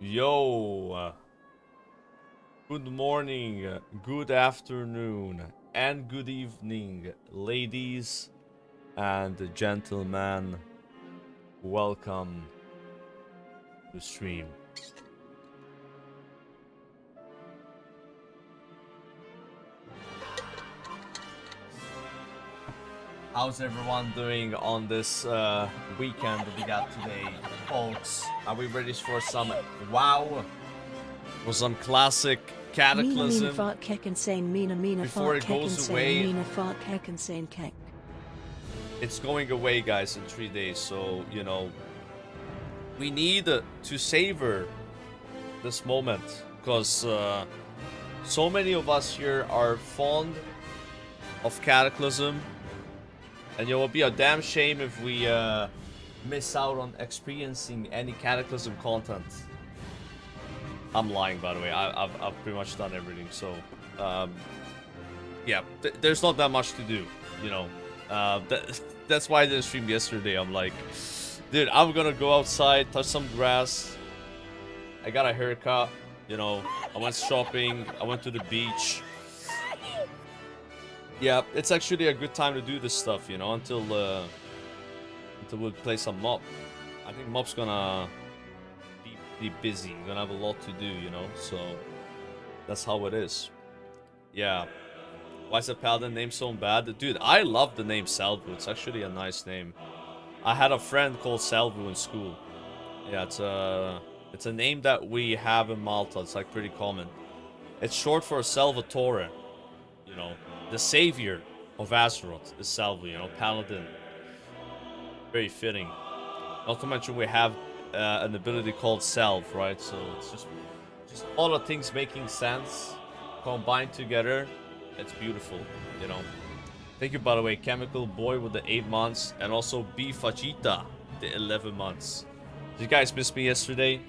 Yo, good morning, good afternoon, and good evening, ladies and gentlemen. Welcome to stream. How's everyone doing on this weekend that we got today, folks? Are we ready for some WoW? For some classic Cataclysm? Before it goes away. It's going away, guys, in 3 days, so, you know, we need to savor this moment, because so many of us here are fond of Cataclysm. And it would be a damn shame if we miss out on experiencing any Cataclysm content. I'm lying, by the way. I've pretty much done everything. So, yeah, there's not that much to do, you know. That's why I didn't stream yesterday. I'm like, dude, I'm gonna go outside, touch some grass. I got a haircut, you know. I went shopping. I went to the beach. Yeah, it's actually a good time to do this stuff, you know, until we play some mob. I think mob's gonna be busy, gonna have a lot to do, you know, so that's how it is. Yeah. Why is the Paladin name so bad? Dude, I love the name Salvu. It's actually a nice name. I had a friend called Salvu in school. Yeah, it's a name that we have in Malta. It's like pretty common. It's short for Salvatore, you know. The savior of Azeroth is Salvu, you know, Paladin. Very fitting. Not to mention we have an ability called Salve, right? So it's just all the things making sense, combined together. It's beautiful, you know. Thank you, by the way, Chemical Boy with the 8 months, and also B Fajita, the 11 months. Did you guys miss me yesterday?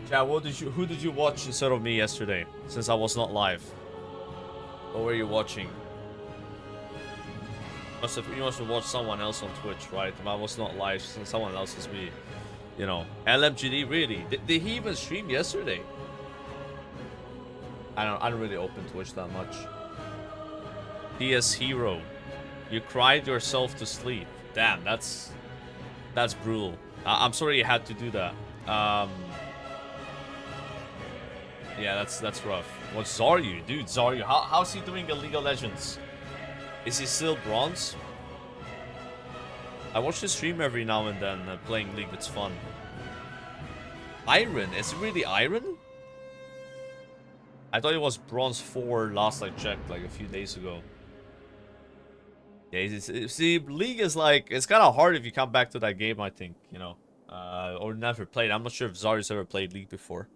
Chat, who did you watch instead of me yesterday, since I was not live? What were you watching? You must have watched someone else on Twitch, right? I was not live, since someone else is me. You know, LMGD, really? Did he even stream yesterday? I don't really open Twitch that much. PS Hero, you cried yourself to sleep. Damn, that's brutal. I'm sorry you had to do that. Yeah, that's rough. What's Zaryu? Dude, Zaryu, how's he doing in League of Legends? Is he still bronze? I watch the stream every now and then, playing League, it's fun. Iron? Is it really Iron? I thought it was bronze 4 last I checked, like a few days ago. Yeah, see, League is like, it's kind of hard if you come back to that game, I think, you know. Or never played. I'm not sure if Zaryu's ever played League before.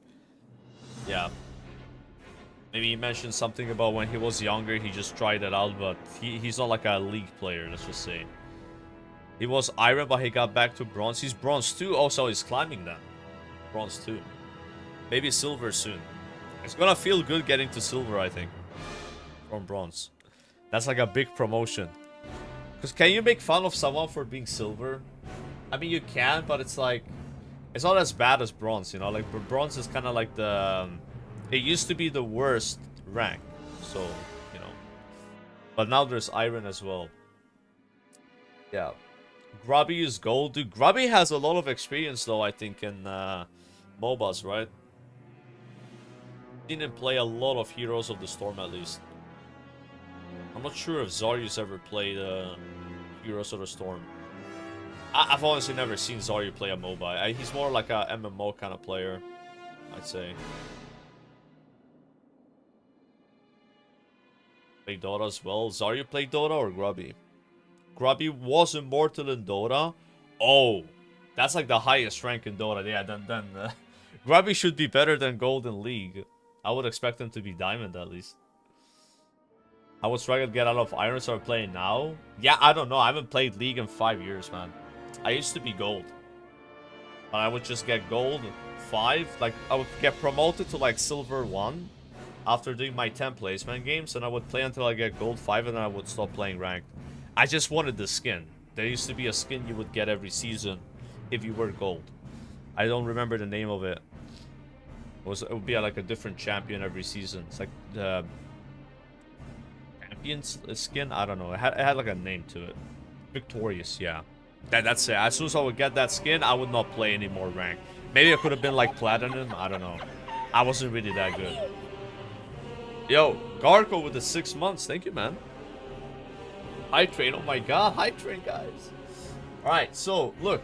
Yeah. Maybe he mentioned something about when he was younger, he just tried it out, but he's not like a League player, let's just say. He was Iron, but he got back to Bronze. He's Bronze 2. Oh, so he's climbing then. Bronze 2. Maybe Silver soon. It's gonna feel good getting to Silver, I think. From Bronze. That's like a big promotion. Because can you make fun of someone for being Silver? I mean, you can, but it's like... It's not as bad as Bronze, you know? Like, Bronze is kind of like the... It used to be the worst rank, so, you know. But now there's Iron as well. Yeah. Grubby is gold. Dude, Grubby has a lot of experience, though, I think, in MOBAs, right? Didn't play a lot of Heroes of the Storm, at least. I'm not sure if Zaryu's ever played Heroes of the Storm. I've honestly never seen Zaryu play a MOBA. He's more like a MMO kind of player, I'd say. Play Dota as well. Zaryu played Dota or Grubby? Grubby was immortal in Dota. Oh, that's like the highest rank in Dota. Yeah, then Grubby should be better than Gold in League. I would expect him to be Diamond at least. I would struggle to get out of Iron, so I'm playing now. Yeah, I don't know. I haven't played League in 5 years, man. I used to be Gold. But I would just get Gold 5. Like, I would get promoted to like Silver 1 after doing my 10 placement games, and I would play until I get Gold 5, and then I would stop playing ranked. I just wanted the skin. There used to be a skin you would get every season if you were gold. I don't remember the name of it. It would be like a different champion every season. It's like the champion's skin. I don't know. It had like a name to it. Victorious, yeah. That's it. As soon as I would get that skin, I would not play any more rank. Maybe it could have been like Platinum. I don't know. I wasn't really that good. Yo, Garco with the 6 months. Thank you, man. High train. Oh my god. High train, guys. Alright, so look.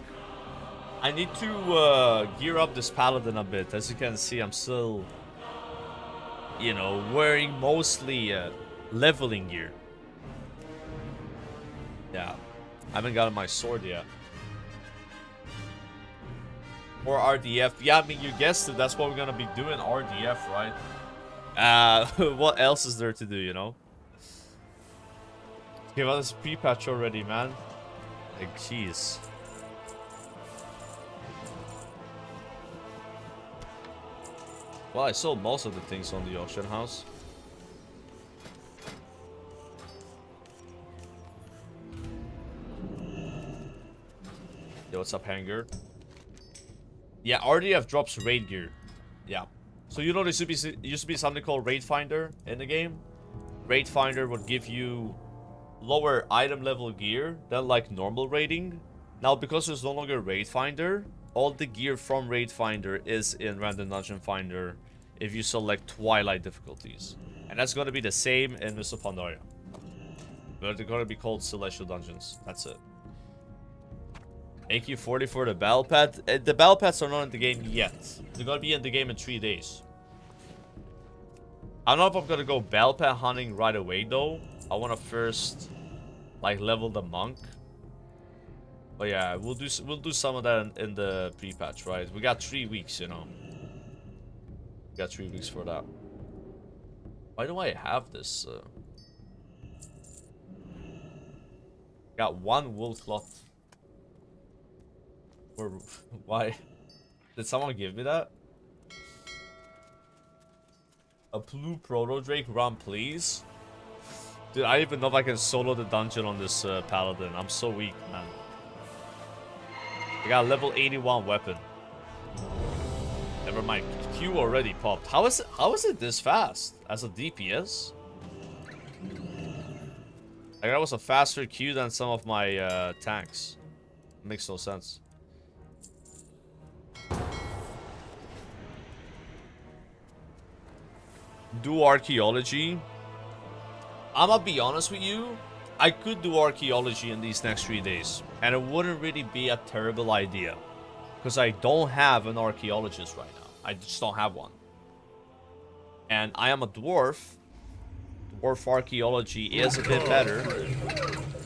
I need to gear up this Paladin a bit. As you can see, I'm still, you know, wearing mostly leveling gear. Yeah. I haven't gotten my sword yet. Or RDF. Yeah, I mean, you guessed it. That's what we're gonna be doing. RDF, right? What else is there to do, you know? Give us a pre-patch already, man. Like, jeez. Well, I sold most of the things on the auction house. Yo, what's up, Hanger? Yeah, RDF drops raid gear. Yeah. So you know there used to be something called Raid Finder in the game. Raid Finder would give you lower item level gear than like normal raiding. Now, because there's no longer Raid Finder, all the gear from Raid Finder is in Random Dungeon Finder if you select Twilight difficulties. And that's going to be the same in Mr. Pandaria. But they're going to be called Celestial Dungeons. That's it. AK-40 for the battle pad. The battle pads are not in the game yet. They're going to be in the game in 3 days. I don't know if I'm going to go battle pad hunting right away though. I want to first like level the monk. But yeah, we'll do some of that in the pre-patch, right? We got 3 weeks, you know. We got 3 weeks for that. Why do I have this? Got 1 wool cloth. Or why? Did someone give me that? A blue proto drake run, please. Dude, I don't even know if I can solo the dungeon on this Paladin. I'm so weak, man. I got a level 81 weapon. Never mind. Q already popped. How is it this fast? As a DPS? Like, that was a faster Q than some of my tanks. Makes no sense. Do archaeology. I'm gonna be honest with you. I could do archaeology in these next 3 days. And it wouldn't really be a terrible idea. Because I don't have an archaeologist right now. I just don't have one. And I am a dwarf. Dwarf archaeology is a bit better.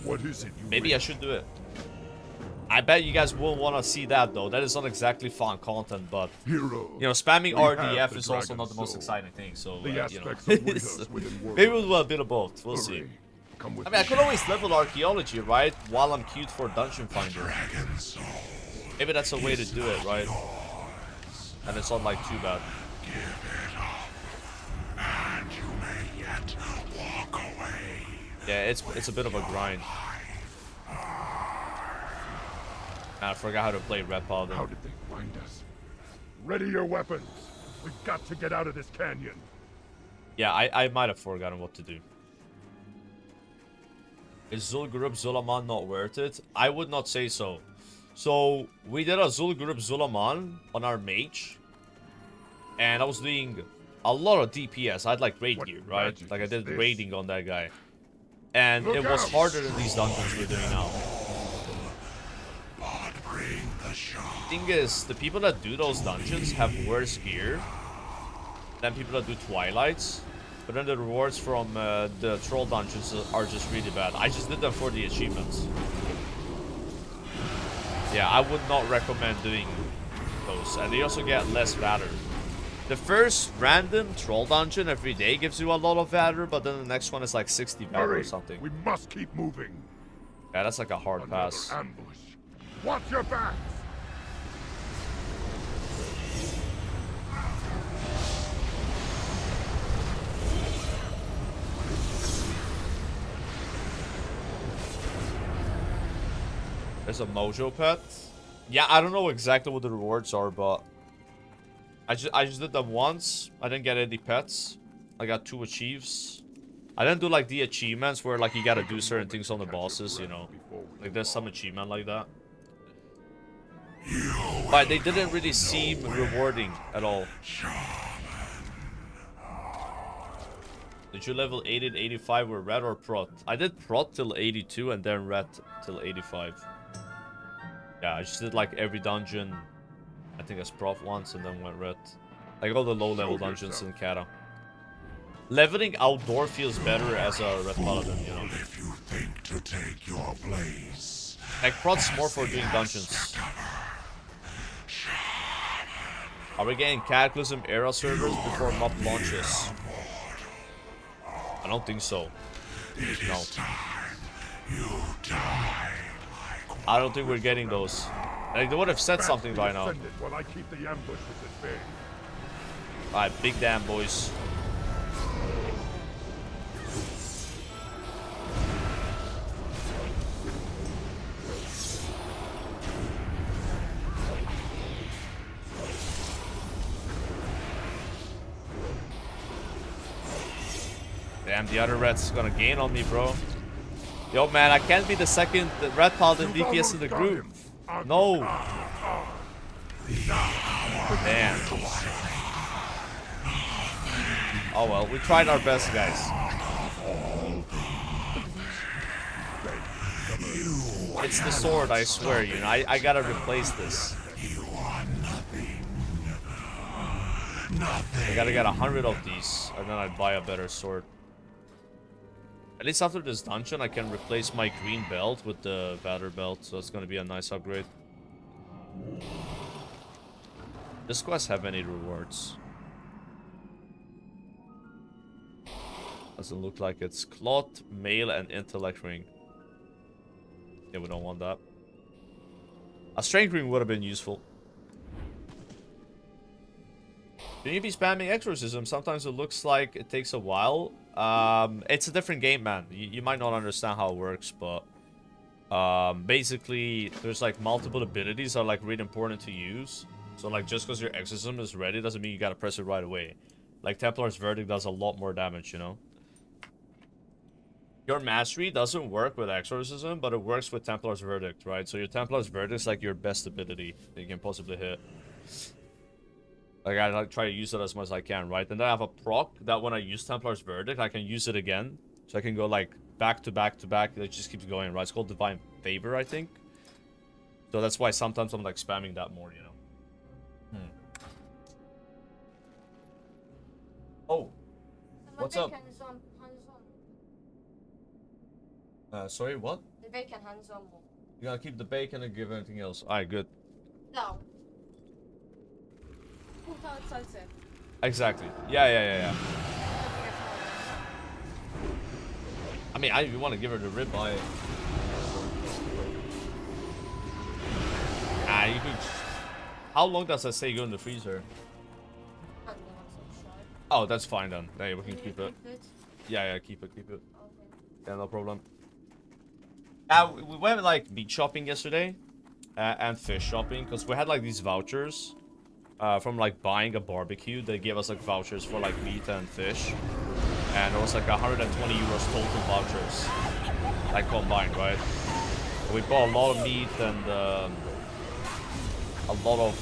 What is it? Maybe I should do it. I bet you guys will want to see that though. That is not exactly fun content, but you know, spamming RDF is also not the most exciting thing. So you know, maybe we'll do a bit of both. We'll see. I mean, I could always level archaeology, right? While I'm queued for Dungeon Finder. Maybe that's a way to do it, right? And it's not like too bad. Yeah, it's a bit of a grind. I forgot how to play Red Paladin. How did they find us? Ready your weapons. We've got to get out of this canyon. Yeah, I might have forgotten what to do. Is Zul'Gurub Zulaman not worth it? I would not say so. So, we did a Zul'Gurub Zulaman on our mage. And I was doing a lot of DPS. I had like raid gear, right? Like I did raiding on that guy. And it was harder than these dungeons we're doing now. Thing is, the people that do those dungeons have worse gear than people that do Twilights. But then the rewards from the troll dungeons are just really bad. I just did them for the achievements. Yeah, I would not recommend doing those. And they also get less valor. The first random troll dungeon every day gives you a lot of valor, but then the next one is like 60 valor or something. We must keep moving. Yeah, that's like a hard pass. Ambush. Watch your backs. There's a mojo pet. Yeah, I don't know exactly what the rewards are, but I just did them once. I didn't get any pets. I got 2 achieves. I didn't do like the achievements where like you gotta do certain things on the bosses, you know. Like there's some achievement like that. But they didn't really seem rewarding at all. Did you level 80 and 85 with red or prot? I did prot till 82 and then red till 85. Yeah, I just did like every dungeon, I think as prot once, and then went red. Like all the low level dungeons in Cata. Leveling outdoor feels better as a red paladin, you know. If you think to take your place. Like prot's more for doing dungeons. Are we getting Cataclysm era servers before mob launches? I don't think so. No. I don't think we're getting those. Like, they would have said something by now. Alright, big damn boys. Damn, the other red's gonna gain on me, bro. Yo, man, I can't be the second red paladin DPS in the group. No. Damn. Oh well, we tried our best, guys. It's the sword, I swear, you know. I gotta replace this. I gotta get 100 of these, and then I'd buy a better sword. At least after this dungeon, I can replace my green belt with the Valor belt, so it's gonna be a nice upgrade. Does quest have any rewards? Doesn't look like it's cloth, mail, and intellect ring. Yeah, we don't want that. A strength ring would have been useful. Can you be spamming exorcism? Sometimes it looks like it takes a while. It's a different game, man. You might not understand how it works, but basically there's like multiple abilities that are like really important to use. So like just because your exorcism is ready doesn't mean you gotta press it right away. Like Templar's Verdict does a lot more damage, you know. Your mastery doesn't work with exorcism, but it works with Templar's Verdict, right? So your Templar's Verdict is like your best ability that you can possibly hit. Like, I like try to use it as much as I can, right? And then I have a proc that when I use Templar's Verdict, I can use it again. So I can go, like, back to back to back. It just keeps going, right? It's called Divine Favor, I think. So that's why sometimes I'm, like, spamming that more, you know? Oh. What's up? Sorry, what? The bacon hands on more. You gotta keep the bacon and give anything else. Alright, good. No. Exactly. Yeah. I mean, if you want to give her the ribeye. You can. How long does that say go in the freezer? Oh, that's fine then. Yeah, we can keep it. Yeah, keep it. Okay. Yeah, no problem. We went like meat shopping yesterday, and fish shopping because we had like these vouchers. From like buying a barbecue, they gave us like vouchers for like meat and fish, and it was like 120 euros total vouchers, like combined, right? We bought a lot of meat and a lot of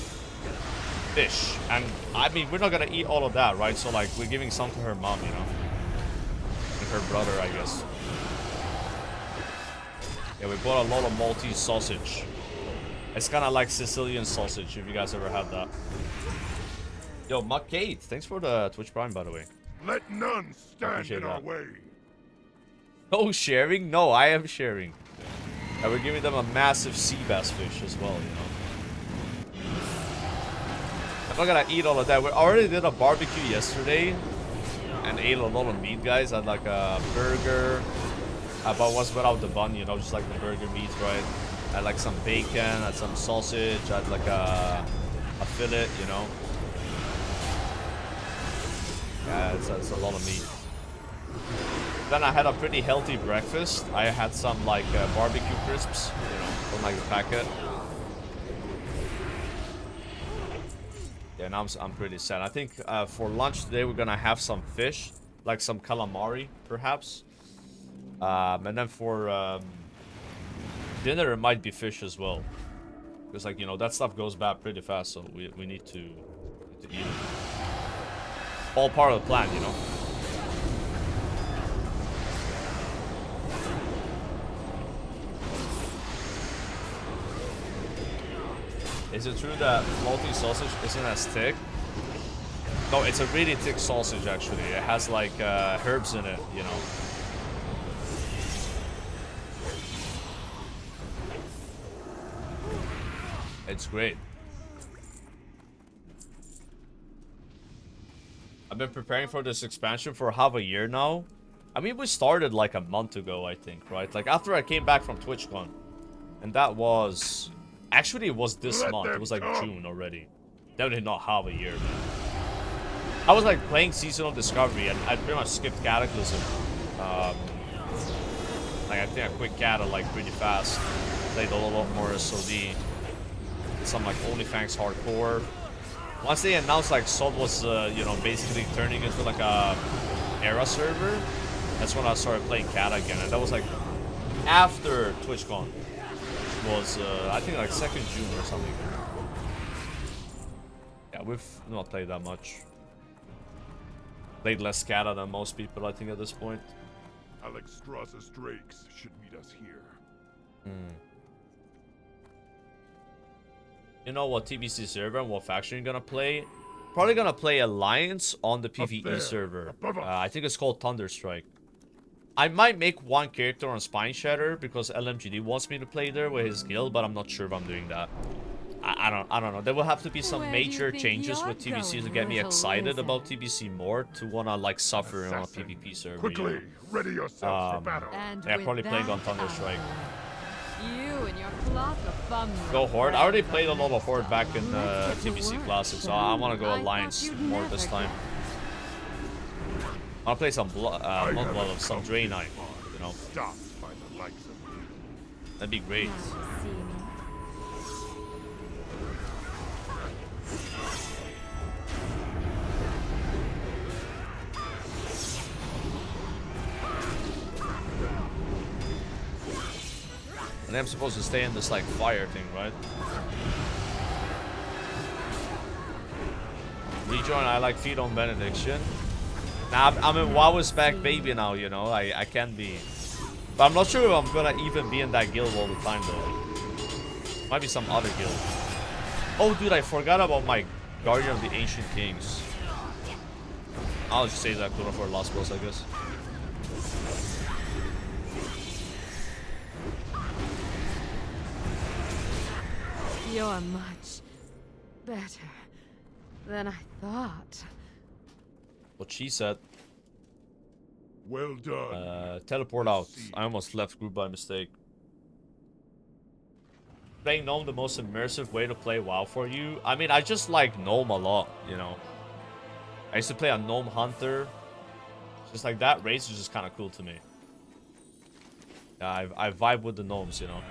fish, and I mean we're not gonna eat all of that, right? So like we're giving some to her mom, you know, and her brother, I guess. Yeah, we bought a lot of Maltese sausage. It's kind of like Sicilian sausage, if you guys ever had that. Yo, Muckade, thanks for the Twitch Prime, by the way. Let none stand in our way. Oh, sharing? No, I am sharing. And we're giving them a massive sea bass fish as well, you know. I'm not gonna eat all of that. We already did a barbecue yesterday and ate a lot of meat, guys. I had like a burger, but it was without the bun, you know, just like the burger meat, right? I had like some bacon, I had some sausage, I had like a fillet, you know. Yeah, it's a lot of meat. Then I had a pretty healthy breakfast. I had some like barbecue crisps, you know, from like the packet. Yeah, now I'm pretty sad. I think for lunch today we're gonna have some fish, like some calamari, perhaps. And then for dinner it might be fish as well, because like, you know, that stuff goes bad pretty fast, so we need to eat it. All part of the plan, you know. Is it true that malty sausage isn't as thick? No, it's a really thick sausage actually. It has like herbs in it, you know. It's great. I've been preparing for this expansion for half a year now. I mean, we started like a month ago, I think, right? Like after I came back from TwitchCon. And that was... Actually, it was this month. It was like June already. Definitely not half a year, man. I was like playing Seasonal Discovery and I pretty much skipped Cataclysm. Like I think I quit Cata like pretty fast. Played a lot more SOD. Some like OnlyFans hardcore. Once they announced like SOD was, you know, basically turning into like a era server, that's when I started playing Cata again. And that was like after TwitchCon. Was I think like 2nd June or something. Yeah, we've not played that much. Played less Cata than most people, I think, at this point. Alex Strauss's Drakes should meet us here. You know what TBC server and what faction you're gonna play? Probably gonna play Alliance on the PvE server. I think it's called Thunderstrike. I might make one character on Spine Shatter because LMGD wants me to play there with his guild, but I'm not sure if I'm doing that. I don't know. There will have to be some major changes with TBC to get me excited about TBC more, to wanna like suffer on a PvP server. Quickly, ready yourself for battle. Yeah, probably playing on Thunderstrike. You and your flock of bums. Go Horde. I already played a lot of Horde back in TBC Classic, so I want to go Alliance more this time. I'll play some not blood of some Draenei, you know. Stopped by the likes of you. That'd be great. And I'm supposed to stay in this like fire thing, right? Rejoin. I like feed on benediction. Nah, I'm in WoW is back baby now, you know. I can be, but I'm not sure if I'm gonna even be in that guild all the time though. Might be some other guild. Oh dude, I forgot about my Guardian of the Ancient Kings. I'll just save that Kuna for last boss, I guess. You're much better than I thought. What she said. Well done. Teleport out. I almost left group by mistake. Playing Gnome the most immersive way to play WoW for you? I mean, I just like Gnome a lot, you know. I used to play a Gnome Hunter. Just like that race is just kind of cool to me. Yeah, I vibe with the gnomes, you know.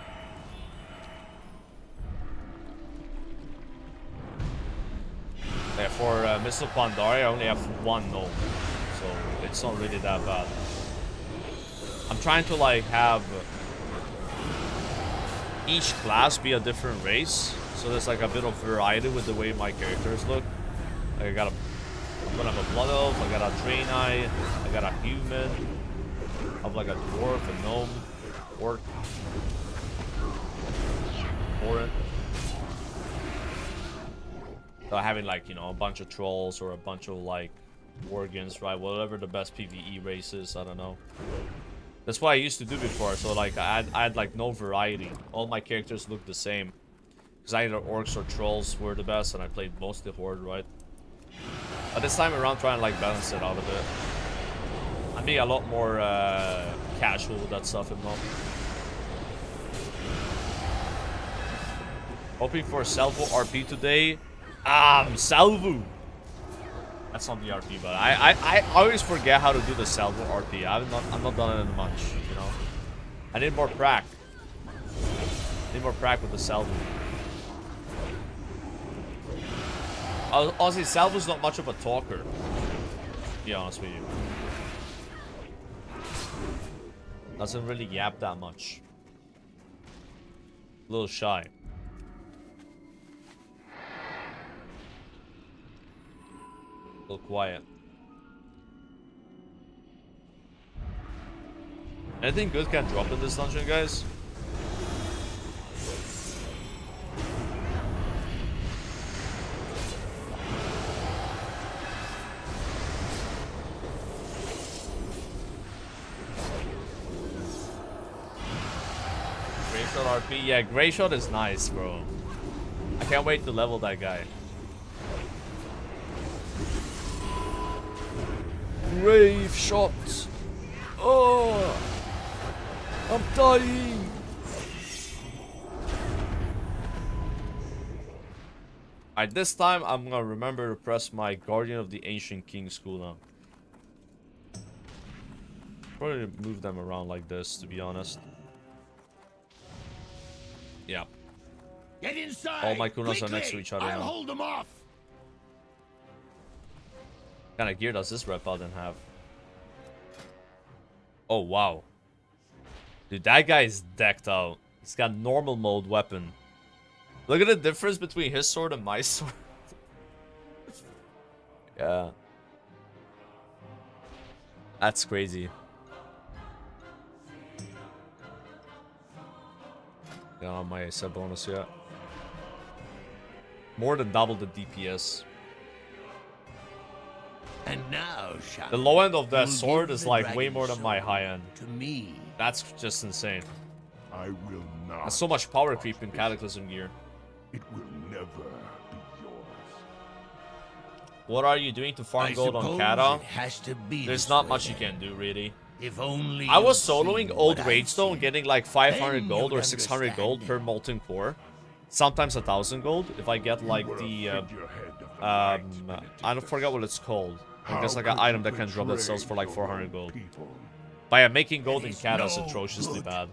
Yeah, for Missile Pandaria, I only have one gnome, so it's not really that bad. I'm trying to like have each class be a different race, so there's like a bit of variety with the way my characters look. Like I'm gonna have a Blood Elf, I got a Draenei, I got a human, I have like a dwarf, a gnome, orc, Orin. So having like, you know, a bunch of trolls or a bunch of like worgens, right? Whatever the best PvE race is, I don't know. That's what I used to do before. So like I had like no variety. All my characters looked the same. Because either orcs or trolls were the best, and I played mostly Horde, right? But this time around, trying to like balance it out a bit. I'm being a lot more casual with that stuff and all. Hoping for Salvo RP today. Salvo! That's not the RP, but I always forget how to do the salvo RP. I'm not done it much, you know. I need more prac. Need more prac with the salvo. Honestly, salvo's not much of a talker. To be honest with you. Doesn't really yap that much. A little shy. A little quiet. Anything good can drop in this dungeon, guys? Greyshot RP? Yeah, Greyshot is nice, bro. I can't wait to level that guy. Grave shot. Oh, I'm dying. Alright, this time I'm gonna remember to press my Guardian of the Ancient Kings cooldown. Probably move them around like this, to be honest. Yeah. Get inside. All my kunas are next to each other I'll now. hold them off. What kind of gear does this Red Paladin have? Oh, wow. Dude, that guy is decked out. He's got normal mode weapon. Look at the difference between his sword and my sword. Yeah. That's crazy. Got on my set bonus yet. More than double the DPS. And now, the low end of that you'll sword give is the like dragon way more than my sword high end. to me. That's just insane. I will not. That's so much power creep in Cataclysm gear. It will never be yours. What are you doing to farm I gold on suppose Kata? it has to be There's this not way much you then. can do, really. If only I was you'd soloing seen old what Rage I've Stone, seen. getting like 500 Then gold you'd or 600 gold understand per it. molten core. Sometimes 1,000 gold if I get like You were a the figurehead of the light, I don't forget what it's called. Like, there's How like an could item you that can drop that betray sells for like your 400 own gold. people? But yeah, making gold There in is Kata is no atrociously good. bad.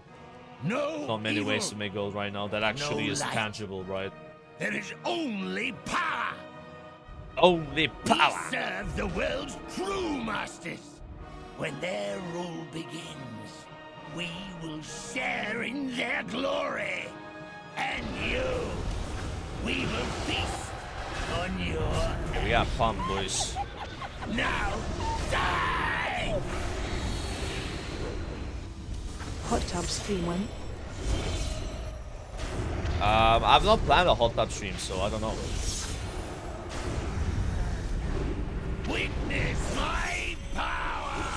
No Not many ways to evil. make gold right now. That actually No is light. tangible, right? There is only power. Only We power! serve the world's true masters. When their rule begins, we will share in their glory. And you, we will feast on your We got pumped, boys. now die. Hot tub stream when? I've not planned a hot tub stream, so I don't know. Witness my power.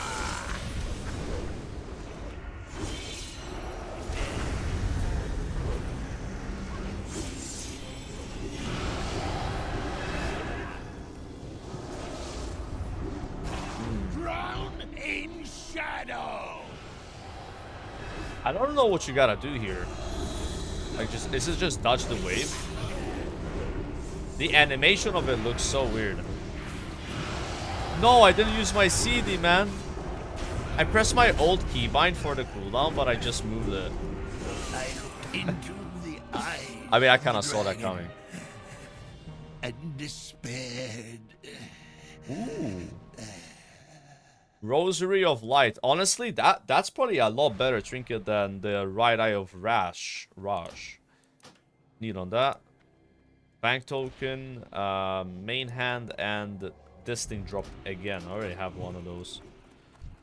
Drown in shadow. I don't know what you gotta do here. Like, is it just dodge the wave? The animation of it looks so weird. No, I didn't use my CD, man. I pressed my old keybind for the cooldown, but I just moved it. I looked into the eyes. I mean, I kind of of the saw that dragon coming. and despaired. Ooh. Rosary of Light. Honestly, that's probably a lot better trinket than the Right Eye of Raj. Need on that. Bank token, main hand, and this thing dropped again. I already have one of those.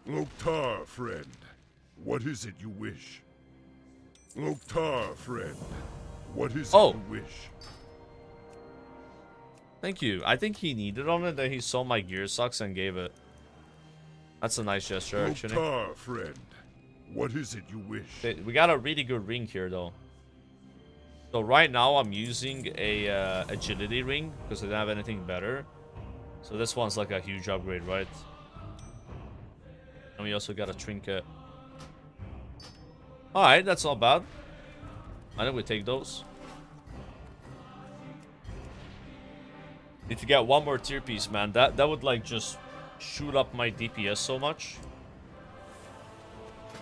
Loktar, friend. What is it you wish? Loktar, friend. What is it Oh. you wish? Thank you. I think he needed on it, then he saw my gear sucks and gave it. That's a nice gesture, actually. Loktar, friend. What is it you wish? We got a really good ring here, though. So right now I'm using a agility ring because I don't have anything better. So this one's like a huge upgrade, right? And we also got a trinket. Alright, that's not bad. I think we take those. Need to get one more tier piece, man. That would like just shoot up my DPS so much.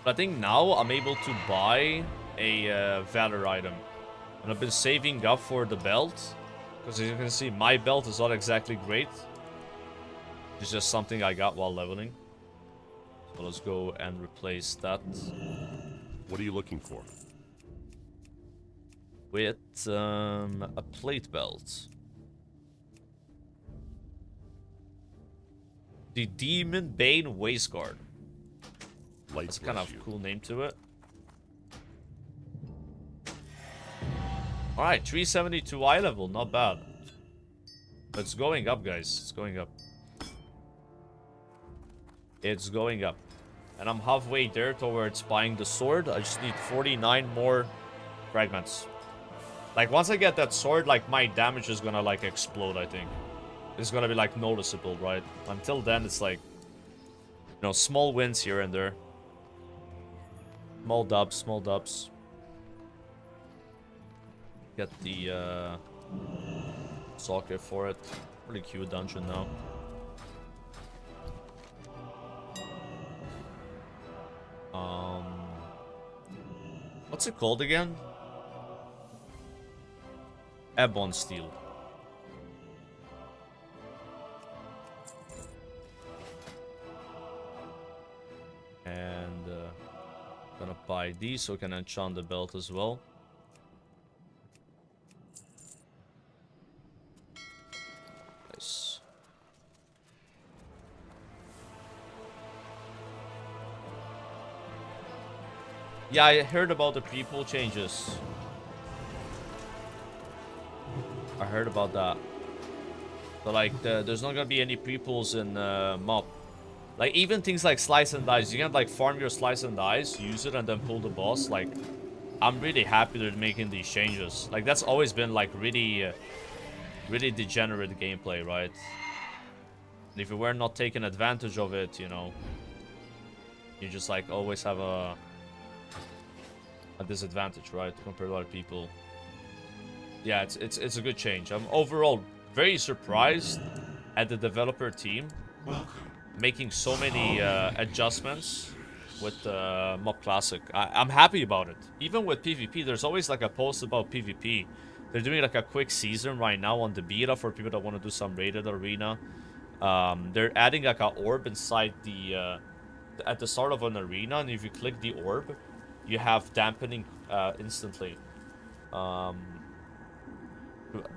But I think now I'm able to buy a valor item. And I've been saving up for the belt. Because as you can see, my belt is not exactly great. It's just something I got while leveling. So let's go and replace that. What are you looking for? With a plate belt. The Demon Bane Waistguard. That's kind of a cool name to it. Alright, 372 eye level, not bad. It's going up, guys. It's going up. It's going up. And I'm halfway there towards buying the sword. I just need 49 more fragments. Like, once I get that sword, like, my damage is gonna, like, explode, I think. It's gonna be, like, noticeable, right? Until then, it's like, you know, small wins here and there. Small dubs, small dubs. Get the, socket for it. Pretty cute dungeon now. What's it called again? Ebon Steel. And gonna buy these so I can enchant the belt as well. Nice. Yeah, I heard about the pre-pool changes. I heard about that. But like, there's not gonna be any pre-pulls in MOP. Like, even things like slice and dice, you can like farm your slice and dice, use it, and then pull the boss. Like, I'm really happy they're making these changes. Like, that's always been like really, really degenerate gameplay, right? And if you were not taking advantage of it, you know, you just like always have a disadvantage, right, compared to other people. Yeah, it's a good change. I'm overall very surprised at the developer team making so many adjustments with Mob Classic. I'm happy about it. Even with PvP, there's always like a post about PvP. They're doing like a quick season right now on the beta for people that want to do some rated arena. They're adding like an orb inside the at the start of an arena, and if you click the orb, you have dampening instantly.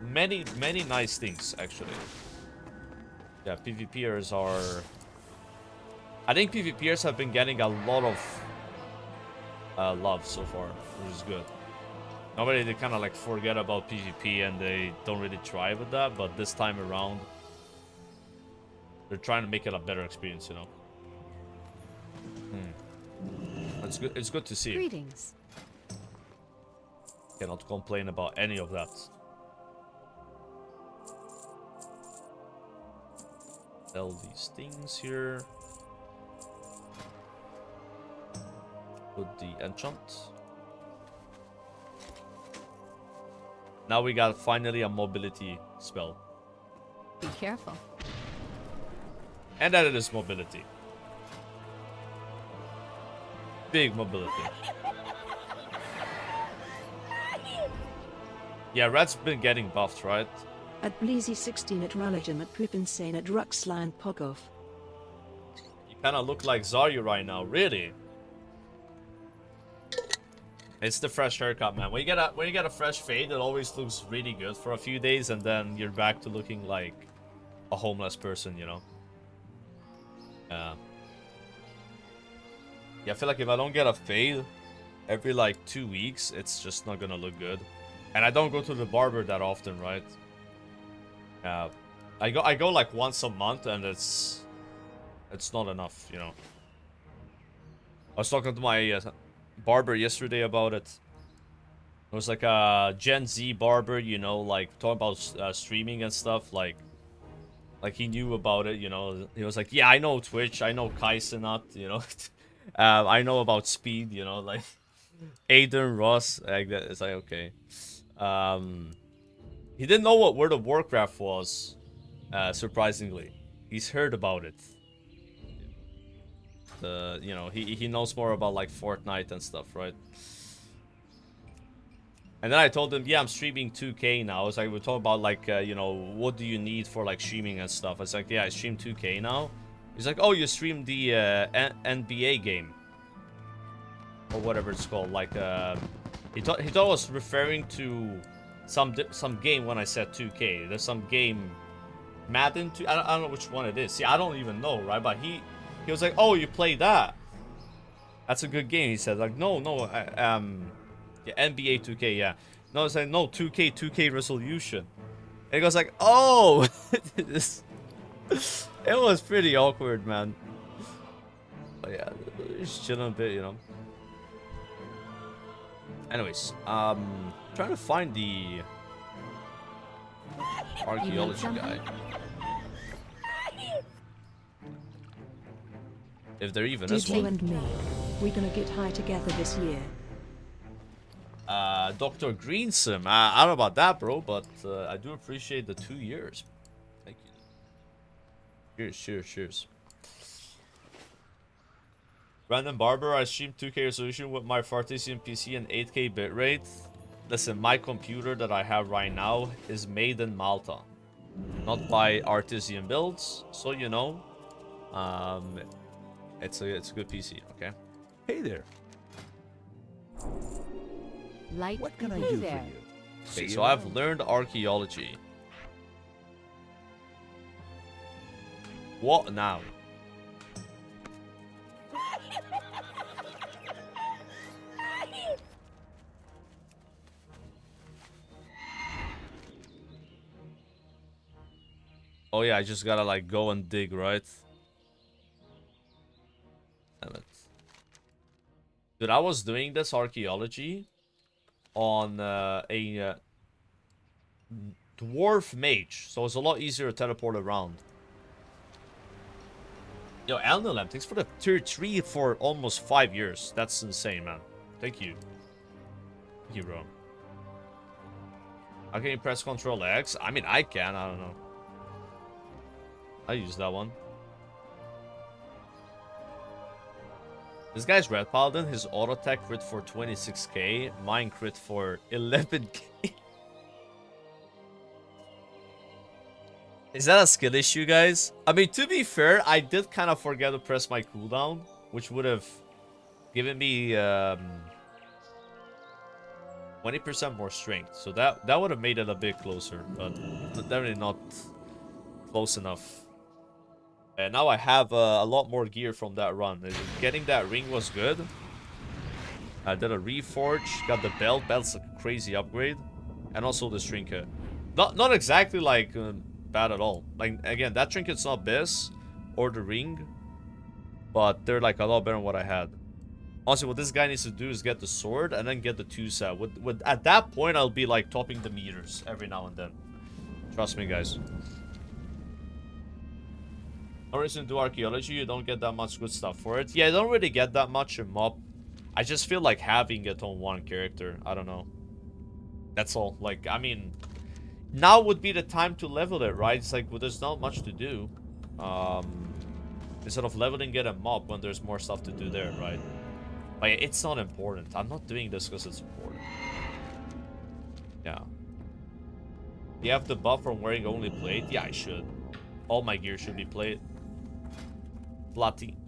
Many nice things, actually. Yeah, PvPers are... I think PvPers have been getting a lot of love so far, which is good. Normally they kind of like forget about PvP and they don't really try with that, but this time around, they're trying to make it a better experience, you know. It's good. It's good to see. Greetings. Cannot complain about any of that. Sell these things here. Put the enchant. Now we got finally a mobility spell. Be careful. And that it is mobility. Big mobility. Yeah, Red's been getting buffed, right? At Bleezy 16 at Ralligem at Poopensane at Ruxland Pogov. You kind of look like Zarya right now, really. It's the fresh haircut, man. When you get a fresh fade, it always looks really good for a few days, and then you're back to looking like a homeless person, you know. Yeah, I feel like if I don't get a fade every like 2 weeks, it's just not gonna look good. And I don't go to the barber that often, right? I go like once a month, and it's not enough, you know. I was talking to my barber yesterday about it. It was like a Gen Z barber, you know, like talking about streaming and stuff. Like he knew about it, you know. He was like, yeah, I know Twitch, I know Kaisenat, you know. I know about speed, you know, like Aiden Ross, like that. It's like, okay. He didn't know what World of Warcraft was. surprisingly. He's heard about it. You know, he knows more about like Fortnite and stuff, right? And then I told him, yeah, I'm streaming 2K now. It's like we're talking about like, you know, what do you need for like streaming and stuff. It's like, yeah, I stream 2K now. He's like, oh, you stream the NBA game or whatever it's called. Like, he thought I was referring to some game when I said 2K. There's some game, Madden 2. I don't know which one it is. See, I don't even know, right? But he was like, oh, you play that? That's a good game. He said, like, no, yeah, NBA 2K, yeah. No, it's like, no, 2K Resolution. And he goes like, oh! It was pretty awkward, man. But yeah, just chilling a bit, you know. Anyways, trying to find the archaeology guy. If there even is You one. and me, we're gonna get high together this year. Dr. Greensom. I don't know about that, bro, but I do appreciate the 2 years. Thank you. Cheers. Brandon Barber, I stream 2K resolution with my Fartesian PC and 8K bitrate. Listen, my computer that I have right now is made in Malta, not by Artisan Builds, so you know, it's a good PC. Okay. Hey there. Light What can I hey do there. for you? Okay, See so you I've around. learned archaeology. What now? Oh yeah, I just gotta like go and dig, right? Damn it. Dude, I was doing this archaeology on a dwarf mage, so it's a lot easier to teleport around. Yo, Alnilam, thanks for the tier 3 for almost 5 years. That's insane, man. Thank you. Thank you, bro. How can you press Control X? I mean, I can. I don't know. I use that one. This guy's Red Paladin, his auto attack crit for 26k, mine crit for 11k. Is that a skill issue, guys? I mean, to be fair, I did kind of forget to press my cooldown, which would have given me 20% more strength. So that would have made it a bit closer, but definitely not close enough. And now I have a lot more gear from that run. Getting that ring was good. I did a reforge, got the belt. Belt's a crazy upgrade, and also the trinket. Not exactly like bad at all. Like again, that trinket's not this or the ring, but they're like a lot better than what I had. Honestly, what this guy needs to do is get the sword and then get the 2 set. With at that point, I'll be like topping the meters every now and then. Trust me, guys. No reason to do archaeology, you don't get that much good stuff for it. Yeah, I don't really get that much in mob. I just feel like having it on one character. I don't know. That's all. Like, I mean, now would be the time to level it, right? It's like, well, there's not much to do. Instead of leveling it in mob when there's more stuff to do there, right? But it's not important. I'm not doing this because it's important. Yeah. You have the buff from wearing only plate? Yeah, I should. All my gear should be plate. Plati.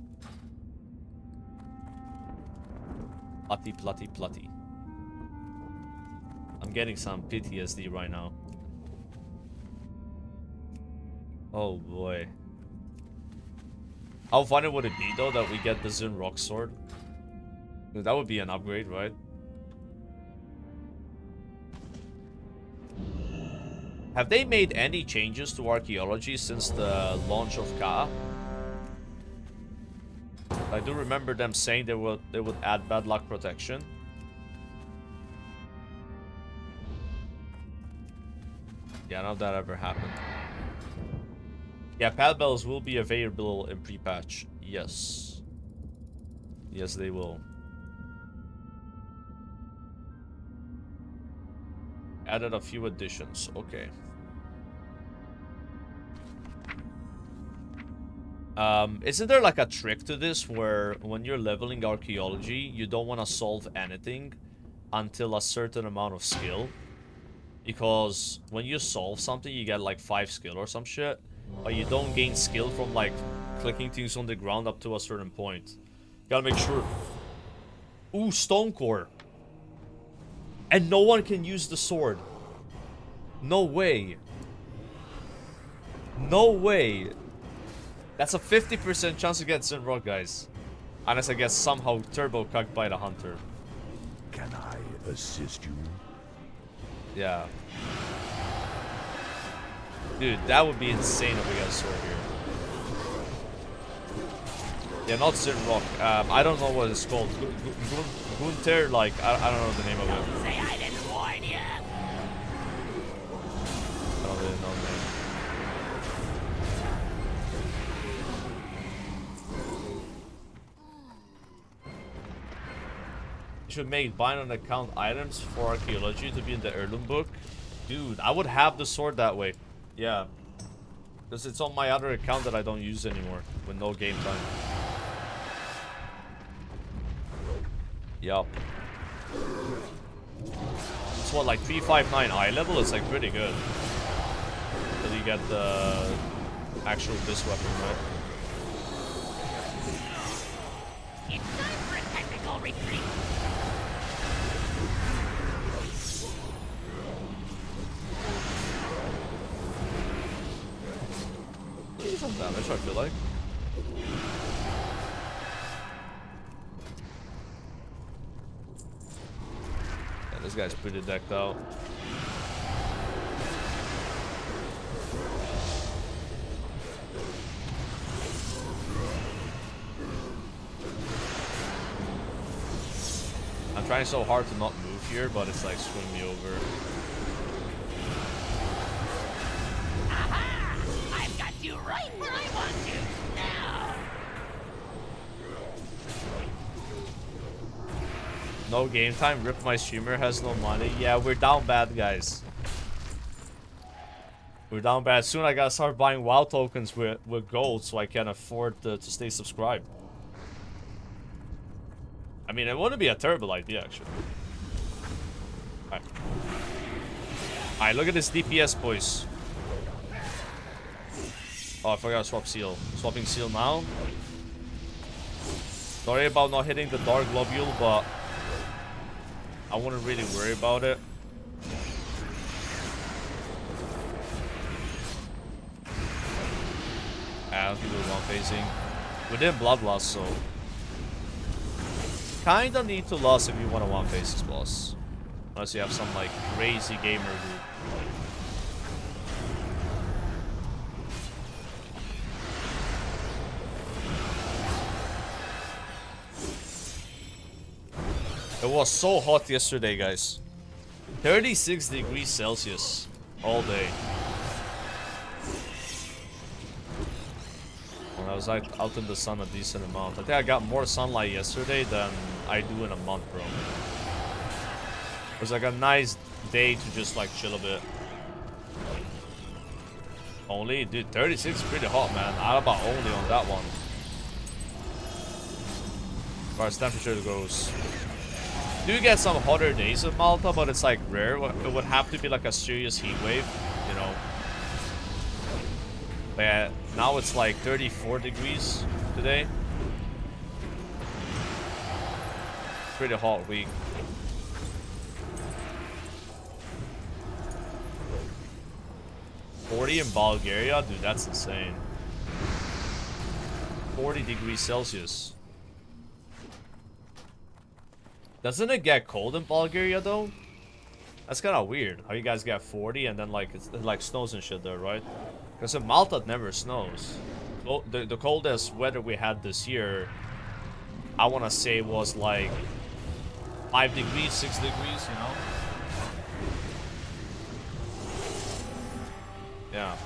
Plati. I'm getting some PTSD right now. Oh boy. How funny would it be though that we get the Zun Rock Sword? That would be an upgrade, right? Have they made any changes to archaeology since the launch of Ka? I do remember them saying they would add bad luck protection. Yeah, none of that ever happened. Yeah, pad bells will be available in pre-patch. Yes. Yes, they will. Added a few additions. Okay. Isn't there like a trick to this where when you're leveling archaeology, you don't want to solve anything until a certain amount of skill? Because when you solve something, you get like 5 skill or some shit. But you don't gain skill from like clicking things on the ground up to a certain point. Gotta make sure. Ooh, stone core. And no one can use the sword. No way. No way. That's a 50% chance to get Zinrock, guys. Unless I get somehow turbo cucked by the hunter. Can I assist you? Yeah. Dude, that would be insane if we got a sword here. Yeah, not Zinrock. I don't know what it's called. Gunter, like, I don't know the name of it. Say I didn't warn you. I don't really know the name. You should make bind on account items for archaeology to be in the heirloom book. Dude, I would have the sword that way. Yeah. Because it's on my other account that I don't use anymore with no game time. Yup. It's what, like 359 eye level? It's like pretty good. Until you get the actual this weapon, right? It's time for a technical retreat. Some damage, I feel like. Yeah, this guy's pretty decked out. I'm trying so hard to not move here, but it's like screwing me over. Aha! I've got you right where I want you now. No game time. Rip my streamer has no money. Yeah, we're down bad, guys. We're down bad. Soon I gotta start buying WoW tokens with gold so I can afford to stay subscribed. I mean, it wouldn't be a terrible idea, actually. Alright. Alright, look at this DPS, boys. Oh, I forgot to swap seal. Swapping seal now. Sorry about not hitting the dark globule, but I wouldn't really worry about it. I don't think we're one phasing. We didn't bloodlust, so kinda need to loss if you want to one phase this boss. Unless you have some like crazy gamer who it was so hot yesterday, guys. 36 degrees Celsius all day. And I was out in the sun a decent amount. I think I got more sunlight yesterday than I do in a month, bro. It was like a nice day to just like chill a bit. Only, dude, 36 is pretty hot, man. How about only on that one? As far as temperature goes. Do get some hotter days in Malta, but it's like rare. It would have to be like a serious heat wave, you know. But yeah, now it's like 34 degrees today. Pretty hot week. $40 in Bulgaria? Dude, that's insane. 40 degrees Celsius. Doesn't it get cold in Bulgaria though? That's kind of weird. How you guys get 40 and then like it like snows and shit there, right? Because in Malta it never snows. The coldest weather we had this year, I want to say was like 5 degrees, 6 degrees, you know? Yeah.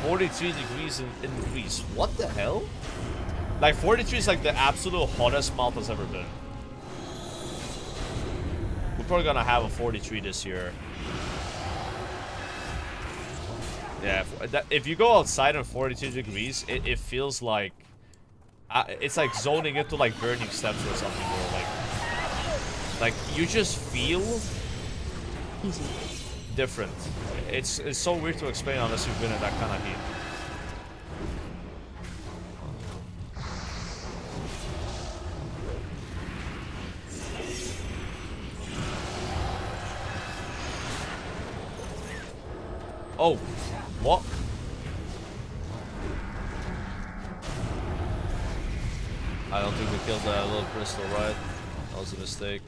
43 degrees in Greece. What the hell? Like 43 is like the absolute hottest Malta's ever been. We're probably gonna have a 43 this year. Yeah, if you go outside on 42 degrees, it feels like... it's like zoning into like burning steps or something, bro. Like you just feel... Easy. different. It's so weird to explain unless you've been in that kind of heat. Oh, what? I don't think we killed that little crystal, right? That was a mistake.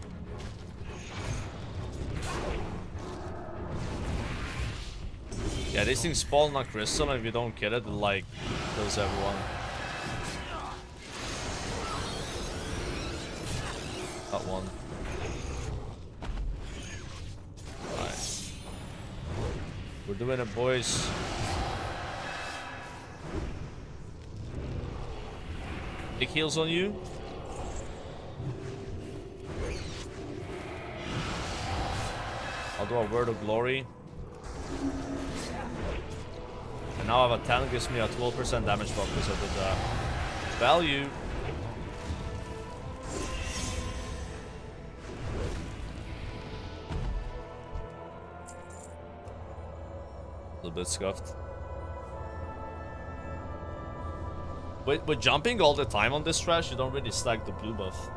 Yeah, these things spawn on crystal, and if you don't kill it, it like kills everyone. That one. Alright. We're doing it, boys. Big heals on you. I'll do a word of glory. And now I have a talent gives me a 12% damage buff because I did that. Value. A little bit scuffed. With jumping all the time on this trash, you don't really stack the blue buff.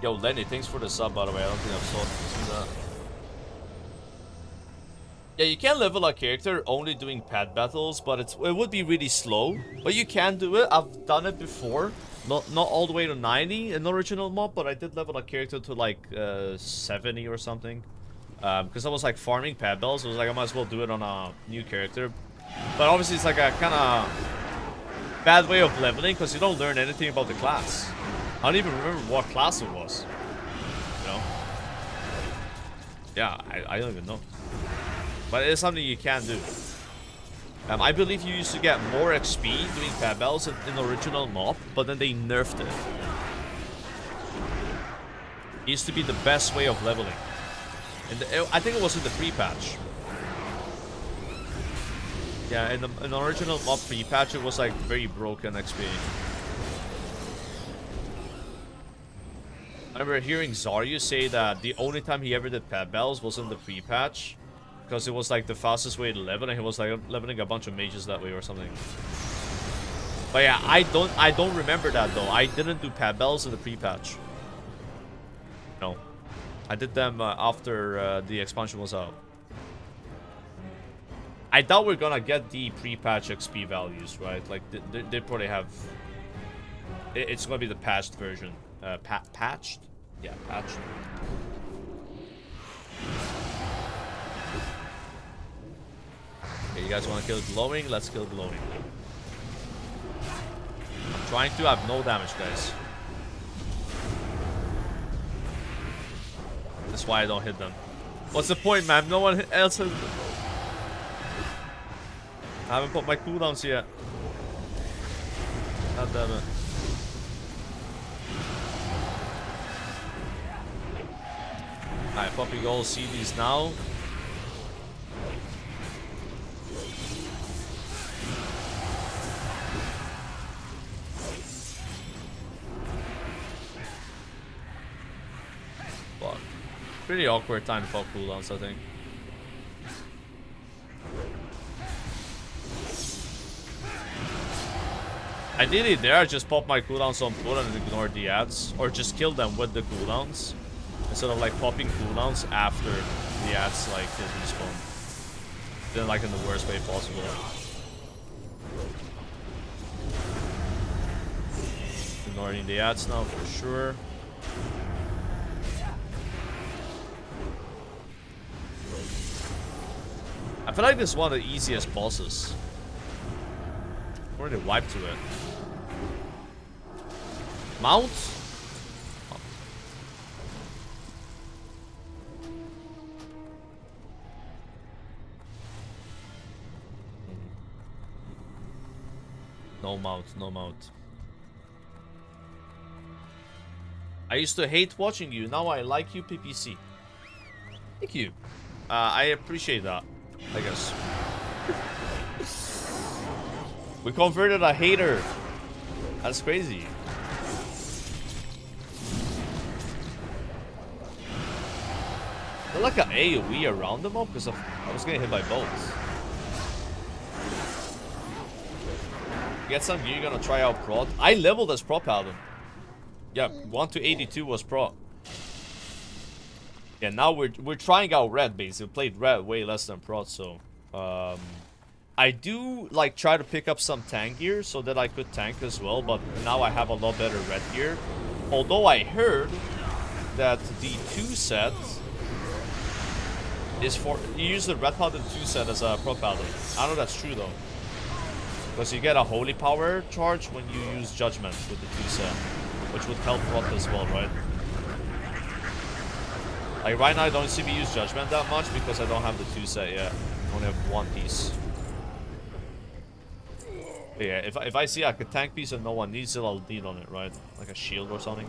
Yo, Lenny, thanks for the sub, by the way. I don't think I've seen that. Yeah, you can level a character only doing pad battles, but it would be really slow. But you can do it. I've done it before. Not all the way to 90 in the original mod, but I did level a character to like 70 or something. Because I was like farming pad battles. I was like, I might as well do it on a new character. But obviously it's like a kind of bad way of leveling because you don't learn anything about the class. I don't even remember what class it was. You know? Yeah, I don't even know. But it's something you can do. I believe you used to get more XP doing pad battles in the original mob, but then they nerfed it. It used to be the best way of leveling. I think it was in the pre-patch. Yeah, in the original mob pre-patch, it was like very broken XP. I remember hearing Zaryu say that the only time he ever did pad battles was in the pre-patch. Because it was like the fastest way to level, and he was like leveling a bunch of mages that way or something. But yeah, I don't remember that though. I didn't do pad battles in the pre-patch. No. I did them after the expansion was out. I doubt we're gonna get the pre-patch XP values, right? Like, they probably have... It's gonna be the patched version. Patched? Yeah, patched. Okay, you guys want to kill glowing? Let's kill glowing. I'm trying to have no damage, guys. That's why I don't hit them. What's the point, man? No one else has... I haven't put my cooldowns yet. God damn it. Alright, popping gold CDs now. Fuck. Pretty awkward time to pop cooldowns, I think. Ideally there, I just pop my cooldowns on full and ignore the ads. Or just kill them with the cooldowns. Instead of like popping cooldowns after the ads like respawn. Then like in the worst way possible. Ignoring the ads now for sure. I feel like this is one of the easiest bosses. Already wiped to it. Mount? Oh. No mount, no mount. I used to hate watching you. Now I like you, PPC. Thank you. I appreciate that, I guess. We converted a hater. That's crazy. Is there like an AoE around them all? Because I was getting hit by bolts. Get some gear, you're gonna try out prod. I leveled as pro Paladin. Yeah, 1 to 82 was pro. Yeah, now we're trying out red basically. We played red way less than pro, so I do like try to pick up some tank gear so that I could tank as well, but now I have a lot better red gear. Although I heard that the 2 set is for you use the red Paladin 2 set as a pro Paladin. I don't know if that's true though. Because you get a holy power charge when you use judgment with the 2 set, which would help prot as well, right? Like right now I don't see me use judgment that much because I don't have the 2 set yet. I only have 1 piece. But yeah, if I see like a tank piece and no one needs it, I'll lean on it, right? Like a shield or something.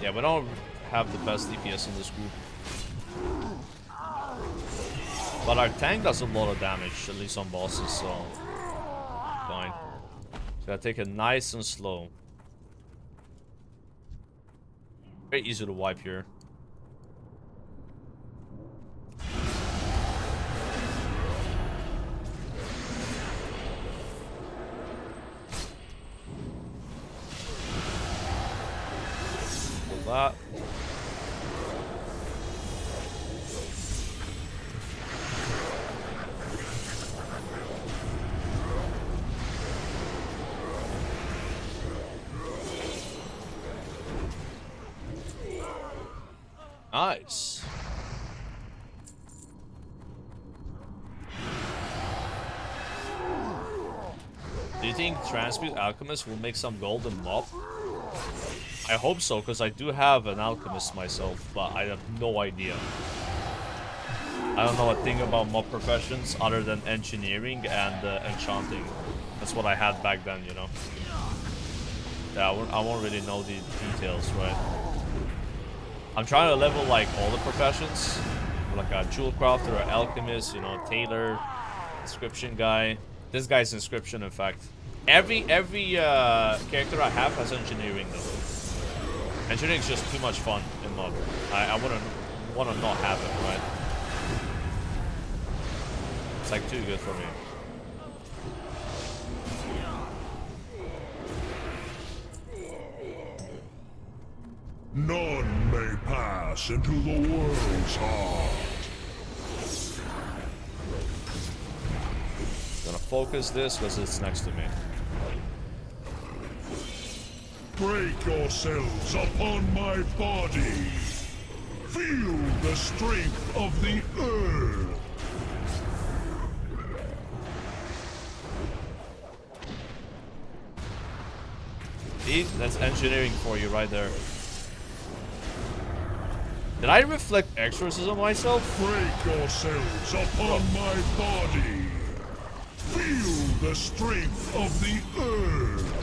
Yeah, we don't have the best DPS in this group. But our tank does a lot of damage, at least on bosses, so fine. So gotta take it nice and slow. Very easy to wipe here. Pull that. Nice. Do you think Transmog Alchemist will make some golden mob? I hope so, because I do have an alchemist myself, but I have no idea. I don't know a thing about mob professions other than engineering and enchanting. That's what I had back then, you know. Yeah, I won't really know the details, right? I'm trying to level like all the professions, like a jewel crafter, or alchemist, you know, tailor, inscription guy. This guy's inscription, in fact. Every character I have has engineering though. Engineering is just too much fun in mob. I wouldn't want to not have it, right? It's like too good for me. None may pass into the world's heart. Gonna focus this because it's next to me. Break yourselves upon my body. Feel the strength of the earth. See? That's engineering for you right there. Did I reflect exorcism myself? Break yourselves upon my body. Feel the strength of the earth.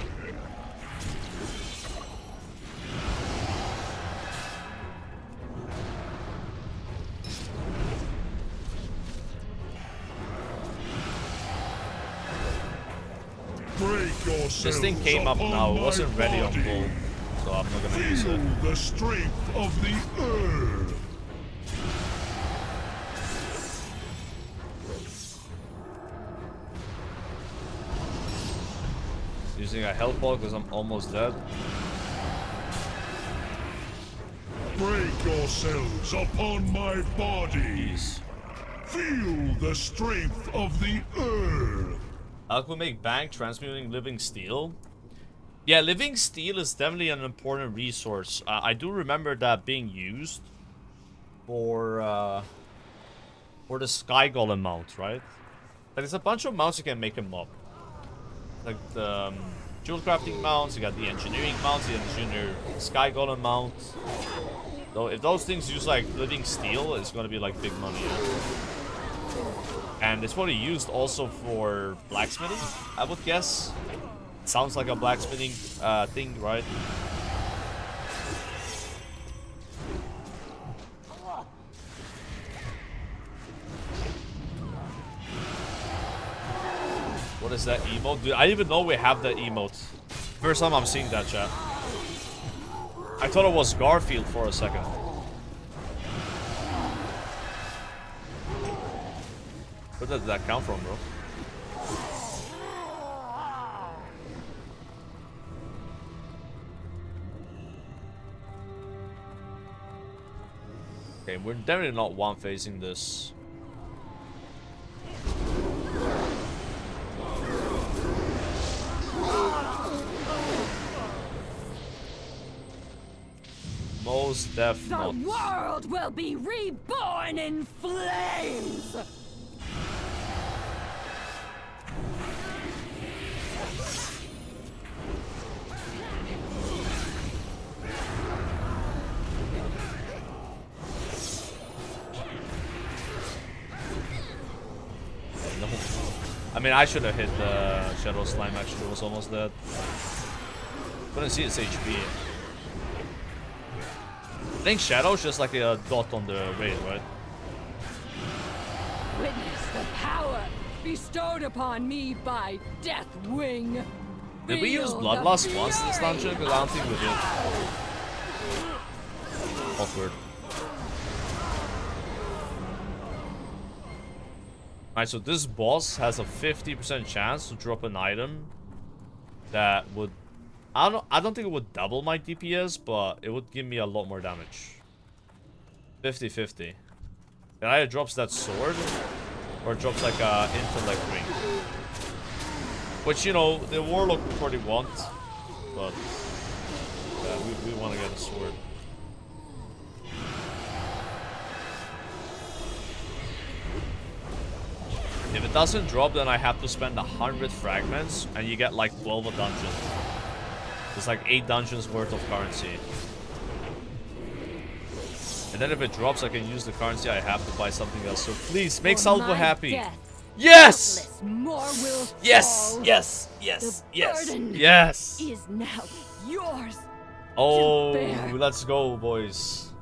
Break yourselves. This thing came up now. It wasn't ready on full, so I'm not gonna use it. Feel the strength of the earth. Using a health ball because I'm almost dead. Break yourselves upon my body. Jeez. Feel the strength of the earth. Alchemy make bank transmuting living steel. Yeah, living steel is definitely an important resource. I do remember that being used for the Sky Golem mount, right? There's a bunch of mounts you can make them up. like the jewel crafting mounts, you got the engineering mounts, the engineer sky golem mount. So if those things use like living steel, it's gonna be like big money. And it's probably used also for blacksmithing, I would guess. It sounds like a blacksmithing thing, right? What is that emote? Dude, I didn't even know we have that emote. First time I'm seeing that, chat. I thought it was Garfield for a second. Where did that come from, bro? Okay, we're definitely not one-facing this. Most def not. The world will be reborn in flames! No. I mean, I should have hit the Shadow Slime, actually. It was almost dead. Couldn't see its HP. I think Shadow's just like a dot on the raid, right? Witness the power bestowed upon me by Deathwing. Did we use Feel Bloodlust the once in this fury. dungeon? Because I don't think we did. Awkward. Alright, so this boss has a 50% chance to drop an item that would... I don't think it would double my DPS, but it would give me a lot more damage. 50-50. It either drops that sword, or it drops like a intellect ring. Which, you know, the warlock would probably want, but we want to get a sword. If it doesn't drop, then I have to spend 100 fragments, and you get like 12 a dungeon. It's like 8 dungeons worth of currency. And then if it drops, I can use the currency I have to buy something else. So please, make Salvo happy. Yes! Yes! Yes! Yes! Yes! Yes! Is now yours. Oh, bear. let's go, boys.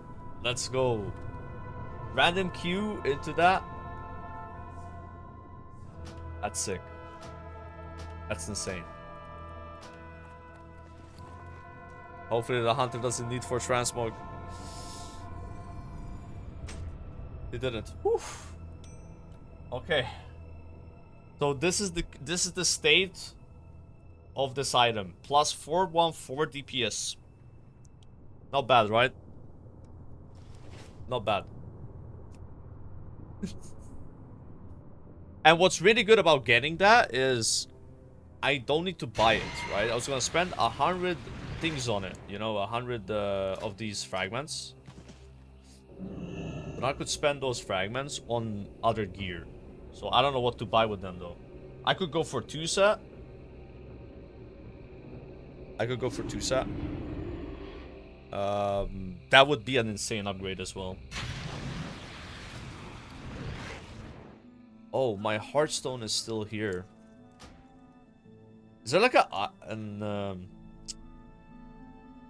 Let's go. Random Q into that. That's sick. That's insane. Hopefully the hunter doesn't need for Transmog. He didn't. Whew. Okay. So this is the state of this item. Plus 414 DPS. Not bad, right? Not bad. And what's really good about getting that is I don't need to buy it, right? I was gonna spend 100 things on it, you know, 100 of these fragments. But I could spend those fragments on other gear. So I don't know what to buy with them though. I could go for 2 set. That would be an insane upgrade as well. Oh, my Hearthstone is still here. Is there like oh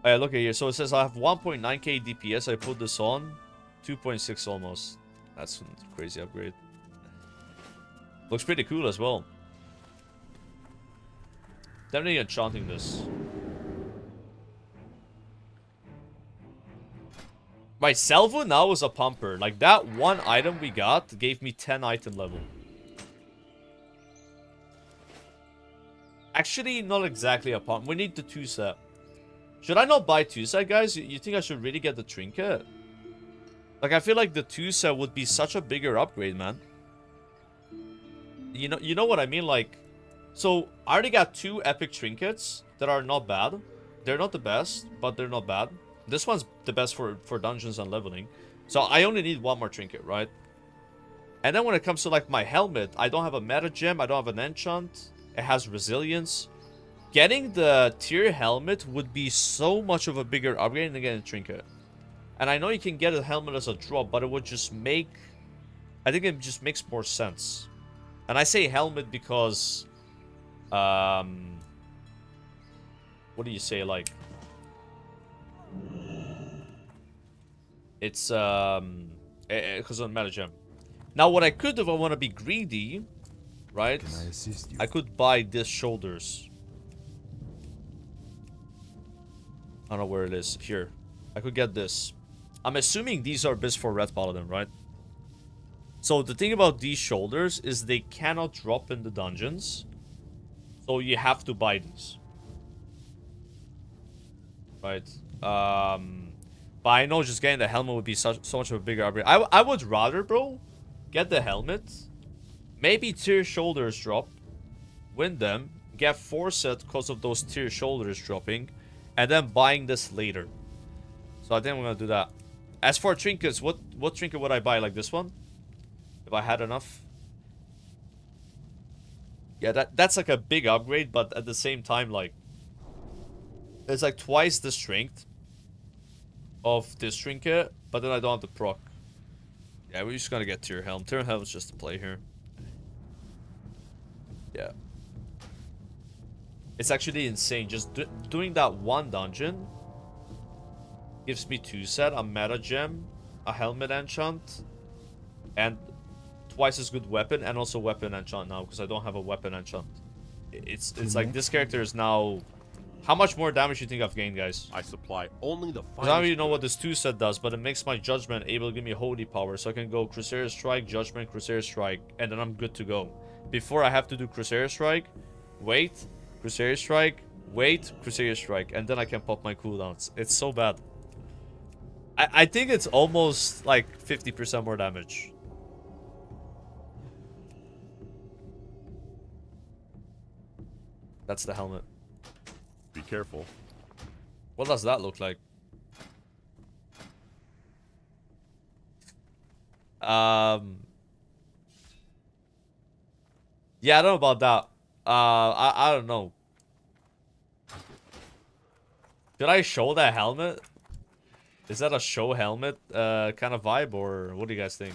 yeah, look at here. So it says I have 1.9k DPS. I put this on. 2.6 almost. That's a crazy upgrade. Looks pretty cool as well. Definitely enchanting this. My Salvo now is a pumper. Like that one item we got gave me 10 item level. Actually, not exactly a pump. We need the 2 set. Should I not buy 2 set, guys? You think I should really get the trinket? Like, I feel like the 2 set would be such a bigger upgrade, man. You know what I mean? Like, so I already got 2 epic trinkets that are not bad. They're not the best, but they're not bad. This one's the best for dungeons and leveling. So I only need 1 more trinket, right? And then when it comes to like my helmet, I don't have a meta gem, I don't have an enchant. It has resilience. Getting the tier helmet would be so much of a bigger upgrade than getting a trinket. And I know you can get a helmet as a drop, but it would just make... I think it just makes more sense. And I say helmet because... what do you say, like... It's, because on meta gem. Now, what I could do if I want to be greedy, right? Can I assist you? I could buy this shoulders. I don't know where it is. Here. I could get this. I'm assuming these are best for Red Paladin, right? So the thing about these shoulders is they cannot drop in the dungeons. So you have to buy these. Right? But I know just getting the helmet would be so much of a bigger upgrade. I would rather, bro, get the helmet. Maybe tier shoulders drop. Win them. Get 4 set because of those tier shoulders dropping. And then buying this later. So I think I'm going to do that. As for trinkets, what trinket would I buy? Like this one? If I had enough. Yeah, that's like a big upgrade. But at the same time, like... It's like twice the strength of this trinket, but then I don't have the proc. Yeah, we're just gonna get tier helm. Tier helm is just a play here. Yeah. It's actually insane. Just doing that one dungeon gives me 2 set, a meta gem, a helmet enchant, and twice as good weapon, and also weapon enchant now, because I don't have a weapon enchant. It's like this character is now... How much more damage do you think I've gained, guys? I supply only the I don't even know what this 2 set does, but it makes my judgment able to give me holy power. So I can go Crusader Strike, Judgment, Crusader Strike, and then I'm good to go. Before I have to do Crusader Strike, wait, Crusader Strike, wait, Crusader Strike, and then I can pop my cooldowns. It's so bad. I think it's almost like 50% more damage. That's the helmet. Be careful. What does that look like? Yeah, I don't know about that. I don't know. Did I show that helmet? Is that a show helmet kind of vibe, or what do you guys think?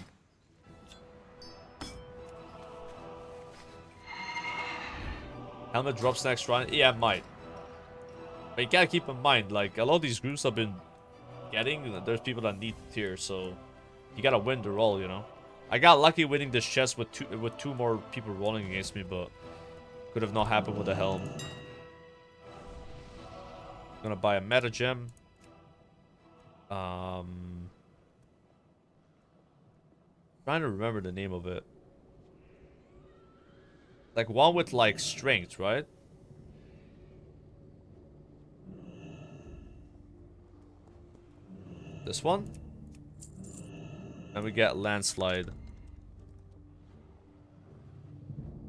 Helmet drops next round? Yeah, it might. But you gotta keep in mind, like, a lot of these groups I've been getting, there's people that need tier, so you gotta win the roll, you know? I got lucky winning this chest with two more people rolling against me, but could have not happened with the helm. Gonna buy a meta gem. Trying to remember the name of it. Like one with like strength, right? This one? And we get landslide.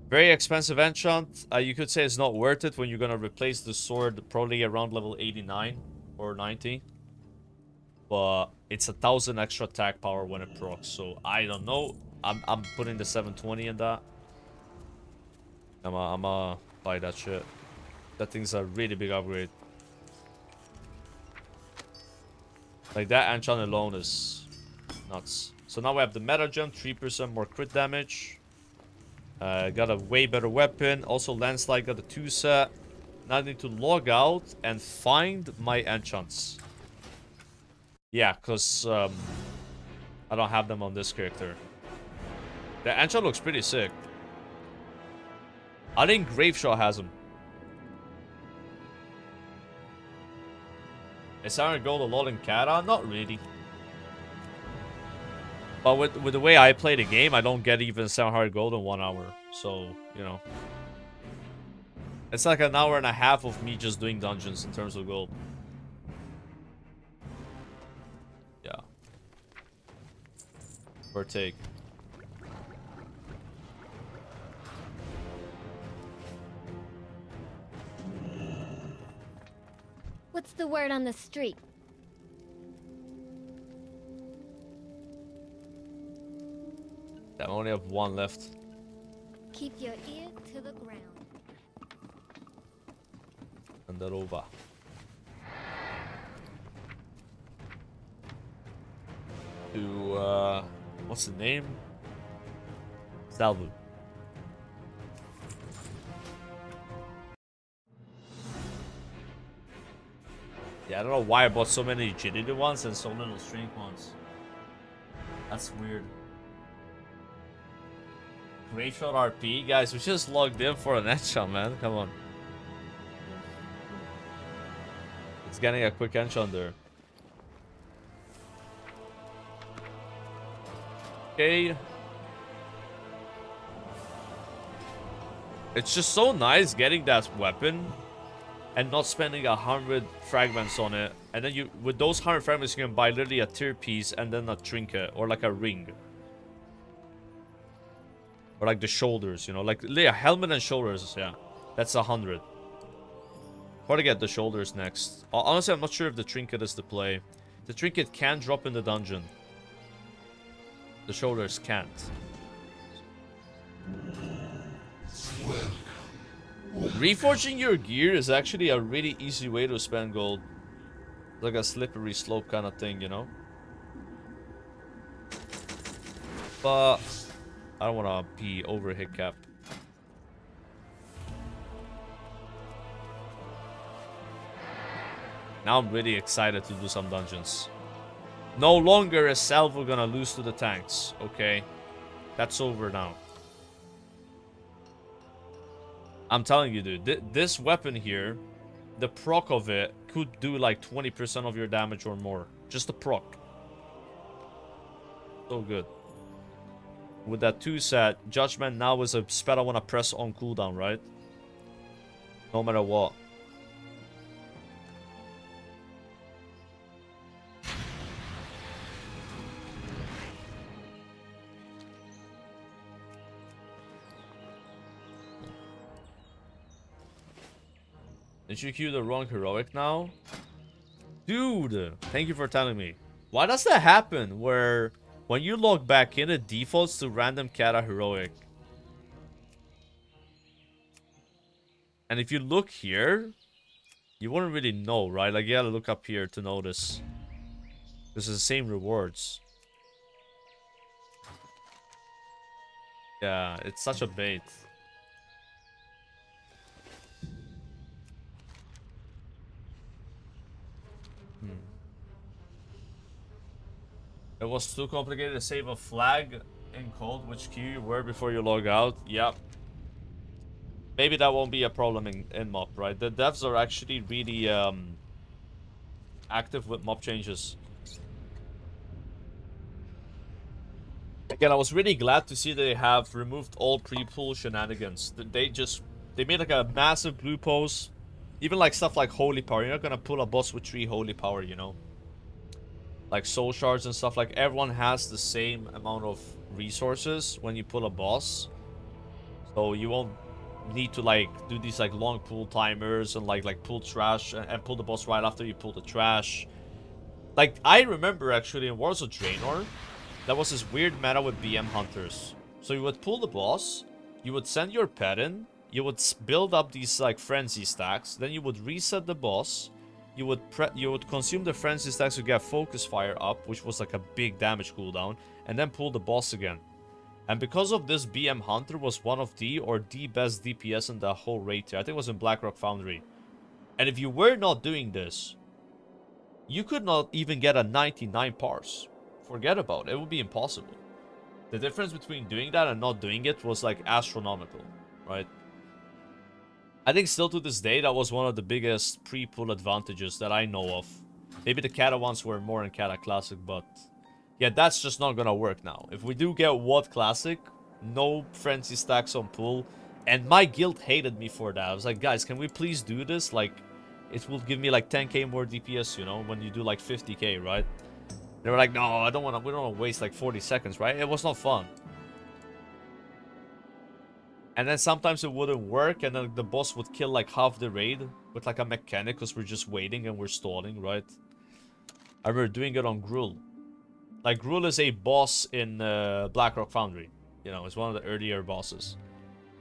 Very expensive enchant. You could say it's not worth it when you're gonna replace the sword probably around level 89 or 90. But it's 1,000 extra attack power when it procs, so I don't know. I'm putting the 720 in that. I'ma buy that shit. That thing's a really big upgrade. Like that enchant alone is nuts. So now we have the meta gem, 3% more crit damage. Got a way better weapon. Also landslide got a 2 set. Now I need to log out and find my enchants. Yeah, because I don't have them on this character. The enchant looks pretty sick. I think Graveshot has them. Is 700 gold a lot in Kata? Not really. But with the way I play the game, I don't get even 700 gold in 1 hour. So, you know. It's like an hour and a half of me just doing dungeons in terms of gold. Yeah. Or take. What's the word on the street? I only have 1 left. Keep your ear to the ground. that over. To, what's the name? Salvo. Yeah, I don't know why I bought so many agility ones and so little strength ones. That's weird. Great shot RP. Guys, we just logged in for an headshot, man. Come on. It's getting a quick headshot there. Okay. It's just so nice getting that weapon and not spending 100 fragments on it. And then you, with those 100 fragments, you can buy literally a tier piece and then a trinket or like a ring. Or like the shoulders, you know, like a helmet and shoulders, yeah. That's 100. Probably get the shoulders next. Honestly, I'm not sure if the trinket is the play. The trinket can drop in the dungeon. The shoulders can't. Reforging your gear is actually a really easy way to spend gold. Like a slippery slope kind of thing, you know? But I don't want to be over hit cap. Now I'm really excited to do some dungeons. No longer is Salvo gonna lose to the tanks, okay? That's over now. I'm telling you, dude, this weapon here, the proc of it could do like 20% of your damage or more. Just the proc. So good. With that 2 set, Judgment now is a spell I want to press on cooldown, right? No matter what. Did you queue the wrong heroic now? Dude, thank you for telling me. Why does that happen where when you log back in, it defaults to random Kata heroic? And if you look here, you wouldn't really know, right? Like, you gotta look up here to notice. This is the same rewards. Yeah, it's such a bait. It was too complicated to save a flag in cold, which queue you were before you log out. Yep. Maybe that won't be a problem in MOP, right? The devs are actually really active with MOP changes. Again, I was really glad to see they have removed all pre-pull shenanigans. They made like a massive blue post. Even like stuff like holy power. You're not gonna pull a boss with 3 holy power, you know? Like soul shards and stuff, like everyone has the same amount of resources when you pull a boss. So you won't need to like do these like long pull timers and like pull trash and pull the boss right after you pull the trash. Like I remember actually in Wars of Draenor, there was this weird meta with BM hunters. So you would pull the boss, you would send your pet in, you would build up these like frenzy stacks, then you would reset the boss. You would consume the frenzy stacks to get focus fire up, which was like a big damage cooldown, and then pull the boss again. And because of this, BM Hunter was one of the best DPS in the whole raid tier. I think it was in Blackrock Foundry. And if you were not doing this, you could not even get a 99 parse. Forget about it. It would be impossible. The difference between doing that and not doing it was like astronomical, right? I think still to this day, that was one of the biggest pre-pull advantages that I know of. Maybe the Kata ones were more in Kata Classic, but yeah, that's just not gonna work now. If we do get WoD Classic, no frenzy stacks on pull, and my guild hated me for that. I was like, guys, can we please do this? Like, it will give me like 10k more DPS, you know, when you do like 50k, right? They were like, no, we don't want to waste like 40 seconds, right? It was not fun. And then sometimes it wouldn't work, and then the boss would kill like half the raid with like a mechanic because we're just waiting and we're stalling, right? I remember doing it on Gruul. Like, Gruul is a boss in Blackrock Foundry. You know, it's one of the earlier bosses.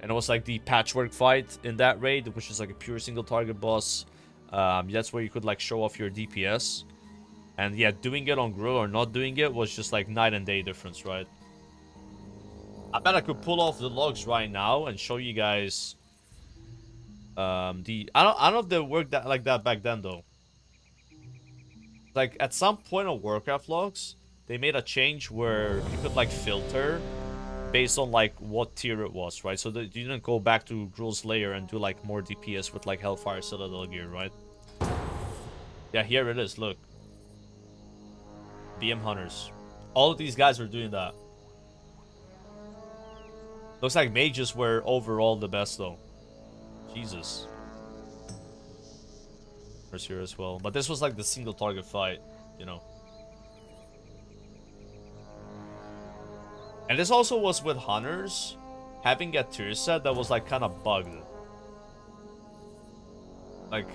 And it was like the patchwork fight in that raid, which is like a pure single target boss. That's where you could like show off your DPS. And yeah, doing it on Grill or not doing it was just like night and day difference, right? I bet I could pull off the logs right now and show you guys I don't know if they worked that like that back then though. Like at some point on Warcraft logs, they made a change where you could like filter based on like what tier it was, right? So that you didn't go back to Gruul's lair and do like more DPS with like Hellfire Citadel gear, right? Yeah, here it is, look. BM Hunters. All of these guys were doing that. Looks like mages were overall the best though. Jesus. There's here as well. But this was like the single target fight, you know. And this also was with Hunters having a tier set that was like kind of bugged. Like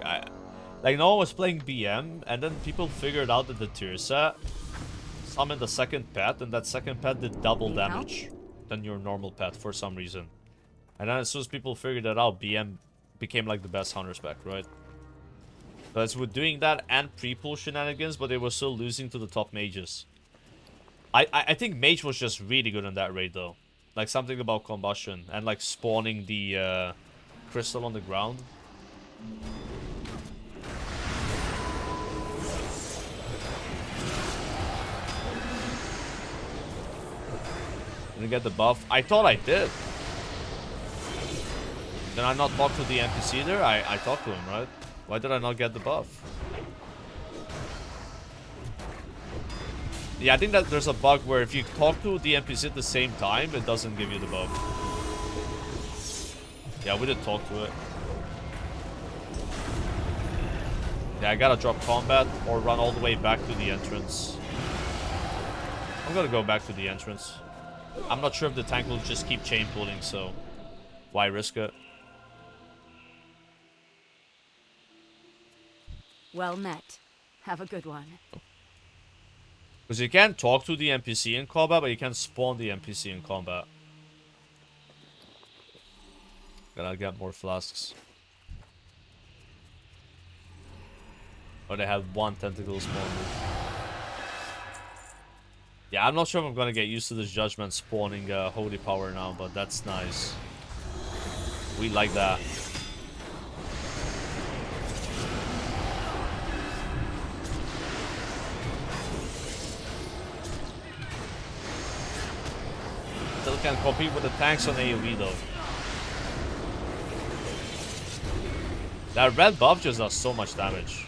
no one was playing BM, and then people figured out that the tier set summoned the second pet, and that second pet did double damage than your normal pet for some reason. And then as soon as people figured that out, BM became like the best Hunter spec, right? So it's with doing that and pre-pull shenanigans, but they were still losing to the top mages. I think Mage was just really good in that raid though. Like something about combustion and like spawning the crystal on the ground. Didn't get the buff. I thought I did. Did I not talk to the NPC there? I talked to him, right? Why did I not get the buff? Yeah, I think that there's a bug where if you talk to the NPC at the same time, it doesn't give you the buff. Yeah, we did talk to it. Yeah, I gotta drop combat or run all the way back to the entrance. I'm gonna go back to the entrance. I'm not sure if the tank will just keep chain pulling, so why risk it? Well met. Have a good one. Because you can't talk to the NPC in combat, but you can spawn the NPC in combat. Gotta get more flasks. Or they have one tentacle spawn. Yeah, I'm not sure if I'm gonna get used to this judgment spawning holy power now, but that's nice. We like that. Still can compete with the tanks on AoE though. That red buff just does so much damage.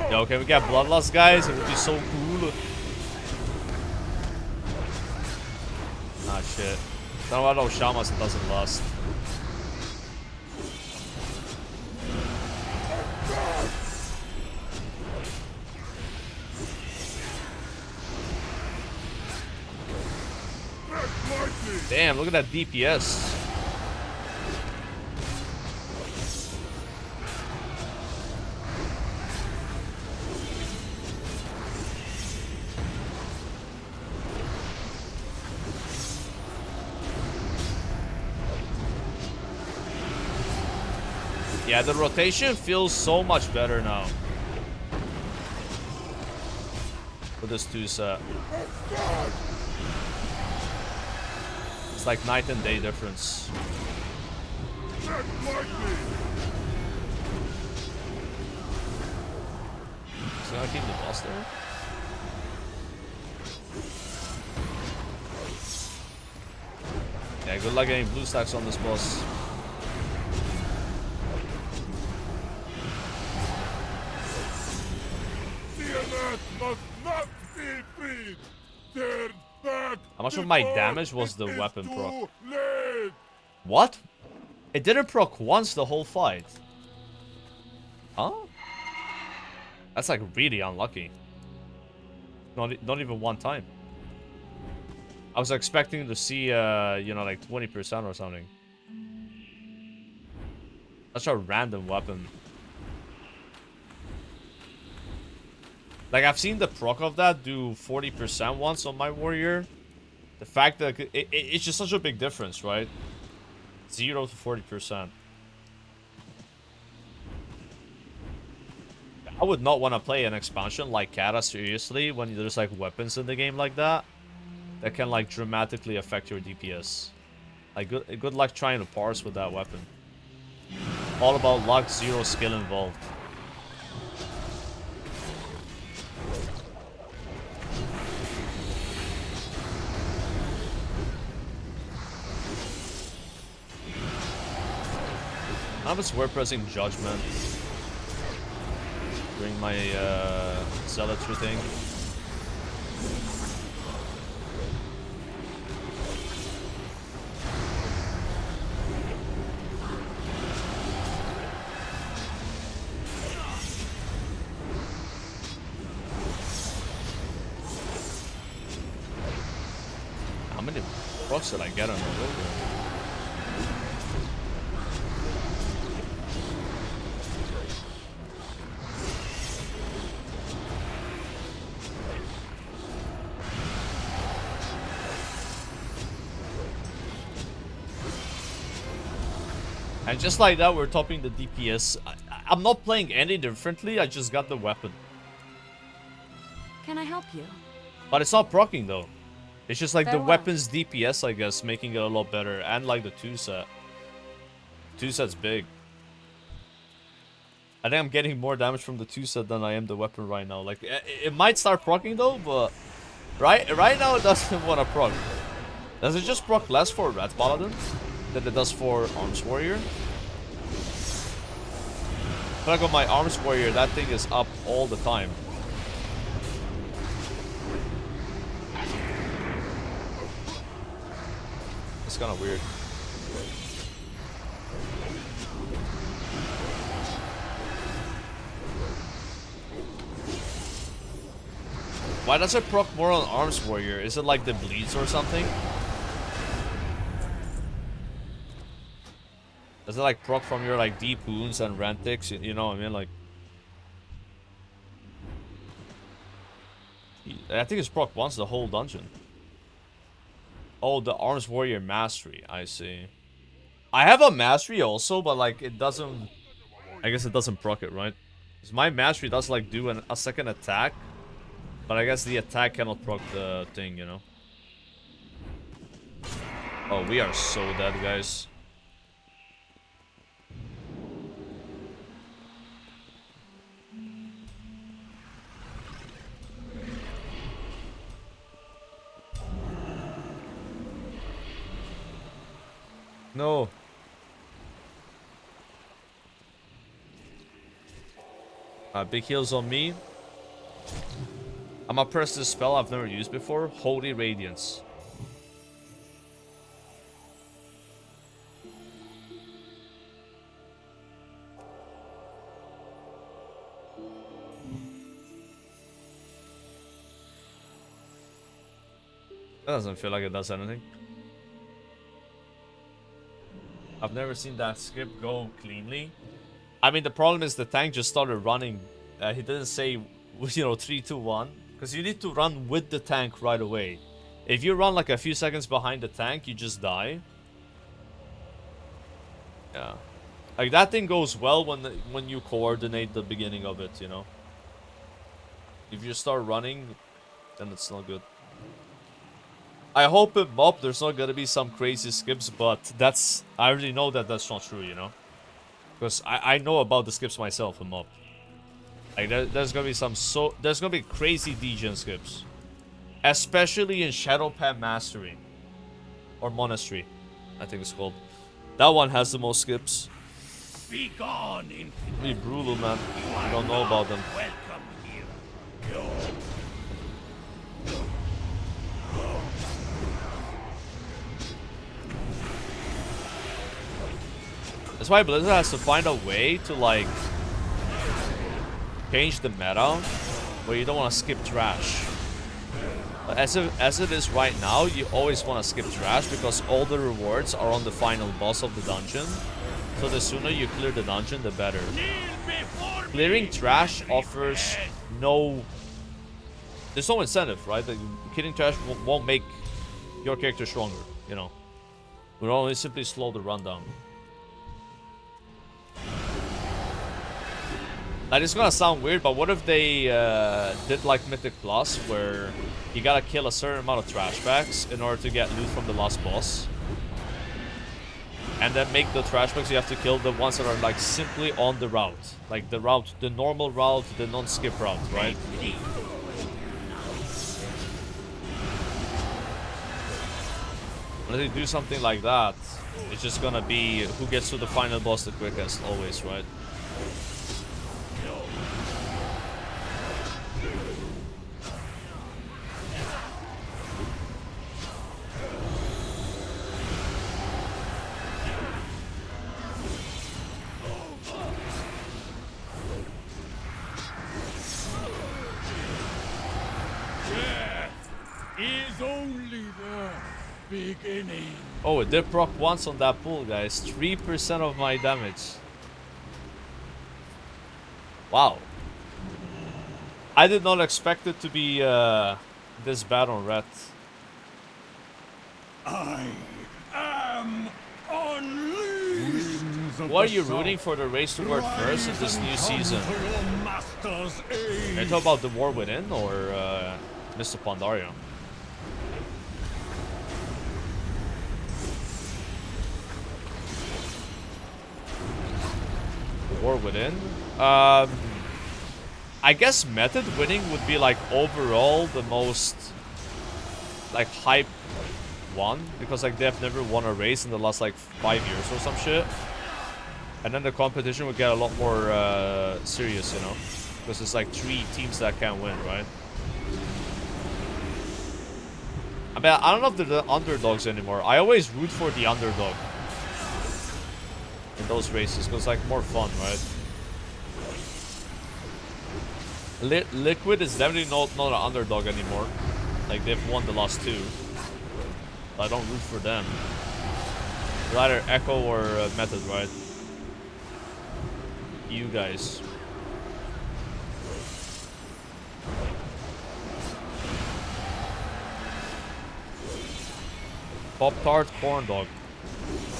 Yo, can we get Bloodlust, guys? It would be so cool. Ah, shit. Don't know about those Shamas, it doesn't last. Damn, look at that DPS. Yeah, the rotation feels so much better now. For this 2 set. It's like night and day difference. Is he gonna keep the boss there? Yeah, good luck getting blue stacks on this boss. How much of my damage was the weapon proc? What? It didn't proc once the whole fight. Huh? That's like really unlucky. Not even one time. I was expecting to see, you know, like 20% or something. That's a random weapon. Like, I've seen the proc of that do 40% once on my warrior. The fact that it's just such a big difference, right? 0 to 40%. I would not want to play an expansion like Cata seriously when there's like weapons in the game like that can like dramatically affect your DPS. Like good luck trying to parse with that weapon. All about luck, zero skill involved. Now it's word pressing judgment. Bring my zealotry thing. How many procs did I get on the road? And just like that, we're topping the DPS. I'm not playing any differently, I just got the weapon. Can I help you? But it's not proccing though. It's just like the Farewell. weapon's DPS, I guess, making it a lot better. And like the 2-set. 2-set's big. I think I'm getting more damage from the 2-set than I am the weapon right now. Like, it might start proccing though, but... Right now it doesn't want to proc. Does it just proc less for Red Paladin than it does for Arms Warrior? I feel like on my Arms Warrior, that thing is up all the time. It's kind of weird. Why does it proc more on Arms Warrior? Is it like the bleeds or something? Does it like proc from your like deep wounds and rantics? You know what I mean? Like, I think it's proc once the whole dungeon. Oh, the Arms Warrior Mastery. I see. I have a Mastery also, but like it doesn't... I guess it doesn't proc it, right? Because my Mastery does like do a second attack. But I guess the attack cannot proc the thing, you know? Oh, we are so dead, guys. No. Big heals on me. I'm gonna press this spell I've never used before. Holy Radiance. That doesn't feel like it does anything. I've never seen that script go cleanly. I mean, the problem is the tank just started running. He didn't say, you know, 3, 2, 1. Because you need to run with the tank right away. If you run like a few seconds behind the tank, you just die. Yeah. Like, that thing goes well when you coordinate the beginning of it, you know. If you start running, then it's not good. I hope in MOB there's not gonna be some crazy skips, but that's... I already know that that's not true, you know? Because I know about the skips myself in MOB. Like, there's gonna be there's gonna be crazy degen skips. Especially in Shadowpan Mastery. Or Monastery, I think it's called. That one has the most skips. Be gone, Be brutal, man. I don't know about them. welcome here. That's why Blizzard has to find a way to, like, change the meta where you don't want to skip trash. But as it is right now, you always want to skip trash because all the rewards are on the final boss of the dungeon. So the sooner you clear the dungeon, the better. Clearing trash offers no there's no incentive, right? Like, killing trash won't make your character stronger, you know. We'll only simply slow the rundown. Like, it's gonna sound weird, but what if they did like Mythic Plus, where you gotta kill a certain amount of trash bags in order to get loot from the last boss? And then make the trash bags you have to kill the ones that are like simply on the route. Like the route, the normal route, the non-skip route, right? When they do something like that, it's just gonna be who gets to the final boss the quickest, always, right? Is only the beginning. Oh, it did proc once on that pool, guys. 3% of my damage. Wow. I did not expect it to be this bad on red. I am unleashed. What are you rooting for the race to work first in this new season? Are you talking about the War Within or Mr. Pandaria? War Within. I guess method winning would be like overall the most like hype one, because like they've never won a race in the last like 5 years or some shit, and then the competition would get a lot more serious, you know, because it's like 3 teams that can win, right? I mean, I don't know if they're the underdogs anymore. I always root for the underdog in those races, because like more fun, right? Liquid is definitely not an underdog anymore. Like, they've won the last 2. But I don't root for them. They're either Echo or Method, right? You guys. Pop-Tart, Corn Dog.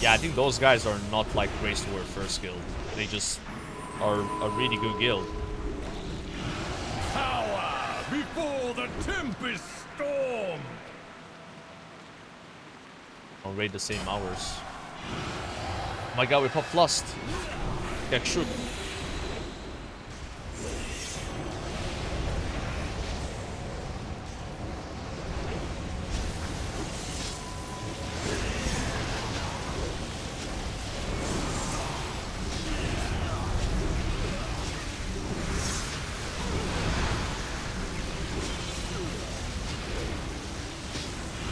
Yeah, I think those guys are not like Race to War first guild. They just are a really good guild. Power before the tempest storm. I'll raid the same hours. Oh my god, we popped Lust. Get shoot.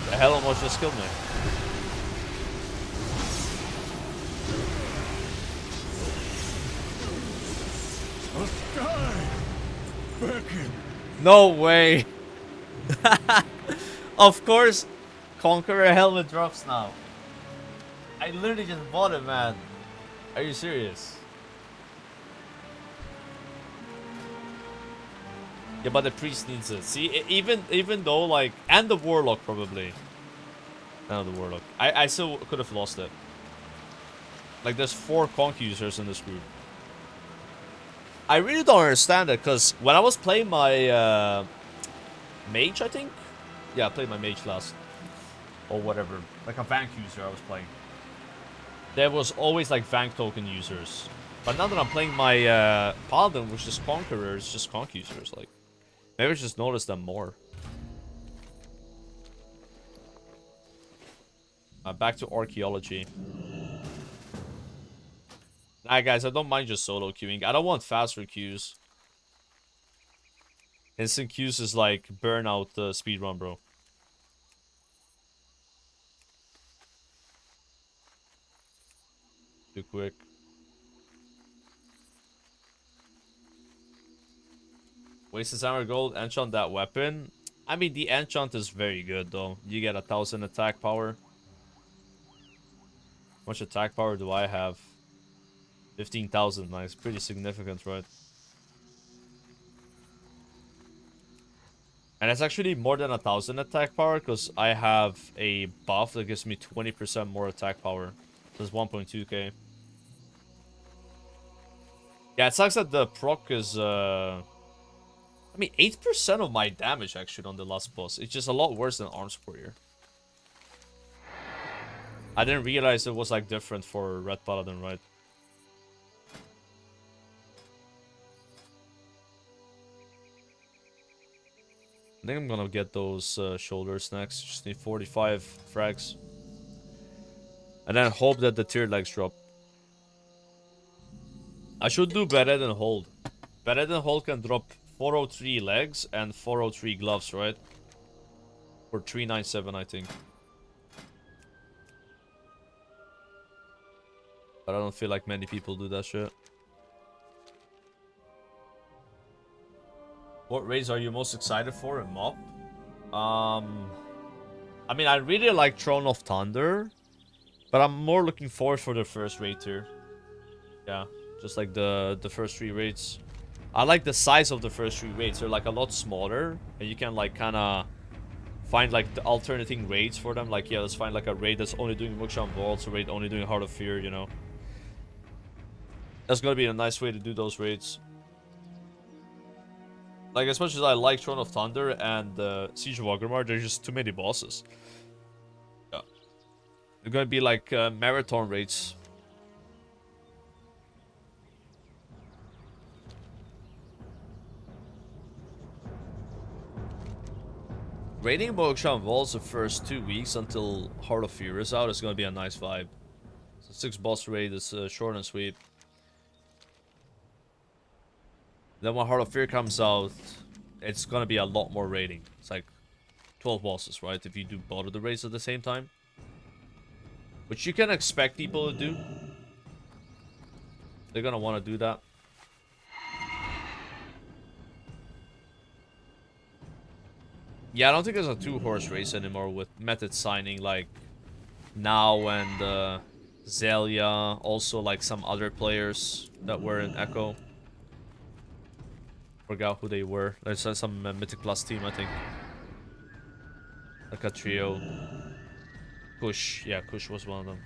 The hell almost just killed me. The sky beckon. No way. Of course, Conqueror helmet drops now. I literally just bought it, man. Are you serious? Yeah, but the priest needs it. See, even though like, and the warlock probably. No, the warlock. I still could have lost it. Like, there's 4 conch users in this group. I really don't understand it, because when I was playing my mage, I think. Yeah, I played my mage last, or whatever, like a Vank user I was playing. There was always like Vank token users, but now that I'm playing my Paladin, which is Conquerors, just conch users. Like, maybe I just noticed them more. Back to archaeology. Nah, guys, I don't mind just solo queuing. I don't want faster queues. Instant queues is like burnout speedrun, bro. Too quick. Wasted hammer gold, enchant that weapon. I mean, the enchant is very good though. You get 1000 attack power. How much attack power do I have? 15,000. Nice, pretty significant, right? And it's actually more than 1,000 attack power because I have a buff that gives me 20% more attack power. So it's 1.2k. Yeah, it sucks that the proc is... I mean, 8% of my damage actually on the last boss. It's just a lot worse than Arms Warrior. I didn't realize it was like different for Red Paladin, right? I think I'm gonna get those shoulders next. Just need 45 frags. And then hope that the tier legs drop. I should do better than hold. Better than hold can drop 403 legs and 403 gloves, right? For 397, I think. But I don't feel like many people do that shit. What raids are you most excited for in MoP? I mean, I really like Throne of Thunder, but I'm more looking forward for the first raid tier. Yeah, just like the first 3 raids. I like the size of the first 3 raids. They're like a lot smaller, and you can like kind of find like the alternating raids for them. Like, yeah, let's find like a raid that's only doing Wuxia Vaults, a raid only doing Heart of Fear, you know. That's gonna be a nice way to do those raids. Like, as much as I like Throne of Thunder and Siege of Orgrimmar, there's just too many bosses. Yeah. They're gonna be like marathon raids. Raiding Wuxia Vaults the first 2 weeks until Heart of Fear is out is gonna be a nice vibe. So 6 boss raid is short and sweet. Then when Heart of Fear comes out, it's gonna be a lot more raiding. It's like 12 bosses, right? If you do both of the raids at the same time. Which you can expect people to do. They're gonna want to do that. Yeah, I don't think there's a 2-horse race anymore with method signing like Now and Zelia. Also like some other players that were in Echo. Forgot who they were. There's some Mythic Plus team, I think. Like a trio. Kush. Yeah, Kush was one of them.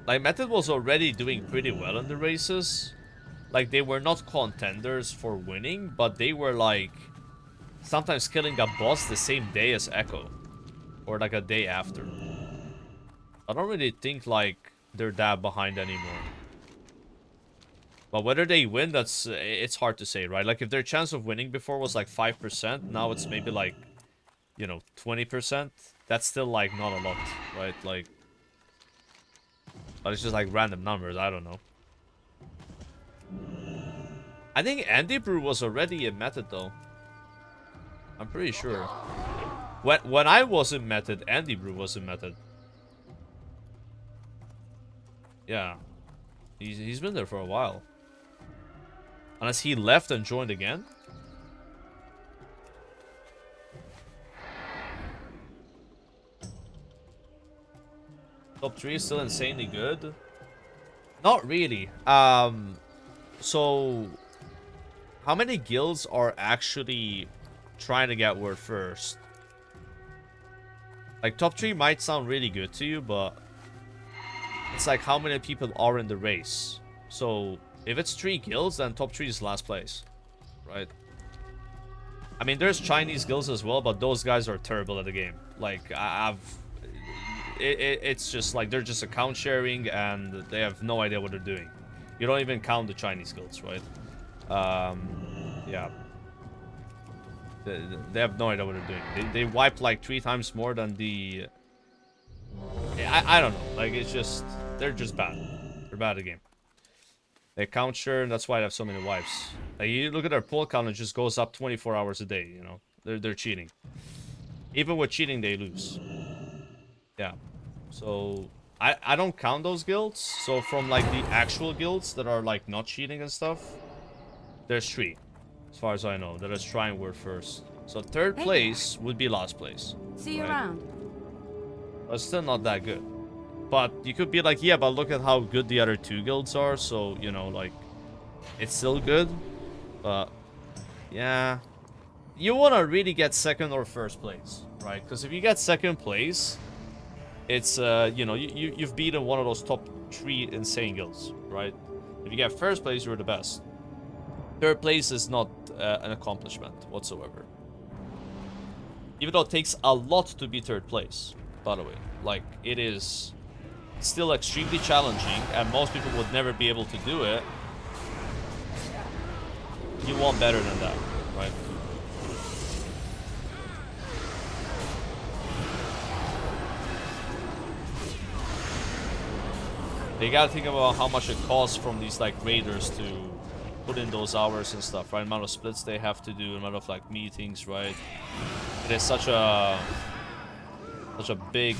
Like, Method was already doing pretty well in the races. Like, they were not contenders for winning, but they were, like, sometimes killing a boss the same day as Echo. Or, like, a day after. I don't really think, like, they're that behind anymore. But whether they win, it's hard to say, right? Like, if their chance of winning before was, like, 5%, now it's maybe, like, you know, 20%. That's still, like, not a lot, right? Like, but it's just, like, random numbers. I don't know. I think Andy Brew was already in Method, though. I'm pretty sure. When I was in Method, Andy Brew was in Method. Yeah. He's been there for a while. Unless he left and joined again. Top 3 is still insanely good. Not really. So how many guilds are actually trying to get word first? Like, top 3 might sound really good to you, but it's like how many people are in the race. So if it's 3 guilds, then top 3 is last place, right? I mean, there's Chinese guilds as well, but those guys are terrible at the game. Like, it's just like they're just account sharing and they have no idea what they're doing. You don't even count the Chinese guilds, right? Yeah. They have no idea what they're doing. They wipe like 3 times more than the... I don't know. Like, it's just... They're just bad. They're bad at the game. They count share, and that's why they have so many wipes. Like, you look at their pull count, it just goes up 24 hours a day, you know? They're cheating. Even with cheating, they lose. Yeah. So, I don't count those guilds. So, from, like, the actual guilds that are, like, not cheating and stuff, there's 3. As far as I know, that is trying word first. So, 3rd place would be last place. See you right? around. But still not that good. But you could be like, yeah, but look at how good the other 2 guilds are. So, you know, like, it's still good. But Yeah. You want to really get second or first place, right? Because if you get second place, it's, you know, you've beaten one of those top 3 insane guilds, right? If you get first place, you're the best. Third place is not an accomplishment whatsoever. Even though it takes a lot to be third place, by the way. Like, it is still extremely challenging, and most people would never be able to do it. You want better than that, right? You gotta think about how much it costs from these like raiders to put in those hours and stuff, right? Amount of splits they have to do, amount of like meetings, right? It is such a big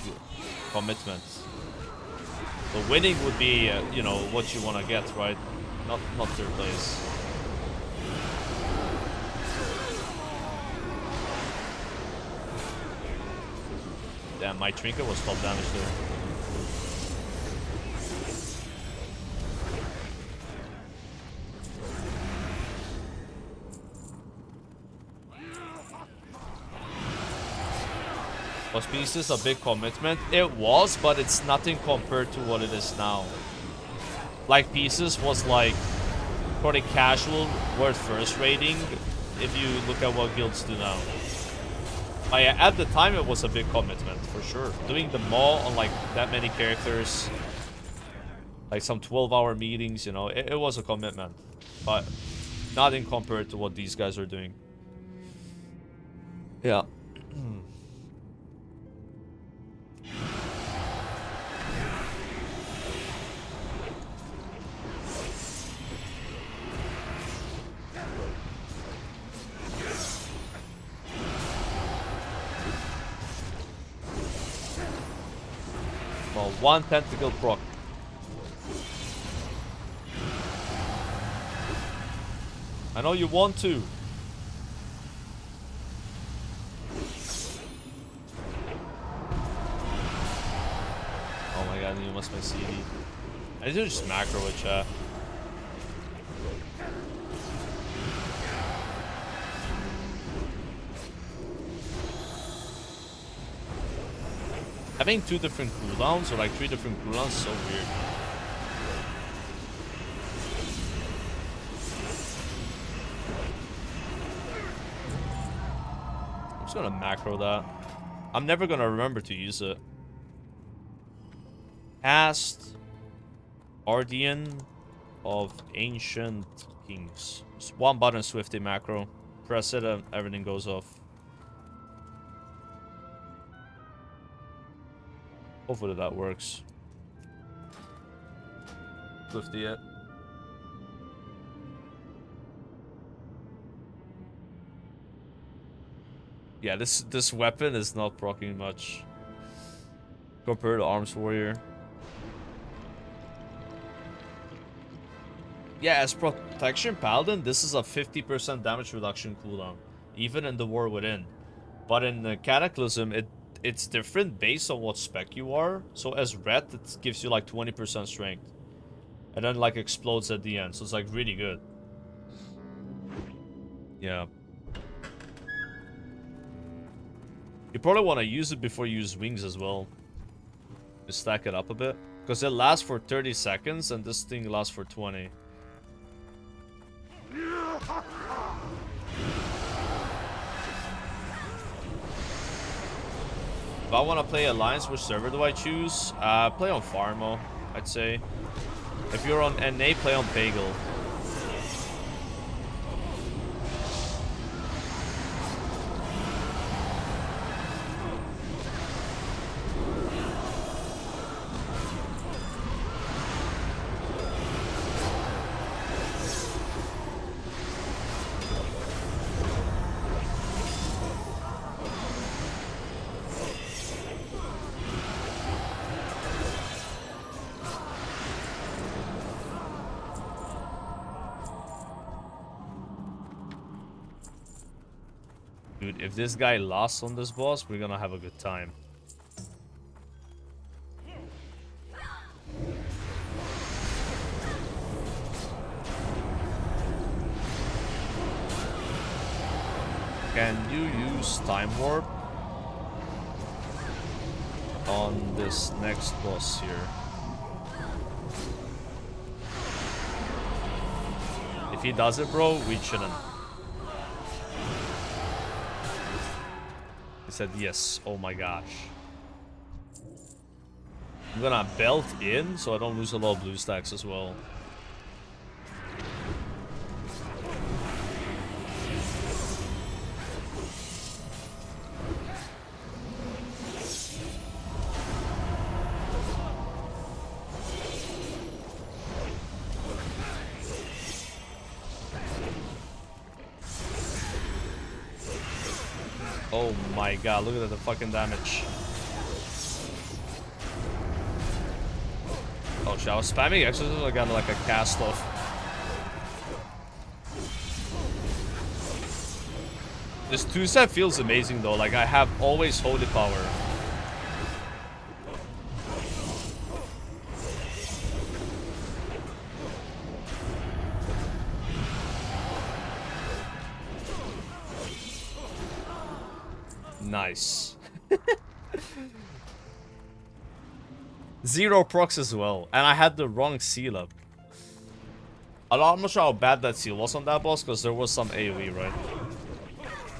commitment. So winning would be, you know, what you want to get, right? Not third place. Damn, my trinket was top damage there. Was Pieces a big commitment? It was, but it's nothing compared to what it is now. Like, Pieces was like pretty casual, worth first rating, if you look at what guilds do now. At the time, it was a big commitment, for sure. Doing the mall on like that many characters, like some 12-hour meetings, you know, it was a commitment. But nothing compared to what these guys are doing. Yeah. Well, 1 tentacle proc. I know you want to. Oh my god, you must be CD. I need to just macro it, chat. Having 2 different cooldowns, or like 3 different cooldowns, is so weird. I'm just gonna macro that. I'm never gonna remember to use it. Cast Guardian of Ancient Kings. Just 1 button Swifty macro. Press it and everything goes off. Hopefully that works. Swifty it. Yeah, this weapon is not proccing much compared to Arms Warrior. Yeah, as Protection Paladin, this is a 50% damage reduction cooldown, even in the War Within. But in the Cataclysm, it's different based on what spec you are. So as Ret, it gives you like 20% strength. And then like explodes at the end. So it's like really good. Yeah. You probably want to use it before you use wings as well. To stack it up a bit. Because it lasts for 30 seconds and this thing lasts for 20. If I want to play Alliance, which server do I choose? Play on Pharmo, I'd say. If you're on NA, play on Bagel. Dude, if this guy lasts on this boss, we're gonna have a good time. Can you use Time Warp on this next boss here? If he does it, bro, we shouldn't. He said yes. Oh my gosh. I'm gonna belt in so I don't lose a lot of blue stacks as well. Oh my god, look at the fucking damage. Oh shit, I was spamming exorcism, I got like a cast off. This 2-set feels amazing though, like I have always holy power. Nice. 0 procs as well. And I had the wrong seal up. I'm not sure how bad that seal was on that boss, because there was some AoE, right?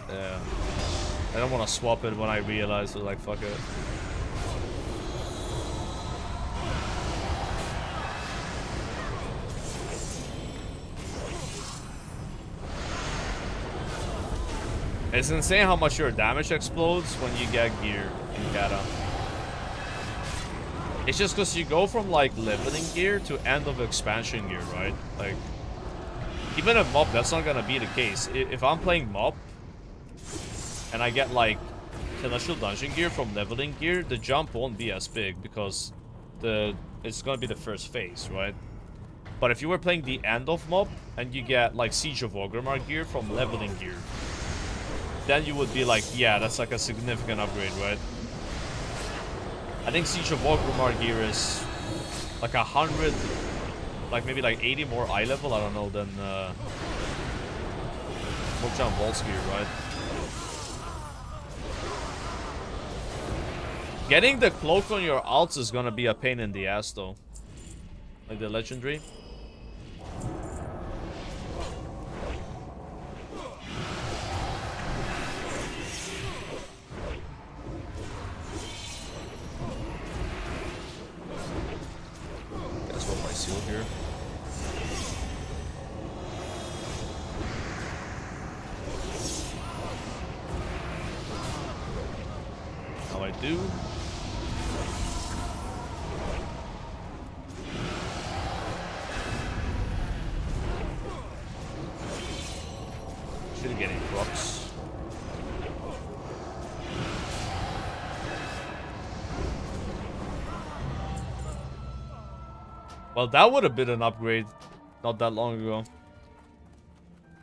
Yeah. I don't want to swap it when I realized it, like, fuck it. It's insane how much your damage explodes when you get gear in Kata. It's just because you go from like leveling gear to end of expansion gear, right? Like, even in MOP, that's not gonna be the case. If I'm playing MOP and I get like celestial dungeon gear from leveling gear, the jump won't be as big because it's gonna be the first phase, right? But if you were playing the end of MOP and you get like Siege of Orgrimmar gear from leveling gear, then you would be like, yeah, that's like a significant upgrade, right? I think Siege of Orgrimmar gear is like 100, like maybe like 80 more eye level, I don't know, than Mok'Jan Vault's gear, right? Getting the cloak on your alts is gonna be a pain in the ass though. Like the legendary. Seal here. How I do. Shouldn't get any procs. Well, that would have been an upgrade not that long ago.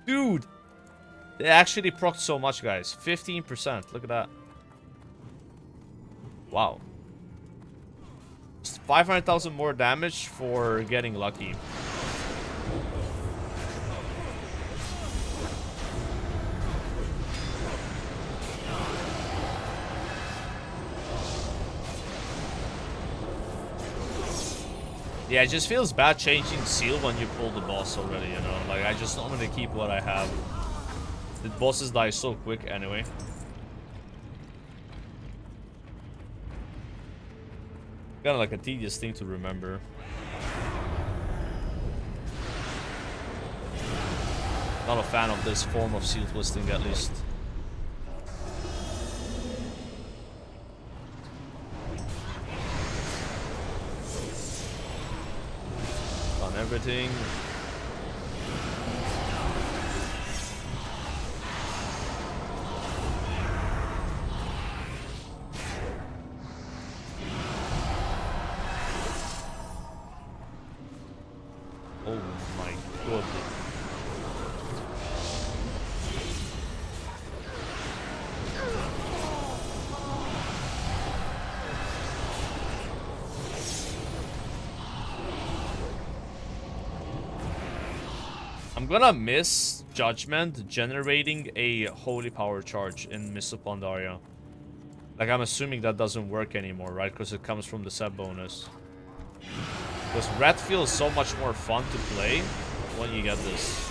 Dude! They actually procced so much, guys. 15%. Look at that. Wow. 500,000 more damage for getting lucky. Yeah, it just feels bad changing seal when you pull the boss already, you know? Like, I just don't want to keep what I have. The bosses die so quick anyway. Kind of like a tedious thing to remember. Not a fan of this form of seal twisting, at least. Everything. Oh my god. I'm gonna miss Judgment generating a holy power charge in Mist of Pandaria. Like, I'm assuming that doesn't work anymore, right? Because it comes from the set bonus. Because Red feels so much more fun to play when you get this.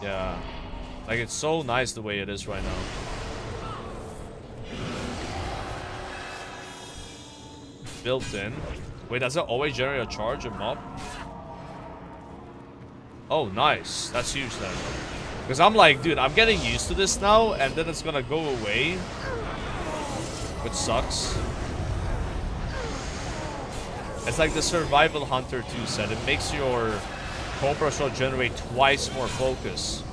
Yeah. Like, it's so nice the way it is right now. Built in. Wait, does it always generate a charge in mob? Oh, nice. That's huge then. Because I'm like, dude, I'm getting used to this now, and then it's gonna go away. Which sucks. It's like the Survival Hunter 2 set. It makes your Cobra Shot generate twice more focus.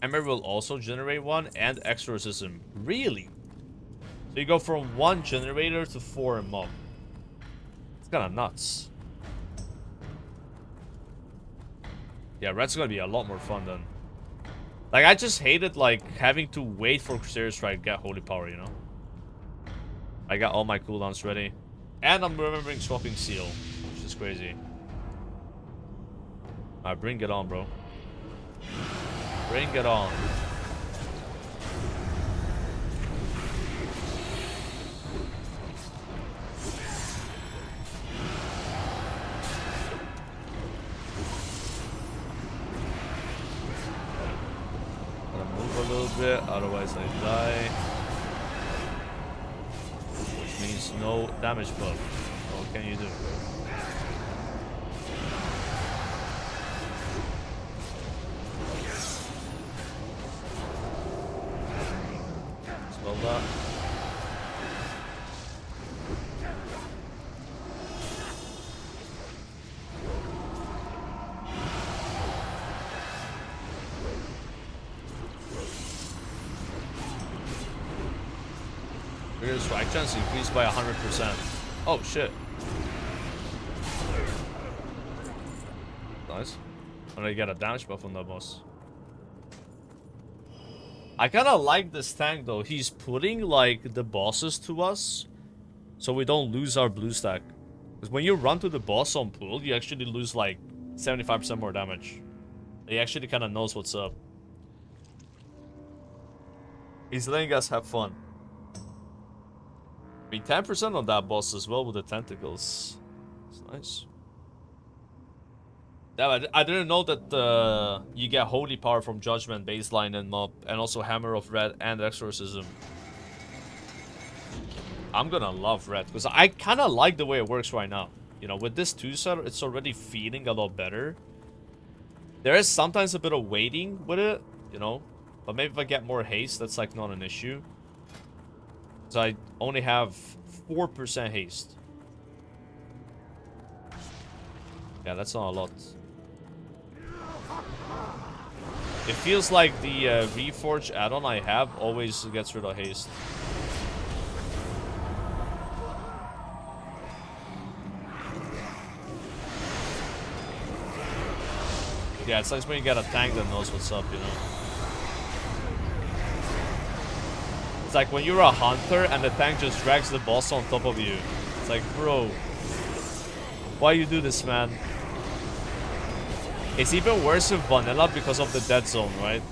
Ember will also generate one, and Exorcism. Really? So you go from 1 generator to 4 in mob. It's kind of nuts. Yeah, Red's gonna be a lot more fun then. Like, I just hated, like, having to wait for Crusader Strike to get Holy Power, you know? I got all my cooldowns ready. And I'm remembering swapping Seal, which is crazy. Alright, bring it on, bro. Bring it on. Gotta move a little bit, otherwise I die. Which means no damage buff. What can you do? Spell that. Trigger strike chance increased by 100%. Oh shit. Nice. When I get a damage buff on that boss. I kind of like this tank though. He's putting like the bosses to us so we don't lose our blue stack. Because when you run to the boss on pool, you actually lose like 75% more damage. He actually kind of knows what's up. He's letting us have fun. I mean, 10% on that boss as well with the tentacles. It's nice. Yeah, I didn't know that you get Holy Power from Judgment baseline and mob, and also Hammer of Red and Exorcism. I'm gonna love Red, because I kind of like the way it works right now. You know, with this 2-set, it's already feeling a lot better. There is sometimes a bit of waiting with it, you know, but maybe if I get more haste, that's like not an issue. So I only have 4% haste. Yeah, that's not a lot. It feels like the reforge add-on I have always gets rid of haste. Yeah, it's nice when you get a tank that knows what's up, you know. It's like when you're a hunter and the tank just drags the boss on top of you. It's like, bro, why you do this, man? It's even worse in vanilla because of the dead zone, right?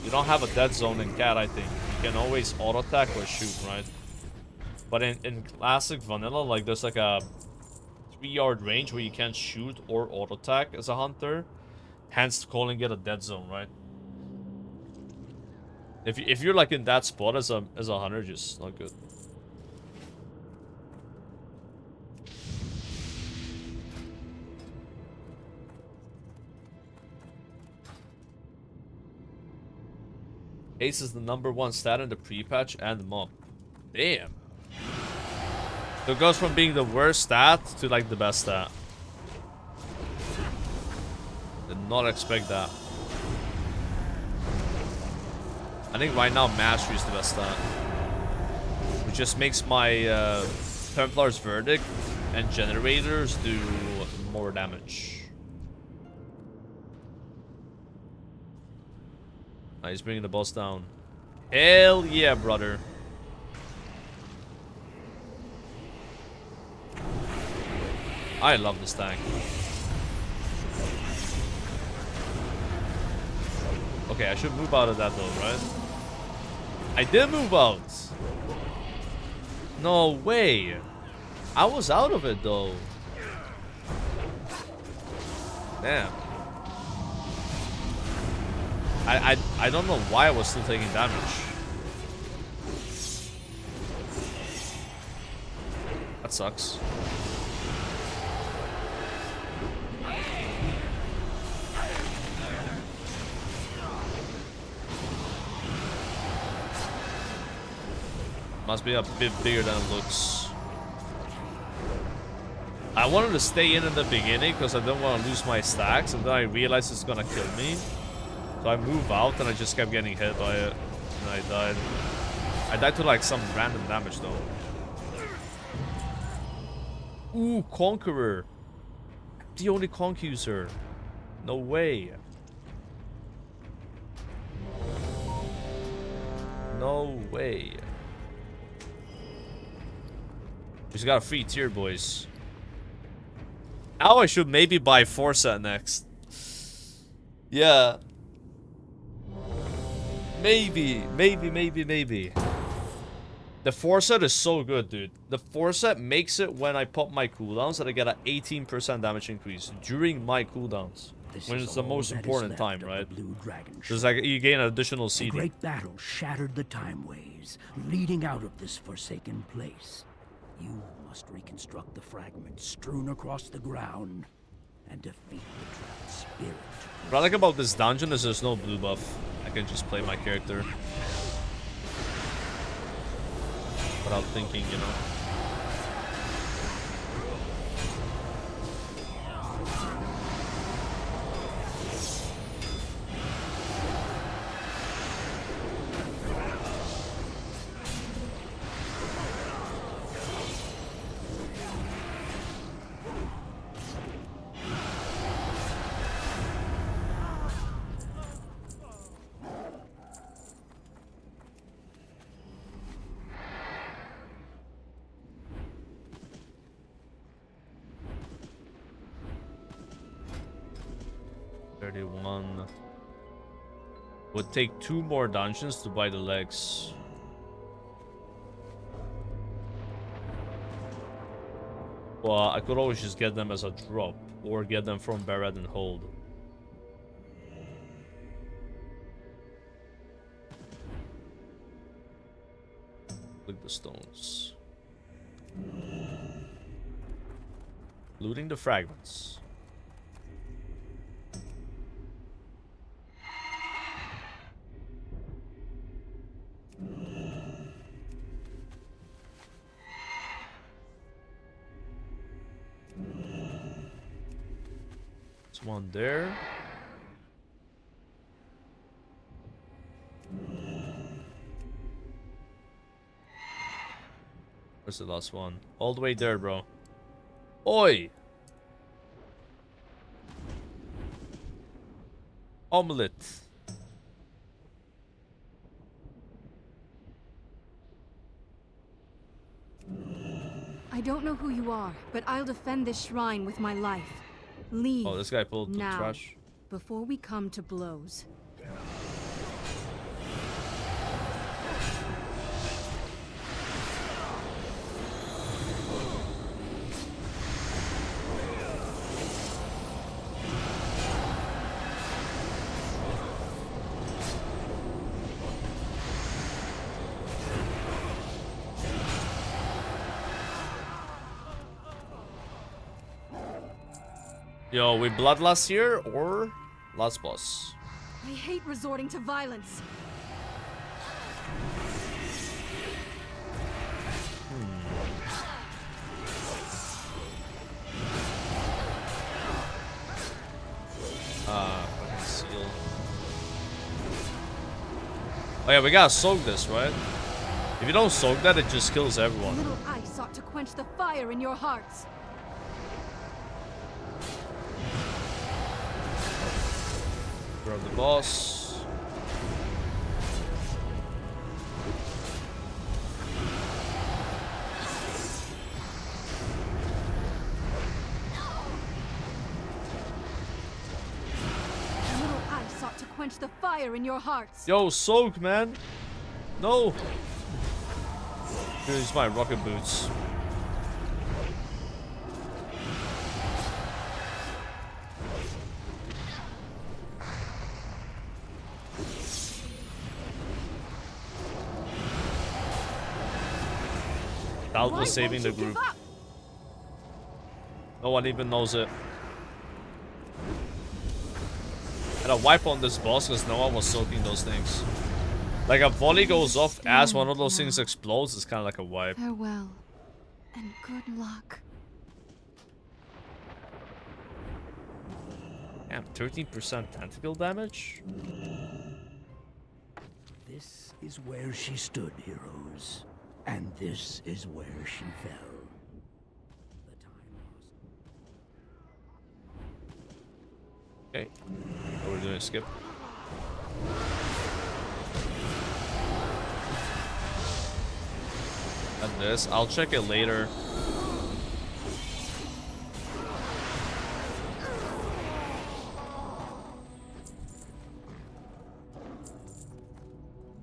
You don't have a dead zone in Cat, I think. You can always auto attack or shoot, right? But in classic vanilla, like there's like a 3-yard range where you can't shoot or auto attack as a hunter, hence calling it a dead zone, right? If you're like in that spot as a hunter, just not good. Ace is the #1 stat in the pre-patch and the mob. Damn. So it goes from being the worst stat to like the best stat. Did not expect that. I think right now Mastery is the best stat. Which just makes my Templar's Verdict and Generators do more damage. He's bringing the boss down. Hell yeah, brother. I love this tank. Okay, I should move out of that though, right? I did move out. No way. I was out of it though. Damn. I don't know why I was still taking damage. That sucks. Must be a bit bigger than it looks. I wanted to stay in the beginning because I didn't want to lose my stacks, and then I realized it's gonna kill me. So I moved out and I just kept getting hit by it. And I died. I died to like some random damage though. Ooh, Conqueror. The only conch user. No way. No way. We just got a free tier, boys. Now I should maybe buy Forset next. Yeah. Maybe. The Forset is so good, dude. The Forset makes it when I pop my cooldowns that I get an 18% damage increase during my cooldowns. When it's the most important time, right? There's like you gain an additional CD. A great battle shattered the time waves, leading out of this forsaken place. You must reconstruct the fragments strewn across the ground and defeat the trapped spirit. What I like about this dungeon is there's no blue buff. I can just play my character without thinking, you know. Would take 2 more dungeons to buy the legs. Well, I could always just get them as a drop or get them from Barret and Hold. Look at the stones. Looting the fragments. One there. Where's the last one? All the way there, bro. Oi! Omelette. I don't know who you are, but I'll defend this shrine with my life. Leave. Oh, this guy pulled the now, trash. Before we come to blows. Yo, we bloodlust here or last boss? I hate resorting to violence. Fucking seal. Oh yeah, we gotta soak this, right? If you don't soak that, it just kills everyone. A little ice ought to quench the fire in your hearts. Grab the boss. A little ice sought to quench the fire in your hearts. Yo, soak, man. No. Here's my rocket boots. That was saving the group. No one even knows it. Had a wipe on this boss because no one was soaking those things. Like a volley goes off as one of those things explodes, it's kind of like a wipe. Farewell, and good luck. Damn, 13% tentacle damage? This is where she stood, heroes. And this is where she fell. The time was... Okay. Oh, we're doing a skip. And this, I'll check it later.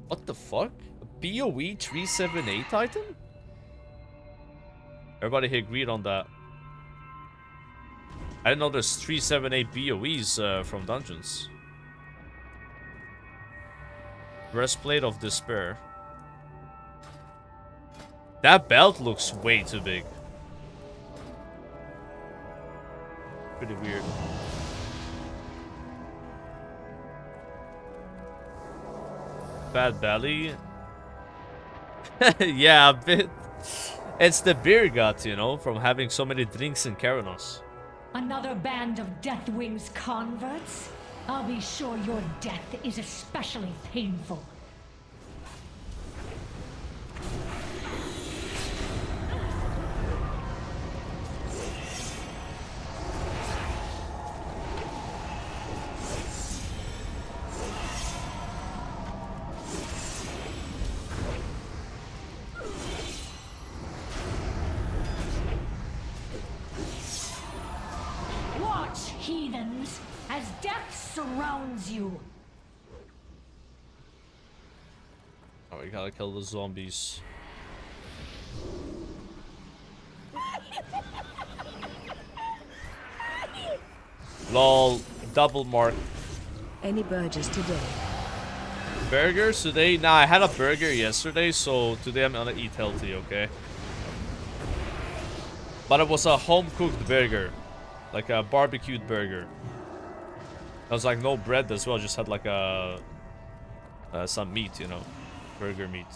What the fuck? A BOE 378 item? Everybody agreed on that. I didn't know there's 378 BOEs from dungeons. Breastplate of Despair. That belt looks way too big. Pretty weird. Bad belly. Yeah, a bit. It's the beer gut, you know, from having so many drinks in Keranos. Another band of Deathwing's converts? I'll be sure your death is especially painful. Heathens, as death surrounds you. Oh, we gotta kill the zombies. Lol, double mark. Any burgers today? Burgers today? Nah, I had a burger yesterday, so today I'm gonna eat healthy, okay? But it was a home-cooked burger. Like a barbecued burger. I was like no bread as well, just had like a some meat, you know, burger meat.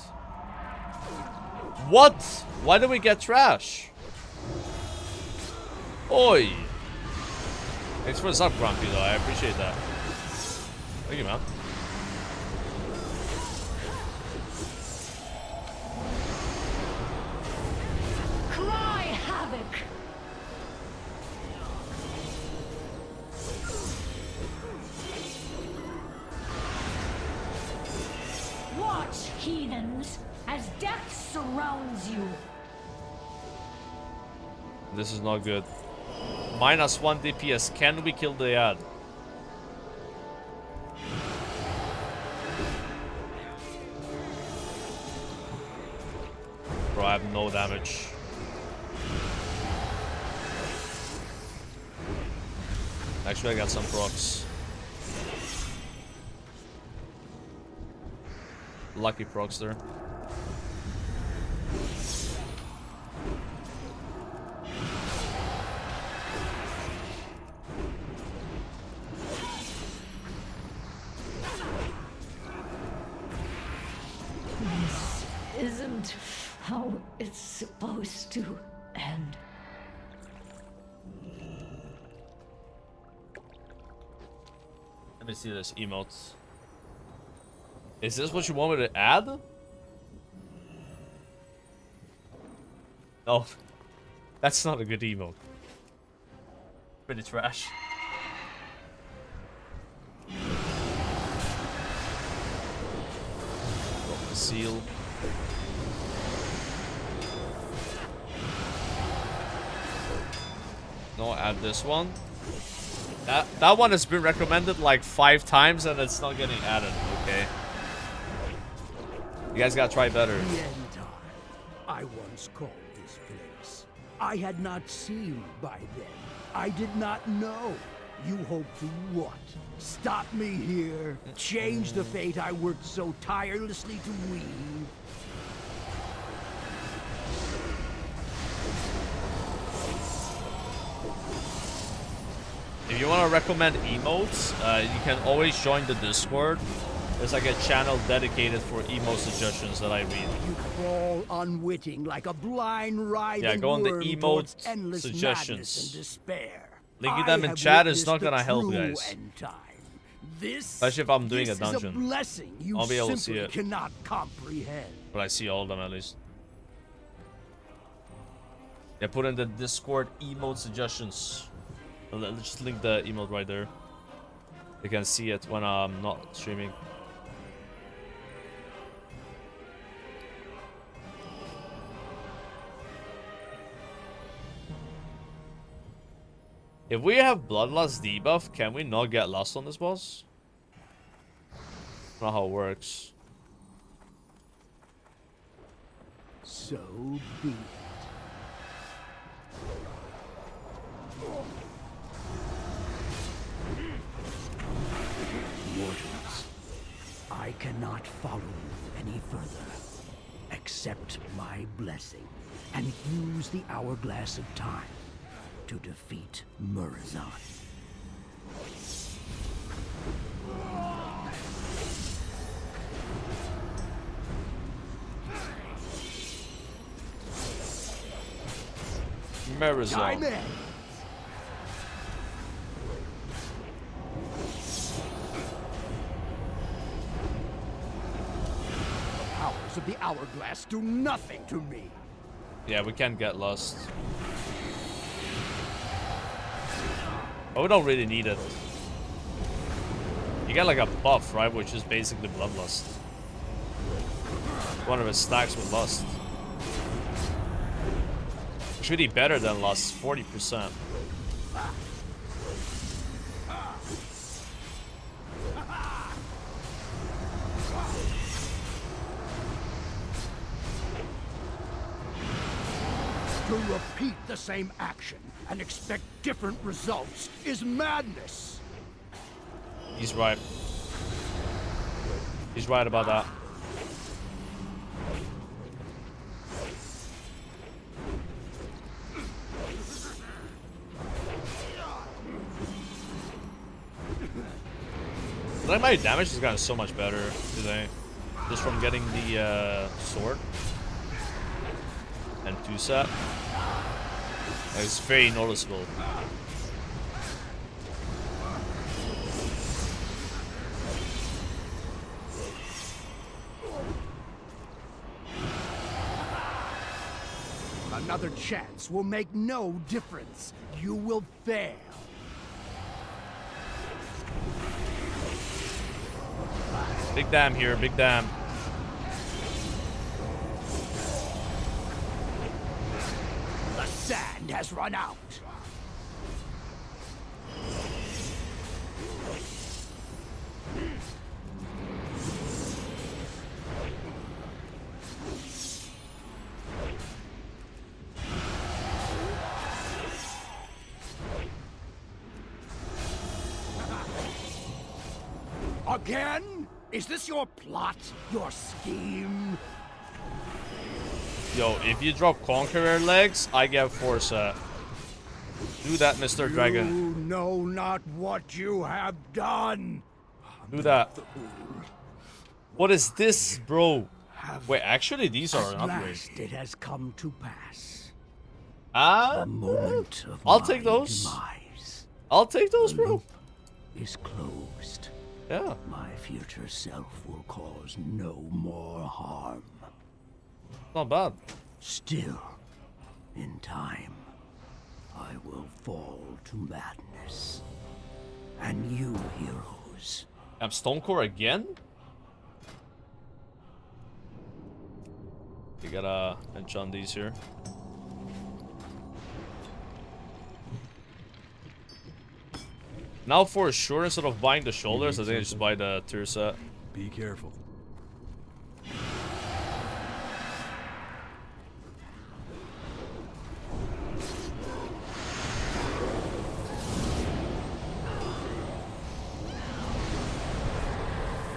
What? Why did we get trash? Oi! Thanks for the sub, Grumpy, though. I appreciate that. Thank you, man. Cry havoc! Watch, heathens, as death surrounds you. This is not good. -1 DPS. Can we kill the ad? Bro, I have no damage. Actually, I got some procs. Lucky procs there. This isn't how it's supposed to end. Let me see this emotes. Is this what you want me to add? No. That's not a good emote. Pretty trash. seal. No, add this one. That one has been recommended like 5 times and it's not getting added. Okay. You guys gotta try better. I once called this place. I had not seen by then. I did not know. You hope to what? Stop me here? Change the fate I worked so tirelessly to weave? If you want to recommend emotes, you can always join the Discord. There's like a channel dedicated for emote suggestions that I read. You fall unwitting like a blind writhing Yeah, go on the worm emote towards endless suggestions. madness and despair. Linking them in chat is not gonna help, guys. This, especially if I'm doing a this dungeon. Is a blessing you I'll be able to see simply it. Cannot comprehend. But I see all of them at least. Yeah, put in the Discord emote suggestions. Let's just link the emote right there. You can see it when I'm not streaming. If we have Bloodlust debuff, can we not get lost on this boss? Not how it works. So be it. Mortals, I cannot follow you any further. Accept my blessing and use the hourglass of time to defeat Murazan. Murazan. Powers of the hourglass do nothing to me. Yeah, we can get lost. But we don't really need it. You get like a buff, right? Which is basically Bloodlust. One of his stacks with Lust. It's really better than Lust, 40%. To repeat the same action and expect different results is madness. He's right. He's right about that. Like my damage has gotten so much better today, just from getting the sword and 2-set. It's very noticeable. Another chance will make no difference. You will fail. Big dam here, big dam. The sand has run out. Again? Is this your plot? Your scheme? Yo, if you drop Conqueror legs, I get 4-set. Do that, Mr. Dragon. You know not what you have done. Do that. What is this, bro? Wait, actually, these are an upgrade. Last it has come to pass. Ah, The moment of I'll my take those. demise. I'll take those, The bro. loop is closed. Yeah. My future self will cause no more harm. Not bad. Still, in time, I will fall to madness. And you, heroes, I'm Stonecore again? We gotta enchant these here. Now for sure, instead of buying the shoulders, I think I just buy the tier set. Be careful.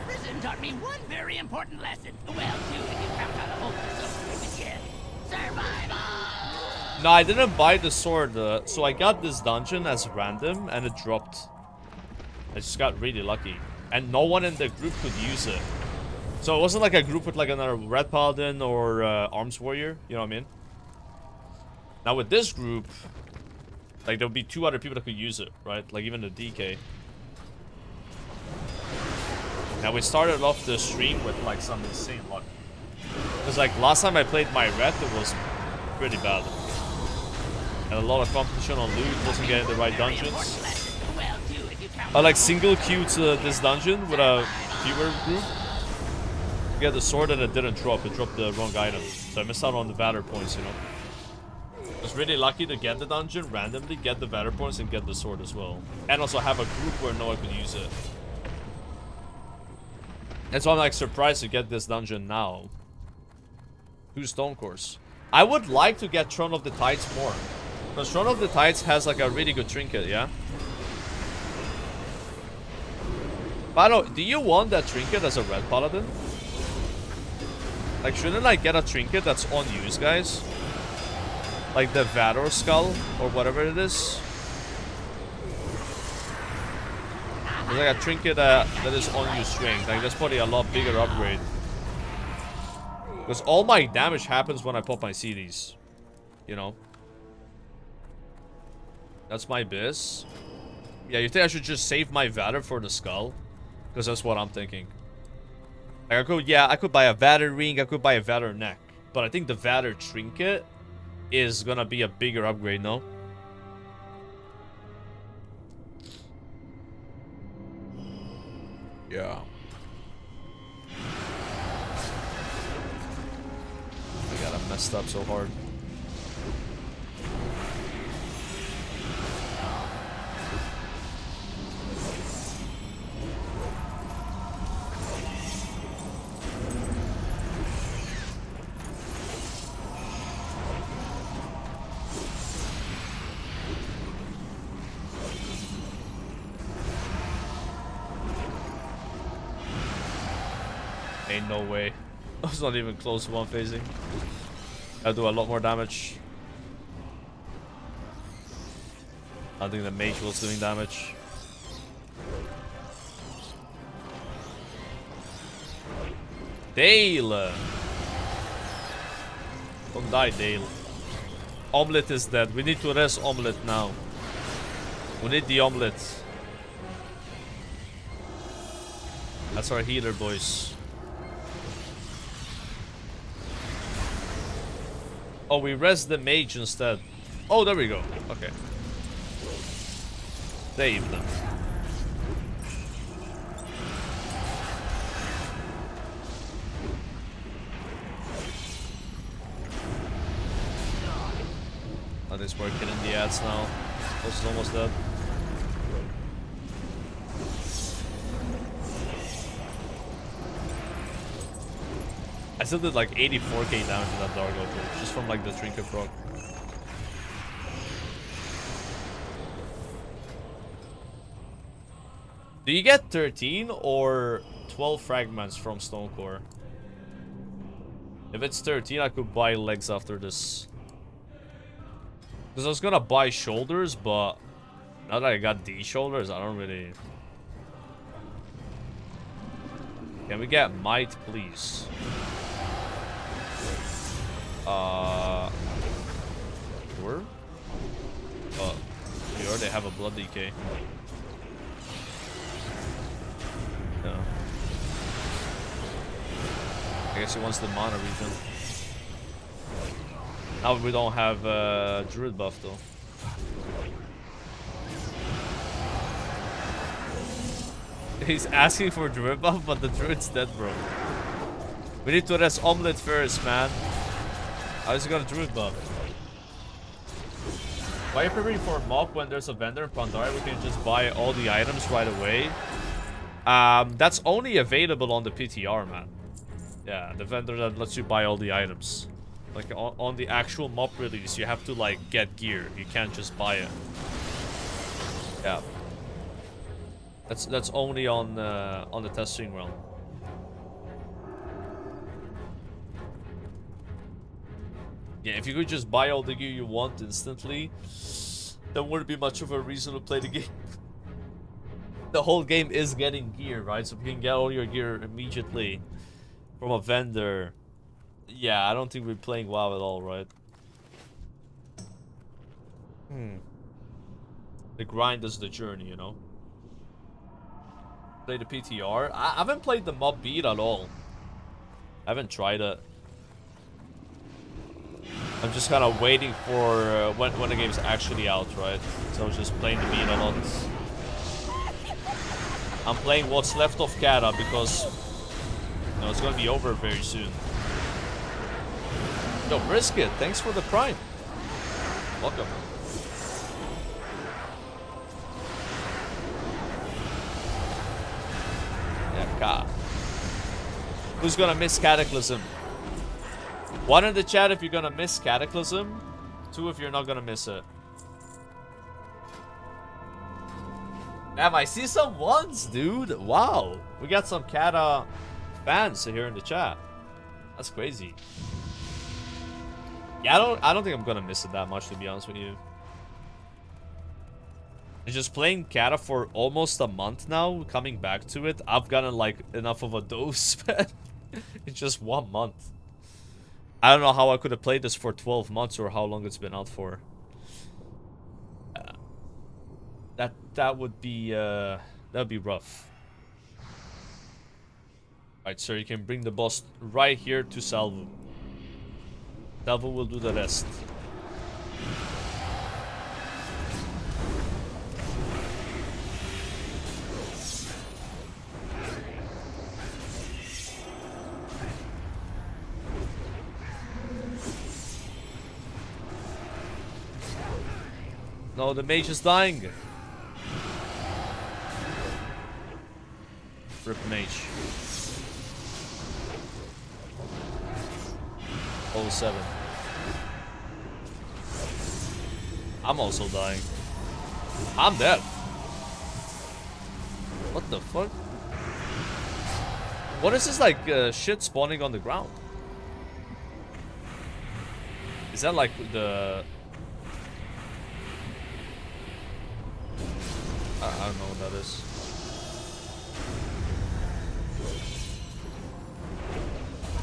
Prison taught me one very important lesson. Well, two if you count on a hopeless overrated kid. Survival! No, I didn't buy the sword. So I got this dungeon as random, and it dropped. I just got really lucky. And no one in the group could use it. So it wasn't like a group with like another Red Paladin or Arms Warrior. You know what I mean? Now with this group, like there'll be 2 other people that could use it, right? Like even the DK. Now we started off the stream with like some insane luck. Because like last time I played my red, it was pretty bad. And a lot of competition on loot, wasn't getting the right dungeons. I like single queued this dungeon with a viewer group. Get the sword and it didn't drop. It dropped the wrong item. So I missed out on the Valor points, you know. I was really lucky to get the dungeon randomly, get the Valor points, and get the sword as well. And also have a group where no one could use it. And so I'm like surprised to get this dungeon now. 2 stone cores. I would like to get Throne of the Tides more. Because Throne of the Tides has like a really good trinket, yeah? But I don't, do you want that trinket as a Red Paladin? Like, shouldn't I get a trinket that's on use, guys? Like the Vador skull, or whatever it is. There's like a trinket that is on use strength. Like, that's probably a lot bigger upgrade. Because all my damage happens when I pop my CDs. You know? That's my biz. Yeah, you think I should just save my Vador for the skull? Because that's what I'm thinking. Like I could buy a Vador ring, I could buy a Vador neck. But I think the Vador trinket is gonna be a bigger upgrade, no? Yeah. I got messed up so hard. Ain't no way. I was not even close to one phasing. I'll do a lot more damage. I think the mage was doing damage. Dale! Don't die, Dale. Omelette is dead. We need to rest Omelette now. We need the omelette. That's our healer, boys. Oh, we rest the mage instead. Oh, there we go. Okay. Save them. At least we're killing the ads now. This is almost dead. I still did like 84k damage to that Dargo too, just from like the trinket proc. Do you get 13 or 12 fragments from Stonecore? If it's 13, I could buy legs after this. Because I was gonna buy shoulders, but now that I got these shoulders, I don't really... Can we get might, please? Sure. We already have a blood decay. Yeah. I guess he wants the mana region. Now we don't have druid buff though. He's asking for druid buff, but the druid's dead, bro. We need to rest omelette first, man. I was gonna druid buff. Why are you preparing for a mob when there's a vendor in Pandaria? We can just buy all the items right away. That's only available on the PTR, man. Yeah, the vendor that lets you buy all the items. Like on the actual mob release, you have to like get gear. You can't just buy it. Yeah. That's only on the testing realm. Yeah, if you could just buy all the gear you want instantly, there wouldn't be much of a reason to play the game. The whole game is getting gear, right? So if you can get all your gear immediately from a vendor, yeah, I don't think we're playing WoW at all, right? The grind is the journey, you know? Play the PTR. I haven't played the mob beat at all. I haven't tried it. I'm just kind of waiting for when the game's actually out, right? So I was just playing the beat a lot. I'm playing what's left of Kata because, you know, it's gonna be over very soon. Yo, Brisket, thanks for the prime. Welcome. Yeah, Ka. Who's gonna miss Cataclysm? 1 in the chat if you're gonna miss Cataclysm. 2 if you're not gonna miss it. Damn, I see some ones, dude. Wow. We got some Kata fans here in the chat. That's crazy. Yeah, I don't think I'm gonna miss it that much, to be honest with you. And just playing Kata for almost a month now, coming back to it, I've gotten like enough of a dose, man. It's just 1 month. I don't know how I could have played this for 12 months or how long it's been out for. That would be rough. Alright, sir, you can bring the boss right here to Salvo. Salvo will do the rest. No, the mage is dying. Rip mage. 07. I'm also dying. I'm dead. What the fuck? What is this like shit spawning on the ground? Is that like the... I don't know what that is.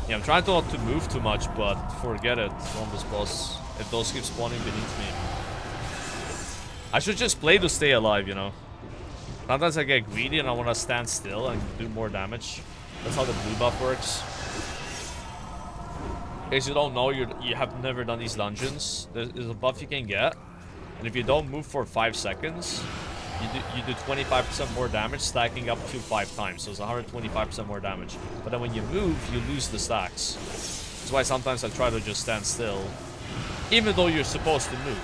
Yeah, I'm trying not to move too much, but forget it on this boss. If those keep spawning beneath me. I should just play to stay alive, you know. Sometimes I get greedy and I want to stand still and do more damage. That's how the blue buff works. In case you don't know, you have never done these dungeons. There's a buff you can get. And if you don't move for 5 seconds, you do 25% more damage, stacking up to 5 times. So it's 125% more damage. But then when you move, you lose the stacks. That's why sometimes I try to just stand still, even though you're supposed to move.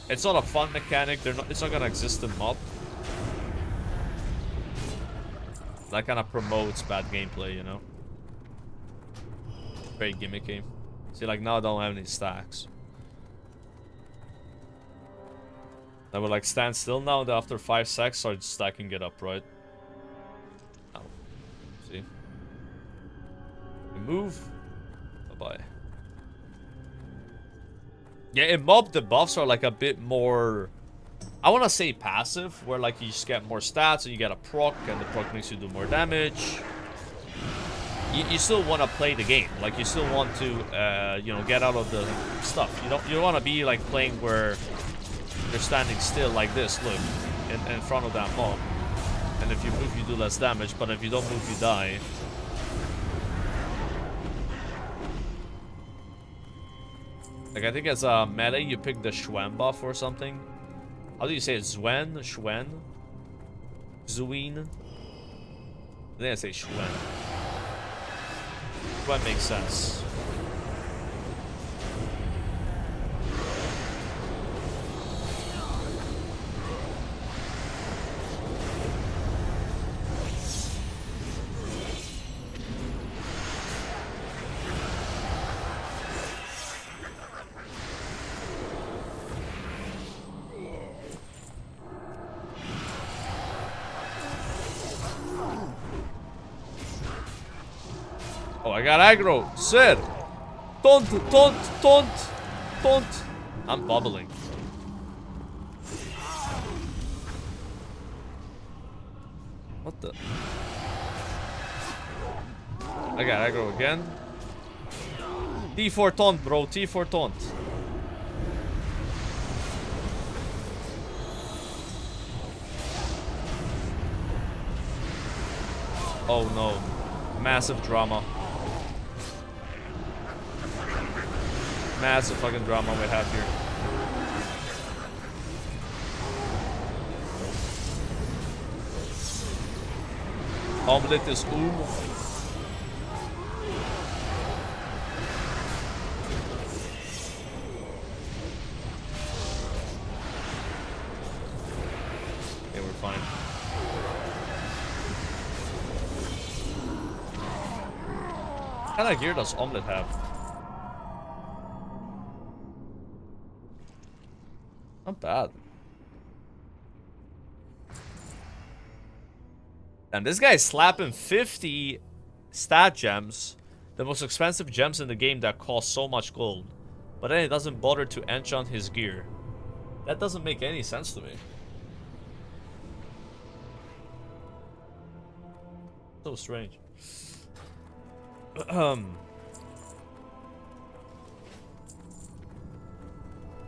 It's not a fun mechanic. It's not gonna exist in mob. That kind of promotes bad gameplay, you know. Very gimmicky. See, like now I don't have any stacks. I would like stand still now, and after 5 seconds start stacking it up, right? Oh. See? You move. Bye-bye. Yeah, in mob the buffs are like a bit more, I want to say passive, where like you just get more stats and you get a proc, and the proc makes you do more damage. You still want to play the game, like you still want to, you know, get out of the stuff. You don't want to be like playing where you're standing still like this, look, in front of that mob. And if you move, you do less damage, but if you don't move, you die. Like, I think as a melee, you pick the Schwen buff or something. How do you say it? Zwen? Schwen? Zuin? I think I say Schwen. Schwen makes sense. Oh, I got aggro. Sir. Don't. I'm bubbling. What the? I got aggro again. T4 taunt, bro. T4 taunt. Oh no. Massive drama. Massive fucking drama we have here. Omelette is Okay, we're fine. What kind of gear does Omelette have? Not bad. And this guy's slapping 50 stat gems, the most expensive gems in the game that cost so much gold. But then he doesn't bother to enchant his gear. That doesn't make any sense to me. So strange.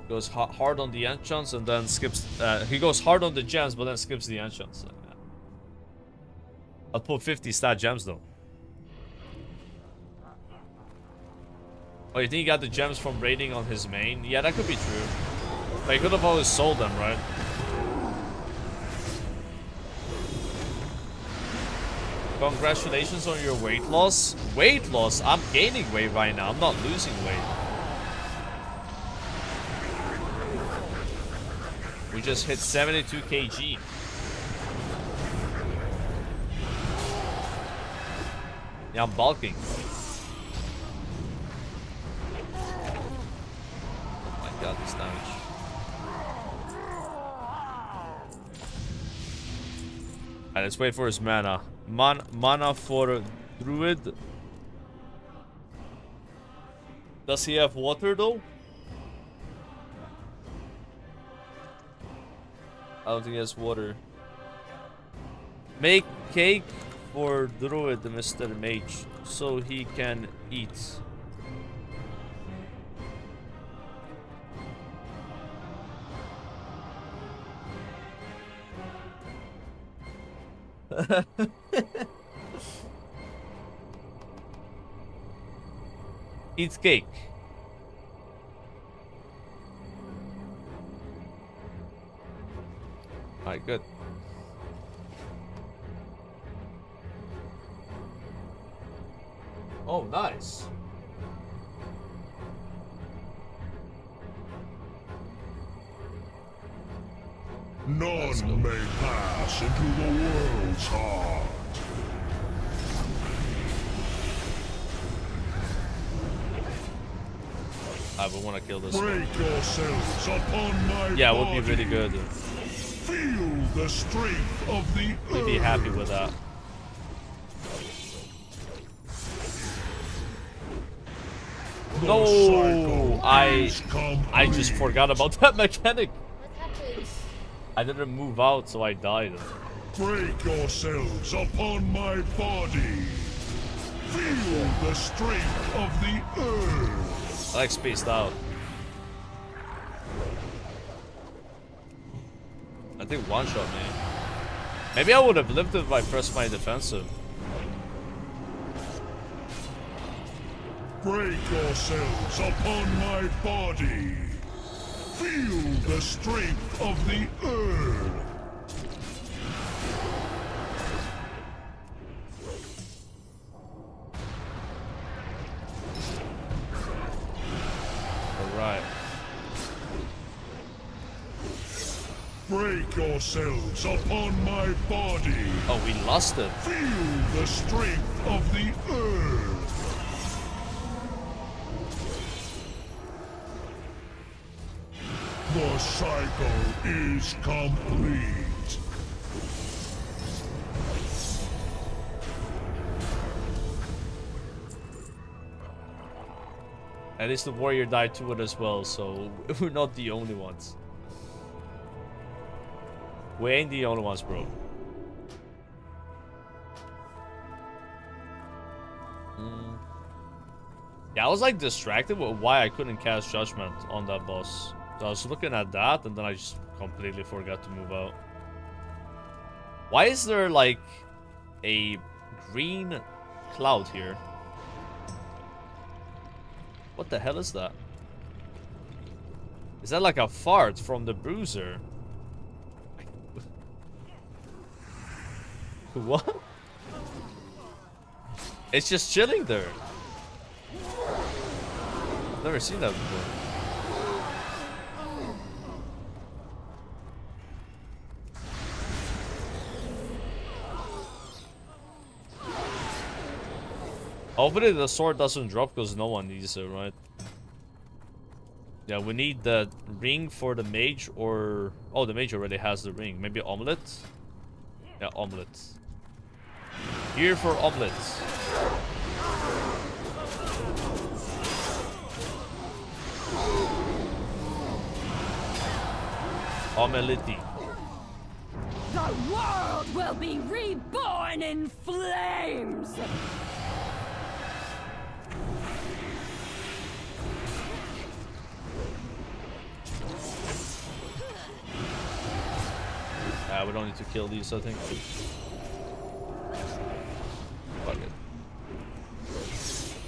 Goes hard on the enchants and then skips. He goes hard on the gems, but then skips the enchants. I'll put 50 stat gems though. Oh, you think he got the gems from raiding on his main? Yeah, that could be true. But he could have always sold them, right? Congratulations on your weight loss. Weight loss? I'm gaining weight right now. I'm not losing weight. We just hit 72 kg. Yeah, I'm bulking. Oh my god, this damage. Alright, let's wait for his mana. Mana for Druid. Does he have water though? I don't think he has water. Make cake for Druid, Mr. Mage, so he can eat. Eats cake. Alright, good. Oh, nice. None may pass into the world's heart. I would want to kill this Break one. yourselves upon my Yeah, it would be body. really good. Feel the strength of the We'd be happy with that. No, I just forgot about that mechanic. What happened? I didn't move out, so I died. Break yourselves upon my body. Feel the strength of the earth. I like spaced out. I think one shot me. Maybe I would have lived if I pressed my defensive. Break yourselves upon my body. Feel the strength of the earth. Alright. Break yourselves upon my body. Oh, we lost it. Feel the strength of the earth. The cycle is complete. At least the warrior died to it as well, so we're not the only ones. We ain't the only ones, bro. Yeah, I was like distracted with why I couldn't cast Judgment on that boss. So I was looking at that and then I just completely forgot to move out. Why is there like a green cloud here? What the hell is that? Is that like a fart from the bruiser? What? It's just chilling there. I've never seen that before. Hopefully the sword doesn't drop because no one needs it, right? Yeah, we need the ring for the mage or... Oh, the mage already has the ring. Maybe omelet? Yeah, omelet. Here for omelets. Omelette. The world will be reborn in flames! We don't need to kill these, I think. Fuck it.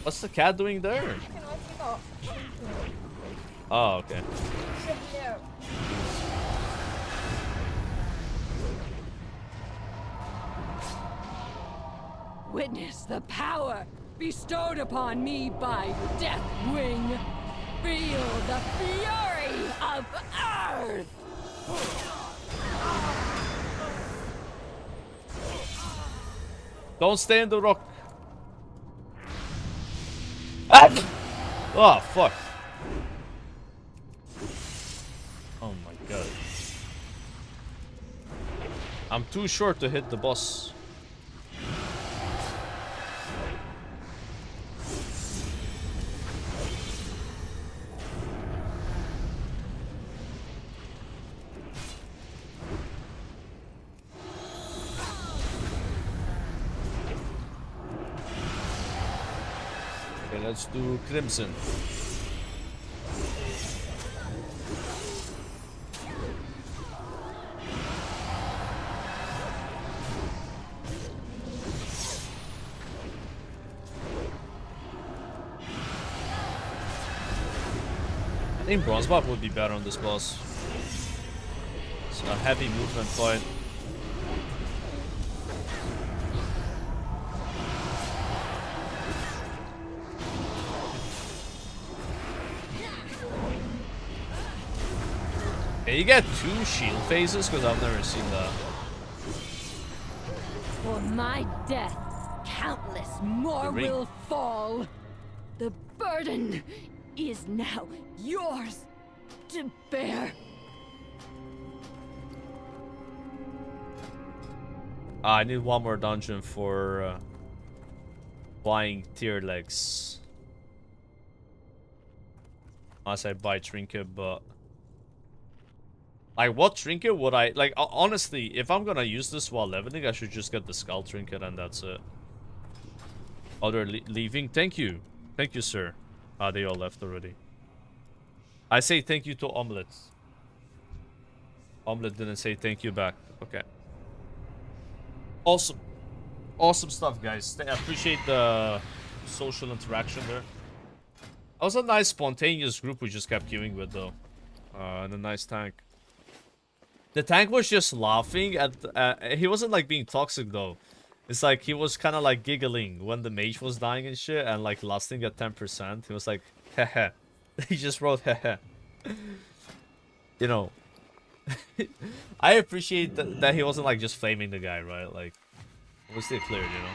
What's the cat doing there? Oh, okay. Witness the power bestowed upon me by Deathwing. Feel the fury of Earth! Don't stay in the rock. Ah! Oh, fuck. Oh my god. I'm too short to hit the boss. Let's do Crimson. I think Bronze Buff would be better on this boss. It's a heavy movement fight. Can you get 2 shield phases? Because I've never seen that. For my death, countless more will fall. The burden is now yours to bear. I need one more dungeon for buying tier legs. Unless I buy trinket, but... Like, what trinket would I... Like, honestly, if I'm gonna use this while leveling, I should just get the skull trinket and that's it. Oh, they're leaving? Thank you. Thank you, sir. Ah, they all left already. I say thank you to Omelette. Omelette didn't say thank you back. Okay. Awesome. Awesome stuff, guys. I appreciate the social interaction there. That was a nice, spontaneous group we just kept queuing with, though. And a nice tank. The tank was just laughing at... he wasn't, like, being toxic, though. It's like, he was kind of, like, giggling when the mage was dying and shit, and, like, lasting at 10%. He was like, heh. He just wrote, heh. You know. I appreciate that he wasn't, like, just flaming the guy, right? Like, it was still clear, you know?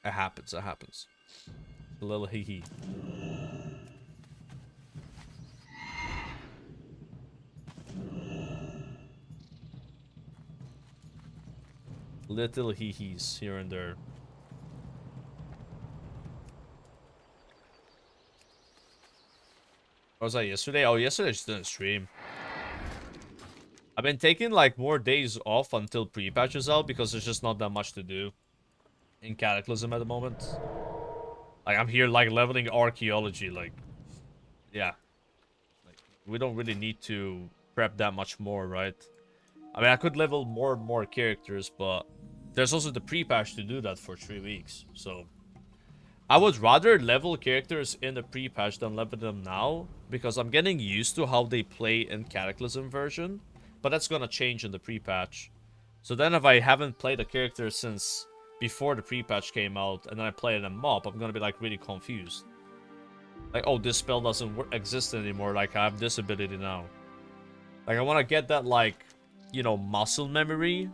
It happens, it happens. A little hee-hee. Little hee-hees here and there. What was that yesterday? Oh, yesterday I just didn't stream. I've been taking like more days off until pre-patch is out because there's just not that much to do in Cataclysm at the moment. Like I'm here like leveling archaeology, like yeah. Like we don't really need to prep that much more, right? I mean I could level more and more characters, but there's also the pre-patch to do that for 3 weeks. So I would rather level characters in the pre-patch than level them now because I'm getting used to how they play in Cataclysm version. But that's gonna change in the pre-patch. So then if I haven't played a character since before the pre-patch came out and then I play it in MOP, I'm gonna be like really confused. Like, oh, this spell doesn't exist anymore, like I have this ability now. Like I wanna get that like, you know, muscle memory.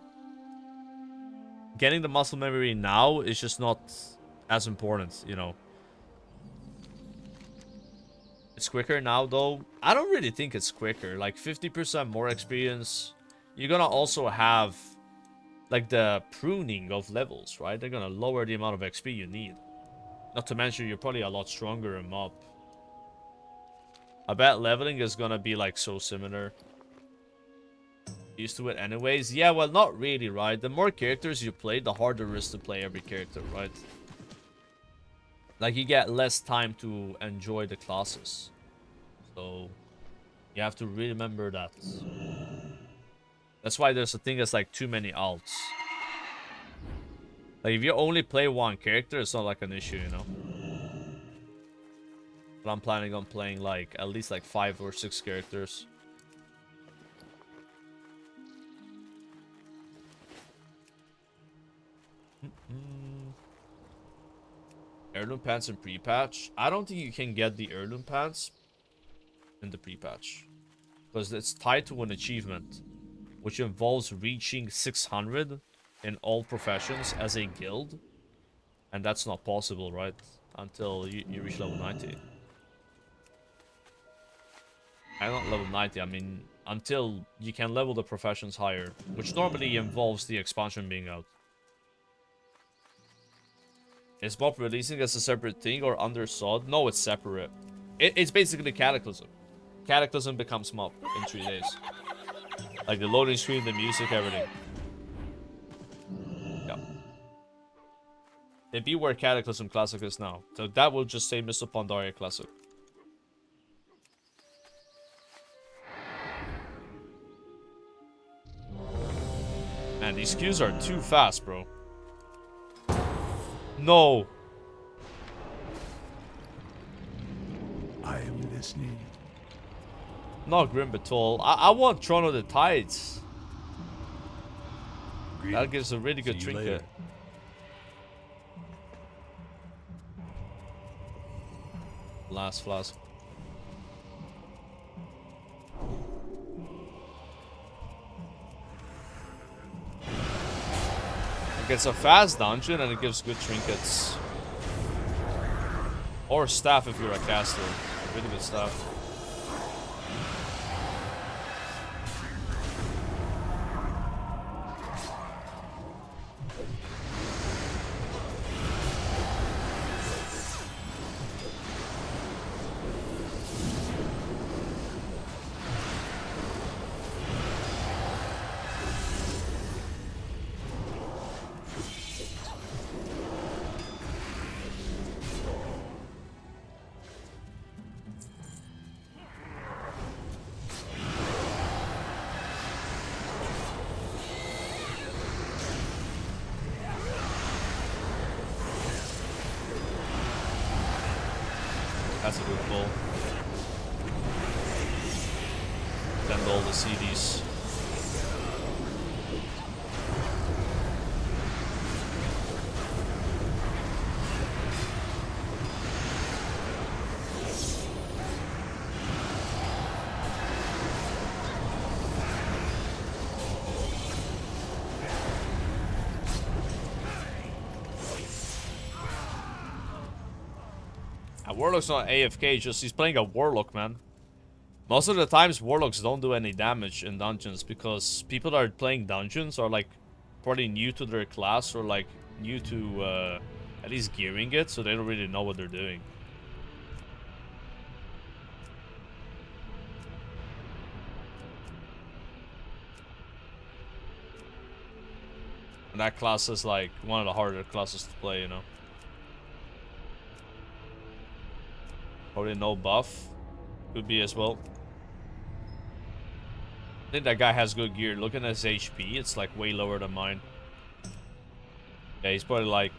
Getting the muscle memory now is just not as important, you know. It's quicker now, though. I don't really think it's quicker. Like, 50% more experience. You're gonna also have, like, the pruning of levels, right? They're gonna lower the amount of XP you need. Not to mention, you're probably a lot stronger in MOP. I bet leveling is gonna be, like, so similar. Used to it anyways. Yeah, well, not really, right? The more characters you play, the harder it is to play every character, right? Like, you get less time to enjoy the classes. So, you have to remember that. That's why there's a thing that's like too many alts. Like, if you only play one character, it's not like an issue, you know? But I'm planning on playing like, at least like 5 or 6 characters. Heirloom pants in pre-patch. I don't think you can get the heirloom pants in the pre-patch. Because it's tied to an achievement. Which involves reaching 600 in all professions as a guild. And that's not possible, right? Until you reach level 90. I'm not level 90, I mean, until you can level the professions higher. Which normally involves the expansion being out. Is MOP releasing as a separate thing or under SOD? No, it's separate. It's basically Cataclysm. Cataclysm becomes MOP in 3 days. Like the loading screen, the music, everything. Yeah. It'd be where Cataclysm Classic is now. So that will just say Mr. Pandaria Classic. Man, these queues are too fast, bro. No. I am listening. Not Grim Batol. I want Throne of the Tides. That gives a really good trinket. Last flask. It gets a fast dungeon and it gives good trinkets. Or staff if you're a caster. Really good staff. That's a good pull. Send all the CDs. Warlock's not AFK, just he's playing a Warlock, man. Most of the times, Warlocks don't do any damage in dungeons because people that are playing dungeons are like probably new to their class or like new to at least gearing it, so they don't really know what they're doing. And that class is like one of the harder classes to play, you know. Probably no buff. Could be as well. I think that guy has good gear. Looking at his HP, it's like way lower than mine. Yeah, he's probably like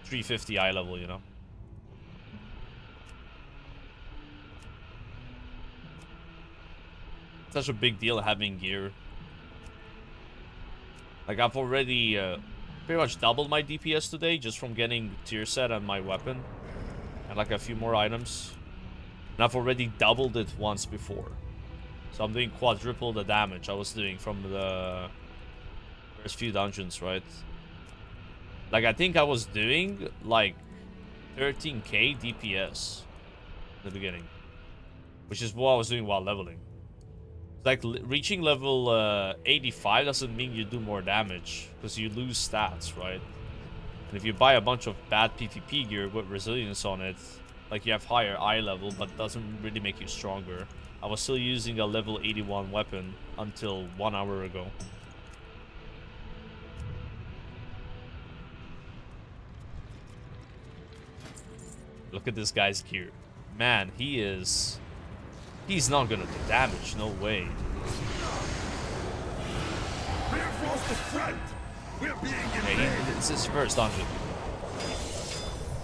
350 eye level, you know. Such a big deal having gear. Like, I've already pretty much doubled my DPS today just from getting tier set and my weapon. And like a few more items. And I've already doubled it once before. So I'm doing quadruple the damage I was doing from the first few dungeons, right? Like, I think I was doing like 13k DPS in the beginning. Which is what I was doing while leveling. Like, reaching level 85 doesn't mean you do more damage, because you lose stats, right? And if you buy a bunch of bad PvP gear with resilience on it, like, you have higher eye level, but doesn't really make you stronger. I was still using a level 81 weapon until 1 hour ago. Look at this guy's gear. Man, he's not gonna do damage, no way. Reinforce the front. We're being invaded. It's his first dungeon.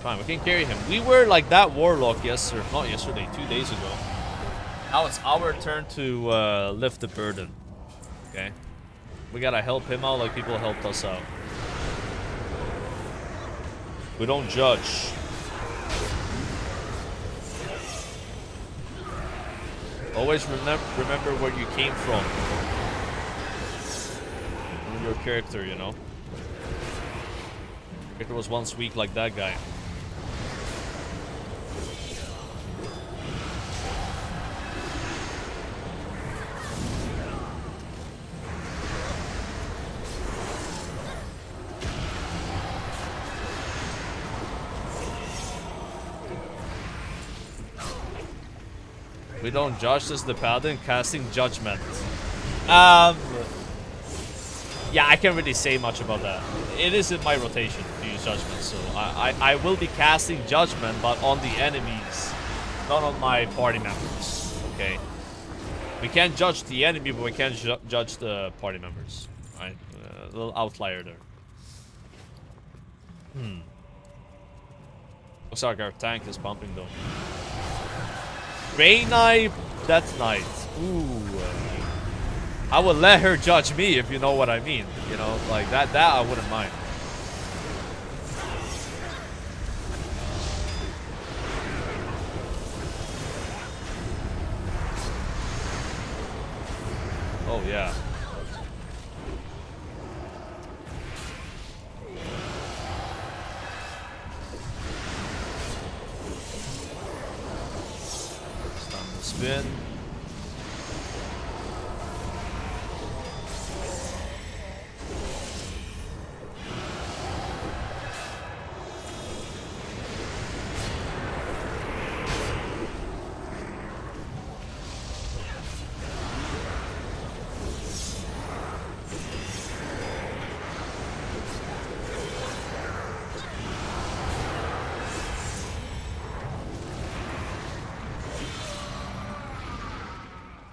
Fine, we can carry him. We were like that warlock yesterday, not yesterday, 2 days ago. Now it's our turn to lift the burden. Okay, we gotta help him out like people helped us out. We don't judge. Always remember where you came from. Your character, you know. Character was once weak like that guy. We don't judge this, the Paladin casting judgment. Yeah, I can't really say much about that. It is in my rotation to use judgment, so I will be casting judgment, but on the enemies, not on my party members. Okay. We can't judge the enemy, but we can judge the party members. Right? A little outlier there. Looks like our tank is pumping though. Grey Knight, Death Knight. Ooh. I would let her judge me, if you know what I mean. You know, like that I wouldn't mind. Oh yeah. Stun the spin.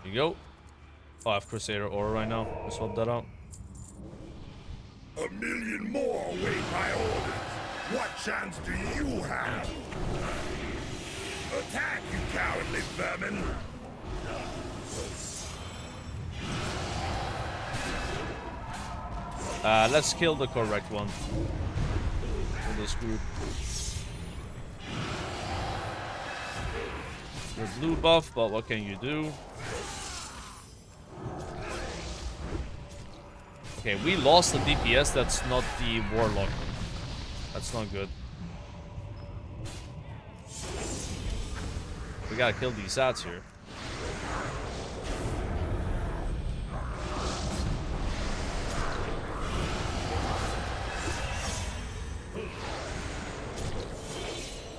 You go. Oh, I have Crusader Aura right now. Let's swap that out. 1,000,000 more await my orders. What chance do you have? Attack, you cowardly vermin! Let's kill the correct one in this group. You're blue buff, but what can you do? Okay, we lost the DPS. That's not the warlock. That's not good. We gotta kill these ads here.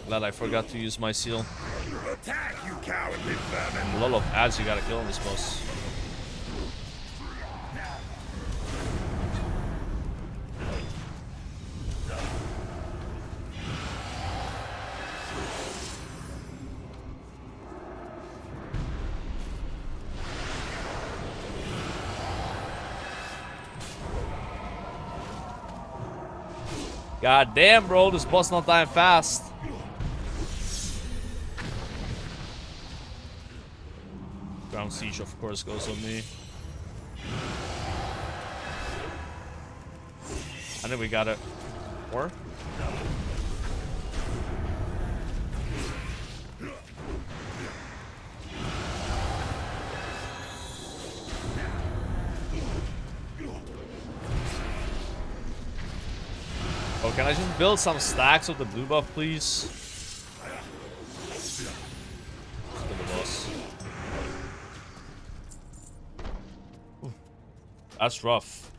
Glad I forgot to use my seal. Attack, you cowardly vermin! A lot of ads you gotta kill on this boss. God damn, bro, this boss not dying fast. Ground siege, of course, goes on me. I think we got it. Or? Oh, can I just build some stacks of the blue buff, please? Let's kill the boss. Ooh, that's rough.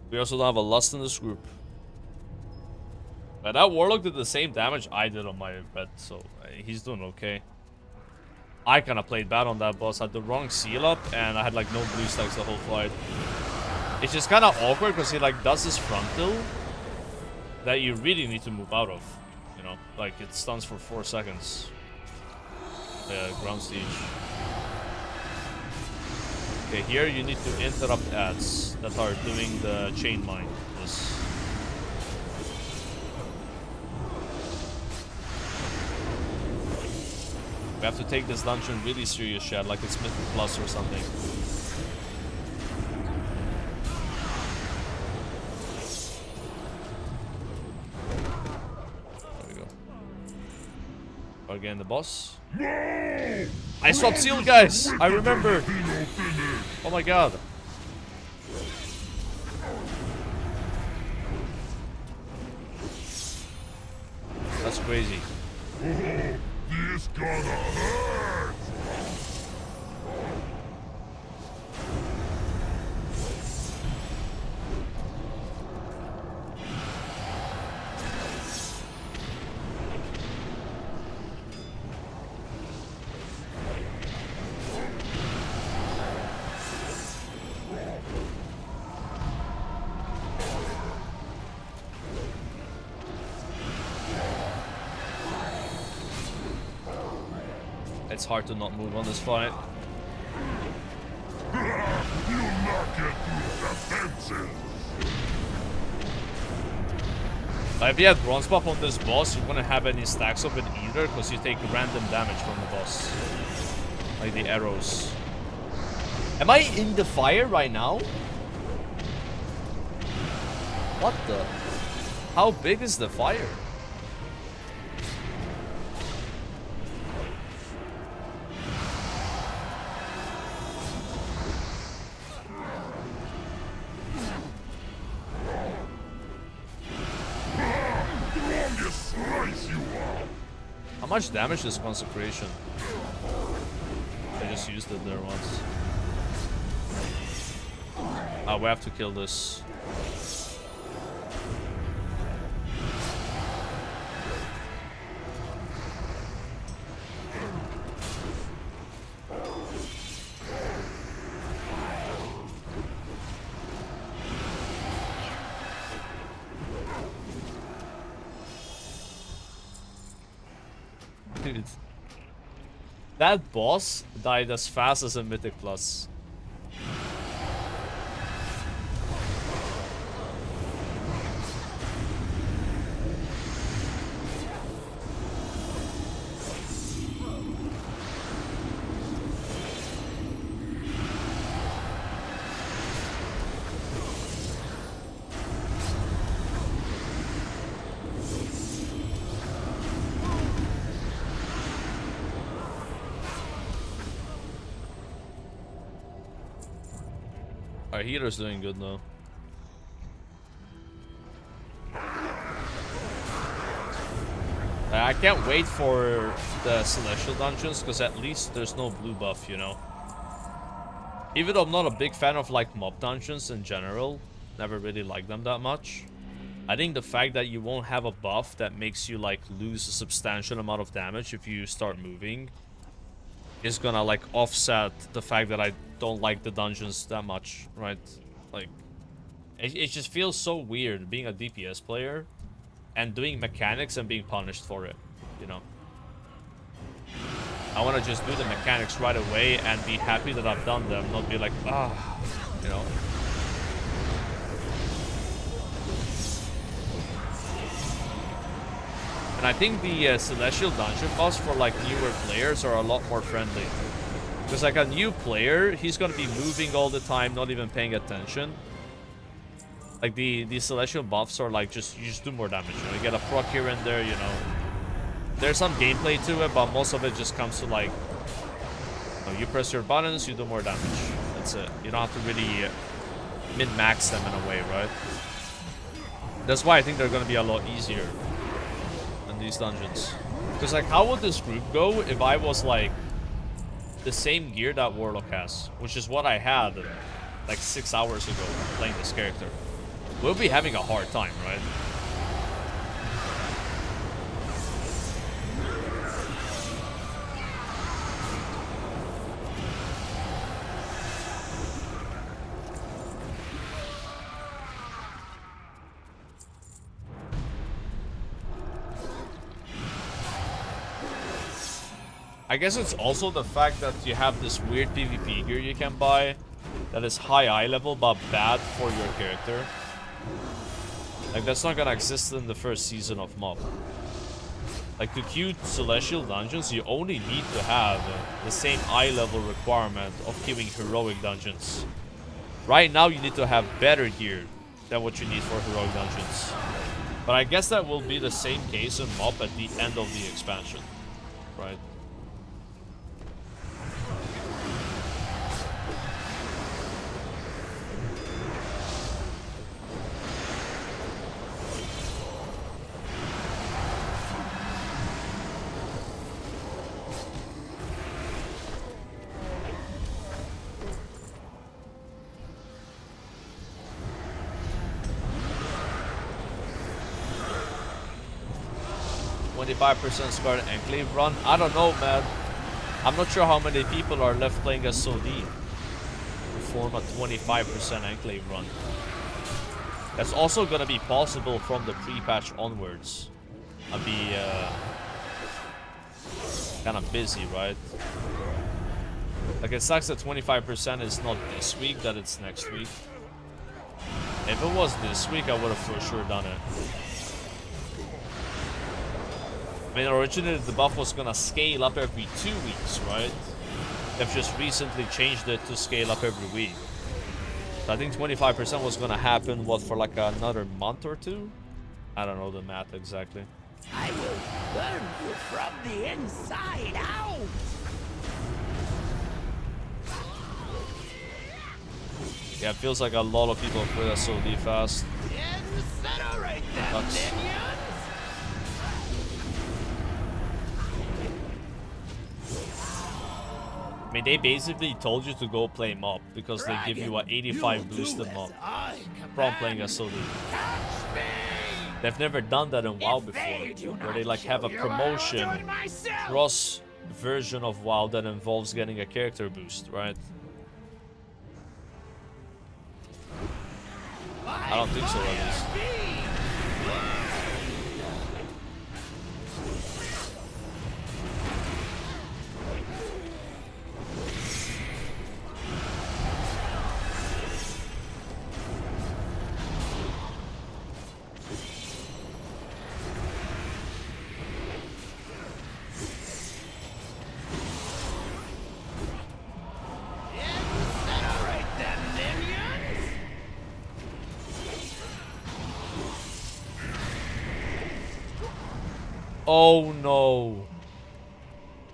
We also don't have a lust in this group. But that warlock did the same damage I did on my red, so he's doing okay. I kind of played bad on that boss. I had the wrong seal up, and I had like no blue stacks the whole fight. It's just kind of awkward because he like does this frontal that you really need to move out of, you know, like it stuns for 4 seconds. Yeah, ground siege. Okay, here you need to interrupt ads that are doing the chain mine. This. We have to take this dungeon really serious, Chad, like it's Mythic Plus or something. Again, the boss. No! I swapped seal, guys. I remember. Oh my god. That's crazy. This gonna hurt. It's hard to not move on this fight. You'll not get through defenses. If you have bronze buff on this boss, you wouldn't have any stacks of it either, because you take random damage from the boss. Like the arrows. Am I in the fire right now? What the? How big is the fire? How much damage is consecration? I just used it there once. Ah, we have to kill this. Dude, that boss died as fast as a Mythic Plus. Our healer's doing good though. I can't wait for the Celestial Dungeons, because at least there's no blue buff, you know. Even though I'm not a big fan of like mob dungeons in general, never really liked them that much. I think the fact that you won't have a buff that makes you like lose a substantial amount of damage if you start moving is gonna like offset the fact that I don't like the dungeons that much, right? Like, it just feels so weird being a DPS player and doing mechanics and being punished for it, you know? I want to just do the mechanics right away and be happy that I've done them, not be like, ah, you know? And I think the Celestial Dungeon boss for like newer players are a lot more friendly. Because like a new player, he's gonna be moving all the time, not even paying attention. Like the Celestial buffs are like you just do more damage. You know, you get a proc here and there, you know. There's some gameplay to it, but most of it just comes to like, you know, you press your buttons, you do more damage. That's it. You don't have to really min-max them in a way, right? That's why I think they're gonna be a lot easier than these dungeons. Because like, how would this group go if I was like the same gear that Warlock has, which is what I had like 6 hours ago playing this character? We'll be having a hard time, right? I guess it's also the fact that you have this weird PvP gear you can buy that is high eye level but bad for your character. Like, that's not gonna exist in the first season of MoB. Like, to queue Celestial Dungeons, you only need to have the same eye level requirement of queuing Heroic Dungeons. Right now, you need to have better gear than what you need for Heroic Dungeons. But I guess that will be the same case in MoB at the end of the expansion, right? 25% Scarlet Enclave run? I don't know, man. I'm not sure how many people are left playing as SOD to form a 25% Enclave run. That's also gonna be possible from the pre-patch onwards. I'll be kind of busy, right? Like, it sucks that 25% is not this week, that it's next week. If it was this week, I would have for sure done it. I mean, originally the buff was gonna scale up every 2 weeks, right? They've just recently changed it to scale up every week. So I think 25% was gonna happen, what, for like another month or two? I don't know the math exactly. I will burn you from the inside out! Yeah, it feels like a lot of people play SOD fast. Incinerate them, minions! I mean, they basically told you to go play MoB because they give you an 85 boost in MoB from playing SOD. They've never done that in WoW before, where they like have a promotion cross version of WoW that involves getting a character boost, right? I don't think so, at least. Oh no.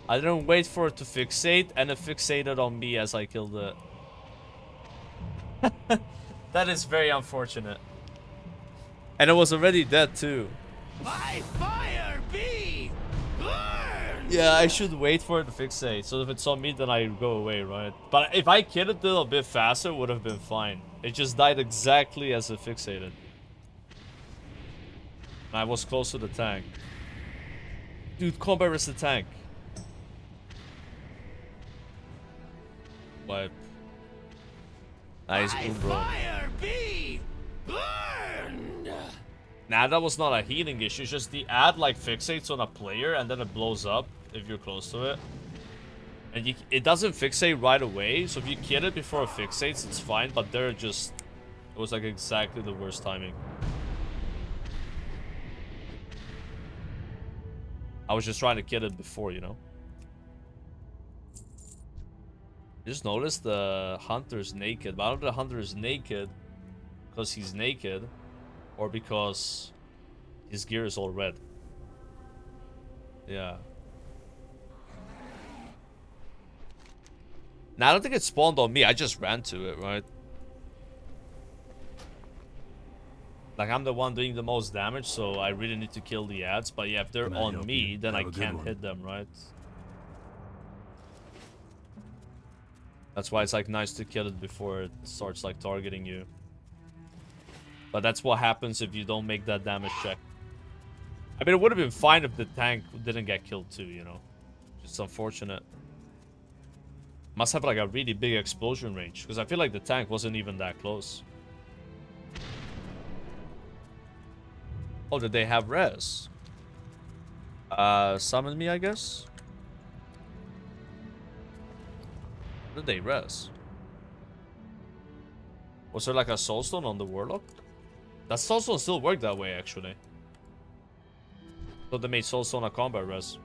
I didn't wait for it to fixate, and it fixated on me as I killed it. That is very unfortunate. And it was already dead too. By fire be burned! Yeah, I should wait for it to fixate. So if it's on me, then I go away, right? But if I killed it a little bit faster, it would have been fine. It just died exactly as it fixated. And I was close to the tank. Dude, combat is the tank. But nice, bro. Fire be burned! Nah, that was not a healing issue. It's just the ad like fixates on a player and then it blows up if you're close to it. And it doesn't fixate right away. So if you kill it before it fixates, it's fine. But they're just, it was like exactly the worst timing. I was just trying to kill it before, you know. You just noticed the hunter's naked. But I don't know if the hunter is naked because he's naked or because his gear is all red. Yeah. Now, I don't think it spawned on me. I just ran to it, right? Like, I'm the one doing the most damage, so I really need to kill the ads. But yeah, if they're on me, then I can't hit them, right? That's why it's like nice to kill it before it starts like targeting you. But that's what happens if you don't make that damage check. I mean, it would have been fine if the tank didn't get killed too, you know. Just unfortunate. Must have like a really big explosion range, because I feel like the tank wasn't even that close. Oh, did they have res? Summon me, I guess? Did they res? Was there like a soulstone on the warlock? That soulstone still worked that way, actually. So they made soulstone a combat res.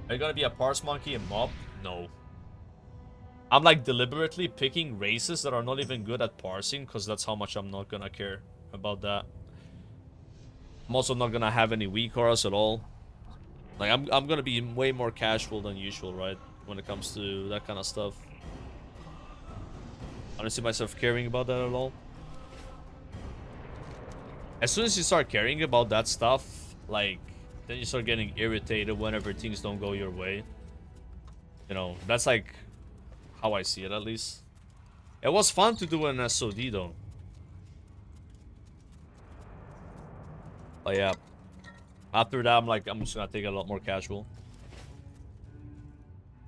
Are you gonna be a parse monkey and mob? No. I'm like deliberately picking races that are not even good at parsing, because that's how much I'm not gonna care about that. I'm also not gonna have any weak auras at all. Like, I'm gonna be way more casual than usual, right? When it comes to that kind of stuff. I don't see myself caring about that at all. As soon as you start caring about that stuff, like, then you start getting irritated whenever things don't go your way. You know, that's like how I see it, at least. It was fun to do an SOD, though. But yeah. After that, I'm like, I'm just gonna take it a lot more casual.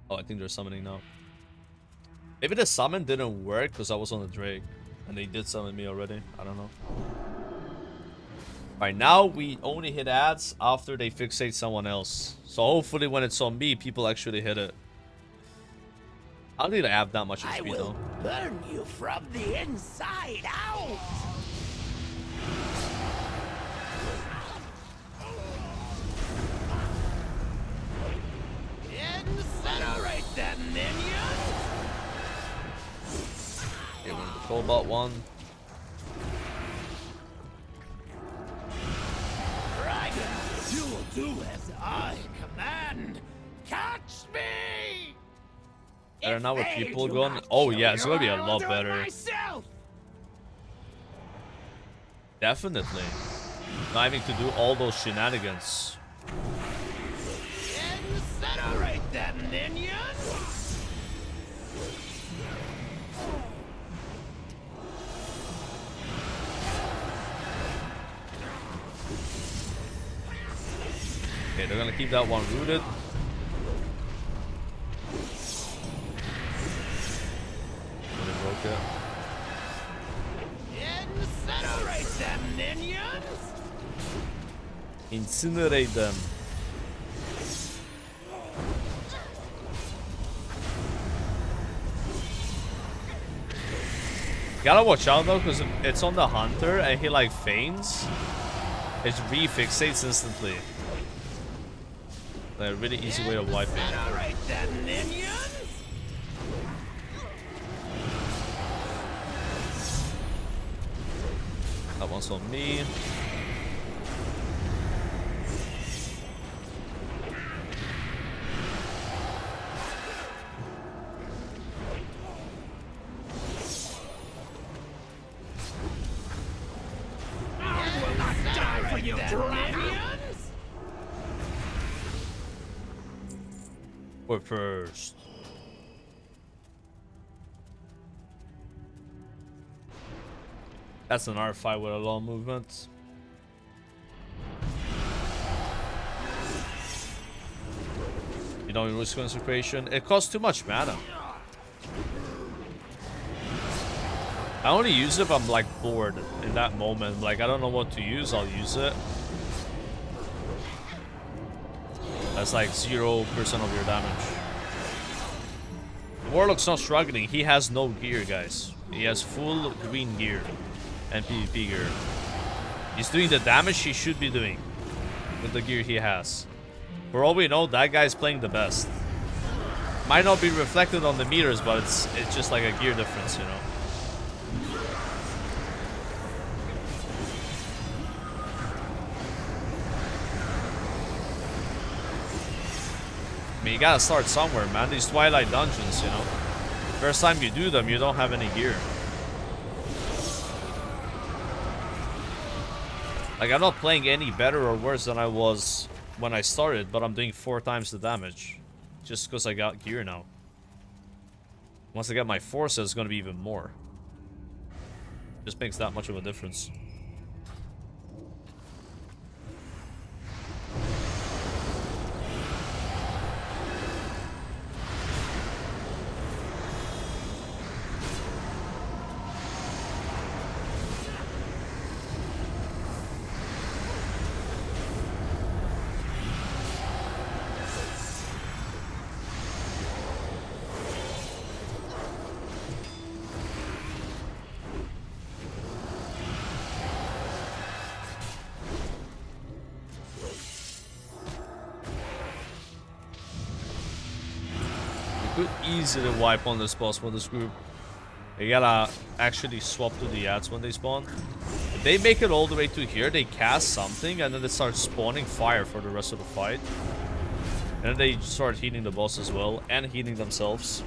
Oh, I think they're summoning now. Maybe the summon didn't work because I was on the Drake. And they did summon me already. I don't know. Alright, now we only hit ads after they fixate someone else. So hopefully when it's on me, people actually hit it. I don't need to have that much HP though. Burn you from the inside out! Incinerate them, minions! Okay, we're the Cobalt one. Dragon, you will do as I command. Catch me! Better now with people going. Oh yeah, it's gonna be a lot better. Definitely. Not having to do all those shenanigans. Incinerate them, minions! Okay, they're gonna keep that one rooted. They broke it. Incinerate them, minions! Incinerate them. Gotta watch out though, because it's on the hunter and he like feigns. It refixates instantly. Like a really easy way of wiping. Incinerate them, minions! That one's on me. I will not die for you, minions! We're first. That's an R5 with a long movement. You don't risk consecration. It costs too much mana. I only use it if I'm like bored in that moment. Like I don't know what to use, I'll use it. That's like 0% of your damage. The Warlock's not struggling. He has no gear, guys. He has full green gear and PvP gear. He's doing the damage he should be doing with the gear he has. For all we know, that guy's playing the best. Might not be reflected on the meters, but it's just like a gear difference, you know. I mean, you gotta start somewhere, man. These Twilight dungeons, you know. First time you do them, you don't have any gear. Like, I'm not playing any better or worse than I was when I started, but I'm doing 4 times the damage. Just because I got gear now. Once I get my forces, it's gonna be even more. Just makes that much of a difference. Easily wipe on this boss for this group. You gotta actually swap to the ads when they spawn. If they make it all the way to here, they cast something and then they start spawning fire for the rest of the fight. And then they start healing the boss as well and healing themselves.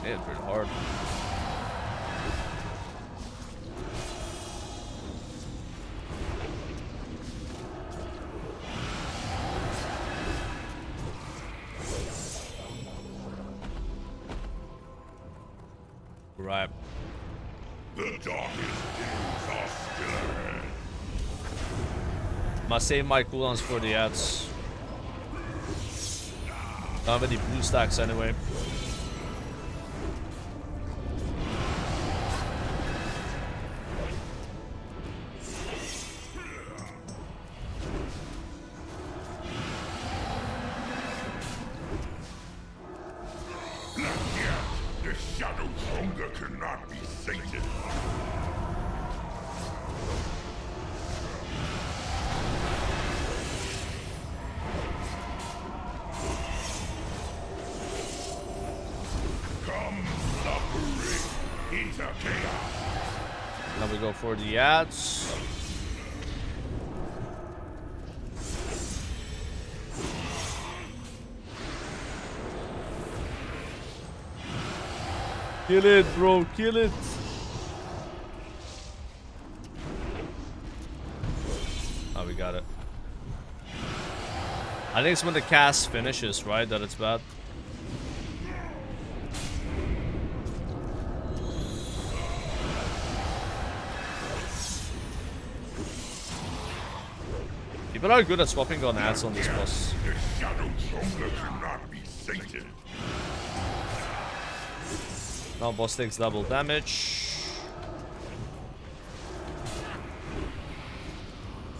Yeah, it's pretty hard. Right. The darkest days are still ahead. Must save my cooldowns for the ads. Don't have any blue stacks anyway. The shadow's hunger cannot be sated. Come suffering into chaos. Now we go for the ads. Kill it, bro. Kill it. Oh, we got it. I think it's when the cast finishes, right? That it's bad. People are good at swapping on ads on this boss. The shadow's hunger cannot be sated. Now boss takes double damage.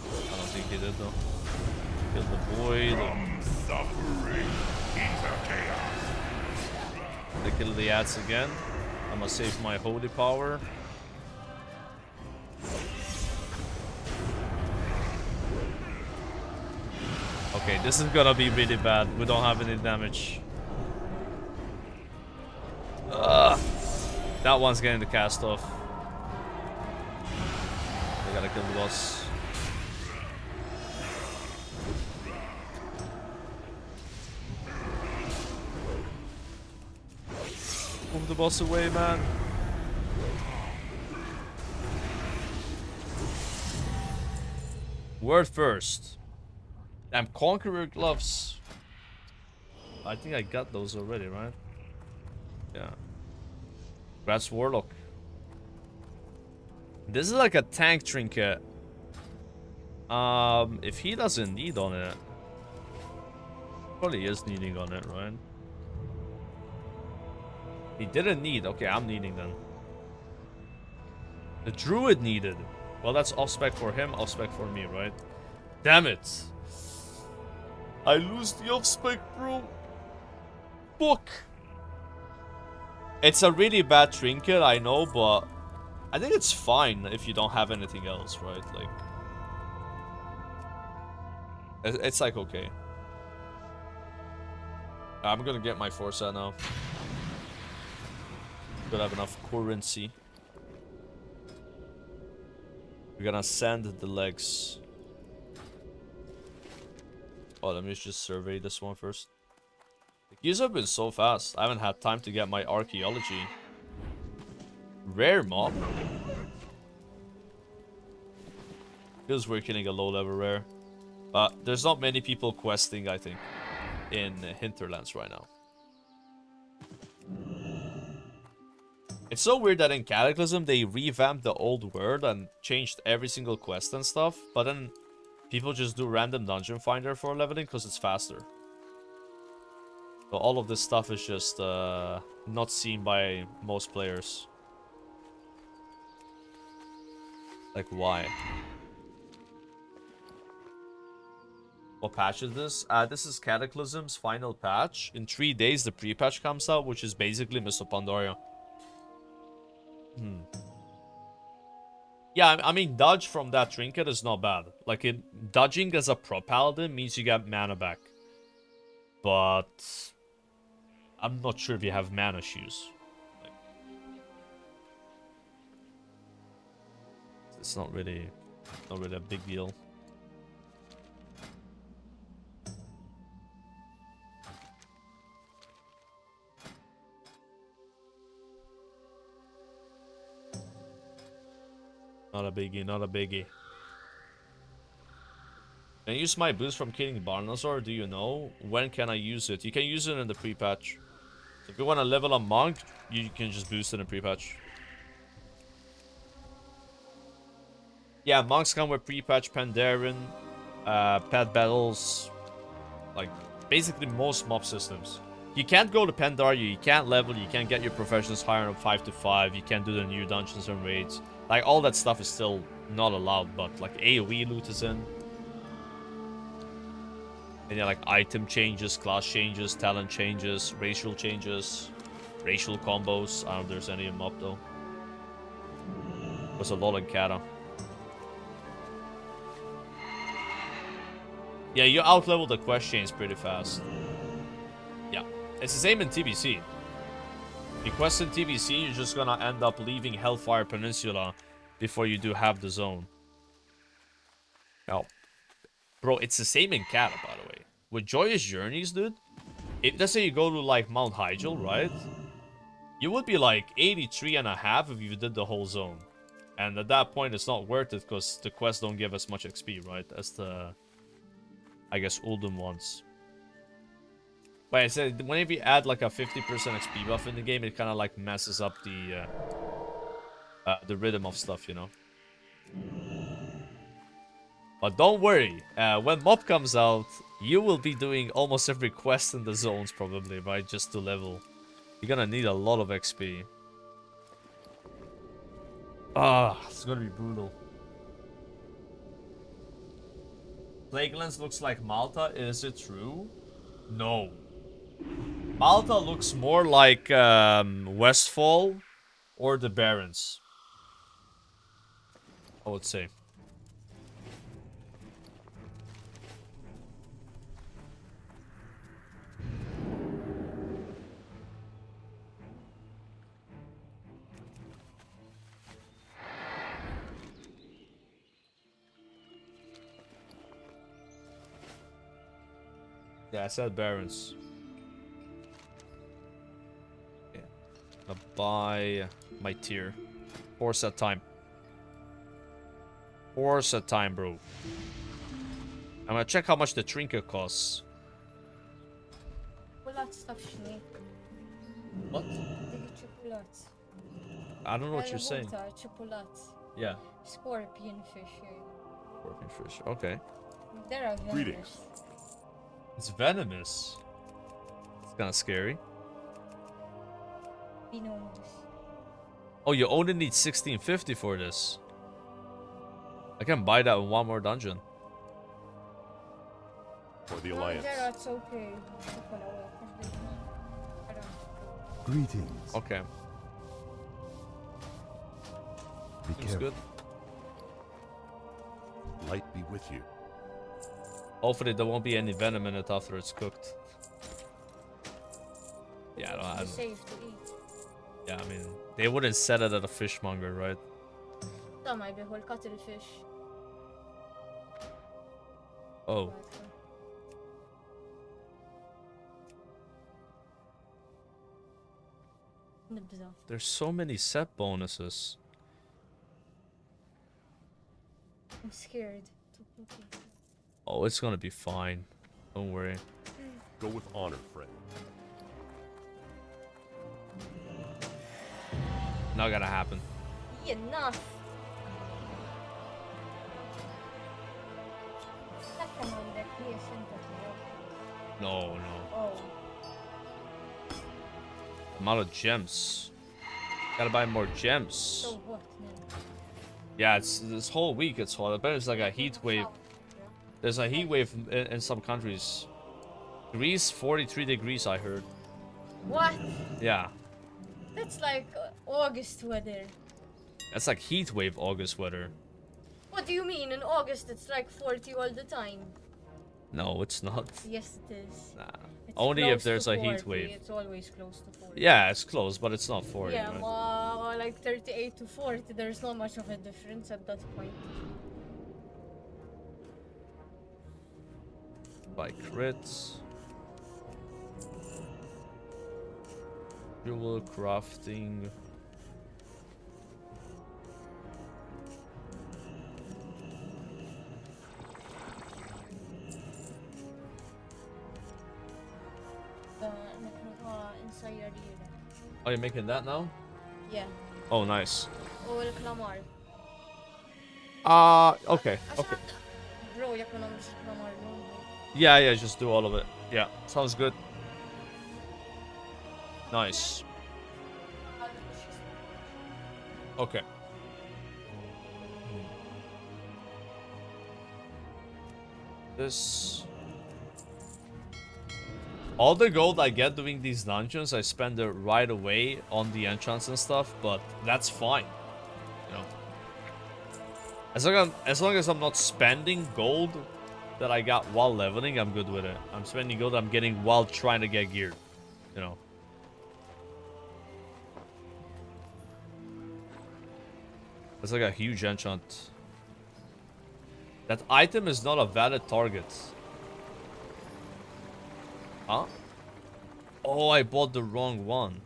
I don't think he did though. Kill the void. From suffering into chaos. They kill the ads again. I'm gonna save my holy power. Okay, this is gonna be really bad. We don't have any damage. That one's getting the cast off. We gotta kill the boss. Move the boss away, man. Word first. Damn, Conqueror gloves. I think I got those already, right? Yeah. That's Warlock. This is like a tank trinket. If he doesn't need on it, probably is needing on it, right? He didn't need. Okay, I'm needing then. The druid needed. Well, that's off spec for him, off spec for me, right? Damn it! I lose the off spec, bro. book. It's a really bad trinket, I know, but I think it's fine if you don't have anything else, right? Like, it's like okay. I'm gonna get my Forza now. Gonna have enough currency. We're gonna send the legs. Oh, let me just survey this one first. The queues have been so fast. I haven't had time to get my archaeology. Rare mob. Feels we're killing a low level rare. But there's not many people questing, I think, in Hinterlands right now. It's so weird that in Cataclysm they revamped the old world and changed every single quest and stuff, but then people just do random dungeon finder for leveling because it's faster. So all of this stuff is just not seen by most players. Like, why? What patch is this? This is Cataclysm's final patch. In 3 days the pre-patch comes out, which is basically Mr. Pandaria. Yeah, I mean, dodge from that trinket is not bad. Like, dodging as a pro Paladin means you get mana back. But I'm not sure if you have mana shoes. Like, it's not really a big deal. Not a biggie, not a biggie. Can I use my boost from killing Barnosaur? Do you know? When can I use it? You can use it in the pre-patch. So if you want to level a monk, you can just boost it in pre-patch. Yeah, monks come with pre-patch, Pandarian, pet battles, like basically most mob systems. You can't go to Pandaria, you can't level, you can't get your professions higher than 5 to 5, you can't do the new dungeons and raids. Like, all that stuff is still not allowed, but like AoE loot is in. And yeah, like item changes, class changes, talent changes, racial changes, racial combos. I don't know if there's any in mob though. There's a lot in Kata. Yeah, you outlevel the quest chains pretty fast. Yeah, it's the same in TBC. If you quest in TBC, you're just gonna end up leaving Hellfire Peninsula before you do half the zone. Oh. Bro, it's the same in Kata, by the way. With Joyous Journeys, dude, let's say you go to, like, Mount Hyjal, right? You would be, like, 83.5 if you did the whole zone. And at that point, it's not worth it, because the quests don't give as much XP, right? As the, I guess, Uldum ones. But I said, whenever you add, like, a 50% XP buff in the game, it kind of, like, messes up the rhythm of stuff, you know? But don't worry, when Mob comes out, you will be doing almost every quest in the zones probably, right? Just to level. You're gonna need a lot of XP. Ah, it's gonna be brutal. Plaguelands looks like Malta, is it true? No. Malta looks more like Westfall or the Barrens, I would say. Yeah, I said Barons. Yeah. I'll buy my tier. Force at time. Force at time, bro. I'm gonna check how much the trinket costs. What? I don't know what you're saying. Yeah. Scorpion fish. Scorpion fish. Okay. There are venomous. Greetings. It's venomous. It's kind of scary. Oh, you only need 1650 for this. I can buy that in one more dungeon. For the Alliance. That's okay. Greetings. Okay. Be Seems careful. good. Light be with you. Hopefully there won't be any venom in it after it's cooked. Yeah, I It's don't. safe to eat. Yeah, I mean, they wouldn't sell it at a fishmonger, right? Some I بيهول cuttlefish. Oh. نبذة. There's so many set bonuses. I'm scared. Oh, it's gonna be fine. Don't worry. Go with honor, friend. Not gonna happen. Enough. Come on, that clear center. No, no. Oh. I'm out of gems. Gotta buy more gems. So what now? Yeah, it's this whole week it's hot. I bet it's like a heat wave. There's a heat wave in some countries. Greece, 43 degrees, I heard. What? Yeah. That's like August weather. That's like heat wave August weather. What do you mean? In August it's like 40 all the time. No, it's not. Yes, it is. Nah. It's Only if close there's to a heat 40. wave. It's always close to 40. Yeah, it's close, but it's not 40. Yeah, right? like 38 to 40, there's not much of a difference at that point. By crits. Jewel crafting. Inside arena. Oh, you're making that now? Yeah. Oh, nice. Oh, الكلامار. Okay, okay. Bro, jak mam الكلامار. Yeah, yeah, just do all of it. Yeah, sounds good. Nice. Okay. This... All the gold I get doing these dungeons, I spend it right away on the enchants and stuff, but that's fine. You know. As long as I'm not spending gold that I got while leveling, I'm good with it. I'm spending gold I'm getting while trying to get geared. You know. It's like a huge enchant. That item is not a valid target. Huh? Oh, I bought the wrong one.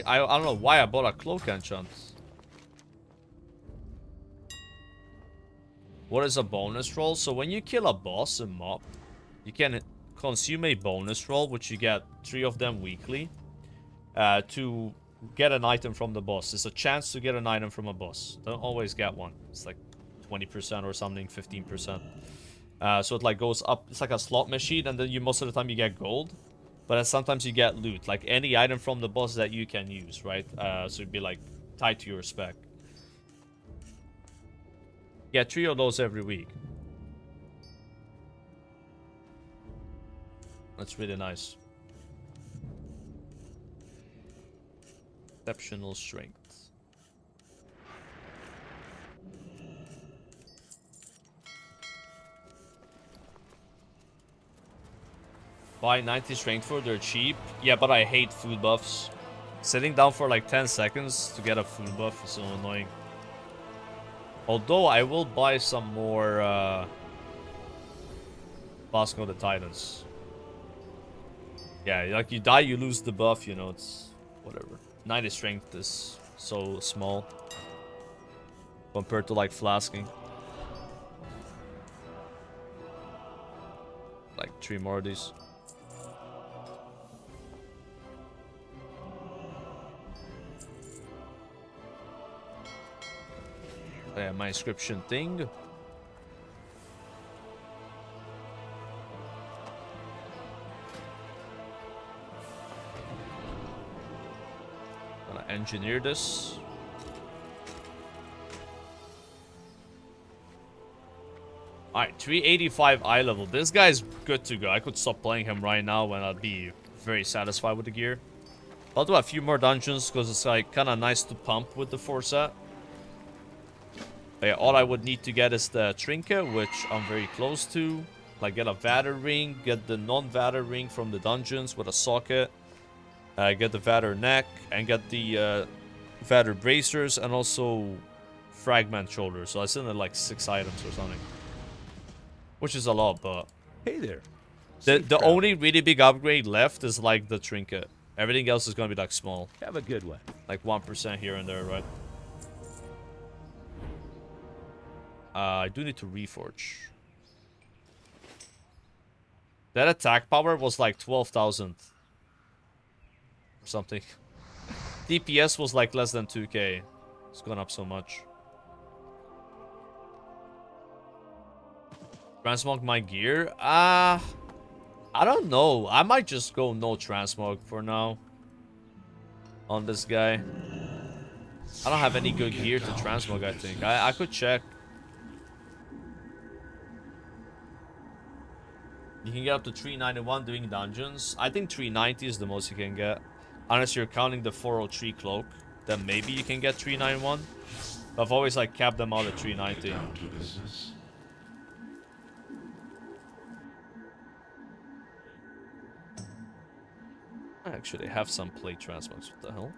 I don't know why I bought a cloak enchant. What is a bonus roll? So when you kill a boss in mob, you can consume a bonus roll, which you get 3 of them weekly, to get an item from the boss. It's a chance to get an item from a boss. Don't always get one. It's like 20% or something, 15%. So it like goes up. It's like a slot machine, and then you most of the time you get gold, but then sometimes you get loot, like any item from the boss that you can use, right? So it'd be like tied to your spec. Get 3 of those every week. That's really nice. Exceptional strength. Buy 90 strength for they're cheap. Yeah, but I hate food buffs. Sitting down for like 10 seconds to get a food buff is so annoying. Although I will buy some more Bosco the Titans. Yeah, like you die, you lose the buff, you know, it's whatever. 90 strength is so small compared to like flasking. Like 3 more of these. Yeah, my inscription thing. Gonna engineer this. Alright, 385 eye level. This guy's good to go. I could stop playing him right now and I'd be very satisfied with the gear. I'll do a few more dungeons because it's like kind of nice to pump with the 4 set. But yeah, all I would need to get is the trinket, which I'm very close to. Like get a Vader ring, get the non-Vader ring from the dungeons with a socket. Get the Vader neck and get the Vader bracers and also fragment shoulders. So I still need like 6 items or something. Which is a lot, but... Hey there. The only really big upgrade left is like the trinket. Everything else is gonna be like small. Have a good one. Like 1% here and there, right? I do need to reforge. That attack power was like 12,000. Or something. DPS was like less than 2k. It's gone up so much. Transmog my gear? I don't know. I might just go no transmog for now. On this guy. I don't have any good gear to transmog, I think. I could check. You can get up to 391 doing dungeons. I think 390 is the most you can get. Unless you're counting the 403 cloak. Then maybe you can get 391. But I've always like capped them out at 390. I actually have some plate transmogs. What the hell?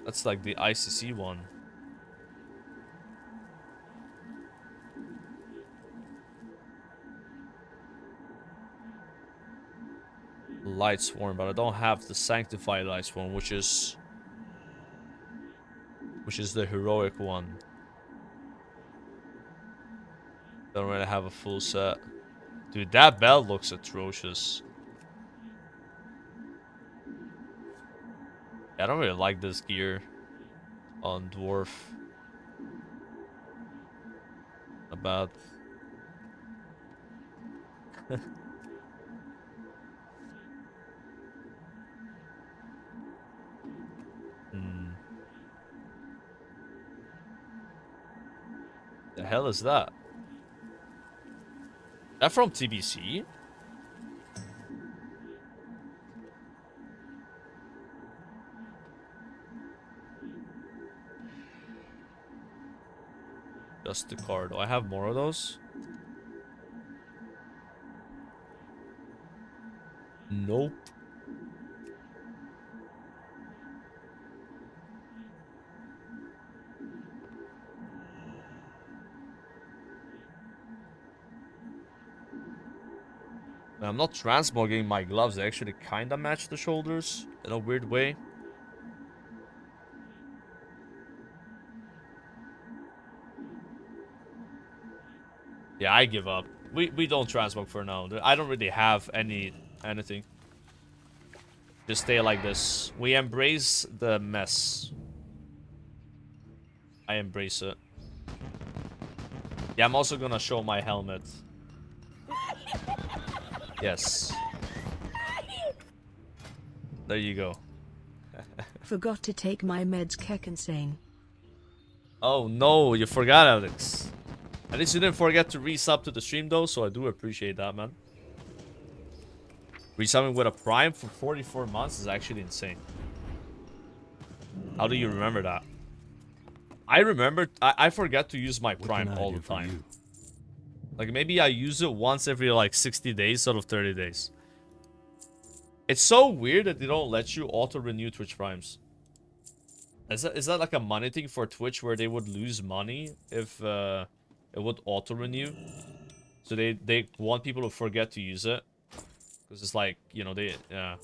That's like the ICC one. Light Sworn, but I don't have the Sanctified Light Sworn, which is the heroic one. Don't really have a full set. Dude, that belt looks atrocious. I don't really like this gear on Dwarf. Not bad. The hell is that? That from TBC? Just the card. Do I have more of those? Nope. I'm not transmogging my gloves. They actually kind of match the shoulders in a weird way. Yeah, I give up. We don't transmog for now. I don't really have anything. Just stay like this. We embrace the mess. I embrace it. Yeah, I'm also gonna show my helmet. Yes. There you go. Forgot to take my meds, keck insane. Oh no, you forgot, Alex. At least you didn't forget to resub to the stream though, so I do appreciate that, man. Resubbing with a prime for 44 months is actually insane. How do you remember that? I remember, I forget to use my prime all the time. Like maybe I use it once every like 60 days out of 30 days. It's so weird that they don't let you auto-renew Twitch Primes. Is that like a money thing for Twitch where they would lose money if it would auto-renew? So they want people to forget to use it. Because it's like, you know, yeah,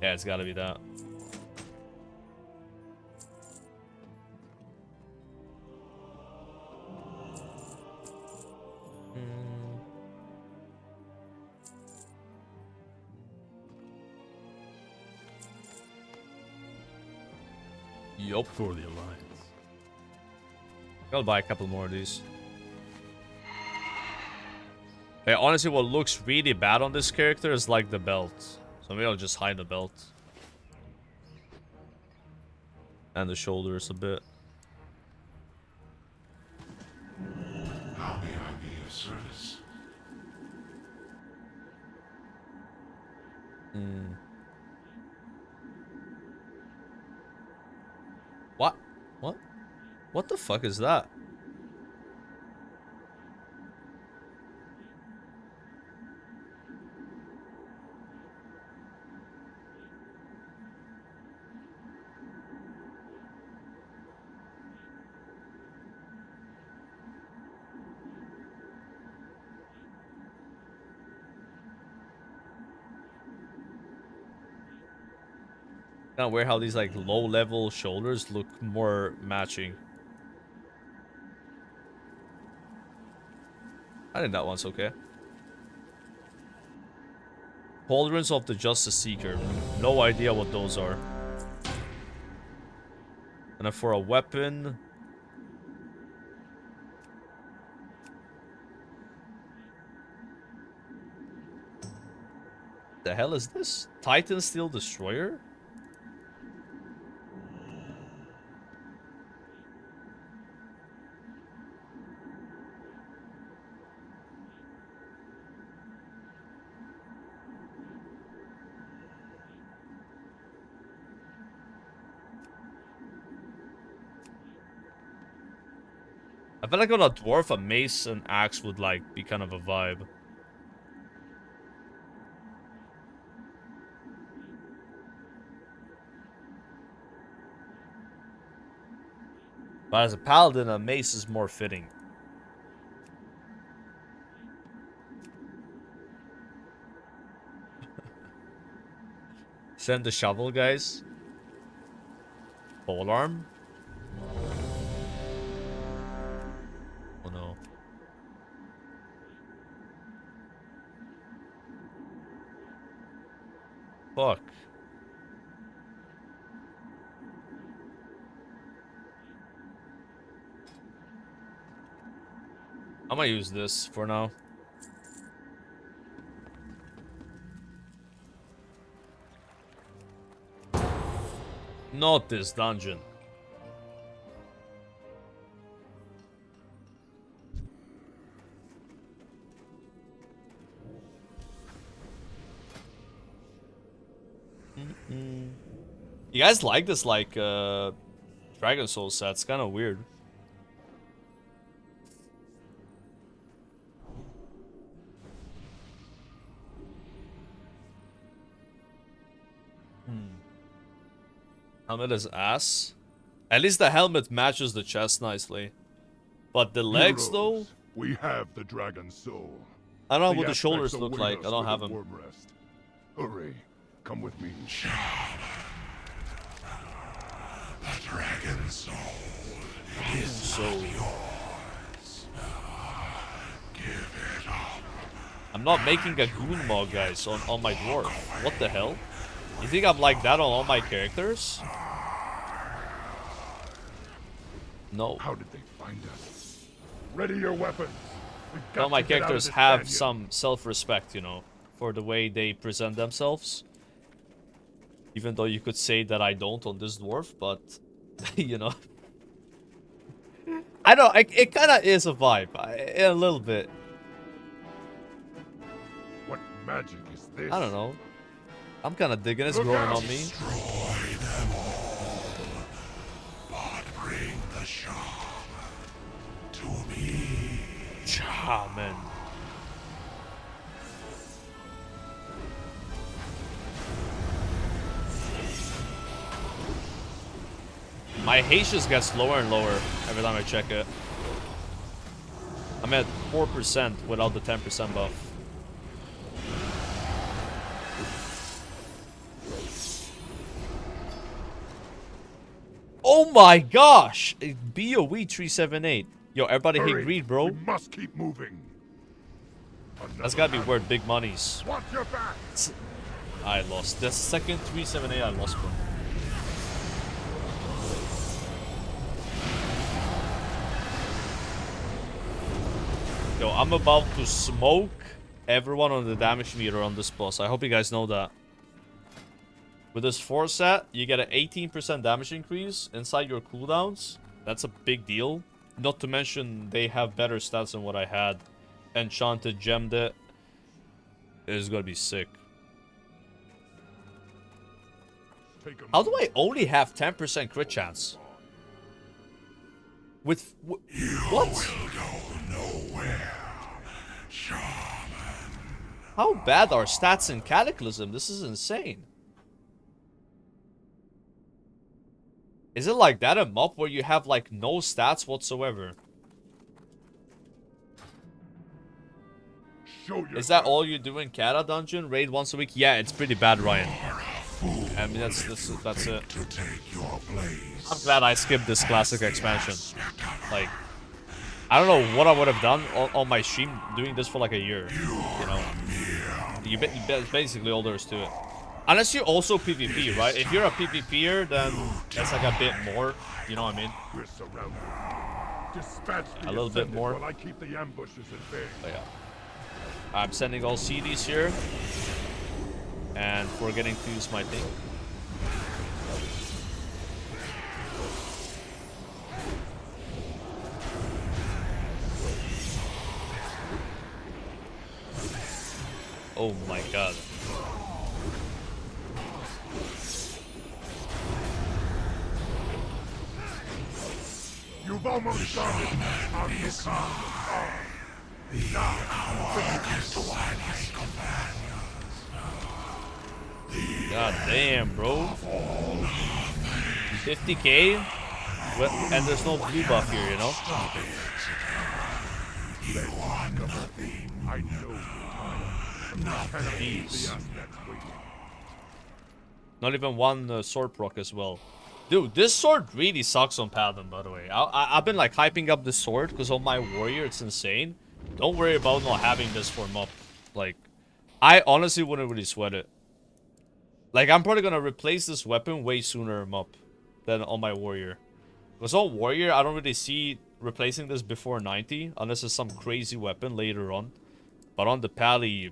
it's gotta be that. Yup. For the Alliance. I'll buy a couple more of these. Hey, honestly, what looks really bad on this character is like the belt. So maybe I'll just hide the belt. And the shoulders a bit. How may I be of service? What? What? What the fuck is that? Kind of weird how these like low level shoulders look more matching. I think that one's okay. Pauldrons of the Justice Seeker. No idea what those are. And then for a weapon... The hell is this? Titan Steel Destroyer? I feel like on a dwarf, a mace and axe would like be kind of a vibe. But as a paladin, a mace is more fitting. Send the shovel, guys. Pole arm. Oh no. Fuck. I'm gonna use this for now. Not this dungeon. You guys like this, like, Dragon Soul set? It's kind of weird. Helmet is ass. At least the helmet matches the chest nicely. But the legs, Heroes, though? We have the Dragon Soul. I don't know what the aspects shoulders look await like. us I don't with a have them. warm rest. Hurry, come with me. The Dragon Soul is So yours. Give it up. I'm not making a goon mod, guys, on my dwarf. What the hell? You think I'm like that on all my characters? No. How did they find us? Ready your weapons. We've got All my to get out of characters this have canyon. some self-respect, you know, for the way they present themselves. Even though you could say that I don't on this dwarf, but, you know. I know, it kind of is a vibe, a little bit. What magic is this? I don't know. I'm kind of digging it's Look growing out. on me. Destroy them all, but bring the shaman to me. Shaman. My haste just gets lower and lower every time I check it. I'm at 4% without the 10% buff. Oh my gosh! BOE 378. Yo, everybody hit Hurry, greed, bro. We must keep moving. That's gotta be worth big monies. Watch your back. I lost. The second 378 I lost, bro. Yo, I'm about to smoke everyone on the damage meter on this boss. I hope you guys know that. With this 4 set, you get an 18% damage increase inside your cooldowns. That's a big deal. Not to mention, they have better stats than what I had. Enchanted, gemmed it. It's gonna be sick. How do I only have 10% crit chance? With what? How bad are stats in Cataclysm? This is insane. Is it like that in MOP where you have like no stats whatsoever? Is that all you do in Cata dungeon? Raid once a week? Yeah, it's pretty bad, Ryan. I mean, that's it. I'm glad I skipped this classic expansion. Like, I don't know what I would have done on my stream doing this for like a year. You know, that's basically all there is to it. Unless you also PvP, right? If you're a PvPer, then that's like a bit more. You know what I mean? A little bit more. While I keep the ambushes at bay. But yeah. I'm sending all CDs here. And forgetting to use my thing. Oh my god. You've almost done it. On you come. God damn, bro. 50k? And there's no blue buff here, you know? Jeez. Not even one sword proc as well. Dude, this sword really sucks on Paladin, by the way. I've been like hyping up this sword because on my warrior it's insane. Don't worry about not having this for MOP. Like, I honestly wouldn't really sweat it. Like, I'm probably gonna replace this weapon way sooner in MOP than on my warrior. Because on warrior, I don't really see replacing this before 90 unless it's some crazy weapon later on. But on the Pally,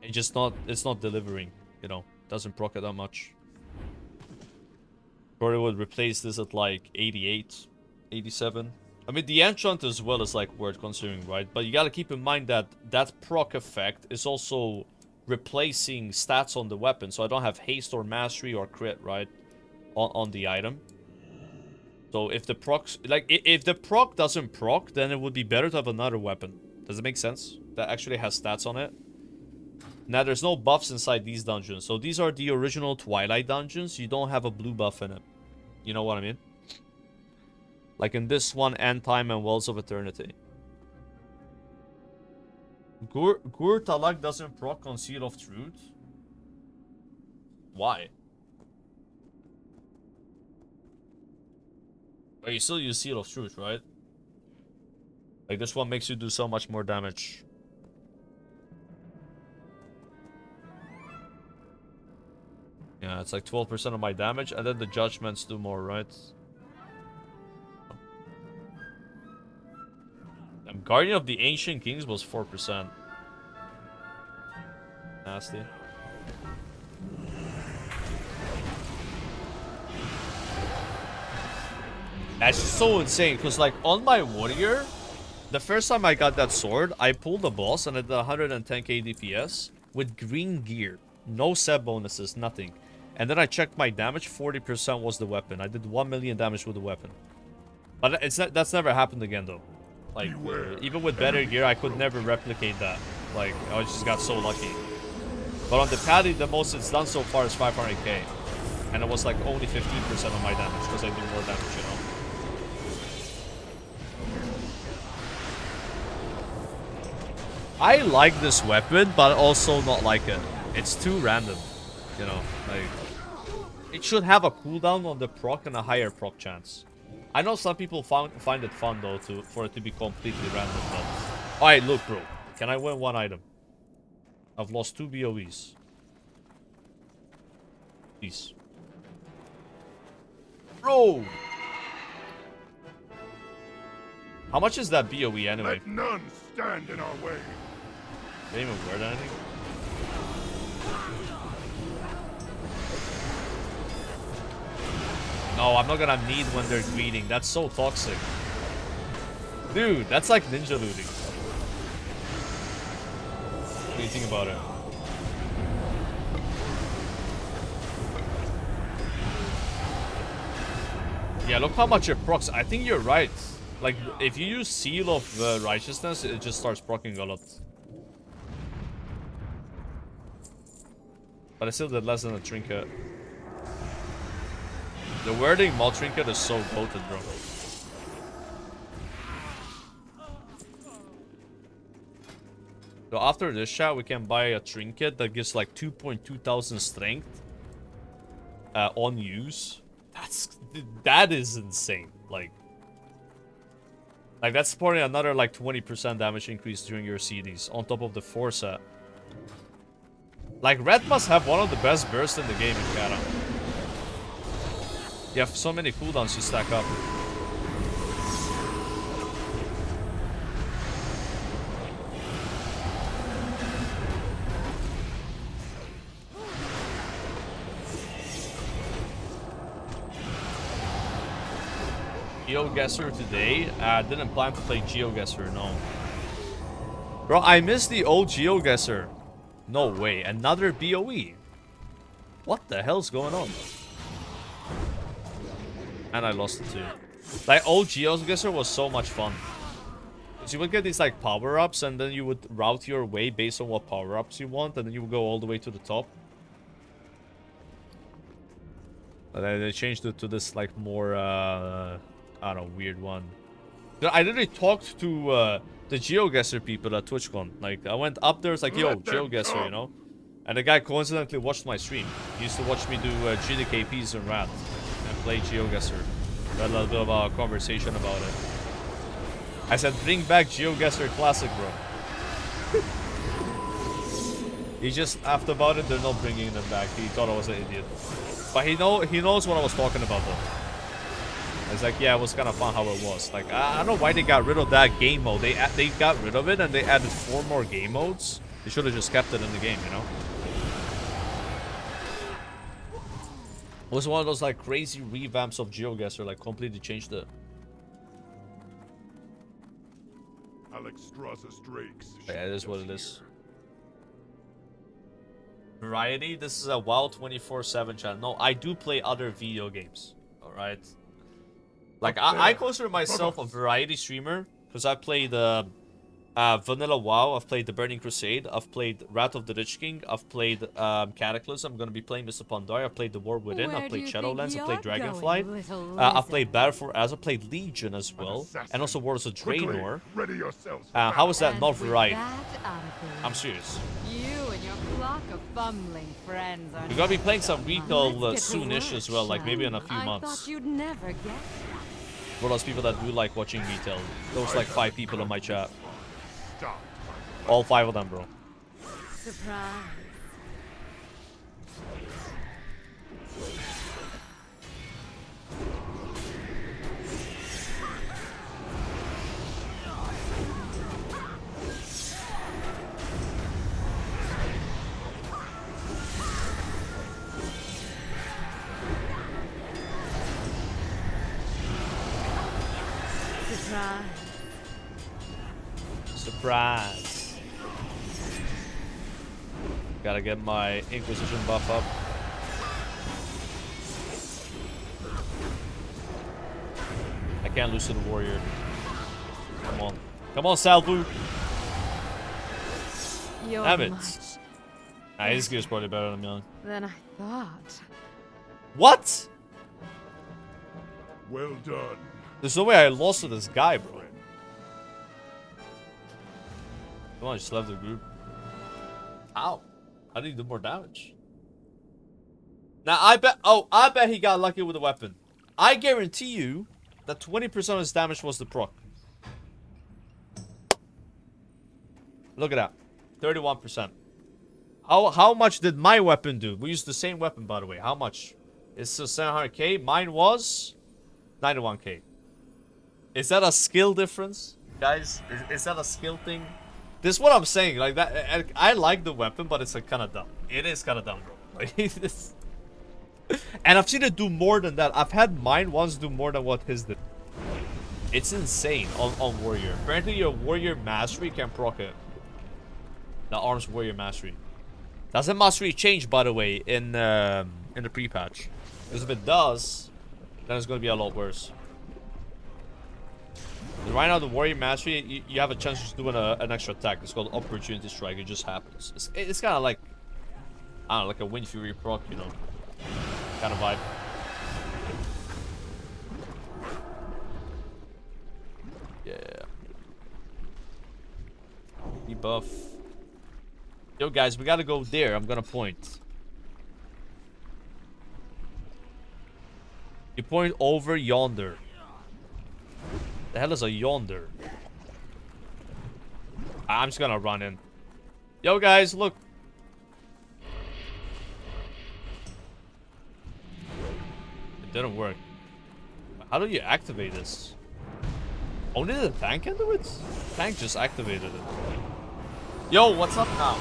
it's not delivering, you know. Doesn't proc it that much. Probably would replace this at like 88, 87. I mean, the enchant as well is like worth considering, right? But you gotta keep in mind that that proc effect is also replacing stats on the weapon. So I don't have haste or mastery or crit, right? On the item. So if the proc, like, if the proc doesn't proc, then it would be better to have another weapon. Does it make sense? That actually has stats on it. Now, there's no buffs inside these dungeons. So these are the original Twilight dungeons. You don't have a blue buff in it. You know what I mean? Like in this one, End Time and Wells of Eternity. Gur Talak doesn't proc on Seal of Truth. Why? But you still use Seal of Truth, right? Like, this one makes you do so much more damage. Yeah, it's like 12% of my damage, and then the judgments do more, right? Guardian of the Ancient Kings was 4%. Nasty. That's just so insane, because like on my warrior, the first time I got that sword, I pulled the boss and it did 110k DPS with green gear. No set bonuses, nothing. And then I checked my damage, 40% was the weapon. I did 1 million damage with the weapon. But that's never happened again though. Like, even with better gear, I could never replicate that. Like, I just got so lucky. But on the Paddy, the most it's done so far is 500k. And it was like only 15% of my damage, because I do more damage, you know? I like this weapon, but also not like it. It's too random, you know? Like, it should have a cooldown on the proc and a higher proc chance. I know some people find it fun though for it to be completely random, but... Alright, look bro. Can I win one item? I've lost 2 BOEs. Peace. Bro! How much is that BOE anyway? Let none stand in our way. Didn't even wear anything? No, I'm not gonna need when they're greeting. That's so toxic. Dude, that's like ninja looting. What do you think about it? Yeah, look how much it procs. I think you're right. Like, if you use Seal of Righteousness, it just starts proccing a lot. But I still did less than a trinket. The wording mod trinket is so goated, bro. So after this shot, we can buy a trinket that gives like 2,200 strength on use. That is insane. Like that's supporting another like 20% damage increase during your CDs on top of the 4 set. Like Red must have one of the best bursts in the game in Kata. You have so many cooldowns you stack up. GeoGuessr today. Didn't plan to play GeoGuessr, no. Bro, I miss the old GeoGuessr. No way, another BOE. What the hell's going on? And I lost it too. Like, old GeoGuessr was so much fun. So you would get these like power-ups and then you would route your way based on what power-ups you want, and then you would go all the way to the top. But then they changed it to this like more I don't know, weird one. I literally talked to the GeoGuessr people at TwitchCon. Like, I went up there, it's like, yo, GeoGuessr, you know? And the guy coincidentally watched my stream. He used to watch me do GDKPs and RAT and play GeoGuessr. We had a little bit of a conversation about it. I said, bring back GeoGuessr Classic, bro. He just asked about it, they're not bringing them back. He thought I was an idiot. But he knows what I was talking about, though. It's like, yeah, it was kind of fun how it was. Like, I don't know why they got rid of that game mode. They got rid of it and they added 4 more game modes. They should have just kept it in the game, you know? It was one of those like crazy revamps of GeoGuessr, like completely changed it. Yeah, it is what it is. Variety, this is a WoW 24/7 channel. No, I do play other video games. Alright? Like, I consider myself a variety streamer because I played Vanilla WoW, I've played The Burning Crusade, I've played Wrath of the Lich King, I've played Cataclysm, I'm gonna be playing Mr. Pandaria, I've played The War Within, I've played Shadowlands, I've played Dragonflight, I've played Battle for Az, I've played Legion as well, and also Wars of Draenor. How is that not variety? I'm serious. You and your flock of bumbling friends are We're gonna be playing some retail soonish as well, like maybe in a few months. I thought you'd never get For those people that do like watching retail, those like 5 people in my chat. All 5 of them, bro. surprise. Surprise. Gotta get my Inquisition buff up. I can't lose to the warrior. Come on. Come on, Salvu. Damn it. Nah, his gear's probably better than mine. Than I thought. What? Well done. There's no way I lost to this guy, bro. Come on, just left the group. Ow. How did he do more damage? Now, I bet he got lucky with the weapon. I guarantee you that 20% of his damage was the proc. Look at that. 31%. How much did my weapon do? We used the same weapon, by the way. How much? It's 700k. Mine was 91k. Is that a skill difference? Guys, is that a skill thing? This is what I'm saying. Like that, I like the weapon, but it's like kind of dumb. It is kind of dumb, bro. Like, And I've seen it do more than that. I've had mine once do more than what his did. It's insane on warrior. Apparently your warrior mastery can proc it. The arms warrior mastery. Doesn't mastery change, by the way, in the pre-patch? Because if it does, then it's gonna be a lot worse. Right now, the warrior mastery, you have a chance of just doing an extra attack. It's called opportunity strike. It just happens. It's kind of like, I don't know, like a Wind Fury proc, you know, kind of vibe. Yeah. Debuff. Yo, guys, we gotta go there. I'm gonna point. You point over yonder. The hell is a yonder? I'm just gonna run in. Yo, guys, look. It didn't work. How do you activate this? Only the tank can do it? Tank just activated it. Yo, what's up now?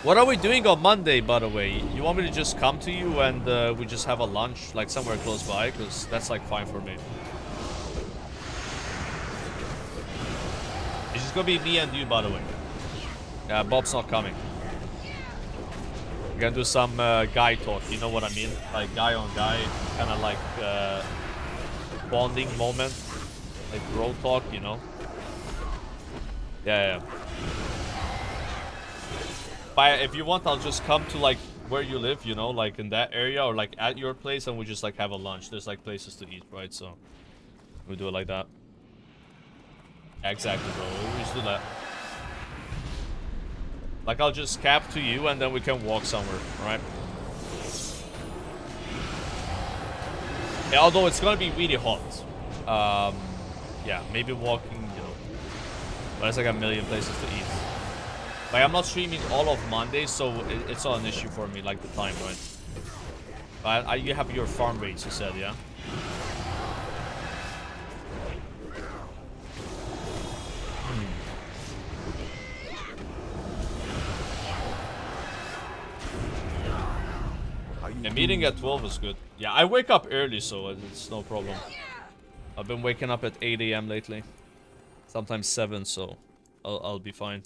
What are we doing on Monday, by the way? You want me to just come to you and we just have a lunch, like somewhere close by? Because that's like fine for me. It's just gonna be me and you, by the way. Yeah, Bob's not coming. We're gonna do some guy talk, you know what I mean? Like guy on guy, kind of like bonding moment. Like bro talk, you know? Yeah. But if you want, I'll just come to like where you live, you know, like in that area or like at your place, and we just like have a lunch. There's like places to eat, right? So we do it like that. Yeah, exactly, bro. We just do that. Like I'll just cap to you, and then we can walk somewhere, right? Yeah, although it's gonna be really hot. Yeah, maybe walking, you know. But there's like a million places to eat. Like, I'm not streaming all of Monday, so it's not an issue for me, like the time, right? But you have your farm rates, you said, yeah? Yeah, meeting at 12 is good. Yeah, I wake up early, so it's no problem. I've been waking up at 8 AM lately. Sometimes 7, so I'll be fine.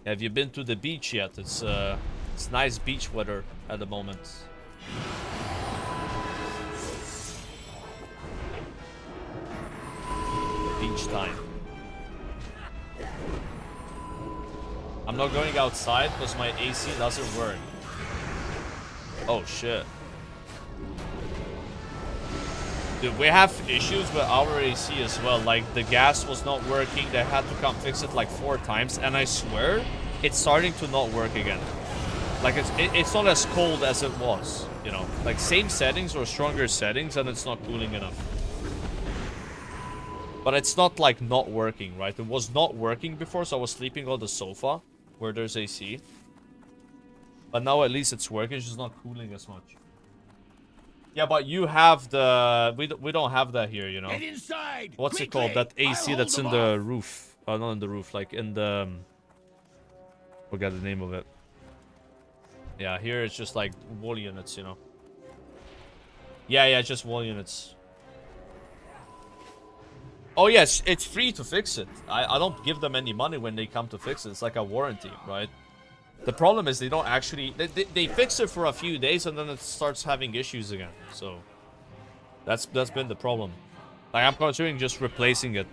Have you been to the beach yet? It's nice beach weather at the moment. Beach time. I'm not going outside because my AC doesn't work. Oh shit. Dude, we have issues with our AC as well. Like, the gas was not working. They had to come fix it like 4 times. And I swear, it's starting to not work again. Like, it's not as cold as it was, you know. Like, same settings or stronger settings, and it's not cooling enough. But it's not, like, not working, right? It was not working before, so I was sleeping on the sofa where there's AC. But now at least it's working. It's just not cooling as much. Yeah, but you have the... We don't have that here, you know. Get inside, what's quickly. It called? That AC that's in the roof. Not in the roof, like in the... forgot the name of it. Yeah, here it's just like wall units, you know. Yeah, just wall units. Oh, yes, it's free to fix it. I don't give them any money when they come to fix it. It's like a warranty, right? The problem is they don't actually... They fix it for a few days and then it starts having issues again. So, that's been the problem. Like, I'm considering just replacing it.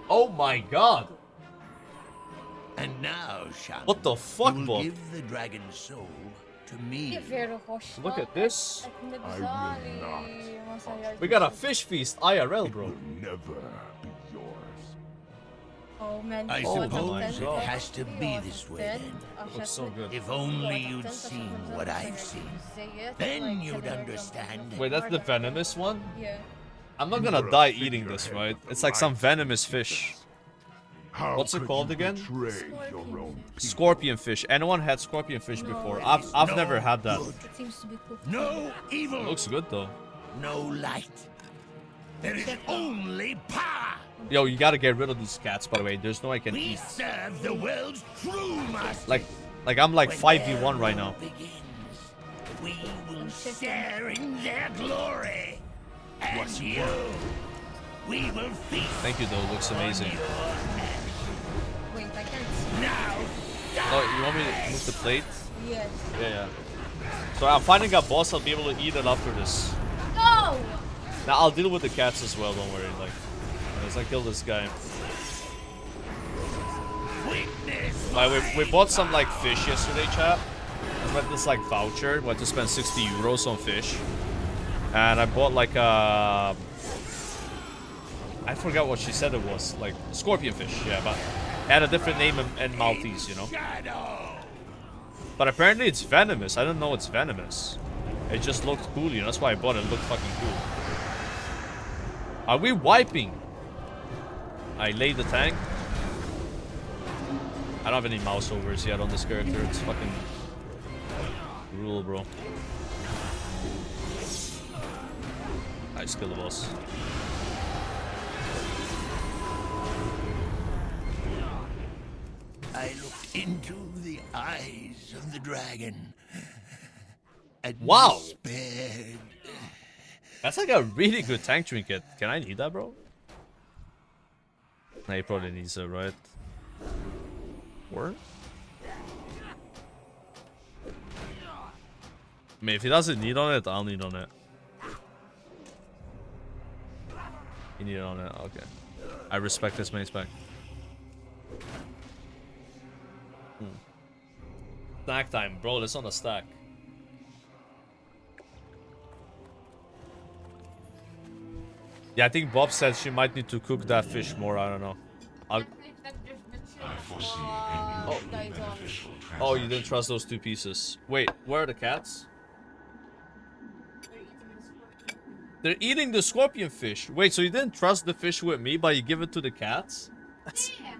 Oh my god! And now, Shaman, what the fuck, you will Bob? give the dragon's soul to me. Look at this. I will not. We got a fish feast IRL, bro. It will never be yours. Oh man, I Oh suppose my it God. has to be this way then. Looks so good. If only you'd seen what I've seen, then you'd understand. Wait, that's the venomous one? Yeah. I'm not gonna die eating this, right? It's like some venomous fish. How What's it could called you again? betray your own people? Scorpion fish. Anyone had scorpion fish before? I've never had that. It seems to be cooked. No evil, Looks good though. no light. There is only power. Yo, you gotta get rid of these cats, by the way. There's no I can We eat. serve the world's true master. Like, Like, I'm like 5v1 right now. We will share in their glory. And you, we will feast. Thank you, though. Looks amazing. Wait, I can't see. Now, Oh, you want me to move the plate? Yes. Yeah. So I'm finding a boss. I'll be able to eat it after this. No! Now I'll deal with the cats as well. Don't worry. Like, as I kill this guy. Like, we bought some like fish yesterday, chat. I got this like voucher. We had to spend 60 euros on fish, and I bought like a. I forgot what she said it was. Like scorpion fish. Yeah, but it had a different name in Maltese, you know. But apparently it's venomous. I didn't know it's venomous. It just looked cool, you know. That's why I bought it. It looked fucking cool. Are we wiping? I laid the tank. I don't have any mouse overs yet on this character. It's fucking brutal, bro. I just killed the boss. I looked into the eyes of the dragon. And wow! Despaired. That's like a really good tank trinket. Can I need that, bro? Nah, he probably needs it, right? Or? I mean, if he doesn't need on it, I'll need on it. You need it on it, okay. I respect this main spec. Stack time, bro. Let's on a stack. Yeah, I think Bob said she might need to cook that fish more. I don't know. Oh, you didn't trust those two pieces. Wait, where are the cats? They're eating the scorpion fish. Wait, so you didn't trust the fish with me, but you give it to the cats? Yeah.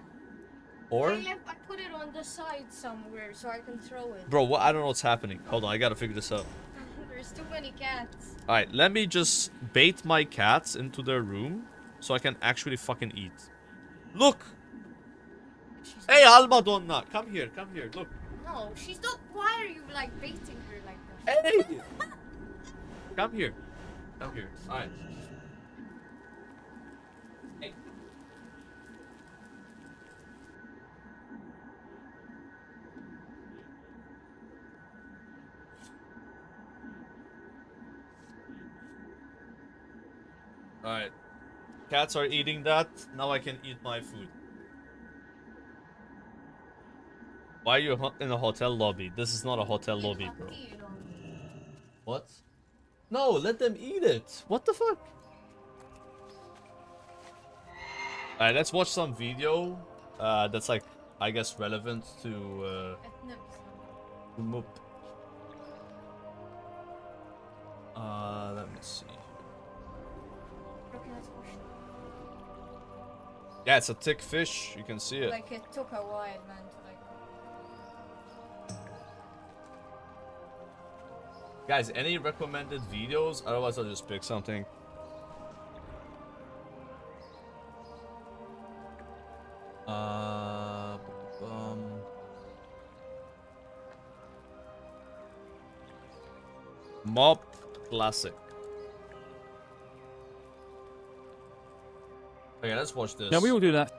Or? I put it on the side somewhere so I can throw it. Bro, I don't know what's happening. Hold on, I gotta figure this out. There's too many cats. Alright, let me just bait my cats into their room so I can actually fucking eat. Look! Hey, Almadonna! Come here, look. No, she's not. Why are you like baiting her like that? Hey! Come here. Alright. Hey. Alright. Cats are eating that. Now I can eat my food. Why are you in a hotel lobby? This is not a hotel lobby, bro. What? No, let them eat it. What the fuck? Alright, let's watch some video that's like, I guess, relevant to Moop. Let me see. Yeah, it's a thick fish. You can see it. Like, it took a while, man, to like... Guys, any recommended videos? Otherwise, I'll just pick something. Mob Classic. Okay, let's watch this. Yeah, we will do that.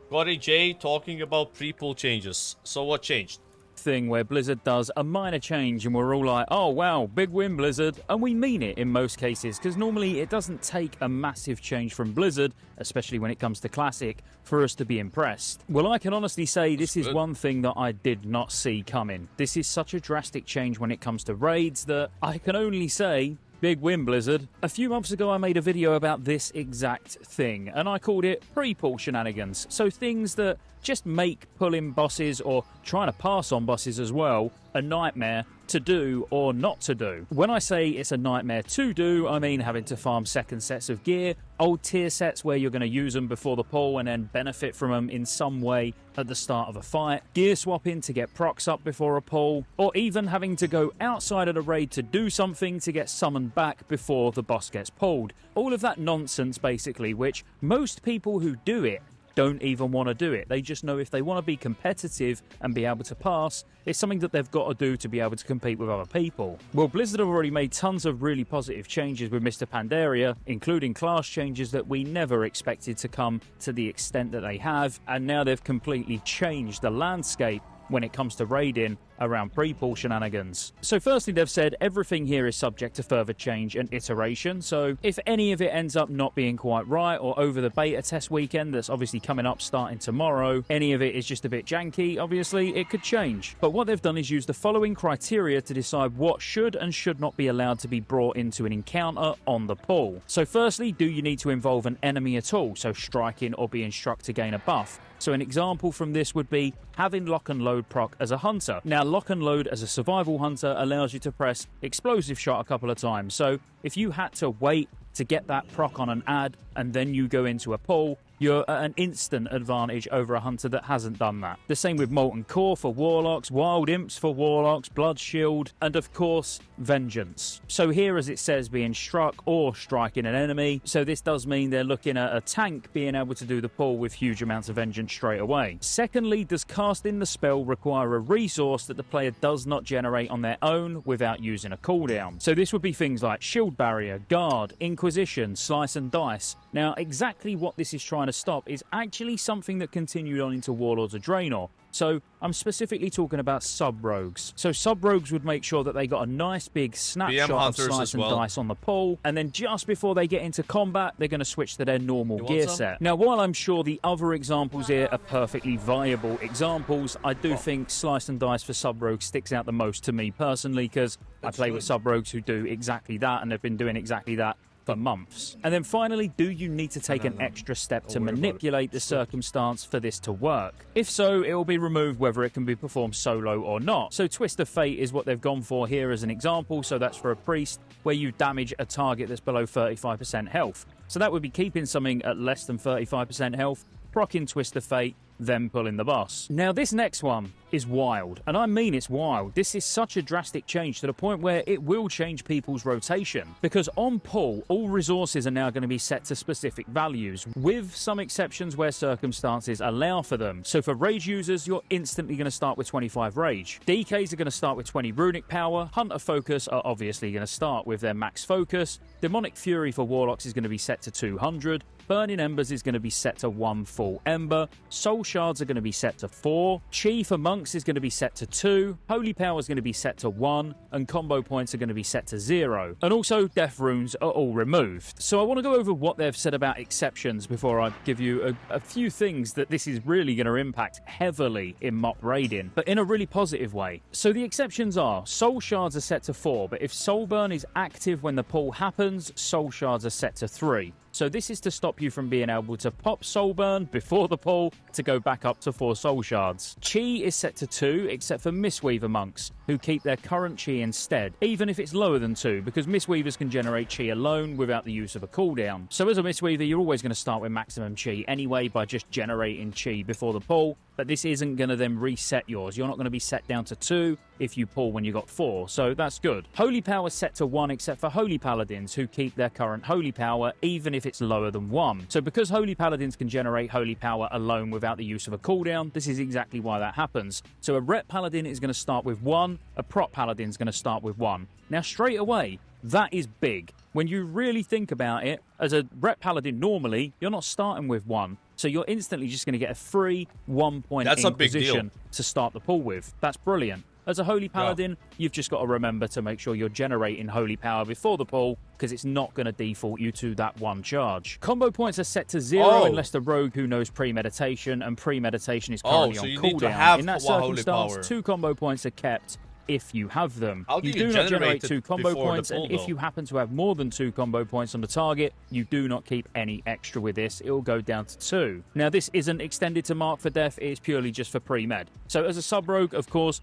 Scotty J talking about pre-pull changes. So what changed? Thing where Blizzard does a minor change and we're all like, oh wow, big win Blizzard, and we mean it in most cases, because normally it doesn't take a massive change from Blizzard, especially when it comes to Classic, for us to be impressed. Well, I can honestly say this is one thing that I did not see coming. This is such a drastic change when it comes to raids that I can only say, big win, Blizzard. A few months ago, I made a video about this exact thing, and I called it pre-pull shenanigans. So things that just make pulling bosses, or trying to pass on bosses as well, a nightmare to do or not to do. When I say it's a nightmare to do, I mean having to farm second sets of gear, old tier sets where you're going to use them before the pull and then benefit from them in some way at the start of a fight, gear swapping to get procs up before a pull, or even having to go outside of the raid to do something to get summoned back before the boss gets pulled. All of that nonsense basically, which most people who do it don't even want to do it. They just know if they want to be competitive and be able to pass, it's something that they've got to do to be able to compete with other people. Well, Blizzard have already made tons of really positive changes with Mr. Pandaria, including class changes that we never expected to come to the extent that they have, and now they've completely changed the landscape when it comes to raiding around pre-pull shenanigans. So firstly, they've said everything here is subject to further change and iteration, so if any of it ends up not being quite right, or over the beta test weekend that's obviously coming up starting tomorrow, any of it is just a bit janky, obviously it could change. But what they've done is use the following criteria to decide what should and should not be allowed to be brought into an encounter on the pull. So firstly, do you need to involve an enemy at all, so striking or being struck to gain a buff? So an example from this would be having lock and load proc as a hunter. Now, lock and load as a survival hunter allows you to press explosive shot a couple of times. So if you had to wait to get that proc on an ad and then you go into a pull, you're at an instant advantage over a hunter that hasn't done that. The same with Molten Core for Warlocks, Wild Imps for Warlocks, Blood Shield, and of course, Vengeance. So here, as it says, being struck or striking an enemy, so this does mean they're looking at a tank being able to do the pull with huge amounts of Vengeance straight away. Secondly, does casting the spell require a resource that the player does not generate on their own without using a cooldown? So this would be things like Shield Barrier, Guard, Inquisition, Slice and Dice. Now, exactly what this is trying to stop is actually something that continued on into Warlords of Draenor. So I'm specifically talking about sub-rogues. So sub-rogues would make sure that they got a nice big snapshot of Slice and Dice on the pull, and then just before they get into combat, they're going to switch to their normal gear set. Now, while I'm sure the other examples here are perfectly viable examples, I do think Slice and Dice for sub-rogues sticks out the most to me personally, because I play with sub-rogues who do exactly that, and they've been doing exactly that for months. And then finally, do you need to take an extra step to manipulate the circumstance for this to work? If so, it will be removed whether it can be performed solo or not. So Twist of Fate is what they've gone for here as an example, so that's for a priest, where you damage a target that's below 35% health. So that would be keeping something at less than 35% health, proccing Twist of Fate, then pulling the boss. Now, this next one is wild, and I mean it's wild. This is such a drastic change to the point where it will change people's rotation, because on pull, all resources are now going to be set to specific values, with some exceptions where circumstances allow for them. So for rage users, you're instantly going to start with 25 rage. DKs are going to start with 20 runic power. Hunter focus are obviously going to start with their max focus. Demonic fury for warlocks is going to be set to 200. Burning Embers is going to be set to 1 full Ember. Soul Shards are going to be set to 4. Chi for Monks is going to be set to 2. Holy Power is going to be set to 1. And combo points are going to be set to 0. And also, Death Runes are all removed. So I want to go over what they've said about exceptions before I give you a few things that this is really going to impact heavily in MOP raiding, but in a really positive way. So the exceptions are, Soul Shards are set to 4, but if Soul Burn is active when the pull happens, Soul Shards are set to 3. So this is to stop you from being able to pop Soul Burn before the pull to go back up to 4 Soul Shards. Chi is set to 2, except for Mistweaver monks, who keep their current Chi instead, even if it's lower than 2, because Mistweavers can generate Chi alone without the use of a cooldown. So as a Mistweaver, you're always going to start with maximum Chi anyway by just generating Chi before the pull, but this isn't going to then reset yours. You're not going to be set down to 2 if you pull when you got 4, so that's good. Holy Power set to 1, except for Holy Paladins, who keep their current Holy Power even if it's lower than 1. So because Holy Paladins can generate Holy Power alone without the use of a cooldown, this is exactly why that happens. So a Rep Paladin is going to start with 1, a Prop Paladin is going to start with 1. Now straight away, that is big. When you really think about it, as a Rep Paladin normally, you're not starting with 1. So you're instantly just going to get a free 1-point Inquisition to start the pull with. That's brilliant. As a Holy Paladin, you've just got to remember to make sure you're generating Holy Power before the pull, because it's not going to default you to that 1 charge. Combo points are set to 0 unless the rogue who knows premeditation, and premeditation is currently on cooldown. In that circumstance, 2 combo points are kept if you have them. You do not generate 2 combo points, and if you happen to have more than 2 combo points on the target, you do not keep any extra with this. It will go down to 2. Now, this isn't extended to Mark for Death, it is purely just for pre-med. So as a sub-rogue, of course,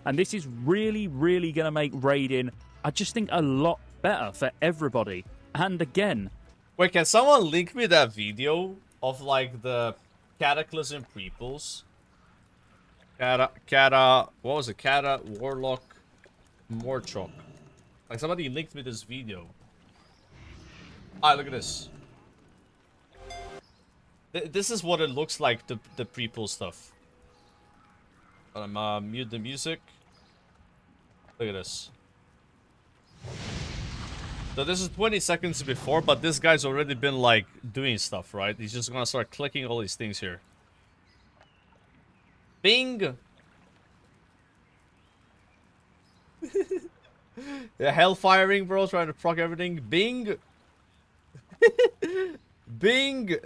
And this is really, really going to make raiding, I just think, a lot better for everybody. And again... Wait, can someone link me that video of, like, the Cataclysm prequels? What was it? Warlock, Morchok. Like, somebody linked me this video. Alright, look at this. This is what it looks like, the prequel stuff. I'm mute the music. Look at this. So this is 20 seconds before, but this guy's already been, like, doing stuff, right? He's just gonna start clicking all these things here. Bing! The hell firing, bro, trying to proc everything. Bing! Bing!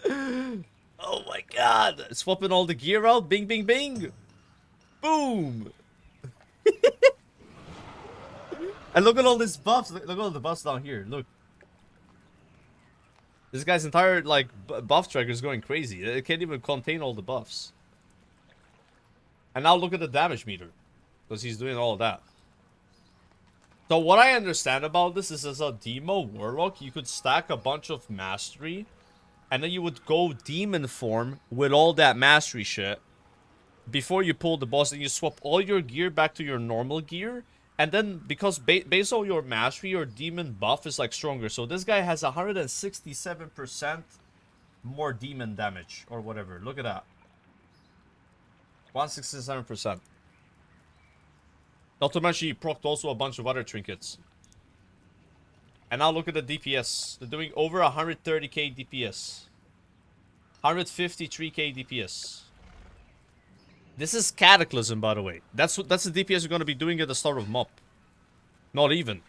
Oh my god! Swapping all the gear out. Bing, bing, bing! Boom! And look at all these buffs. Look at all the buffs down here. Look. This guy's entire, like, buff tracker is going crazy. It can't even contain all the buffs. And now look at the damage meter. Because he's doing all of that. So what I understand about this is, as a demo warlock, you could stack a bunch of mastery. And then you would go demon form with all that mastery shit. Before you pull the boss, and you swap all your gear back to your normal gear. And then, because based on your mastery, your demon buff is, like, stronger. So this guy has 167% more demon damage. Or whatever. Look at that. 167%. Not to mention, he procced also a bunch of other trinkets. And now look at the DPS. They're doing over 130k DPS. 153k DPS. This is Cataclysm, by the way. That's the DPS you're going to be doing at the start of MOP. Not even.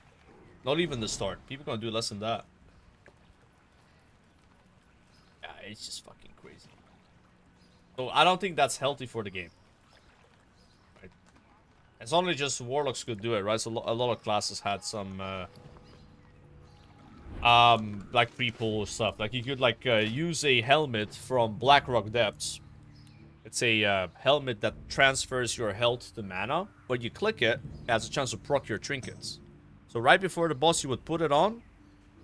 Not even the start. People are going to do less than that. Yeah, it's just fucking crazy. So I don't think that's healthy for the game. Right? It's only just Warlocks could do it, right? So a lot of classes had some... like pre-pull stuff. Like you could, like, use a helmet from Blackrock Depths. It's a helmet that transfers your health to mana. When you click it, it has a chance to proc your trinkets. So right before the boss, you would put it on.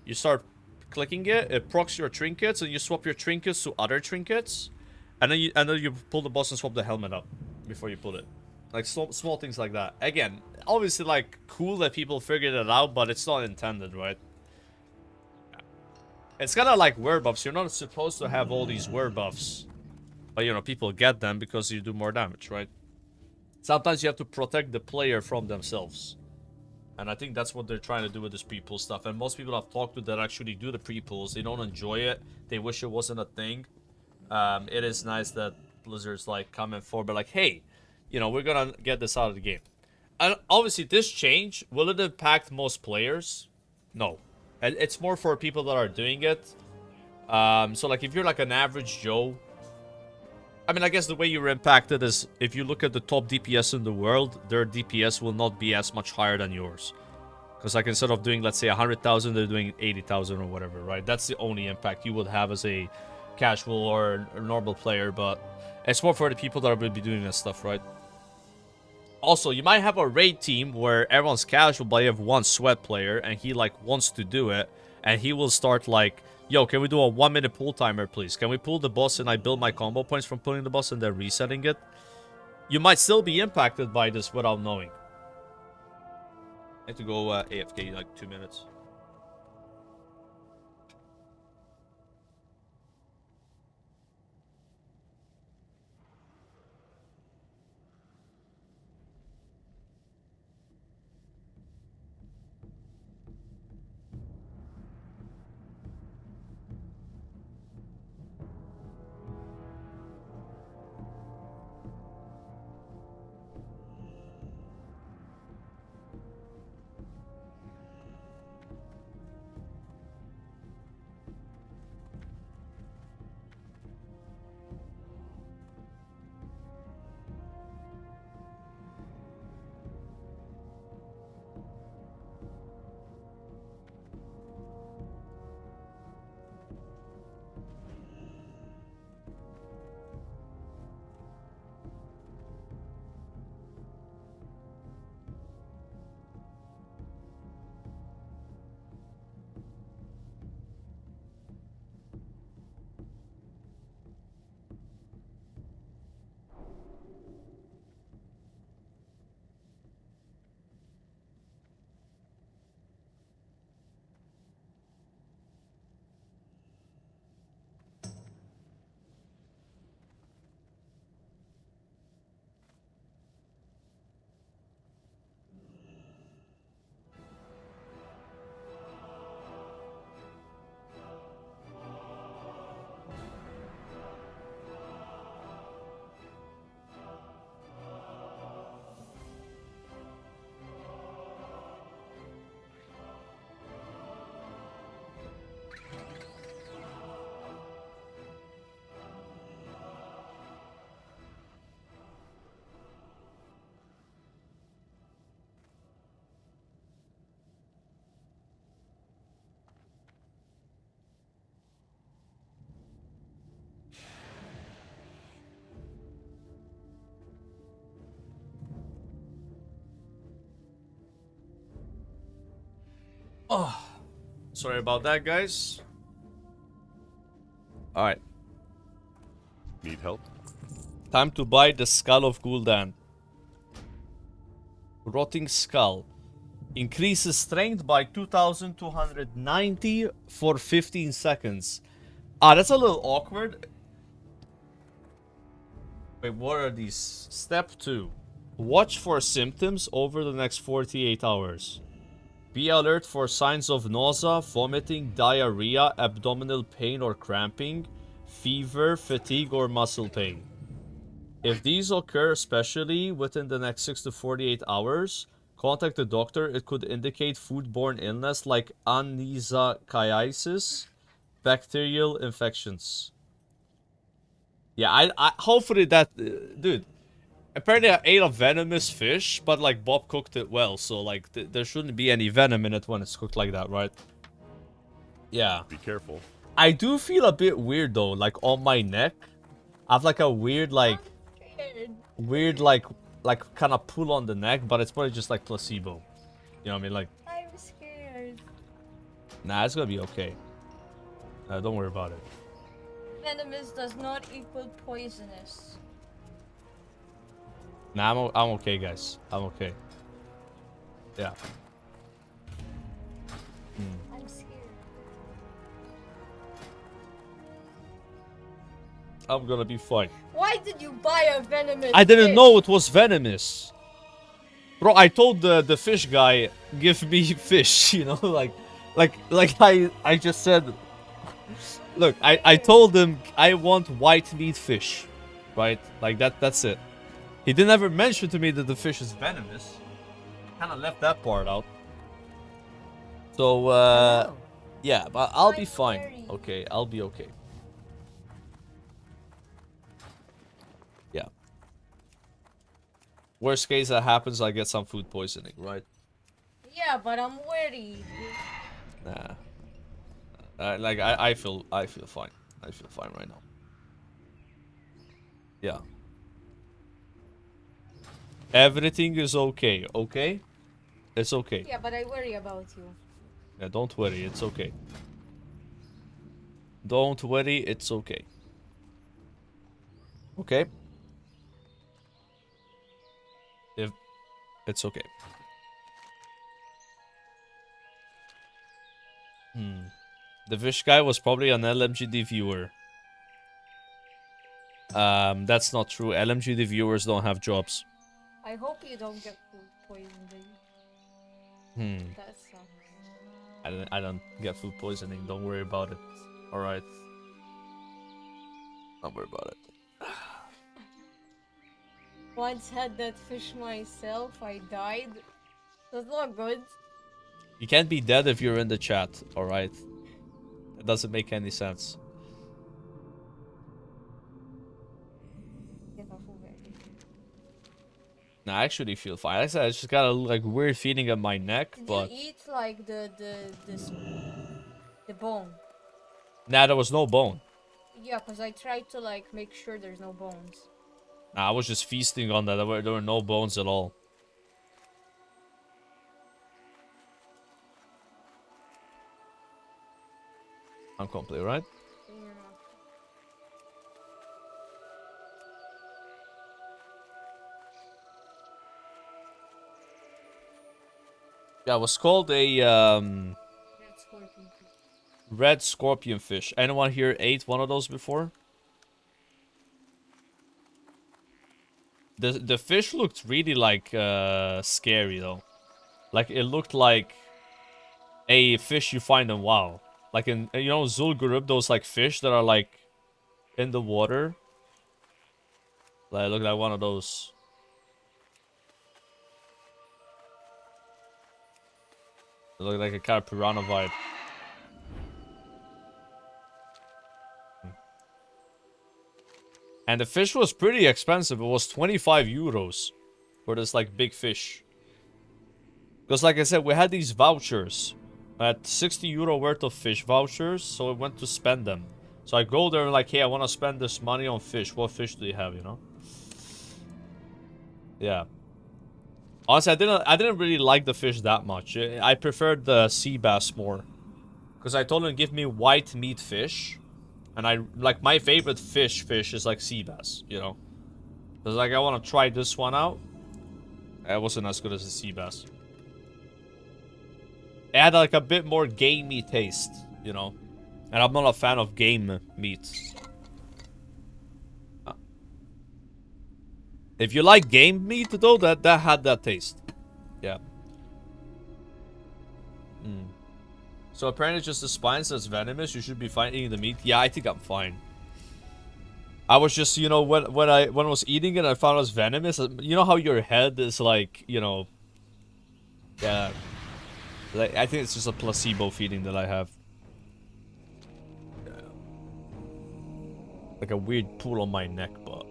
You start clicking it. It procs your trinkets, and you swap your trinkets to other trinkets. And then you pull the boss and swap the helmet up before you put it. Like small things like that. Again, obviously, like, cool that people figured it out, but it's not intended, right? It's kind of like word buffs. You're not supposed to have all these word buffs. But, you know, people get them because you do more damage, right? Sometimes you have to protect the player from themselves. And I think that's what they're trying to do with this pre-pull stuff. And most people I've talked to that actually do the pre-pulls, they don't enjoy it. They wish it wasn't a thing. It is nice that Blizzard's, like, coming forward. But, like, hey, you know, we're going to get this out of the game. And obviously, this change, will it impact most players? No. It's more for people that are doing it. So, like, if you're, like, an average Joe... I mean, I guess the way you're impacted is if you look at the top DPS in the world, their DPS will not be as much higher than yours. Because, like, instead of doing, let's say, 100,000, they're doing 80,000 or whatever, right? That's the only impact you would have as a casual or a normal player, but it's more for the people that will be doing this stuff, right? Also, you might have a raid team where everyone's casual, but you have one sweat player, and he, like, wants to do it, and he will start, like... Yo, can we do a 1-minute pull timer, please? Can we pull the boss and I build my combo points from pulling the boss and then resetting it? You might still be impacted by this without knowing. I have to go AFK in like 2 minutes. Oh, sorry about that, guys. All right. Need help? Time to buy the Skull of Gul'dan. Rotting Skull. Increases strength by 2290 for 15 seconds. Ah, that's a little awkward. Wait, what are these? Step 2. Watch for symptoms over the next 48 hours. Be alert for signs of nausea, vomiting, diarrhea, abdominal pain or cramping, fever, fatigue, or muscle pain. If these occur, especially within the next 6 to 48 hours, contact the doctor. It could indicate foodborne illness like anisakiasis, bacterial infections. Yeah, I hopefully that... dude, apparently I ate a venomous fish, but like Bob cooked it well, so like there shouldn't be any venom in it when it's cooked like that, right? Yeah. Be careful. I do feel a bit weird though, like on my neck. I have like a weird like... like kind of pull on the neck, but it's probably just like placebo. You know what I mean? Like, I'm scared. nah, it's gonna be okay. Don't worry about it. Venomous does not equal poisonous. Nah, I'm okay, guys. I'm okay. Yeah. I'm scared. I'm gonna be fine. Why did you buy a venomous I didn't fish? know it was venomous. Bro, I told the fish guy, give me fish, you know, like I just said, look, I told him I want white meat fish, right? Like that's it. He didn't ever mention to me that the fish is venomous. Kind of left that part out. So, yeah, but I'll be fine. Okay, I'll be okay. Yeah. Worst case that happens, I get some food poisoning, right? Yeah, but I'm worried. Nah. Like I feel fine. I feel fine right now. Yeah. Everything is okay, okay? It's okay. Yeah, but I worry about you. Yeah, don't worry, it's okay. Don't worry, it's okay. Okay? If it's okay. The fish guy was probably an LMGD viewer. That's not true. LMGD viewers don't have jobs. I hope you don't get food poisoning. That sucks. I don't get food poisoning. Don't worry about it. All right. Don't worry about it. Once had that fish myself. I died. That's not good. You can't be dead if you're in the chat. All right. That doesn't make any sense. Nah, I actually feel fine. Like I said, I just got a like weird feeling in my neck, but Did you eat like the bone? Nah, there was no bone. Yeah, cause I tried to like make sure there's no bones. Nah, I was just feasting on that. There were no bones at all. I'm complete, right? Yeah, it was called a red scorpion fish. Anyone here ate one of those before? The fish looked really like scary though. Like it looked like a fish you find in WoW. Like in Zul'Gurub, those like fish that are like in the water. Like look like one of those. They look like a kind of piranha vibe. And the fish was pretty expensive. It was 25 euros for this like big fish. Because like I said, we had these vouchers at 60 euro worth of fish vouchers, so I went to spend them. So I go there and like, hey, I want to spend this money on fish. What fish do you have, you know? Yeah. Honestly, I didn't really like the fish that much. I preferred the sea bass more. Because I told him to give me white meat fish. And I, like, my favorite fish is like sea bass, you know. Because, like, I want to try this one out. It wasn't as good as the sea bass. It had, like, a bit more gamey taste, you know. And I'm not a fan of game meat. If you like game meat, though, that had that taste. Yeah. So apparently just the spine says venomous. You should be fine eating the meat. Yeah, I think I'm fine. I was just, you know, when I was eating it, I found it was venomous. You know how your head is like, you know, yeah. Like, I think it's just a placebo feeling that I have. Yeah. Like a weird pull on my neck, but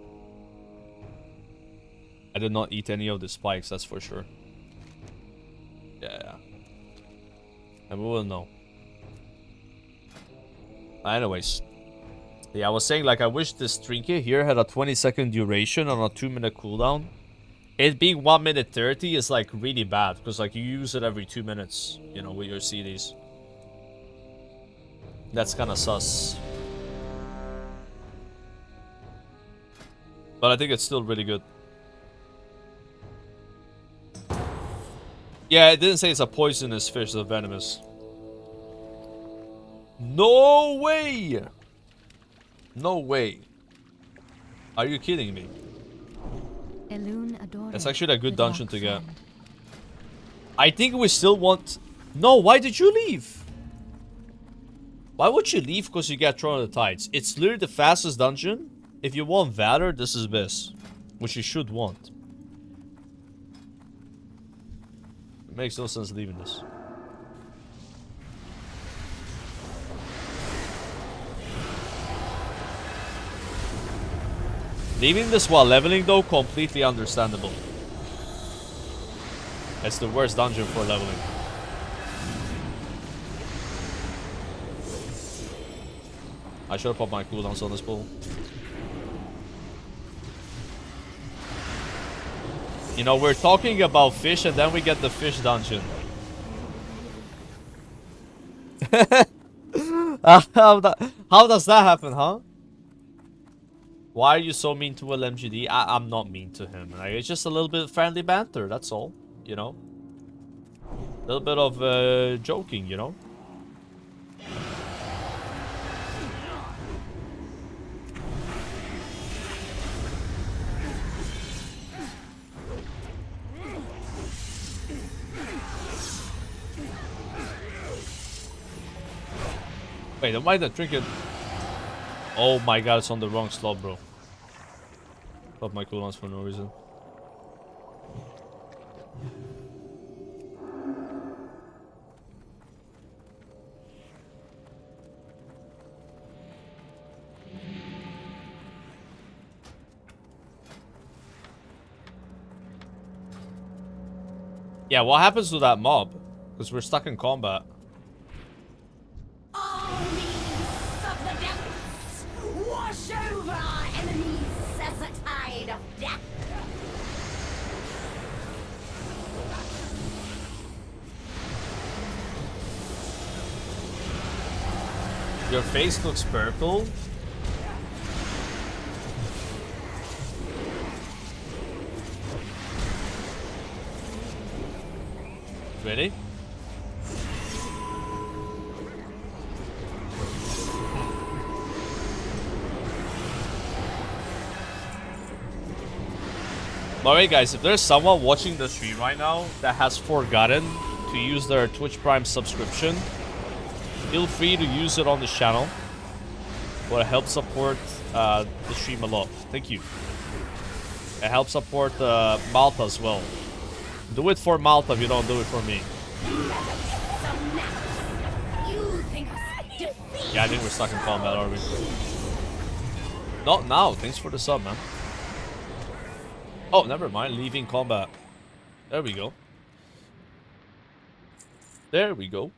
I did not eat any of the spikes, that's for sure. Yeah. And we will know. Anyways. Yeah, I was saying, like, I wish this trinket here had a 20-second duration on a 2-minute cooldown. It being 1 minute 30 is, like, really bad. Because, like, you use it every 2 minutes, you know, with your CDs. That's kind of sus. But I think it's still really good. Yeah, it didn't say it's a poisonous fish, it's venomous. No way! No way. Are you kidding me? That's actually a good dungeon to get. I think we still want... No, why did you leave? Why would you leave because you get thrown in the tides? It's literally the fastest dungeon. If you want Valor, this is best. Which you should want. It makes no sense leaving this. Leaving this while leveling, though, completely understandable. It's the worst dungeon for leveling. I should have put my cooldowns on this bull. You know, we're talking about fish and then we get the fish dungeon. How does that happen, huh? Why are you so mean to LMGD? I'm not mean to him. Like, it's just a little bit of friendly banter, that's all. You know? A little bit of joking, you know? Wait, then why the trinket? Oh my god, it's on the wrong slot, bro. Got my cooldowns for no reason. Yeah, what happens to that mob? Because we're stuck in combat. Wash over our enemies as a tide of death. Your face looks purple. Ready? Alright guys, if there's someone watching the stream right now that has forgotten to use their Twitch Prime subscription, feel free to use it on this channel. It will help support the stream a lot. Thank you. It helps support Malta as well. Do it for Malta if you don't do it for me. Yeah, I think we're stuck in combat, are we? Not now. Thanks for the sub, man. Oh, never mind. Leaving combat. There we go. There we go.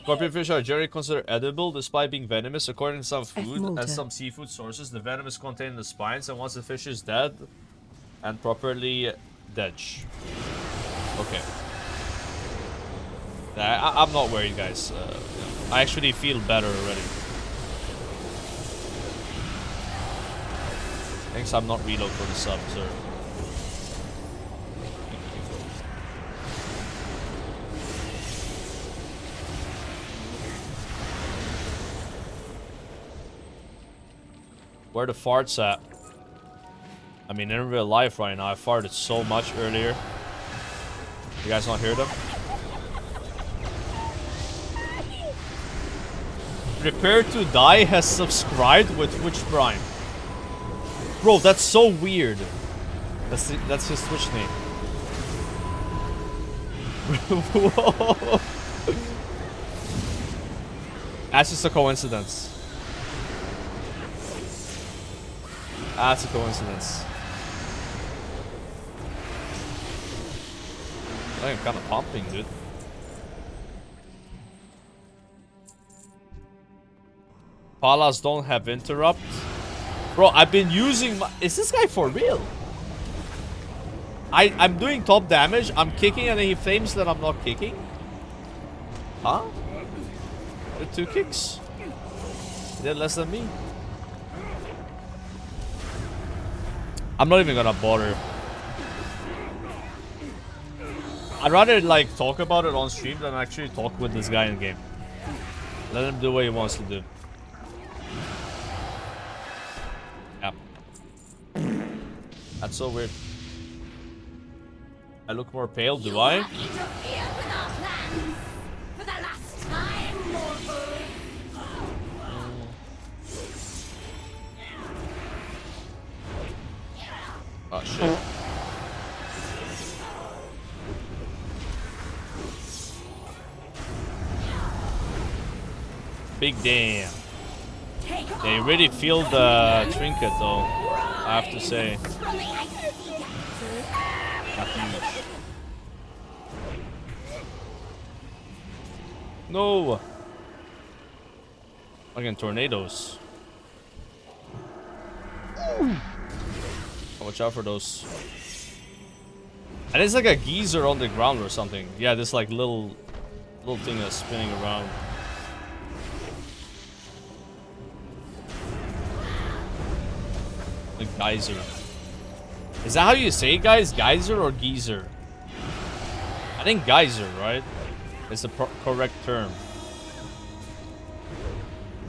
Scorpionfish are generally considered edible despite being venomous. According to some food Malta. and some seafood sources, the venom is contained in the spines, and once the fish is dead and properly dead. Okay. I'm not worried, guys. I actually feel better already. Thanks, I'm not reload for the sub, sir. Where the farts at? I mean, in real life right now, I farted so much earlier. You guys not hear them? Prepare to Die has subscribed with Twitch Prime. Bro, that's so weird. That's his Twitch name. Whoa. That's just a coincidence. That's a coincidence. I am kind of pumping, dude. Palas don't have interrupt. Bro, I've been using my... Is this guy for real? I'm doing top damage. I'm kicking and he claims that I'm not kicking. Huh? With 2 kicks? He did less than me. I'm not even gonna bother. I'd rather like talk about it on stream than actually talk with this guy in game. Let him do what he wants to do. Yep. That's so weird. I look more pale, do I? Oh shit. Big damn. Yeah, you really feel the trinket though, I have to say. Not huge. No! Fucking tornadoes. Watch out for those. And it's like a geyser on the ground or something. Yeah, this like little thing that's spinning around. The geyser. Is that how you say it, guys? Geyser or geyser? I think geyser, right? It's the correct term.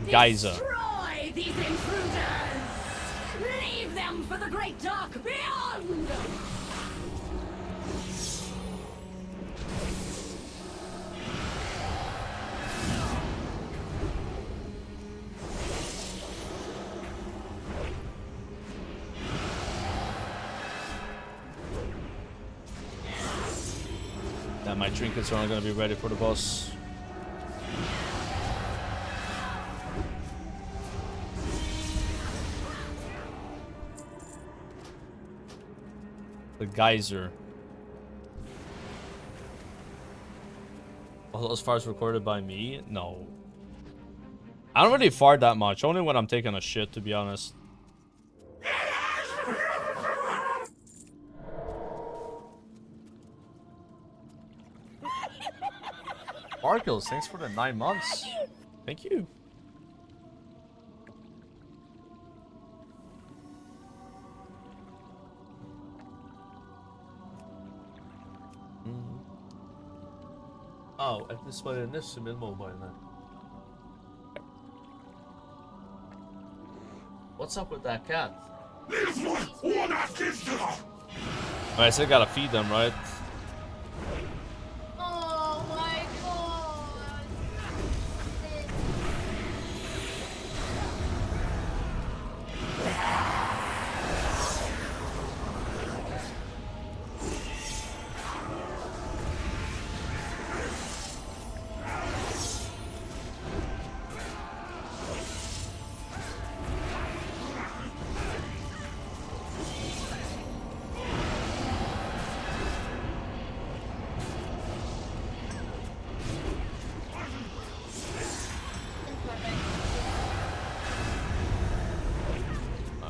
Geyser. Destroy these intruders! Leave them for the great dark beyond! Yeah, my trinkets are not gonna be ready for the boss. The geyser. All those farts recorded by me? No. I don't really fart that much, only when I'm taking a shit, to be honest. Sparkles, thanks for the 9 months. Thank you. Oh, at this point in this mobile now. What's up with that cat? I still gotta feed them, right? Oh my god.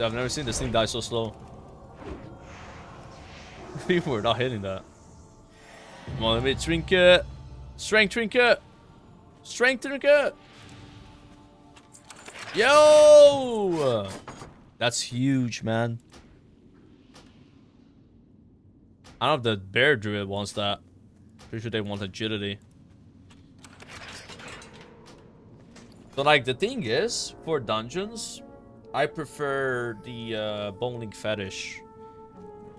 I've never seen this thing die so slow. People were not hitting that. Come on, let me trinket. Strength trinket. Strength trinket. Yo! That's huge, man. I don't know if the bear druid wants that. Pretty sure they want agility. So, like, the thing is, for dungeons, I prefer the Boneling Fetish.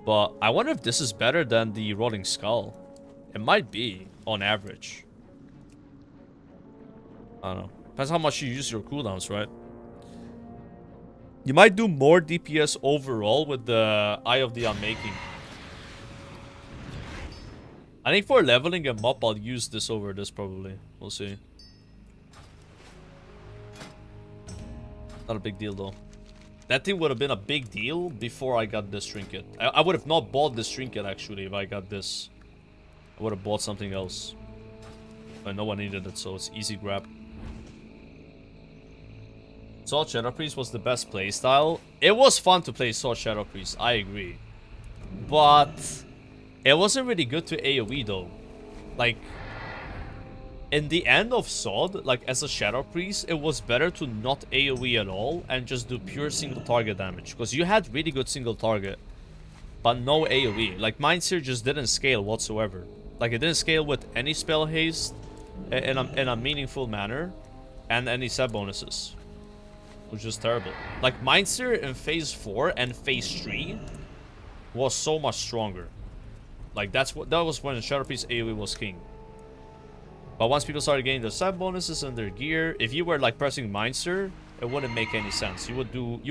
But I wonder if this is better than the Rolling Skull. It might be, on average. I don't know. Depends how much you use your cooldowns, right? You might do more DPS overall with the Eye of the Unmaking. I think for leveling him up, I'll use this over this probably. We'll see. Not a big deal though. That thing would have been a big deal before I got this trinket. I would have not bought this trinket actually if I got this. I would have bought something else. But no one needed it, so it's easy grab. Sword Shadow Priest was the best playstyle. It was fun to play Sword Shadow Priest, I agree. But it wasn't really good to AoE though. Like, in the end of Sword, like as a Shadow Priest, it was better to not AoE at all and just do pure single target damage. Because you had really good single target, but no AoE. Like Mindseer just didn't scale whatsoever. Like it didn't scale with any spell haste in a meaningful manner and any set bonuses. Which is terrible. Like Mindseer in phase 4 and phase 3 was so much stronger. Like that was when Shadow Priest AoE was king. But once people started getting the side bonuses and their gear, if you were like pressing Mindseer, it wouldn't make any sense. You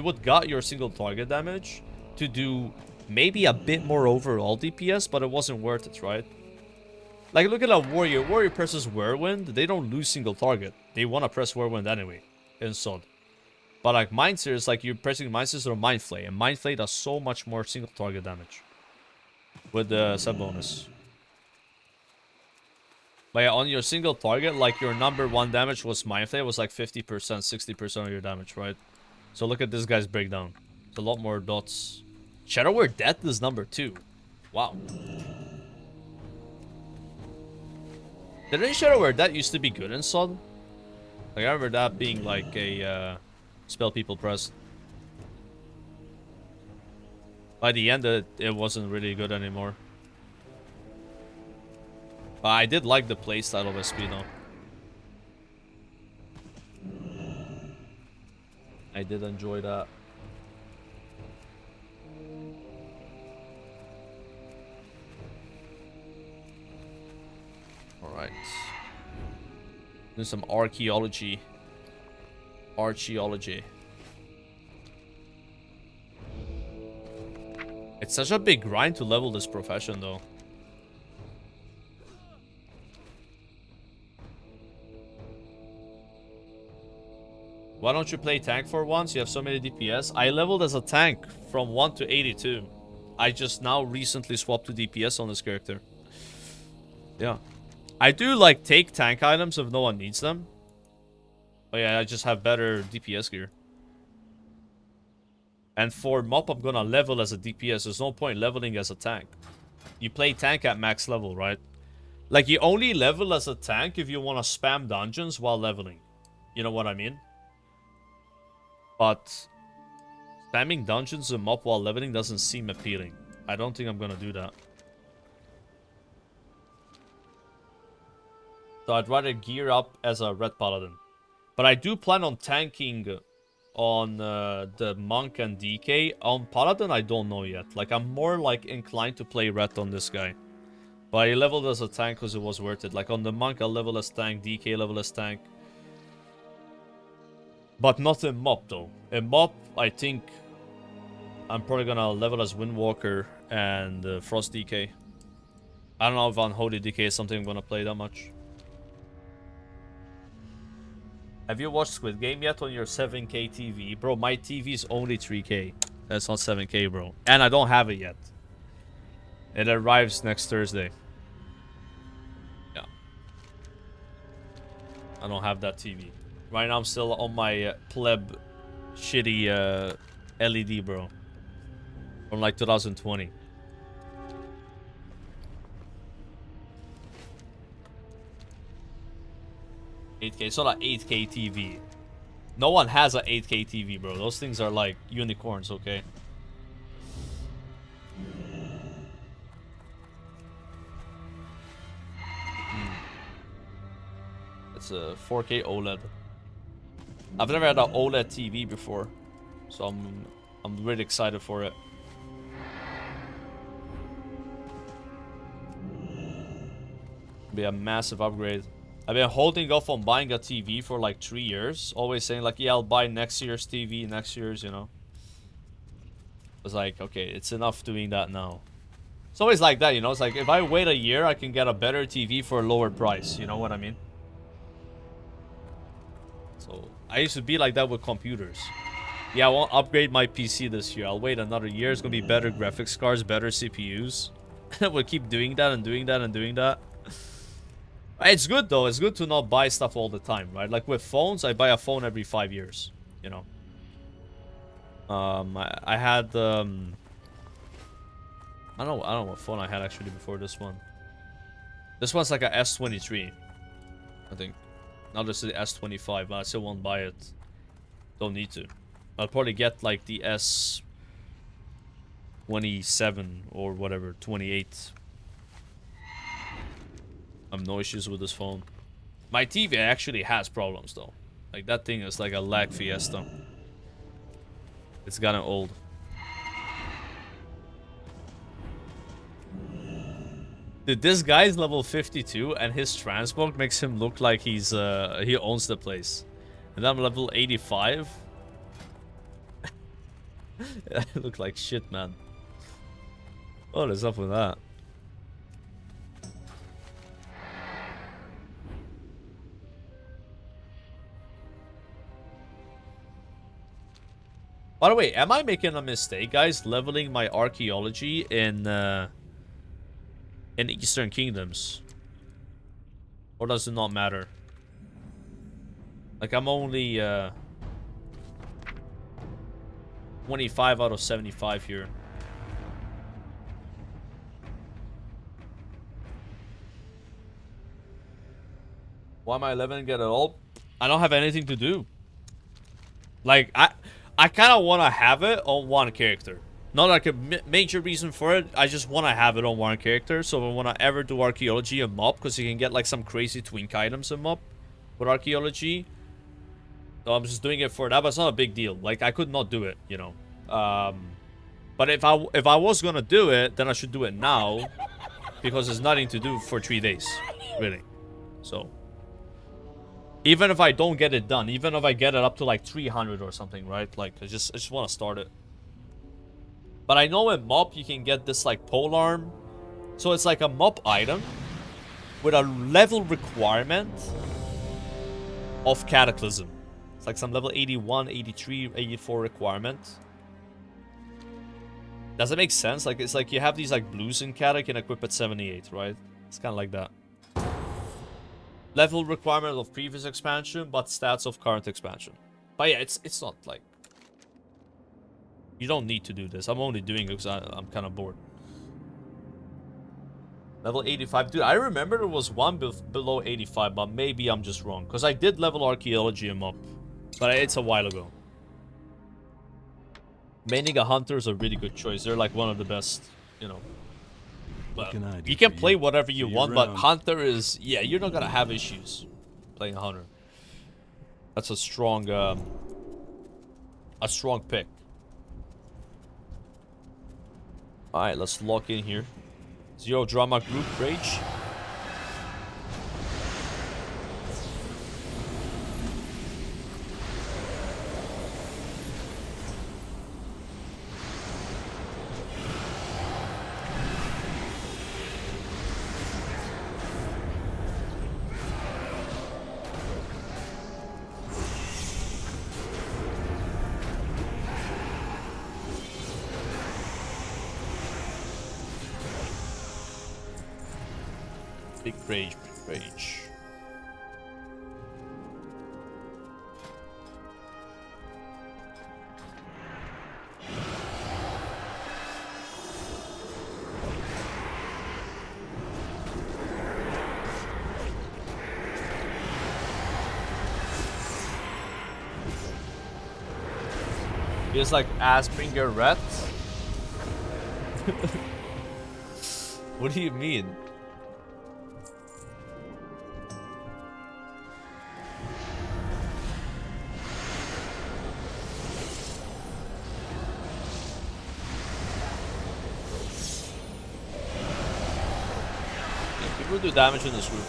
would got your single target damage to do maybe a bit more overall DPS, but it wasn't worth it, right? Like look at a warrior. Warrior presses Whirlwind, they don't lose single target. They want to press Whirlwind anyway in Sod. But like Mindseer is like you're pressing Mindseer or Mindflay, and Mindflay does so much more single target damage with the sub bonus. But yeah, on your single target, like your number 1 damage was Mindflay, was like 50%, 60% of your damage, right? So look at this guy's breakdown. It's a lot more dots. Shadow Word Death is number 2. Wow. Didn't Shadow Word Death used to be good in Sod? Like I remember that being like a spell people pressed. By the end, it wasn't really good anymore. But I did like the playstyle of SP though. I did enjoy that. Alright. Do some archaeology. Archaeology. It's such a big grind to level this profession though. Why don't you play tank for once? You have so many DPS. I leveled as a tank from 1 to 82. I just now recently swapped to DPS on this character. Yeah. I do like take tank items if no one needs them. But yeah, I just have better DPS gear. And for MOP, I'm gonna level as a DPS. There's no point leveling as a tank. You play tank at max level, right? Like, you only level as a tank if you want to spam dungeons while leveling. You know what I mean? But spamming dungeons and MOP while leveling doesn't seem appealing. I don't think I'm gonna do that. So I'd rather gear up as a red paladin. But I do plan on tanking on the monk and DK. On paladin, I don't know yet. Like, I'm more like inclined to play red on this guy. But I leveled as a tank because it was worth it. Like on the monk, I'll level as tank, DK level as tank. But not in MOP though. In MOP, I think I'm probably gonna level as Windwalker and Frost DK. I don't know if Unholy DK is something I'm gonna play that much. Have you watched Squid Game yet on your 7K TV? Bro, my TV is only 3K. That's not 7K, bro. And I don't have it yet. It arrives next Thursday. Yeah. I don't have that TV. Right now I'm still on my pleb shitty LED, bro. From like 2020. 8K. It's not an 8K TV. No one has an 8K TV, bro. Those things are like unicorns, okay? It's a 4K OLED. I've never had an OLED TV before, so I'm really excited for it. Be a massive upgrade. I've been holding off on buying a TV for like 3 years. Always saying like, yeah, I'll buy next year's TV, next year's, you know. I was like, okay, it's enough doing that now. It's always like that, you know. It's like, if I wait a year, I can get a better TV for a lower price. You know what I mean? So, I used to be like that with computers. Yeah, I won't upgrade my PC this year. I'll wait another year. It's going to be better graphics cards, better CPUs. We'll keep doing that and doing that and doing that. It's good though. It's good to not buy stuff all the time, right? Like with phones, I buy a phone every 5 years, you know. I had I don't know what phone I had actually before this one. This one's like a S23, I think. Now this is the S25, but I still won't buy it. Don't need to. I'll probably get like the S27 or whatever, 28. I have no issues with this phone. My TV actually has problems though. Like that thing is like a lag fiesta. It's gotten old. Dude, this guy's level 52 and his Transmog makes him look like he's he owns the place. And I'm level 85. I look like shit, man. What is up with that? By the way, am I making a mistake, guys, leveling my archaeology in Eastern Kingdoms? Or does it not matter? Like, I'm only 25 out of 75 here. Why am I 11 get it all? I don't have anything to do. Like, I kind of want to have it on one character. Not like a major reason for it. I just want to have it on one character. So when I ever do archaeology and mob, because you can get like some crazy twink items in mob with archaeology. So I'm just doing it for that, but it's not a big deal. Like I could not do it, you know. But if I was gonna do it, then I should do it now, because there's nothing to do for 3 days, really. So. Even if I don't get it done, even if I get it up to like 300 or something, right? Like, I just want to start it. But I know in mob you can get this like pole arm. So it's like a mob item with a level requirement of Cataclysm. It's like some level 81, 83, 84 requirement. Does it make sense? Like, it's like you have these like blues in Cat, you can equip at 78, right? It's kind of like that. Level requirement of previous expansion, but stats of current expansion. But yeah, it's not like... You don't need to do this. I'm only doing it because I'm kind of bored. Level 85. Dude, I remember there was one below 85, but maybe I'm just wrong. Because I did level archaeology and mob. But it's a while ago. Maining a hunter is a really good choice. They're like one of the best, you know. Well, you can play whatever you want, but hunter is... Yeah, you're not going to have issues playing a hunter. That's a strong pick. Alright, let's lock in here. Zero drama group rage. Big rage, big rage. Feels like Asbringer Rat. What do you mean? People do damage in this group.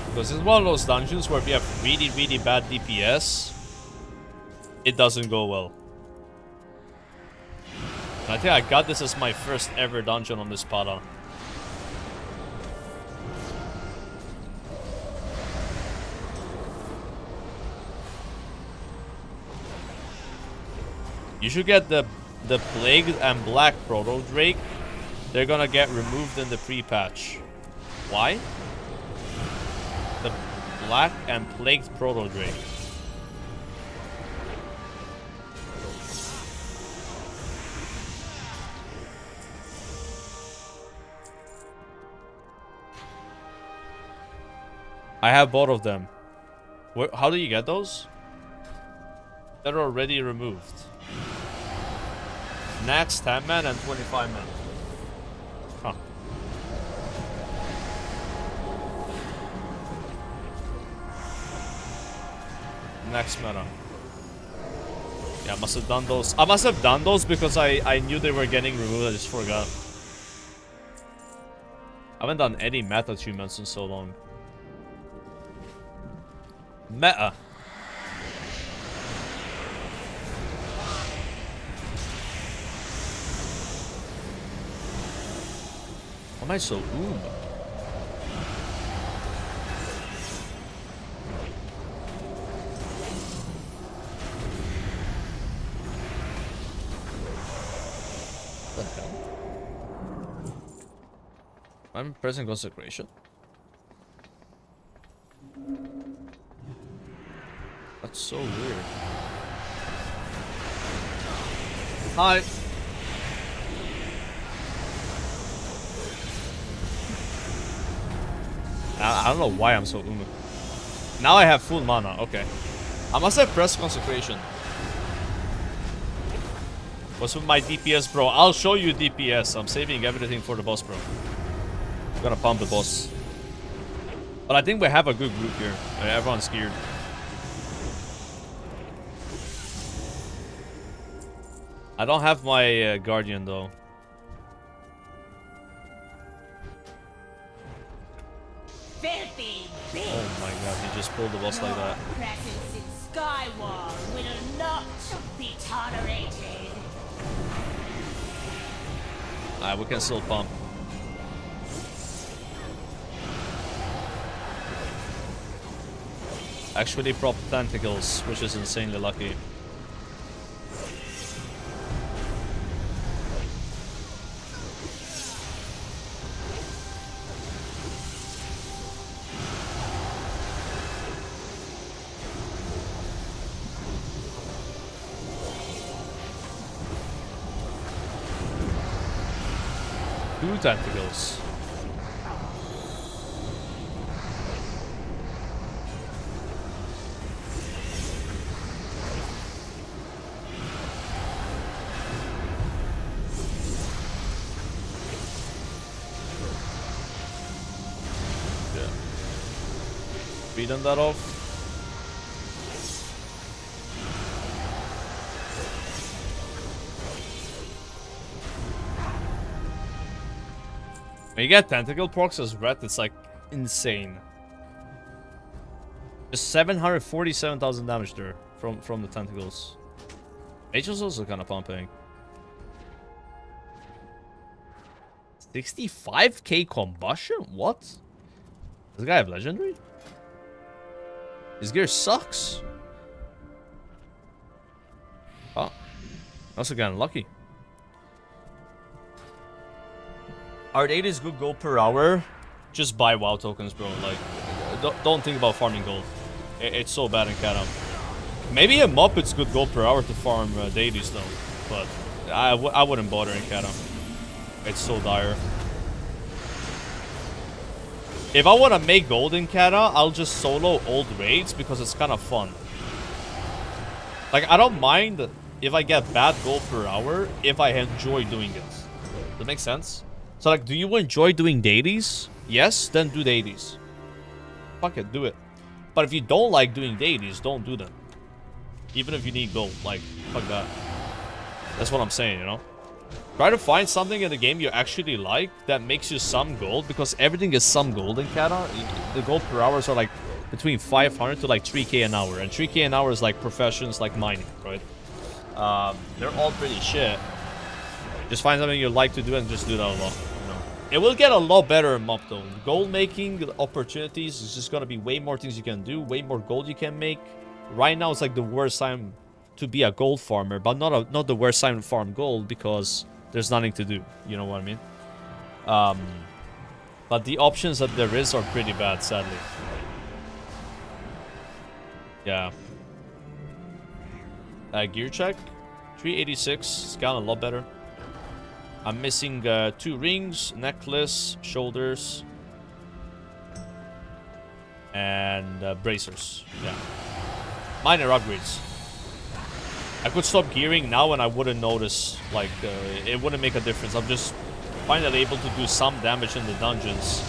Because it's one of those dungeons where if you have really, really bad DPS, it doesn't go well. And I think I got this as my first ever dungeon on this Paladin. You should get the Plagued and Black Proto Drake. They're gonna get removed in the pre-patch. Why? The Black and Plagued Proto Drake. I have both of them. How do you get those? They're already removed. Next 10 men and 25 men. Huh. Next meta. Yeah, I must have done those. I must have done those because I knew they were getting removed. I just forgot. I haven't done any meta achievements in so long. Meta. Why am I so oob? What the hell? I'm pressing consecration. That's so weird. Hi. I don't know why I'm so umu. Now I have full mana. Okay. I must have pressed consecration. What's with my DPS, bro? I'll show you DPS. I'm saving everything for the boss, bro. I'm gonna pump the boss. But I think we have a good group here. Everyone's scared. I don't have my guardian though. Filthy bitch. Oh my god, he just pulled the boss like that. Presence in Skywall will not be tolerated. Alright, we can still pump. Actually prop tentacles, which is insanely lucky. Two tentacles. Yeah. Beating that off. When you get tentacle procs as red, it's like insane. Just 747,000 damage there from the tentacles. Mage is also kind of pumping. 65k combustion? What? Does this guy have legendary? His gear sucks. Oh. Also getting lucky. Art 8 is good gold per hour. Just buy WoW tokens, bro. Like, don't think about farming gold. It's so bad in Catam. Maybe a Muppet's good gold per hour to farm dailies, though. But I wouldn't bother in Catam. It's so dire. If I want to make gold in Kata, I'll just solo old raids because it's kind of fun. Like, I don't mind if I get bad gold per hour if I enjoy doing it. Does that make sense? So, like, do you enjoy doing dailies? Yes, then do dailies. Fuck it, do it. But if you don't like doing dailies, don't do them. Even if you need gold, like, fuck that. That's what I'm saying, you know? Try to find something in the game you actually like that makes you some gold, because everything is some gold in Kata. The gold per hours are like between 500 to like 3k an hour, and 3k an hour is like professions like mining, right? They're all pretty shit. Just find something you like to do and just do that a lot, you know? It will get a lot better in MOP though. Gold making opportunities is just gonna be way more things you can do, way more gold you can make. Right now it's like the worst time to be a gold farmer, but not the worst time to farm gold because there's nothing to do, you know what I mean? But the options that there is are pretty bad, sadly. Yeah. Gear check, 386, it's gotten a lot better. I'm missing 2 rings, necklace, shoulders, and bracers. Yeah. Minor upgrades. I could stop gearing now and I wouldn't notice, like, it wouldn't make a difference. I'm just finally able to do some damage in the dungeons.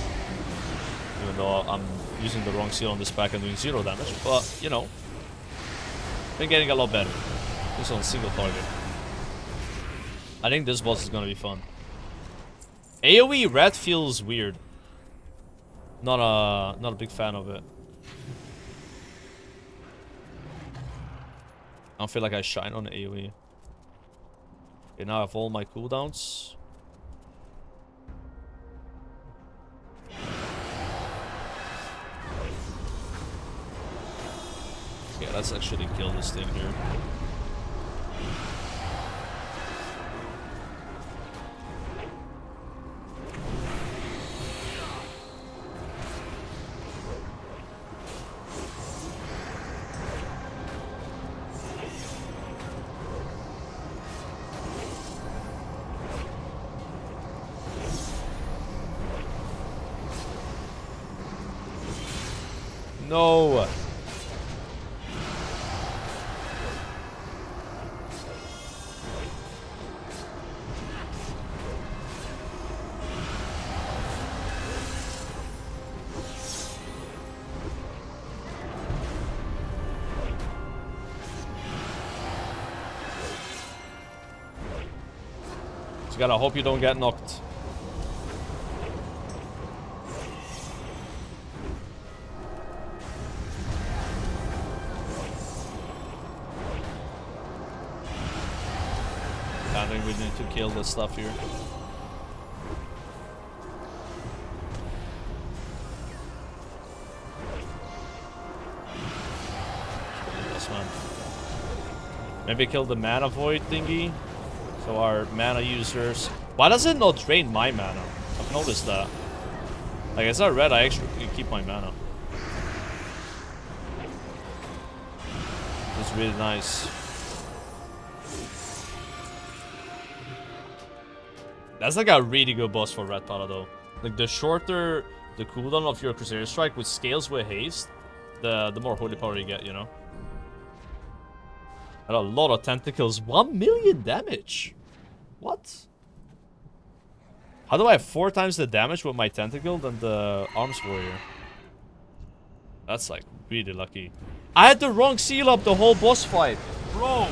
Even though I'm using the wrong seal on this pack and doing 0 damage. But, you know, been getting a lot better. This on single target. I think this boss is gonna be fun. AoE red feels weird. Not a big fan of it. I don't feel like I shine on AoE. Okay, now I have all my cooldowns. Okay, let's actually kill this thing here. No. Just gotta hope you don't get knocked. I think we need to kill this stuff here. This one. Maybe kill the mana void thingy. So our mana users. Why does it not drain my mana? I've noticed that. Like, as I read, I actually keep my mana. It's really nice. That's like a really good boss for Red Pala though. Like, the shorter the cooldown of your Crusader Strike, which scales with haste, the more holy power you get, you know? And a lot of tentacles. 1 million damage. What? How do I have 4 times the damage with my tentacle than the Arms Warrior? That's like really lucky. I had the wrong seal up the whole boss fight. Bro.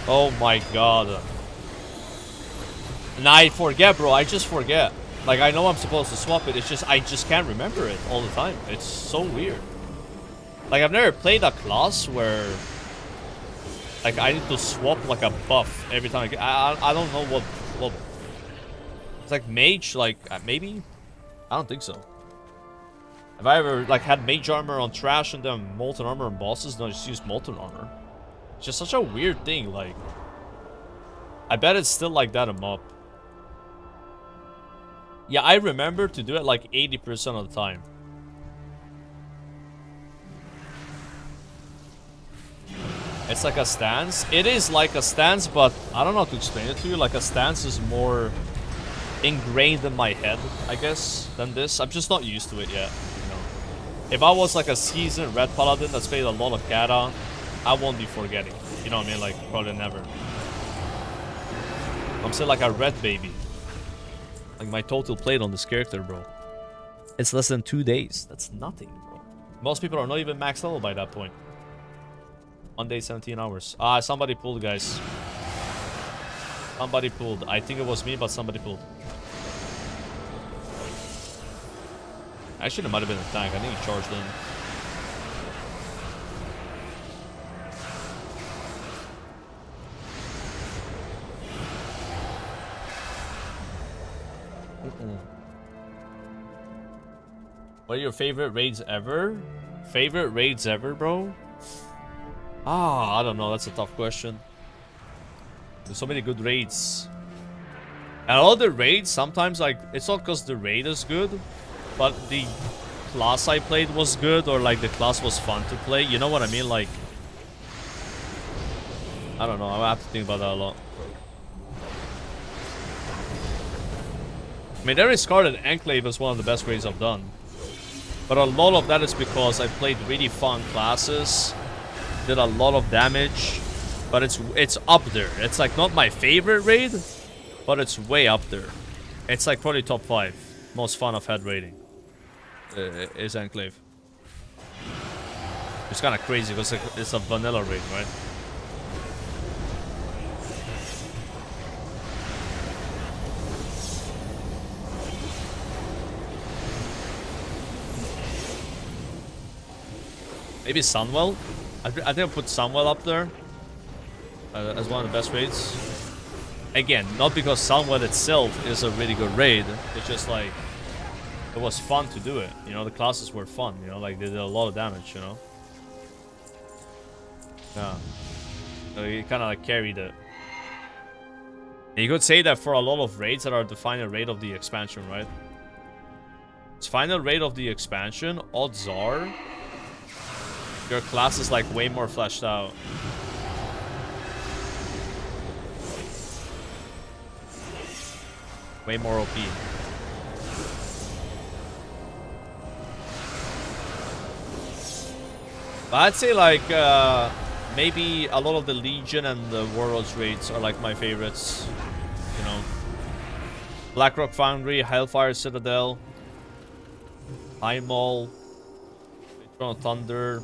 Oh my god. And I forget, bro. I just forget. Like, I know I'm supposed to swap it. It's just, I just can't remember it all the time. It's so weird. Like, I've never played a class where, like, I need to swap, like, a buff every time I don't know what... It's like mage, like, maybe? I don't think so. Have I ever, like, had mage armor on trash and then molten armor on bosses? No, I just used molten armor. It's just such a weird thing, like... I bet it's still like that in MOP. Yeah, I remember to do it like 80% of the time. It's like a stance. It is like a stance, but I don't know how to explain it to you. Like, a stance is more ingrained in my head, I guess, than this. I'm just not used to it yet, you know. If I was like a seasoned red paladin that's played a lot of Kata, I won't be forgetting. You know what I mean? Like, probably never. I'm still like a red baby. Like, my total played on this character, bro. It's less than 2 days. That's nothing, bro. Most people are not even max level by that point. 1 day, 17 hours. Ah, somebody pulled, guys. Somebody pulled. I think it was me, but somebody pulled. Actually, it might have been a tank. I think he charged in. What are your favorite raids ever? Favorite raids ever, bro? Ah, I don't know. That's a tough question. There's so many good raids. And all the raids, sometimes, like, it's not because the raid is good, but the class I played was good, or, like, the class was fun to play. You know what I mean? Like, I don't know. I have to think about that a lot. I mean, there is Scarlet Enclave is one of the best raids I've done. But a lot of that is because I played really fun classes, did a lot of damage, but it's up there. It's like not my favorite raid, but it's way up there. It's like probably top 5 most fun I've had raiding is Enclave. It's kind of crazy because it's a vanilla raid, right? Maybe Sunwell? I think I'll put Sunwell up there as one of the best raids. Again, not because Sunwell itself is a really good raid. It's just like, it was fun to do it. You know, the classes were fun. You know, like they did a lot of damage, you know? Yeah. So you kind of like carried it. And you could say that for a lot of raids that are the final raid of the expansion, right? It's final raid of the expansion, odds are your class is like way more fleshed out. Way more OP. But I'd say like maybe a lot of the Legion and the Warlords raids are like my favorites. You know, Blackrock Foundry, Hellfire Citadel, High Mall, Eternal Thunder.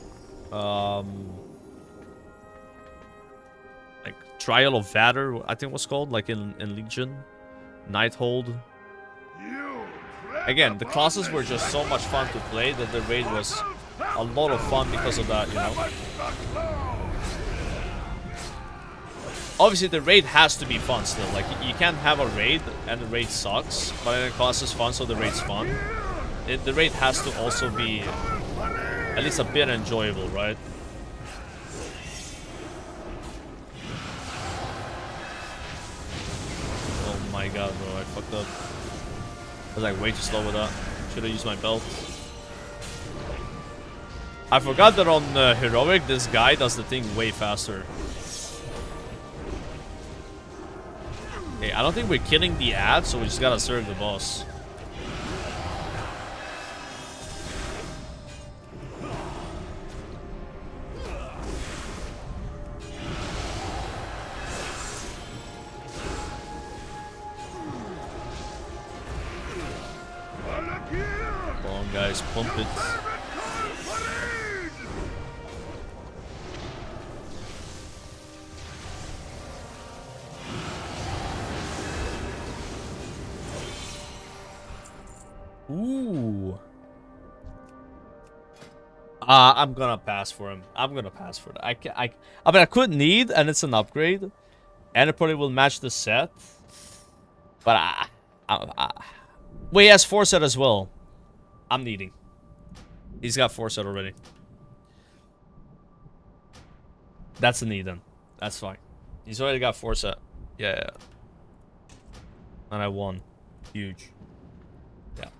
Like Trial of Vader, I think was called, like in Legion. Nighthold. Again, the classes were just so much fun to play that the raid was a lot of fun because of that, you know. Obviously, the raid has to be fun still. Like, you can't have a raid and the raid sucks, but then the class is fun, so the raid's fun. The raid has to also be at least a bit enjoyable, right? Oh my god, bro, I fucked up. I was like way too slow with that. Should have used my belt. I forgot that on Heroic, this guy does the thing way faster. Okay, I don't think we're killing the ad, so we just gotta serve the boss. Guys, pump it. Ooh. I'm gonna pass for him. I'm gonna pass for that. I mean, I could need, and it's an upgrade, and it probably will match the set. But well, he has 4 set as well. I'm needing. He's got 4 set already. That's a need then. That's fine. He's already got 4 set. Yeah. And I won. Huge. Yeah.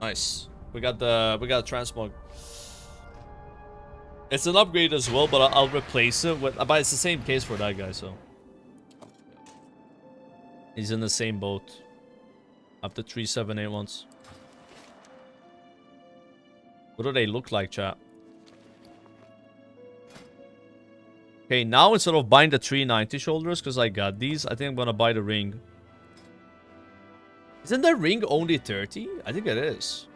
Nice. We got Transmog. It's an upgrade as well, but I'll replace it with. But it's the same case for that guy, so He's in the same boat. Up to 378 ones. What do they look like, chat? Okay, now instead of buying the 390 shoulders, because I got these, I think I'm gonna buy the ring. Isn't the ring only 30? I think it is.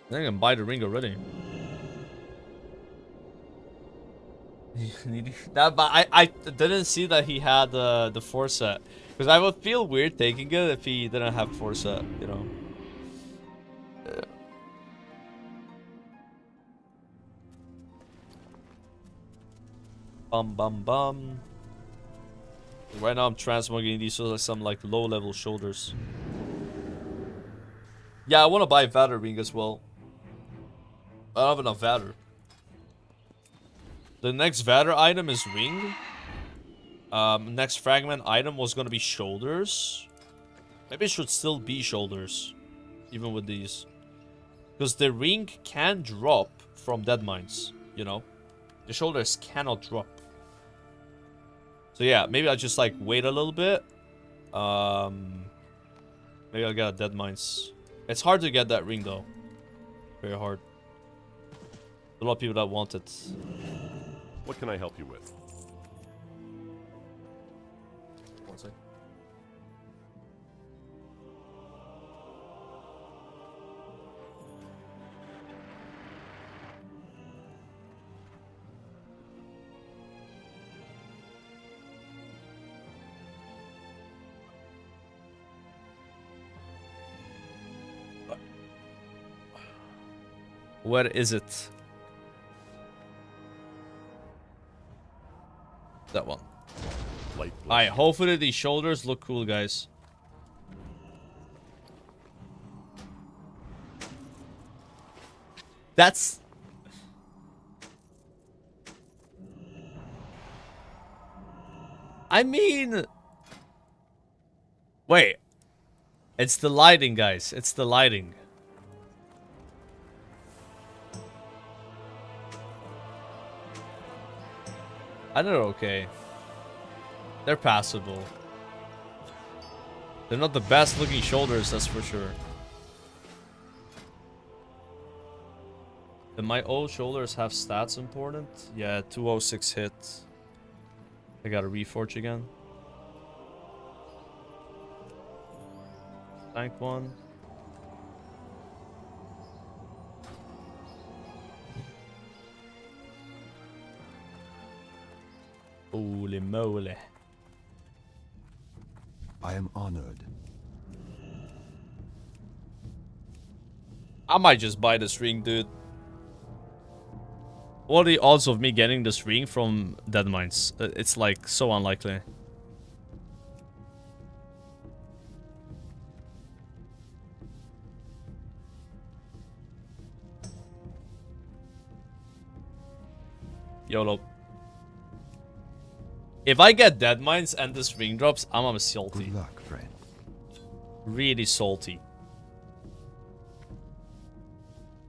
I think I can buy the ring already. But I didn't see that he had the 4 set. Because I would feel weird taking it if he didn't have 4 set, you know. Bum bum bum. Right now I'm transmogging these so like some like low level shoulders. Yeah, I want to buy Vader ring as well. I don't have enough Vader. The next Vader item is ring. Next fragment item was gonna be shoulders. Maybe it should still be shoulders, even with these, because the ring can drop from dead mines. You know, the shoulders cannot drop. So yeah, maybe I'll just like wait a little bit. Maybe I'll get a dead mines. It's hard to get that ring though. Very hard. A lot of people that want it. What can I help you with? One sec. Where is it? That one. Alright, hopefully these shoulders look cool, guys. That's... I mean... Wait. It's the lighting, guys. It's the lighting. I think they're okay. They're passable. They're not the best looking shoulders, that's for sure. Do my old shoulders have stats important? Yeah, 206 hit. I gotta reforge again. Tank one. Holy moly. I am honored. I might just buy this ring, dude. What are the odds of me getting this ring from dead mines? It's like so unlikely. YOLO. If I get dead mines and this ring drops, I'm salty. Good luck, friend. Really salty.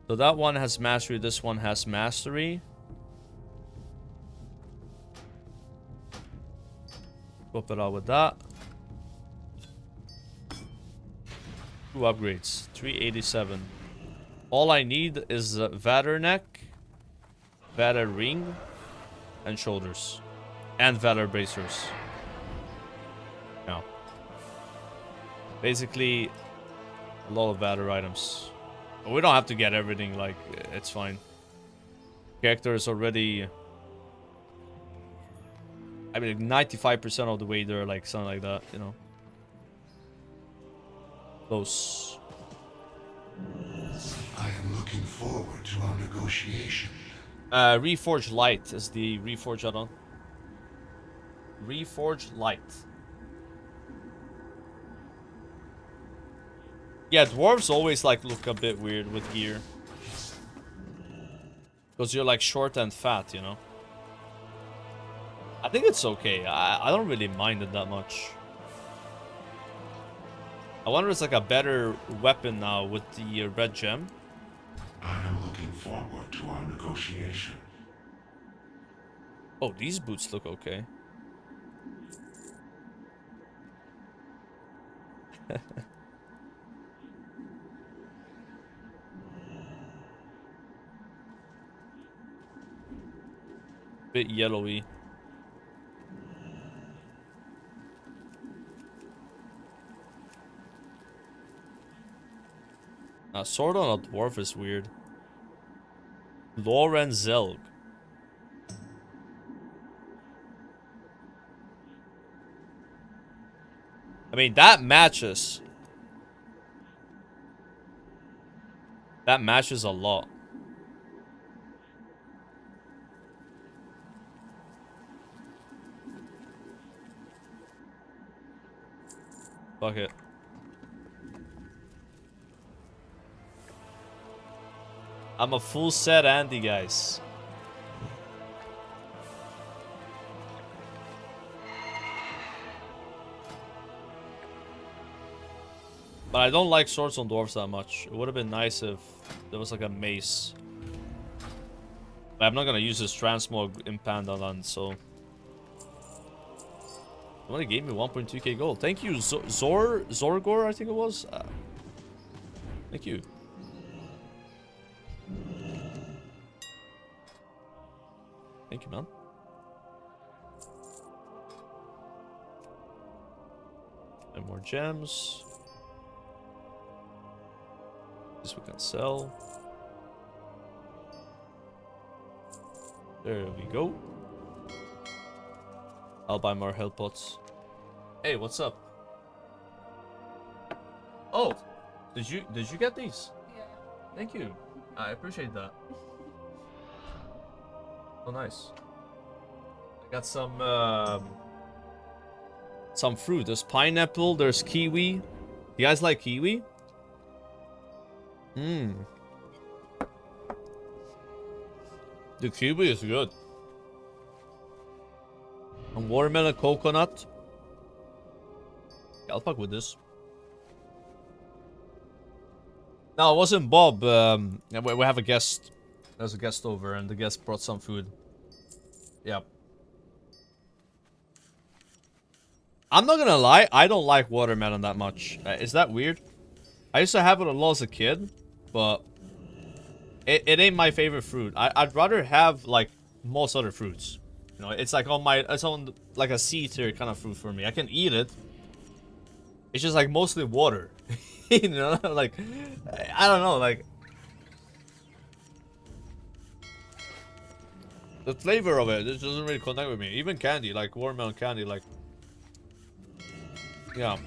So that one has mastery, this one has mastery. Swap it out with that. 2 upgrades, 387. All I need is Vader neck, Vader ring, and shoulders. And Valor bracers. Yeah. Basically, a lot of Valor items. But we don't have to get everything, like, it's fine. Character is already... I mean, 95% of the way there, like, something like that, you know. Close. I am looking forward to our negotiation. Reforge Light is the Reforge add-on. Reforge Light. Yeah, dwarves always like look a bit weird with gear. Because you're like short and fat, you know. I think it's okay. I don't really mind it that much. I wonder if it's like a better weapon now with the red gem. I am looking forward to our negotiation. Oh, these boots look okay. Bit yellowy. Sword on a dwarf is weird. Loren Zelg. I mean, that matches. That matches a lot. Fuck it. I'm a full set Andy, guys. But I don't like swords on dwarves that much. It would have been nice if there was like a mace. But I'm not gonna use this Transmog in Pandaria, so... Somebody gave me 1.2k gold. Thank you, Zorgor, I think it was. Thank you. Thank you, man. And more gems. This we can sell. There we go. I'll buy more health pots. Hey, what's up? Oh, did you get these? Yeah. Thank you. I appreciate that. Oh, nice. I got some fruit. There's pineapple. There's kiwi. You guys like kiwi? The kiwi is good. And watermelon coconut. Yeah, I'll fuck with this. No, it wasn't Bob. We have a guest. There's a guest over, and the guest brought some food. Yeah. I'm not gonna lie, I don't like watermelon that much. Is that weird? I used to have it a lot as a kid, but it ain't my favorite fruit. I'd rather have like most other fruits. You know, it's like it's on like a C tier kind of fruit for me. I can eat it. It's just like mostly water. You know, like I don't know, like the flavor of it doesn't really connect with me. Even candy, like watermelon candy, like yeah.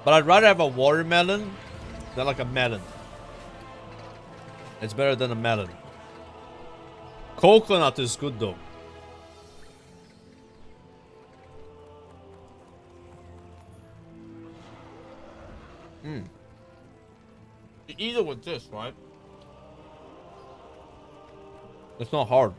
But I'd rather have a watermelon than like a melon. It's better than a melon. Coconut is good though. You eat it with this, right? It's not hard.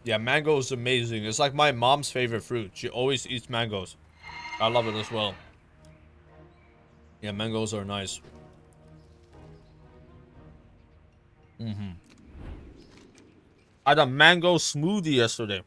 Yeah, mango is amazing. It's like my mom's favorite fruit. She always eats mangoes. I love it as well. Yeah, mangoes are nice. I had a mango smoothie yesterday.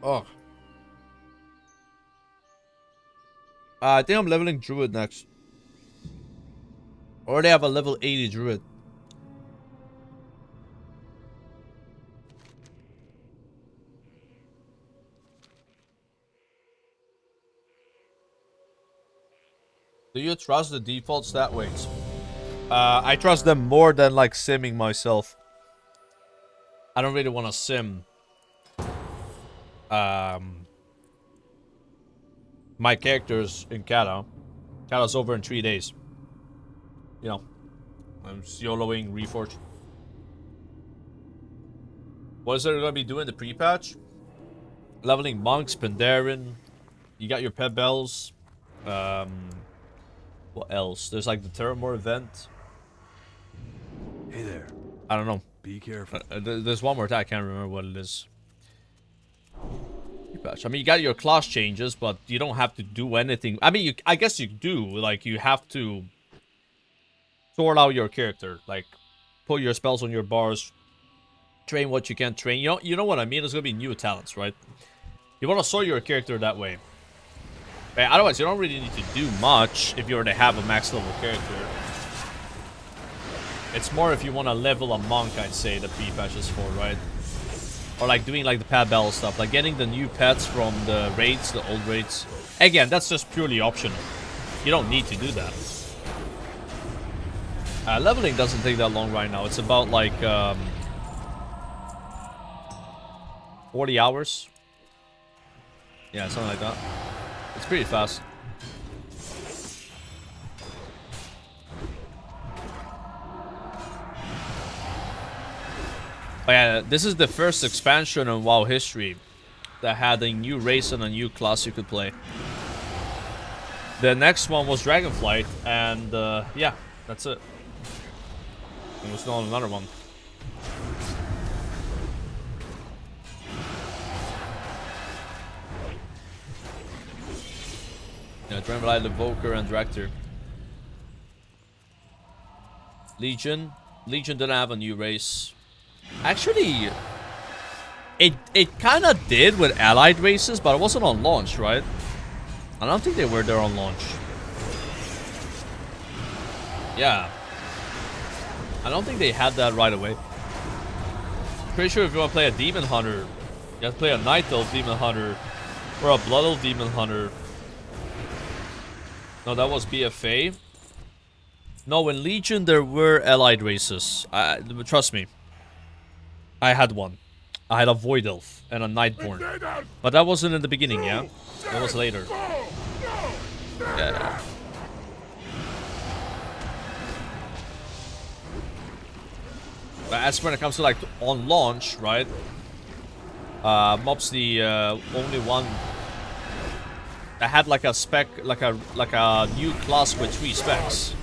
Oh. I think I'm leveling Druid next. Already have a level 80 Druid. Do you trust the default stat weights? I trust them more than like simming myself. I don't really want to sim. My characters in Kata. Kata's over in 3 days. You know, I'm YOLOing reforge. What is there gonna be doing the pre-patch? Leveling monks, Pandarin. You got your pet bells. What else? There's like the Terramore event. Hey there. I don't know. Be careful. There's one more attack. I can't remember what it is. I mean, you got your class changes, but you don't have to do anything. I mean, I guess you do. Like, you have to sort out your character. Like, put your spells on your bars. Train what you can train. You know what I mean? There's gonna be new talents, right? You want to sort your character that way. Okay, otherwise, you don't really need to do much if you already have a max level character. It's more if you want to level a monk, I'd say, the pre-patch is for, right? Or like doing like the pet bell stuff, like getting the new pets from the raids, the old raids. Again, that's just purely optional. You don't need to do that. Leveling doesn't take that long right now. It's about like 40 hours. Yeah, something like that. It's pretty fast. Oh yeah, this is the first expansion in WoW history that had a new race and a new class you could play. The next one was Dragonflight, and yeah, that's it. There was not another one. Yeah, Dragonflight, Evoker, and Director. Legion didn't have a new race. Actually, it kind of did with allied races, but it wasn't on launch, right? I don't think they were there on launch. Yeah. I don't think they had that right away. Pretty sure if you want to play a Demon Hunter, you have to play a Night Elf Demon Hunter or a Blood Elf Demon Hunter. No, that was BFA. No, in Legion there were allied races. Trust me. I had one. I had a Void Elf and a Nightborn. But that wasn't in the beginning, yeah? That was later. Yeah. But as when it comes to like on launch, right? Mob's the only one that had like a spec, like a new class with 3 specs.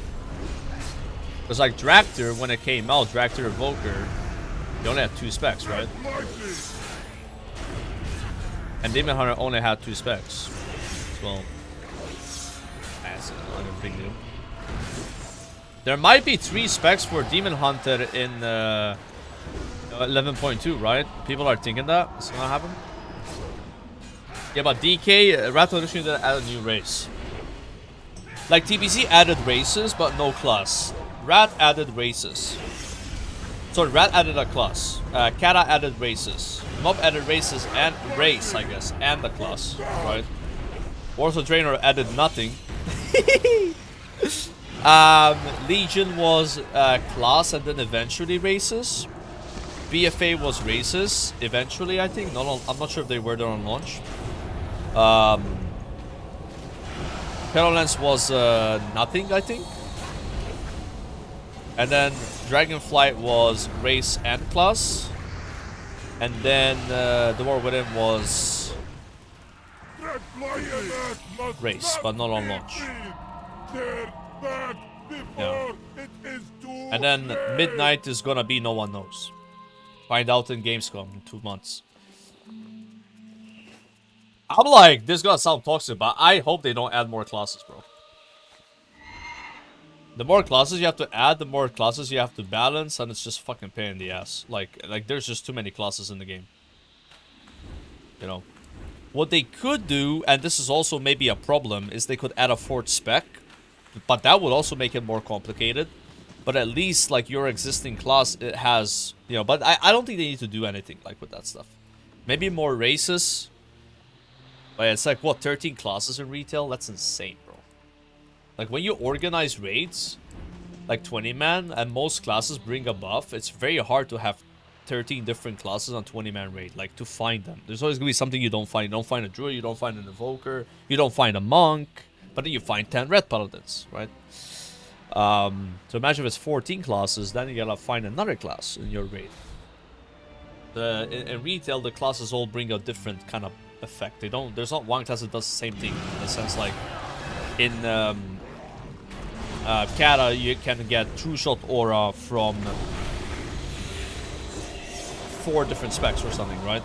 Because like Dractor, when it came out, Dractor Evoker, you only had 2 specs, right? And Demon Hunter only had 2 specs. Well, that's not a big deal. There might be 3 specs for Demon Hunter in 11.2, right? People are thinking that it's gonna happen. Yeah, but DK, Rat Revolution didn't add a new race. Like TBC added races, but no class. Rat added races. Sorry, Rat added a class. Kata added races. Mob added races and race, I guess, and the class, right? Warsaw Trainer added nothing. Legion was class and then eventually races. BFA was races eventually, I think. I'm not sure if they were there on launch. Pelolence was nothing, I think. And then Dragonflight was race and class. And then the war with him was race, but not on launch. Yeah. And then Midnight is gonna be no one knows. Find out in Gamescom in 2 months. I'm like, this is gonna sound toxic, but I hope they don't add more classes, bro. The more classes you have to add, the more classes you have to balance, and it's just fucking pain in the ass. Like there's just too many classes in the game. You know. What they could do, and this is also maybe a problem, is they could add a 4th spec. But that would also make it more complicated. But at least, like, your existing class, it has, you know, but I don't think they need to do anything, like, with that stuff. Maybe more races. But it's like, what, 13 classes in retail? That's insane, bro. Like when you organize raids, like 20-man, and most classes bring a buff, it's very hard to have 13 different classes on 20-man raid, like to find them. There's always gonna be something you don't find. You don't find a druid, you don't find an evoker, you don't find a monk, but then you find 10 red paladins, right? So imagine if it's 14 classes, then you gotta find another class in your raid. In retail, the classes all bring a different kind of effect. There's not one class that does the same thing. In the sense, like in Kata, you can get True Shot Aura from 4 different specs or something, right?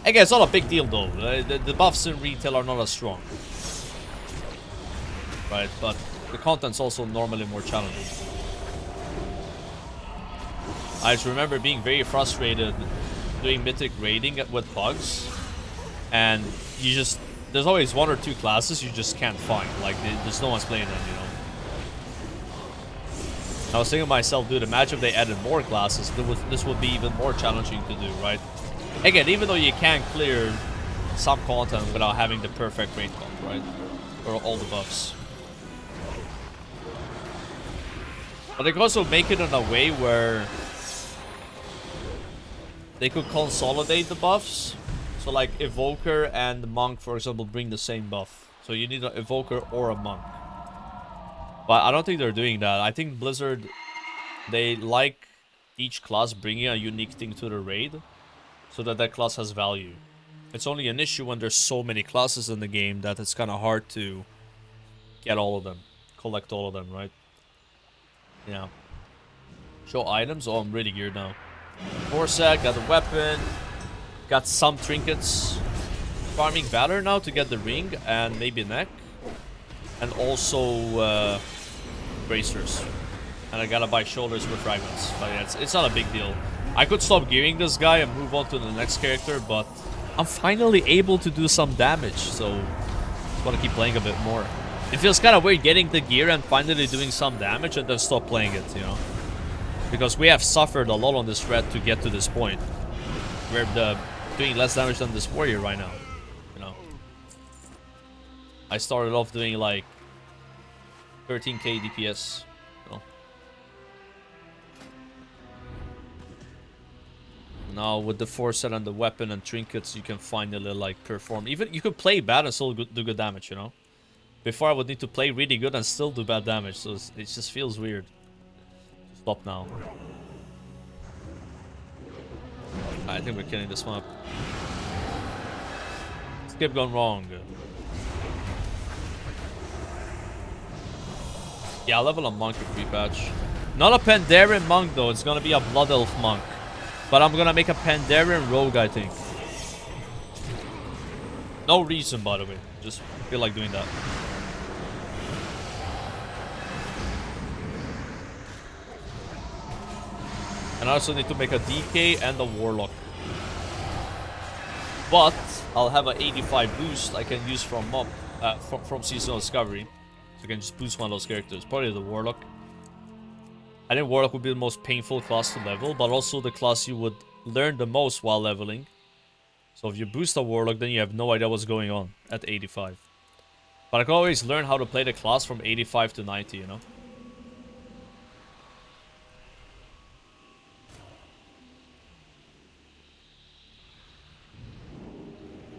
Again, it's not a big deal though. The buffs in retail are not as strong, right? But the content's also normally more challenging. I just remember being very frustrated doing mythic raiding with bugs, and there's always 1 or 2 classes you just can't find. Like there's no one's playing them, you know. I was thinking to myself, dude, imagine if they added more classes, this would be even more challenging to do, right? Again, even though you can't clear some content without having the perfect raid comp, right? Or all the buffs. But they could also make it in a way where they could consolidate the buffs. So like Evoker and Monk, for example, bring the same buff. So you need an Evoker or a Monk. But I don't think they're doing that. I think Blizzard, they like each class bringing a unique thing to the raid, so that that class has value. It's only an issue when there's so many classes in the game that it's kind of hard to get all of them, collect all of them, right? Yeah. Show items. Oh, I'm really geared now. Corsac, got a weapon, got some trinkets. Farming Valor now to get the ring and maybe neck, and also bracers. And I gotta buy shoulders with fragments. But yeah, it's not a big deal. I could stop gearing this guy and move on to the next character, but I'm finally able to do some damage, so I just want to keep playing a bit more. It feels kind of weird getting the gear and finally doing some damage and then stop playing it, you know? Because we have suffered a lot on this red to get to this point. We're doing less damage than this warrior right now, you know? I started off doing like 13k DPS, you know? Now with the foresight and the weapon and trinkets, you can finally like perform. Even you could play bad and still do good damage, you know? Before I would need to play really good and still do bad damage, so it just feels weird. Stop now. I think we're killing this map. Skip gone wrong. Yeah, I'll level a monk if we patch. Not a Pandarian monk though, it's gonna be a Blood Elf monk. But I'm gonna make a Pandarian rogue, I think. No reason, by the way. Just feel like doing that. And I also need to make a DK and a Warlock. But I'll have an 85 boost I can use from mob, from Seasonal Discovery. So I can just boost one of those characters. Probably the Warlock. I think Warlock would be the most painful class to level, but also the class you would learn the most while leveling. So if you boost a Warlock, then you have no idea what's going on at 85. But I can always learn how to play the class from 85 to 90, you know?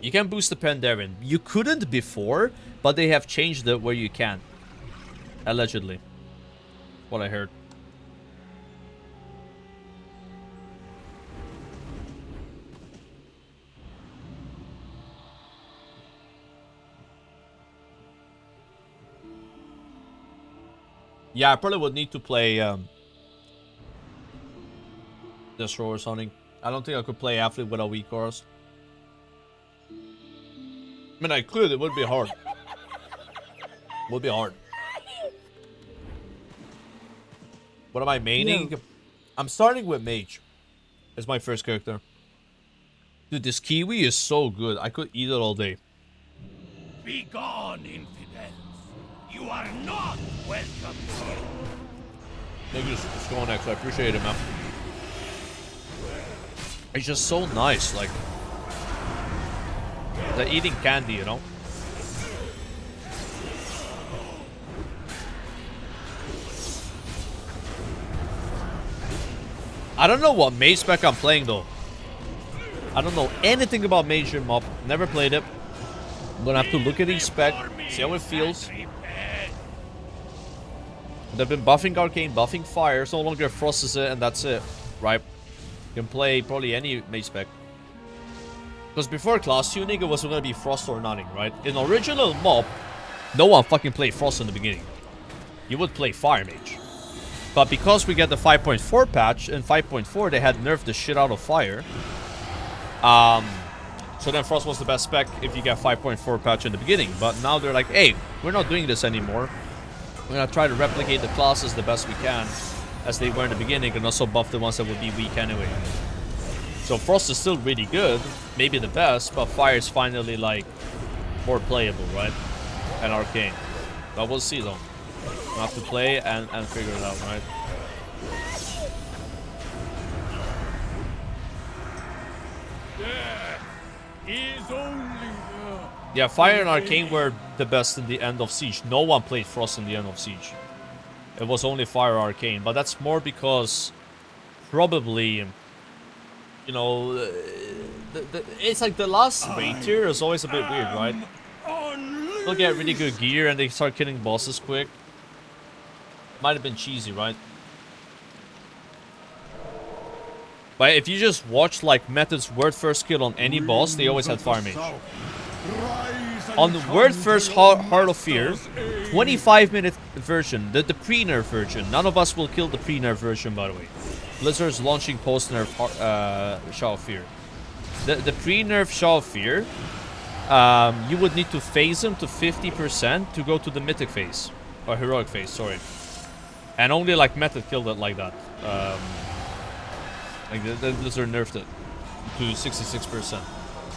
You can boost the Pandarian. You couldn't before, but they have changed it where you can. Allegedly. What I heard. Yeah, I probably would need to play Destroy or something. I don't think I could play Athlete with a weak chorus. I mean, I could. It would be hard. Would be hard. What am I maining? No. I'm starting with Mage. As my first character. Dude, this Kiwi is so good. I could eat it all day. Be gone, infidels. You are not welcome here. Thank you for going next. I appreciate it, man. It's just so nice, like. They're eating candy, you know? I don't know what mage spec I'm playing though. I don't know anything about mage and mob. Never played it. I'm gonna have to look at each spec, see how it feels. They've been buffing arcane, buffing fire, so no longer frost is it, and that's it, right? You can play probably any mage spec. Because before class tuning, it was gonna be frost or nothing, right? In original mob, no one fucking played frost in the beginning. You would play fire mage. But because we get the 5.4 patch, in 5.4 they had nerfed the shit out of fire. So then frost was the best spec if you get 5.4 patch in the beginning. But now they're like, hey, we're not doing this anymore. We're gonna try to replicate the classes the best we can as they were in the beginning, and also buff the ones that would be weak anyway. So frost is still really good, maybe the best, but fire is finally like more playable, right? And arcane. But we'll see though. We'll have to play and figure it out, right? Yeah, fire and arcane were the best in the end of siege. No one played frost in the end of siege. It was only fire arcane, but that's more because probably, you know, it's like the last raid tier is always a bit weird, right? They'll get really good gear and they start killing bosses quick. Might have been cheesy, right? But if you just watch like Method's word first kill on any boss, they always had fire mage. On the word first Heart of Fear, 25-minute version, the pre-nerf version. None of us will kill the pre-nerf version, by the way. Blizzard's launching post-nerf Shaw of Fear. The pre-nerf Shaw of Fear, you would need to phase him to 50% to go to the mythic phase. Or heroic phase, sorry. And only like Method killed it like that. Like the Blizzard nerfed it to 66%.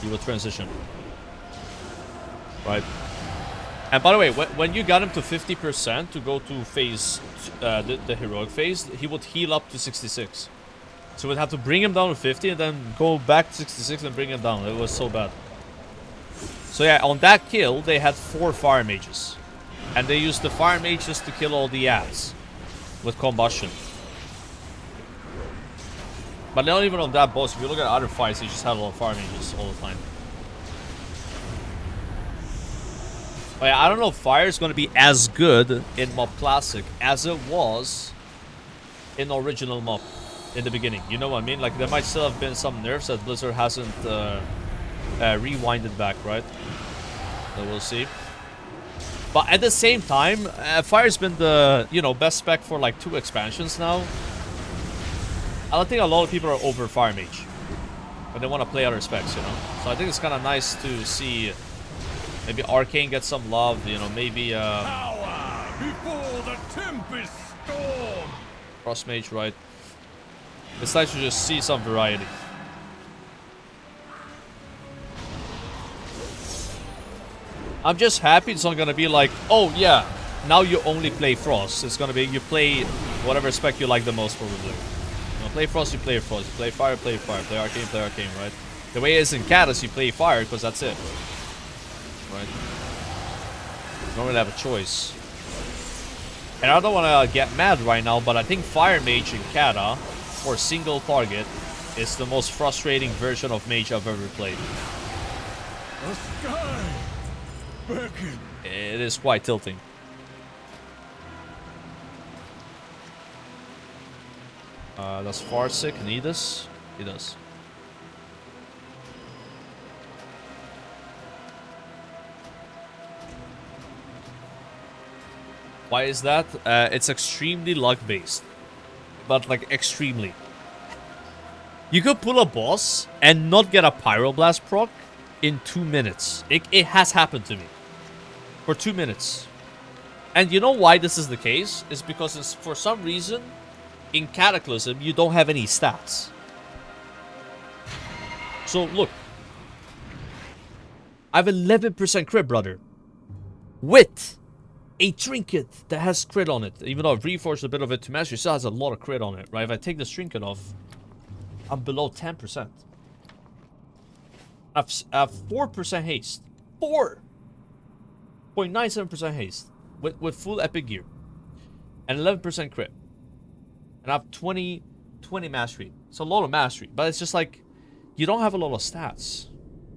You would transition. Right. And by the way, when you got him to 50% to go to phase, the heroic phase, he would heal up to 66. So we'd have to bring him down to 50 and then go back to 66 and bring him down. It was so bad. So yeah, on that kill, they had 4 fire mages. And they used the fire mages to kill all the ads with combustion. But not even on that boss. If you look at other fights, they just had a lot of fire mages all the time. Oh yeah, I don't know if fire is going to be as good in Mob Classic as it was in original Mob in the beginning. You know what I mean? Like, there might still have been some nerfs that Blizzard hasn't rewinded back, right? So we'll see. But at the same time, fire's been the, you know, best spec for like 2 expansions now. I don't think a lot of people are over fire mage, but they want to play other specs, you know. So I think it's kind of nice to see. Maybe Arcane gets some love, you know, maybe Power before the tempest storm. Cross Mage, right? It's nice to just see some variety. I'm just happy it's not gonna be like, oh yeah, now you only play Frost. It's gonna be you play whatever spec you like the most, probably. You know, play Frost, you play Frost. You play Fire, play Fire. Play Arcane, right? The way it is in Cat is you play Fire because that's it. Right? You don't really have a choice. And I don't want to get mad right now, but I think Fire Mage in Kata, for single target, is the most frustrating version of Mage I've ever played. The sky beckons. It is quite tilting. Does Farsick need this? He does. Why is that? It's extremely luck-based. But, like, extremely. You could pull a boss and not get a Pyroblast proc in 2 minutes. It has happened to me. For 2 minutes. And you know why this is the case? It's because it's, for some reason, in Cataclysm, you don't have any stats. So, look. I have 11% crit, brother. With a trinket that has crit on it. Even though I've reforged a bit of it to mastery, it still has a lot of crit on it, right? If I take this trinket off, I'm below 10%. I have 4% haste. 4.97% haste. With full epic gear. And 11% crit. And I have 20 20 mastery. It's a lot of mastery, but it's just like you don't have a lot of stats,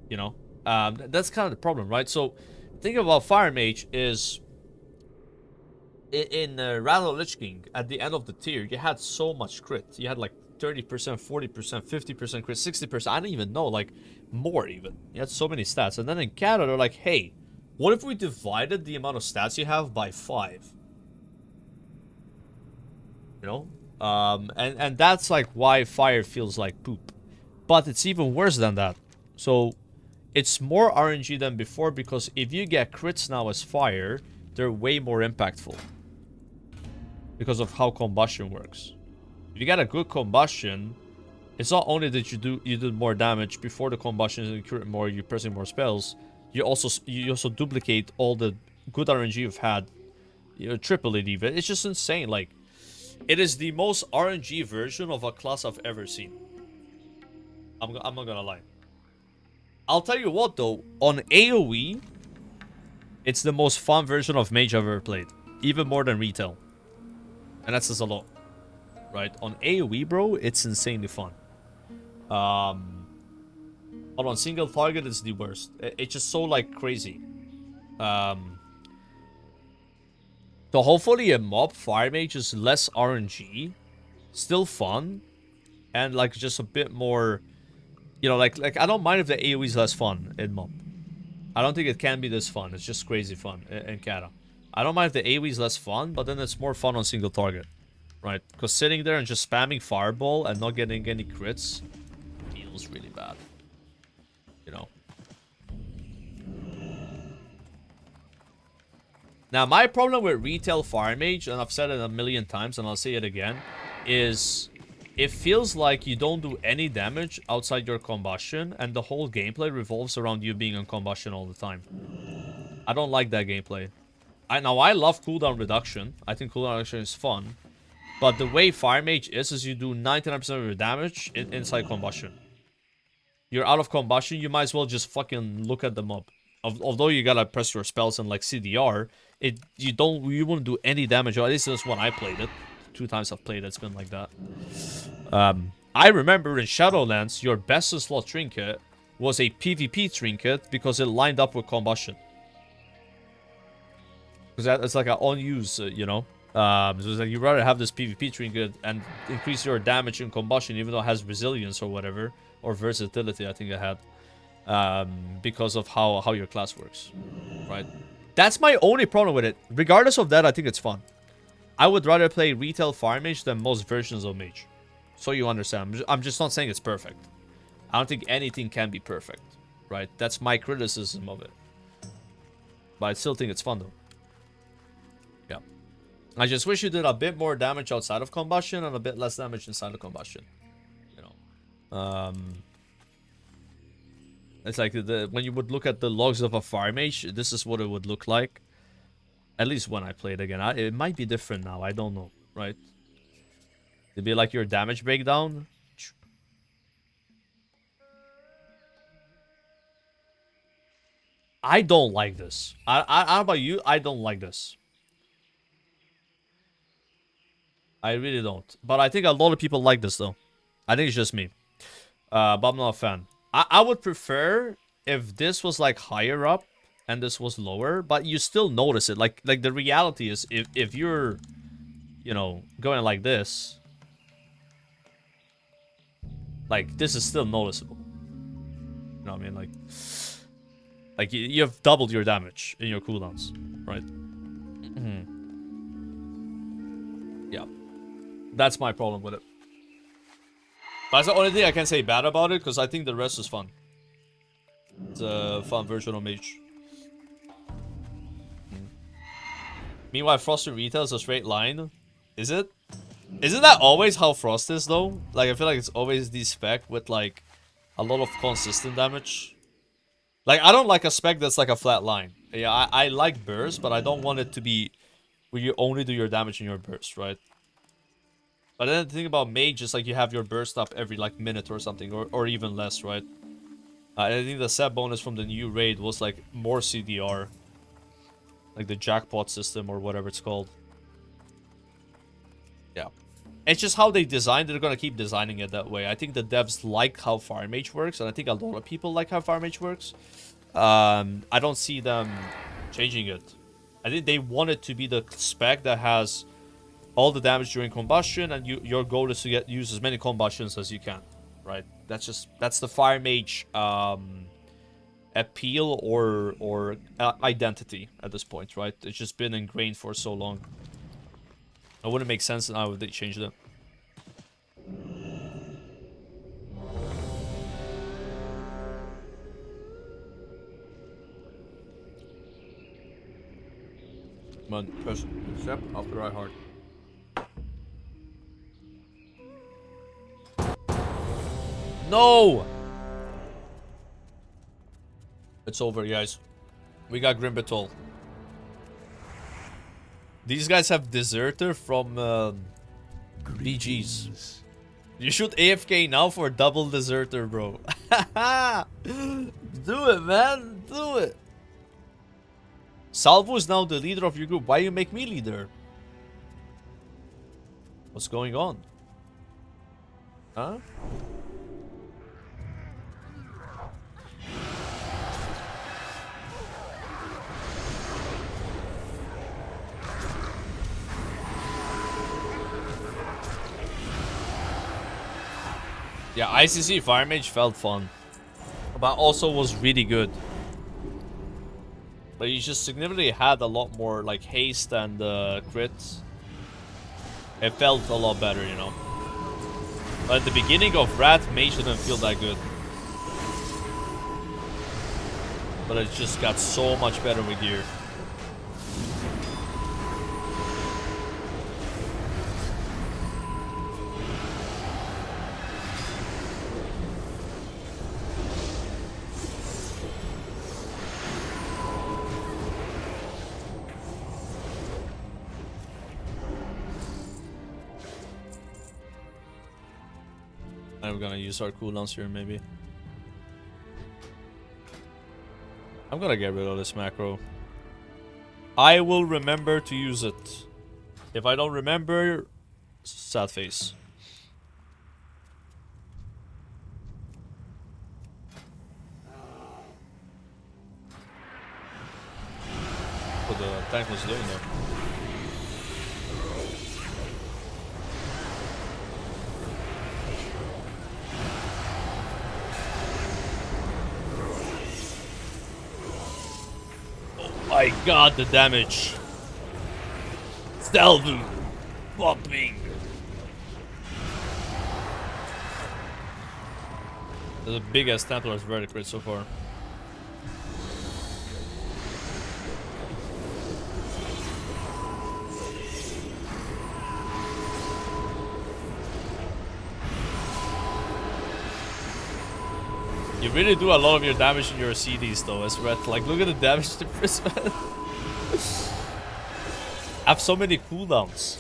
you know. That's kind of the problem, right? So think about Fire Mage is in Wrath of Lich King at the end of the tier. You had so much crit. You had like 30%, 40%, 50% crit, 60%. I don't even know, like more even. You had so many stats, and then in Canada they're like, hey, what if we divided the amount of stats you have by 5? You know? And that's like why fire feels like poop. But it's even worse than that. So it's more RNG than before, because if you get crits now as fire, they're way more impactful. Because of how combustion works. If you get a good combustion, it's not only that you do more damage before the combustion, and you crit more, you're pressing more spells. You also duplicate all the good RNG you've had. You know, triple it even. It's just insane. Like, it is the most RNG version of a class I've ever seen. I'm not gonna lie. I'll tell you what though, on AoE, it's the most fun version of Mage I've ever played. Even more than retail. And that says a lot. Right? On AoE, bro, it's insanely fun. But on single target, it's the worst. It's just so, like, crazy. So hopefully a mob Fire Mage is less RNG. Still fun. And, like, just a bit more... You know, like I don't mind if the AoE is less fun in mob. I don't think it can be this fun. It's just crazy fun in Kata. I don't mind if the AoE is less fun, but then it's more fun on single target. Right? Because sitting there and just spamming Fireball and not getting any crits feels really bad. You know? Now, my problem with retail Fire Mage, and I've said it a million times and I'll say it again, is it feels like you don't do any damage outside your combustion, and the whole gameplay revolves around you being on combustion all the time. I don't like that gameplay. Now, I love cooldown reduction. I think cooldown reduction is fun. But the way Fire Mage is you do 99% of your damage inside combustion. You're out of combustion, you might as well just fucking look at the mob. Although you gotta press your spells and like CDR, you wouldn't do any damage. Or at least that's when I played it. 2 times I've played it's been like that. I remember in Shadowlands, your best slot trinket was a PvP trinket because it lined up with combustion. Because it's like an on-use, you know. So it's like you'd rather have this PvP trinket and increase your damage in combustion, even though it has resilience or whatever, or versatility. I think it had, because of how your class works, right? That's my only problem with it. Regardless of that, I think it's fun. I would rather play retail Fire Mage than most versions of Mage. So you understand. I'm just not saying it's perfect. I don't think anything can be perfect, right? That's my criticism of it. But I still think it's fun, though. Yeah. I just wish you did a bit more damage outside of combustion and a bit less damage inside of combustion. You know. It's like when you would look at the logs of a Fire Mage, this is what it would look like. At least when I played again. It might be different now. I don't know. Right? It'd be like your damage breakdown. I don't like this. How about you? I don't like this. I really don't. But I think a lot of people like this, though. I think it's just me. But I'm not a fan. I would prefer if this was, like, higher up and this was lower. But you still notice it. Like the reality is, if you're, you know, going like this, like, this is still noticeable. You know what I mean? Like you have doubled your damage in your cooldowns, right? Yeah. That's my problem with it. But that's the only thing I can say bad about it, because I think the rest is fun. It's a fun version of Mage. Meanwhile, Frost in retail is a straight line. Is it? Isn't that always how Frost is, though? Like, I feel like it's always the spec with, like, a lot of consistent damage. Like, I don't like a spec that's like a flat line. Yeah, I like burst, but I don't want it to be where you only do your damage in your burst, right? But then the thing about Mage is, like, you have your burst up every, like, minute or something, or even less, right? I think the set bonus from the new raid was, like, more CDR. Like the jackpot system or whatever it's called. Yeah. It's just how they designed it. They're gonna keep designing it that way. I think the devs like how Fire Mage works, and I think a lot of people like how Fire Mage works. I don't see them changing it. I think they want it to be the spec that has all the damage during combustion, and your goal is to use as many combustions as you can, right? That's the Fire Mage appeal or identity at this point, right? It's just been ingrained for so long. It wouldn't make sense now if they changed it. Come on, press step after right hard. No! It's over, guys. We got Grimbatol. These guys have Deserter from BGs. You shoot AFK now for double Deserter, bro. Do it, man. Do it. Salvo is now the leader of your group. Why you make me leader? What's going on? Huh? Yeah, ICC Fire Mage felt fun, but also was really good. But you just significantly had a lot more like haste and crits. It felt a lot better, you know. But at the beginning of Wrath, Mage didn't feel that good. But it just got so much better with gear. I'm gonna use our cooldowns here, maybe. I'm gonna get rid of this macro. I will remember to use it. If I don't remember, sad face. What the tank was doing there. My god, the damage. Salvo. Popping. The biggest Templar's verdict so far. You really do a lot of your damage in your CDs though, as red. Like, look at the damage difference, man. I have so many cooldowns.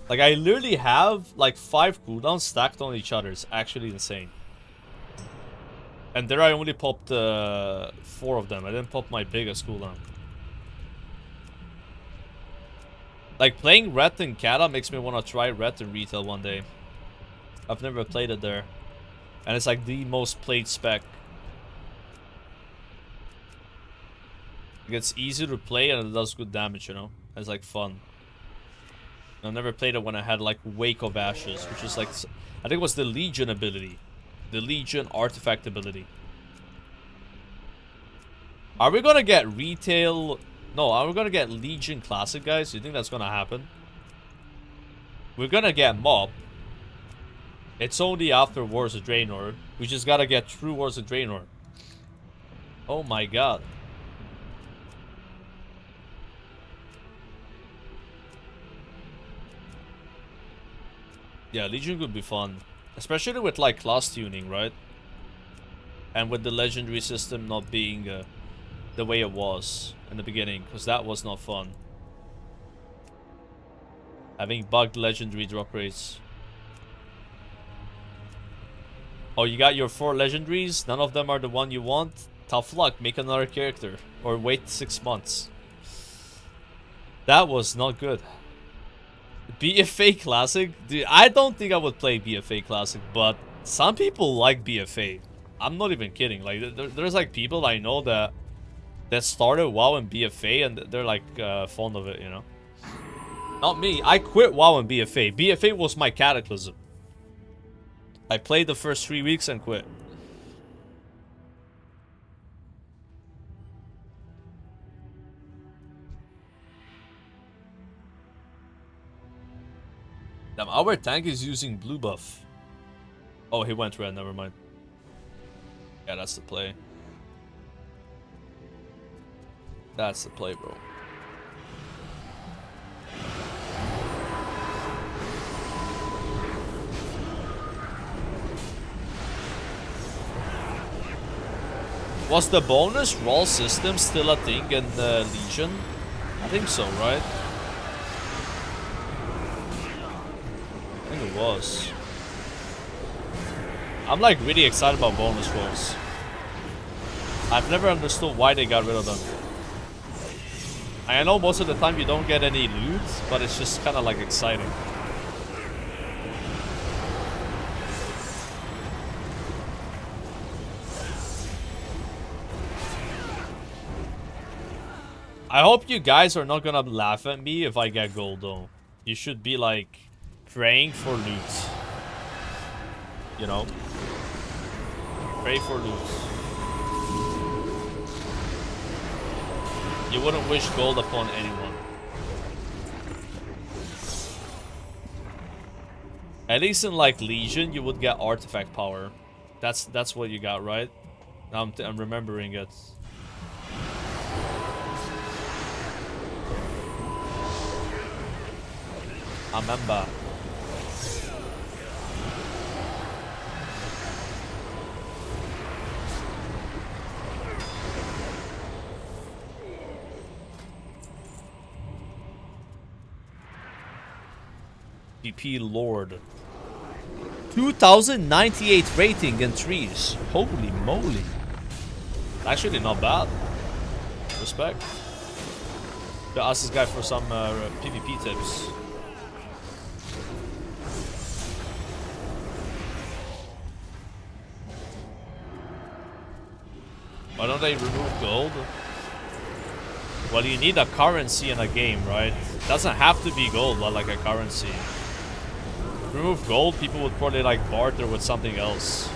Like, I literally have like 5 cooldowns stacked on each other. It's actually insane. And there I only popped 4 of them. I didn't pop my biggest cooldown. Like, playing Ret in Cata makes me want to try Ret in retail one day. I've never played it there. And it's like the most played spec. It's easy to play and it does good damage, you know? It's like fun. I've never played it when I had like Wake of Ashes, which is like, I think it was the Legion ability. The Legion artifact ability. Are we gonna get retail? No, are we gonna get Legion Classic, guys? Do you think that's gonna happen? We're gonna get Mob. It's only after Wars of Draenor. We just gotta get through Wars of Draenor. Oh my god. Yeah, Legion could be fun. Especially with like class tuning, right? And with the legendary system not being the way it was in the beginning. Because that was not fun. Having bugged legendary drop rates. Oh, you got your 4 legendaries? None of them are the one you want? Tough luck, make another character. Or wait 6 months. That was not good. BFA Classic? Dude, I don't think I would play BFA Classic, but some people like BFA. I'm not even kidding. Like, there's like people I know that started WoW in BFA and they're like fond of it, you know? Not me. I quit WoW in BFA. BFA was my Cataclysm. I played the first 3 weeks and quit. Damn, our tank is using blue buff. Oh, he went red, never mind. Yeah, that's the play. That's the play, bro. Was the bonus roll system still a thing in Legion? I think so, right? I think it was. I'm like really excited about bonus rolls. I've never understood why they got rid of them. I know most of the time you don't get any loot, but it's just kind of like exciting. I hope you guys are not gonna laugh at me if I get gold though. You should be like praying for loot. You know? Pray for loot. You wouldn't wish gold upon anyone. At least in like Legion, you would get artifact power. That's what you got, right? I'm remembering it. I remember. BP Lord. 2098 rating in trees. Holy moly. Actually not bad. Respect. Gonna ask this guy for some PvP tips. Why don't they remove gold? Well, you need a currency in a game, right? It doesn't have to be gold, but like a currency. Remove gold, people would probably like barter with something else.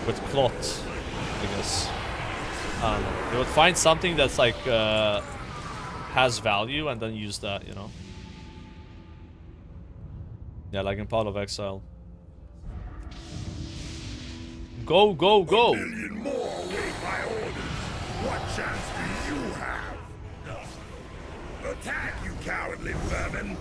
With cloth, I guess. I don't know. They would find something that's like has value and then use that, you know? Yeah, like in Path of Exile. Go, go, go! 1 million more await my orders. What chance do you have? Attack, you cowardly vermin!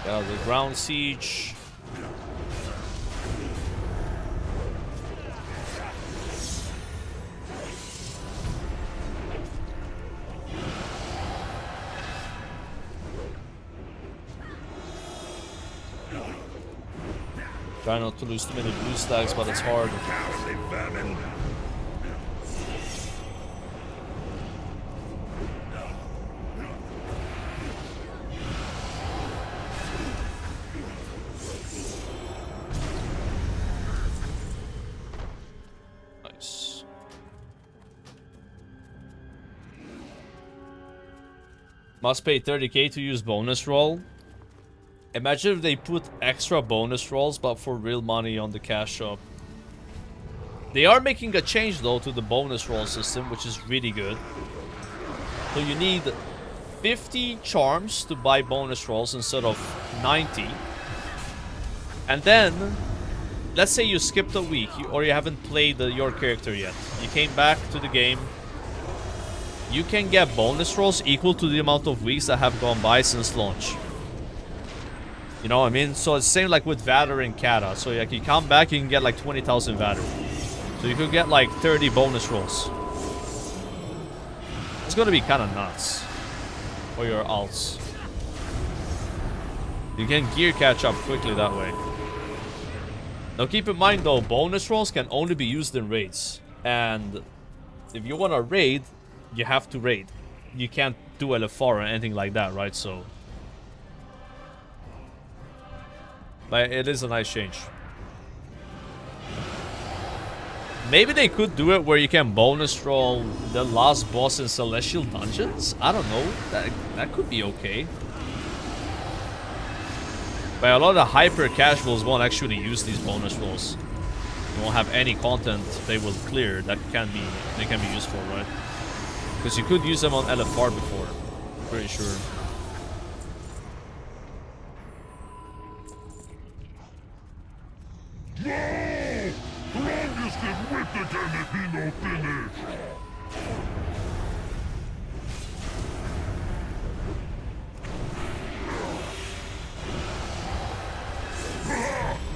Yeah, the ground siege. Try not to lose too many blue stacks, but it's hard. Nice. Must pay 30k to use bonus roll. Imagine if they put extra bonus rolls, but for real money on the cash shop. They are making a change, though, to the bonus roll system, which is really good. So you need 50 charms to buy bonus rolls instead of 90. And then, let's say you skipped a week, or you haven't played your character yet. You came back to the game. You can get bonus rolls equal to the amount of weeks that have gone by since launch. You know what I mean? So it's same like with Vader and Kata. So like you come back, you can get like 20,000 Vader. So you could get like 30 bonus rolls. It's gonna be kind of nuts for your alts. You can gear catch up quickly that way. Now keep in mind though, bonus rolls can only be used in raids. And if you want to raid, you have to raid. You can't do LFR or anything like that, right? So... but it is a nice change. Maybe they could do it where you can bonus roll the last boss in Celestial Dungeons? I don't know. That could be okay. But a lot of the hyper casuals won't actually use these bonus rolls. They won't have any content they will clear that can be useful, right? Because you could use them on LFR before. Pretty sure. No! Longest get whipped again if he no finish!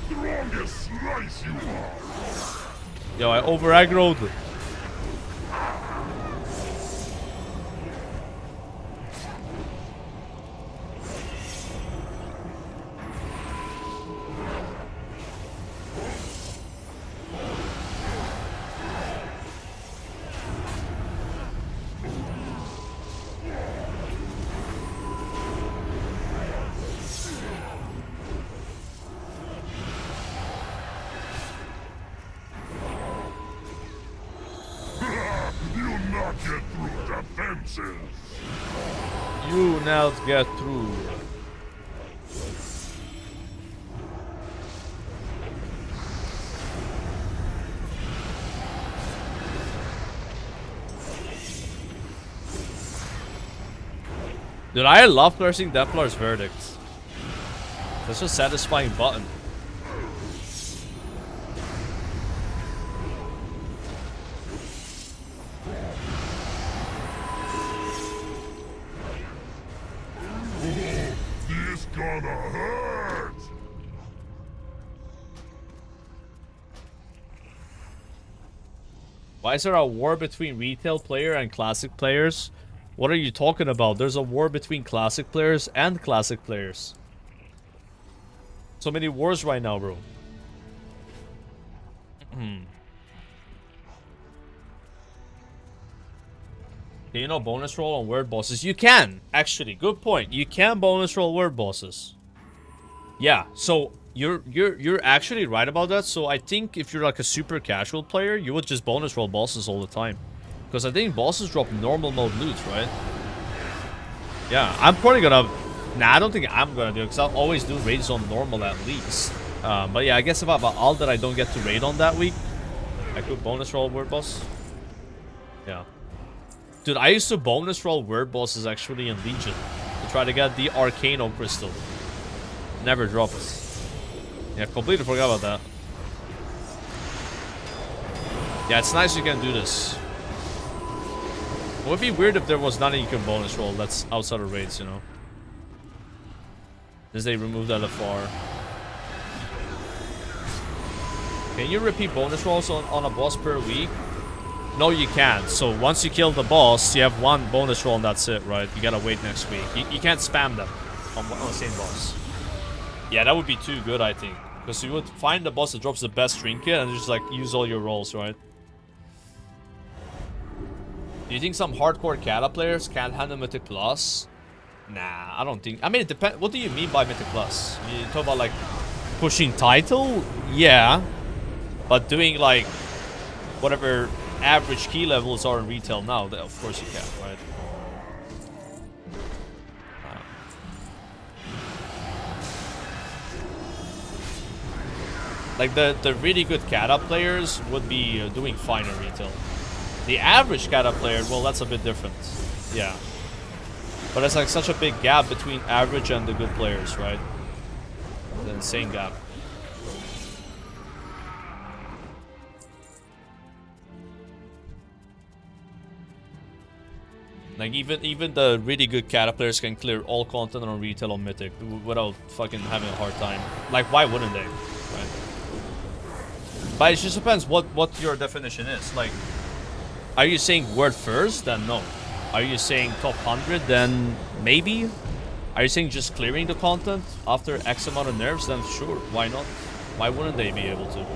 Strongest slice you are! Yo, I over-aggroed. You now get through. Dude, I love cursing Templar's verdict. That's a satisfying button. This gonna hurt! Why is there a war between retail player and classic players? What are you talking about? There's a war between classic players and classic players. So many wars right now, bro. Can you know bonus roll on word bosses? You can, actually. Good point. You can bonus roll word bosses. Yeah, so you're actually right about that. So I think if you're like a super casual player, you would just bonus roll bosses all the time. Because I think bosses drop normal mode loot, right? Yeah, I'm probably gonna... Nah, I don't think I'm gonna do it, because I'll always do raids on normal at least. But yeah, I guess if I have an alt that I don't get to raid on that week, I could bonus roll word boss. Yeah. Dude, I used to bonus roll word bosses actually in Legion to try to get the Arcano Crystal. Never drop it. Yeah, completely forgot about that. Yeah, it's nice you can do this. It would be weird if there was nothing you can bonus roll that's outside of raids, you know. Since they removed LFR. Can you repeat bonus rolls on a boss per week? No, you can't. So once you kill the boss, you have one bonus roll and that's it, right? You gotta wait next week. You can't spam them on the same boss. Yeah, that would be too good, I think. Because you would find the boss that drops the best trinket and just like use all your rolls, right? Do you think some hardcore Kata players can't handle Mythic Plus? Nah, I don't think. I mean, it depends. What do you mean by Mythic Plus? You talk about like pushing title? Yeah. But doing like whatever average key levels are in retail now, that of course you can, right? Like the really good Kata players would be doing fine in retail. The average Kata player, well, that's a bit different. Yeah. But it's like such a big gap between average and the good players, right? It's an insane gap. Like even the really good Cata players can clear all content on retail on Mythic without fucking having a hard time. Like, why wouldn't they? Right? But it just depends what your definition is. Like, are you saying world first? Then no. Are you saying top 100? Then maybe. Are you saying just clearing the content after X amount of nerfs? Then sure, why not? Why wouldn't they be able to?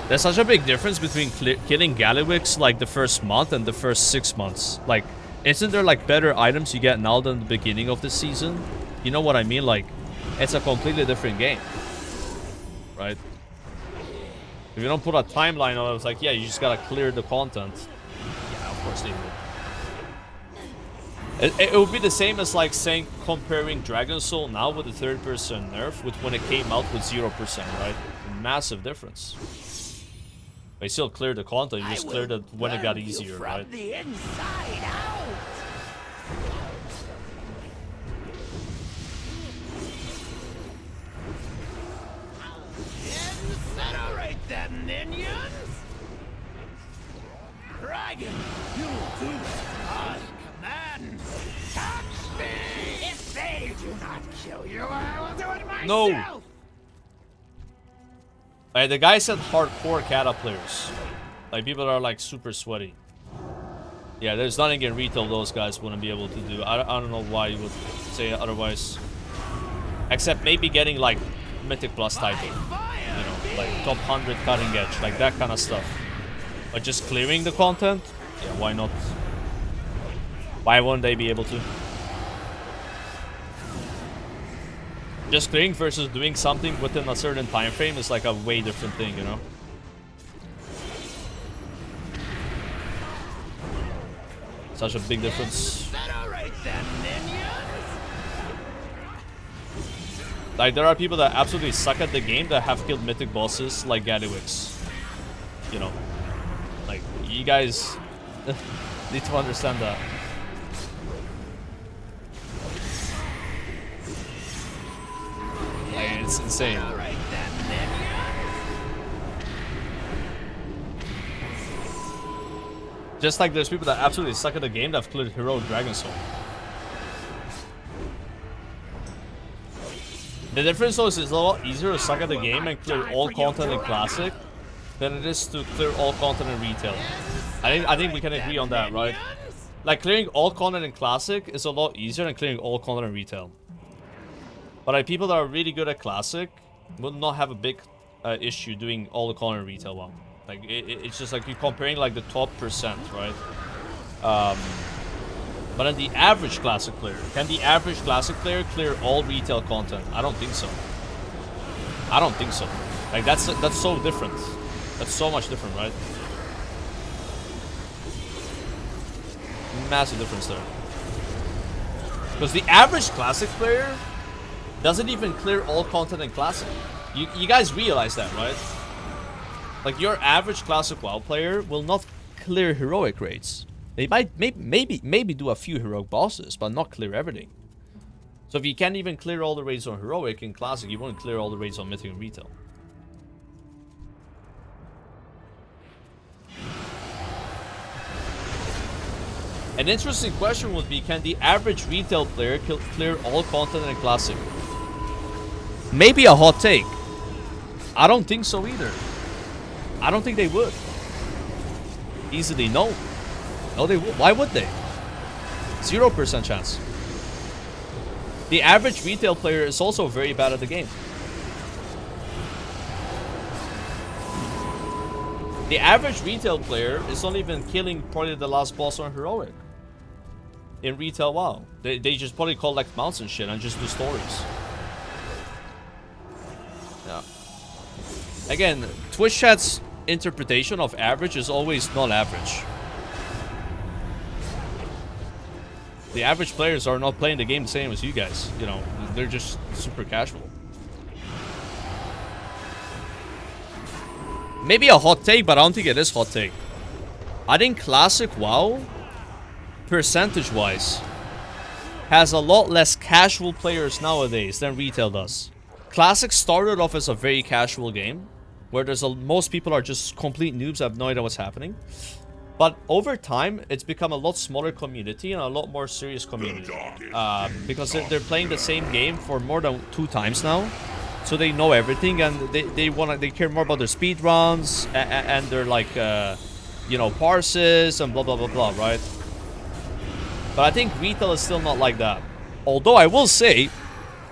There's such a big difference between killing Gallywix like the first month and the first 6 months. Like, isn't there like better items you get now than the beginning of the season? You know what I mean? Like, it's a completely different game, right? If you don't put a timeline on it, it's like, yeah, you just gotta clear the content. Yeah, of course they would. It would be the same as like saying comparing Dragon Soul now with the third person nerf with when it came out with 0%, right? Massive difference. They still cleared the content, you just cleared it when it got easier, right? The inside out. Incinerate them, minions! Dragon, you'll do as I command. Touch me! If they do not kill you, I will do it myself! No! Like, the guy said hardcore Cata players. Like, people that are like super sweaty. Yeah, there's nothing in retail those guys wouldn't be able to do. I don't know why you would say otherwise. Except maybe getting like Mythic Plus title. You know, like top 100 cutting edge, like that kind of stuff. But just clearing the content? Yeah, why not? Why won't they be able to? Just clearing versus doing something within a certain time frame is like a way different thing, you know? Such a big difference. Like, there are people that absolutely suck at the game that have killed mythic bosses like Gallywix. You know? Like, you guys need to understand that. Like, it's insane. Just like there's people that absolutely suck at the game that have cleared Heroic Dragon Soul. The difference though is it's a lot easier to suck at the game and clear all content in Classic than it is to clear all content in Retail. I think we can agree on that, right? Like, clearing all content in Classic is a lot easier than clearing all content in Retail. But like, people that are really good at Classic will not have a big issue doing all the content in Retail well. Like, it's just like you're comparing like the top percent, right? But then the average Classic player, can the average Classic player clear all Retail content? I don't think so. I don't think so. Like, that's so different. That's so much different, right? Massive difference there. Because the average Classic player doesn't even clear all content in Classic. You guys realize that, right? Like, your average Classic WoW player will not clear heroic raids. They might maybe do a few heroic bosses, but not clear everything. So if you can't even clear all the raids on heroic in Classic, you won't clear all the raids on Mythic and Retail. An interesting question would be, can the average Retail player clear all content in Classic? Maybe a hot take. I don't think so either. I don't think they would. Easily, no. No, they would. Why would they? 0% chance. The average Retail player is also very bad at the game. The average Retail player is not even killing probably the last boss on Heroic. In Retail WoW. They just probably collect mounts and shit and just do stories. Yeah. Again, Twitch chat's interpretation of average is always not average. The average players are not playing the game the same as you guys. You know, they're just super casual. Maybe a hot take, but I don't think it is hot take. I think Classic WoW, percentage-wise, has a lot less casual players nowadays than Retail does. Classic started off as a very casual game, where most people are just complete noobs, have no idea what's happening. But over time, it's become a lot smaller community and a lot more serious community. Because they're playing the same game for more than 2 times now. So they know everything, and they care more about their speed runs and their, like, you know, parses and blah blah blah blah, right? But I think retail is still not like that. Although I will say,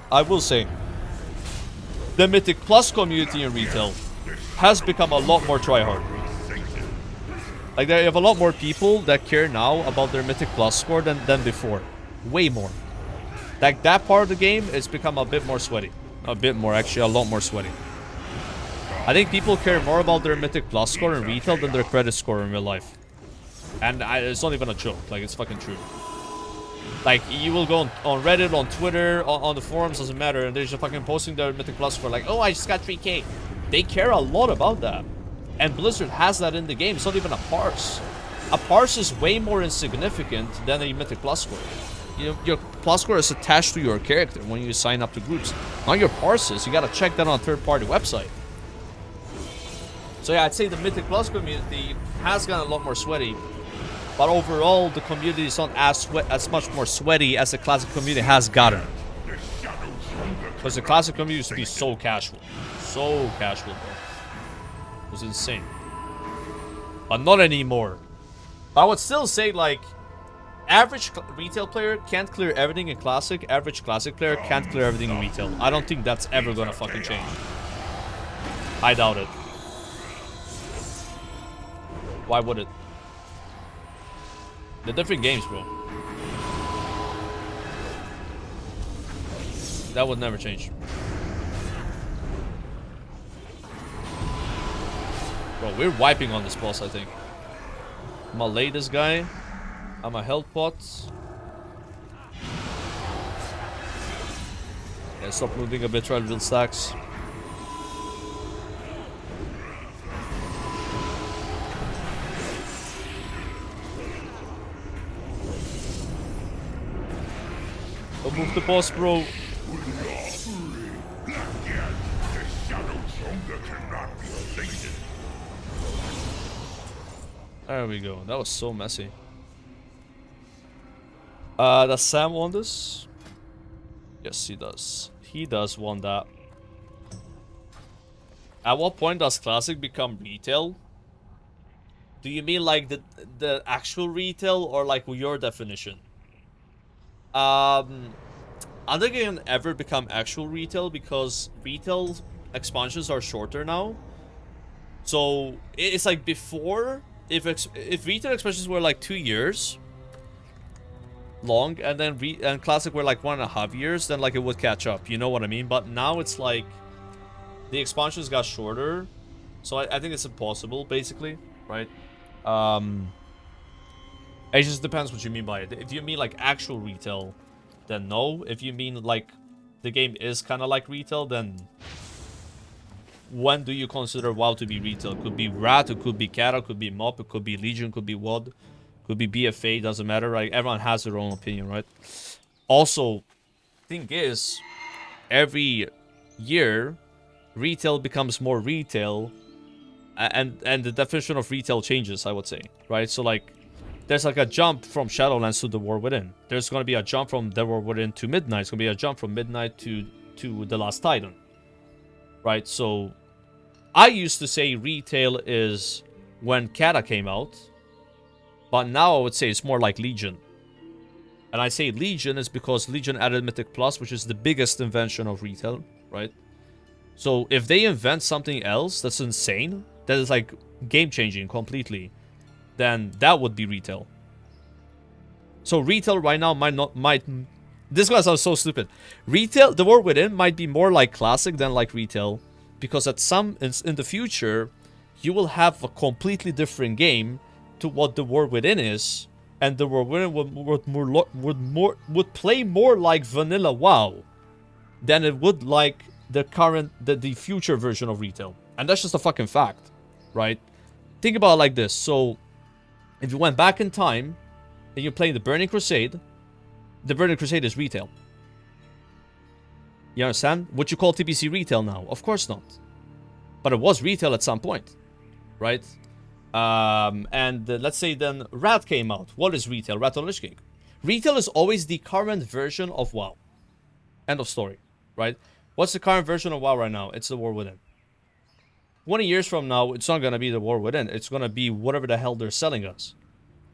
the Mythic Plus community in retail has become a lot more tryhard. Like, they have a lot more people that care now about their Mythic Plus score than before. Way more. Like, that part of the game has become a bit more sweaty. A bit more, actually, a lot more sweaty. I think people care more about their Mythic Plus score in retail than their credit score in real life. And it's not even a joke. Like, it's fucking true. Like, you will go on Reddit, on Twitter, on the forums, doesn't matter, and they're just fucking posting their Mythic Plus score like, oh, I just got 3k. They care a lot about that. And Blizzard has that in the game. It's not even a parse. A parse is way more insignificant than a Mythic Plus score. You know, your plus score is attached to your character when you sign up to groups. Not your parses. You gotta check that on a third-party website. So yeah, I'd say the Mythic Plus community has gotten a lot more sweaty. But overall, the community is not as much more sweaty as the Classic community has gotten. Because the Classic community used to be so casual. So casual, bro. It was insane. But not anymore. But I would still say, like, average retail player can't clear everything in Classic. Average Classic player can't clear everything in retail. I don't think that's ever gonna fucking change. I doubt it. Why would it? They're different games, bro. That would never change. Bro, we're wiping on this boss, I think. I'm gonna lay this guy. I'm a health pot. Yeah, stop moving a bit, try to build stacks. Don't move the boss, bro. There we go. That was so messy. Does Sam want this? Yes, he does. He does want that. At what point does Classic become retail? Do you mean like the actual retail or like your definition? I don't think it can ever become actual retail because retail expansions are shorter now. So it's like before, if retail expansions were like 2 years long and then Classic were like 1.5 years, then like it would catch up. You know what I mean? But now it's like the expansions got shorter, so I think it's impossible, basically, right? It just depends what you mean by it. If you mean like actual retail, then no. If you mean like the game is kind of like retail, then when do you consider WoW to be retail? It could be Rat, it could be Cata, it could be Mop, it could be Legion, it could be WoD, could be BFA, doesn't matter, right? Everyone has their own opinion, right? Also, thing is, every year, retail becomes more retail, and the definition of retail changes, I would say, right? So like, there's like a jump from Shadowlands to The War Within. There's going to be a jump from The War Within to Midnight. It's going to be a jump from Midnight to The Last Titan. Right? So, I used to say retail is when Cata came out. But now I would say it's more like Legion. And I say Legion is because Legion added Mythic Plus, which is the biggest invention of retail. Right? So, if they invent something else that's insane, that is like game-changing completely, then that would be retail. So retail right now might this guy sounds so stupid. Retail, The War Within might be more like Classic than like retail, because at some in the future you will have a completely different game to what The War Within is, and The War Within would play more like vanilla WoW than it would like the future version of retail. And that's just a fucking fact, right? Think about it like this. So if you went back in time and you're playing the Burning Crusade is retail. You understand? Would you call TBC retail now? Of course not. But it was retail at some point, right? Let's say then Rat came out. What is retail? Rat on Lich King. Retail is always the current version of WoW. End of story, right? What's the current version of WoW right now? It's the War Within. 20 years from now, it's not going to be the War Within. It's going to be whatever the hell they're selling us.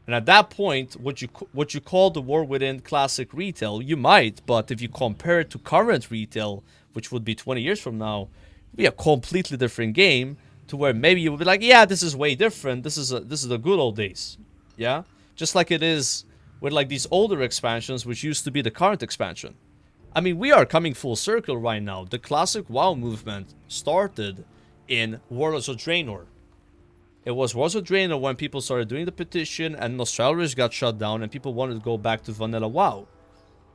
And at that point, what you call the War Within classic retail, you might, but if you compare it to current retail, which would be 20 years from now, it'd be a completely different game to where maybe you would be like, yeah, this is way different. This is the good old days. Yeah? Just like it is with like these older expansions, which used to be the current expansion. I mean, we are coming full circle right now. The classic WoW movement started in Warlords of Draenor. It was Warlords of Draenor when people started doing the petition and Nostrailers got shut down and people wanted to go back to vanilla WoW.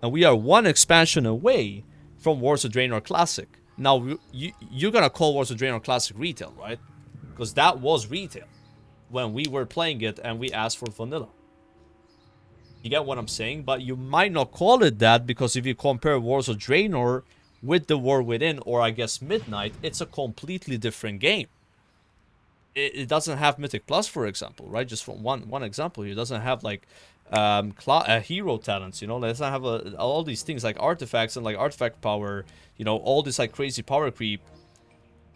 And we are one expansion away from Warlords of Draenor Classic. Now, you're gonna call Warlords of Draenor Classic retail, right? Because that was retail when we were playing it and we asked for vanilla. You get what I'm saying? But you might not call it that because if you compare Warlords of Draenor with the War Within, or I guess Midnight, it's a completely different game. It doesn't have Mythic Plus, for example, right? Just from one example, it doesn't have like hero talents, you know. It doesn't have all these things like artifacts and like artifact power, you know, all this like crazy power creep.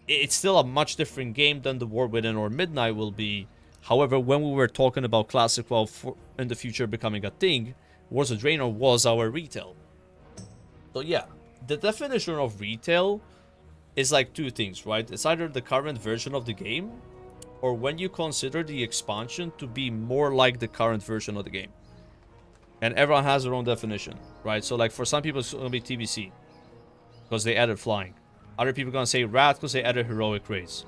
It's still a much different game than the War Within or Midnight will be. However, when we were talking about Classic WoW in the future becoming a thing, Wars of Draenor was our retail. So yeah, the definition of retail is like two things, right? It's either the current version of the game, or when you consider the expansion to be more like the current version of the game. And everyone has their own definition, right? So like for some people it's going to be TBC, because they added flying. Other people are going to say Rat because they added heroic race.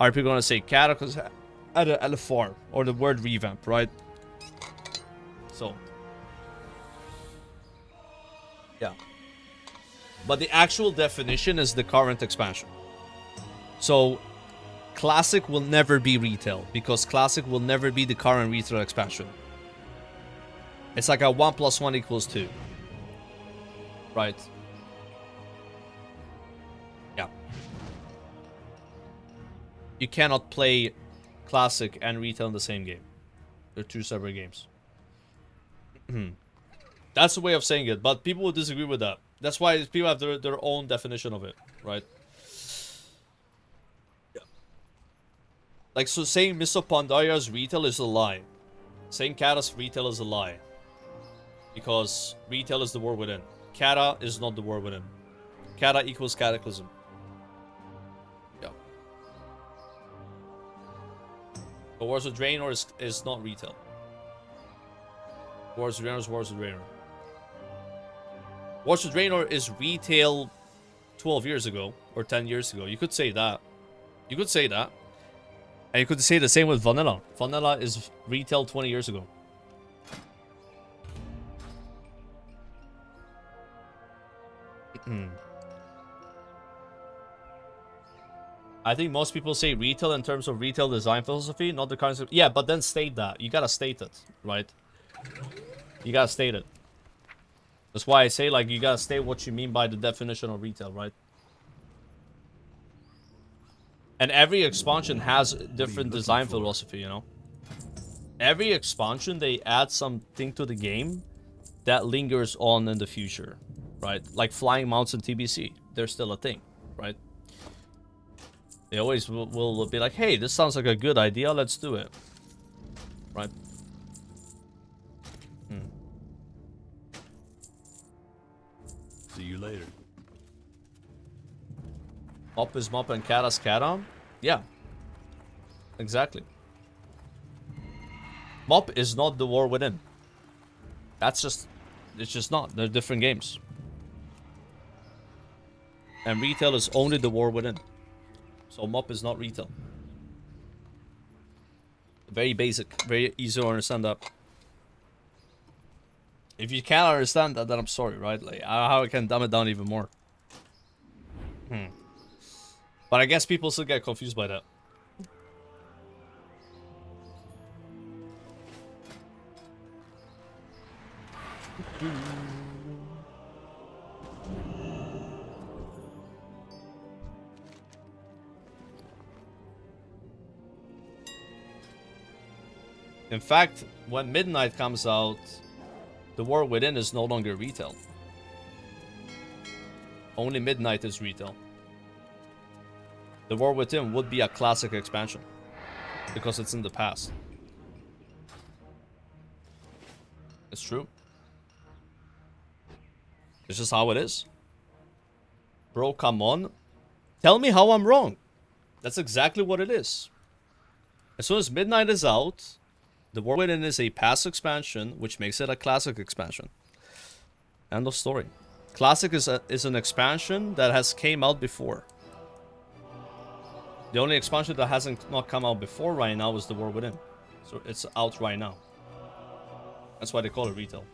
Other people are going to say Cata because added LFR, or the word revamp, right? So yeah. But the actual definition is the current expansion. So Classic will never be retail, because Classic will never be the current retail expansion. It's like a 1 + 1 = 2. Right? Yeah. You cannot play Classic and retail in the same game. They're two separate games. That's the way of saying it, but people will disagree with that. That's why people have their own definition of it, right? Yeah. Like, so saying Mists of Pandaria's retail is a lie. Saying Cata's retail is a lie. Because retail is the War Within. Cata is not the War Within. Cata equals Cataclysm. Yeah. But Wars of Draenor is not retail. Wars of Draenor is Wars of Draenor. Wars of Draenor is retail 12 years ago, or 10 years ago. You could say that. You could say that. And you could say the same with Vanilla. Vanilla is retail 20 years ago. I think most people say retail in terms of retail design philosophy, not the concept. Yeah, but then state that. You gotta state it, right? You gotta state it. That's why I say, like, you gotta state what you mean by the definition of retail, right? And every expansion has different design philosophy, you know? Every expansion, they add something to the game that lingers on in the future, right? Like flying mounts in TBC. They're still a thing, right? They always will be like, hey, this sounds like a good idea, let's do it. Right? See you later. Mop is Mop and Cata's Cata? Yeah. Exactly. Mop is not the War Within. That's just... It's just not. They're different games. And retail is only the War Within. So Mop is not retail. Very basic. Very easy to understand that. If you can't understand that, then I'm sorry, right? Like, I don't know how I can dumb it down even more. But I guess people still get confused by that. In fact, when Midnight comes out, The War Within is no longer retail. Only Midnight is retail. The War Within would be a classic expansion because it's in the past. It's true. It's just how it is. Bro, come on. Tell me how I'm wrong. That's exactly what it is. As soon as Midnight is out, The War Within is a past expansion, which makes it a classic expansion. End of story. Classic is an expansion that has came out before. The only expansion that hasn't not come out before right now is The War Within. So it's out right now. That's why they call it retail.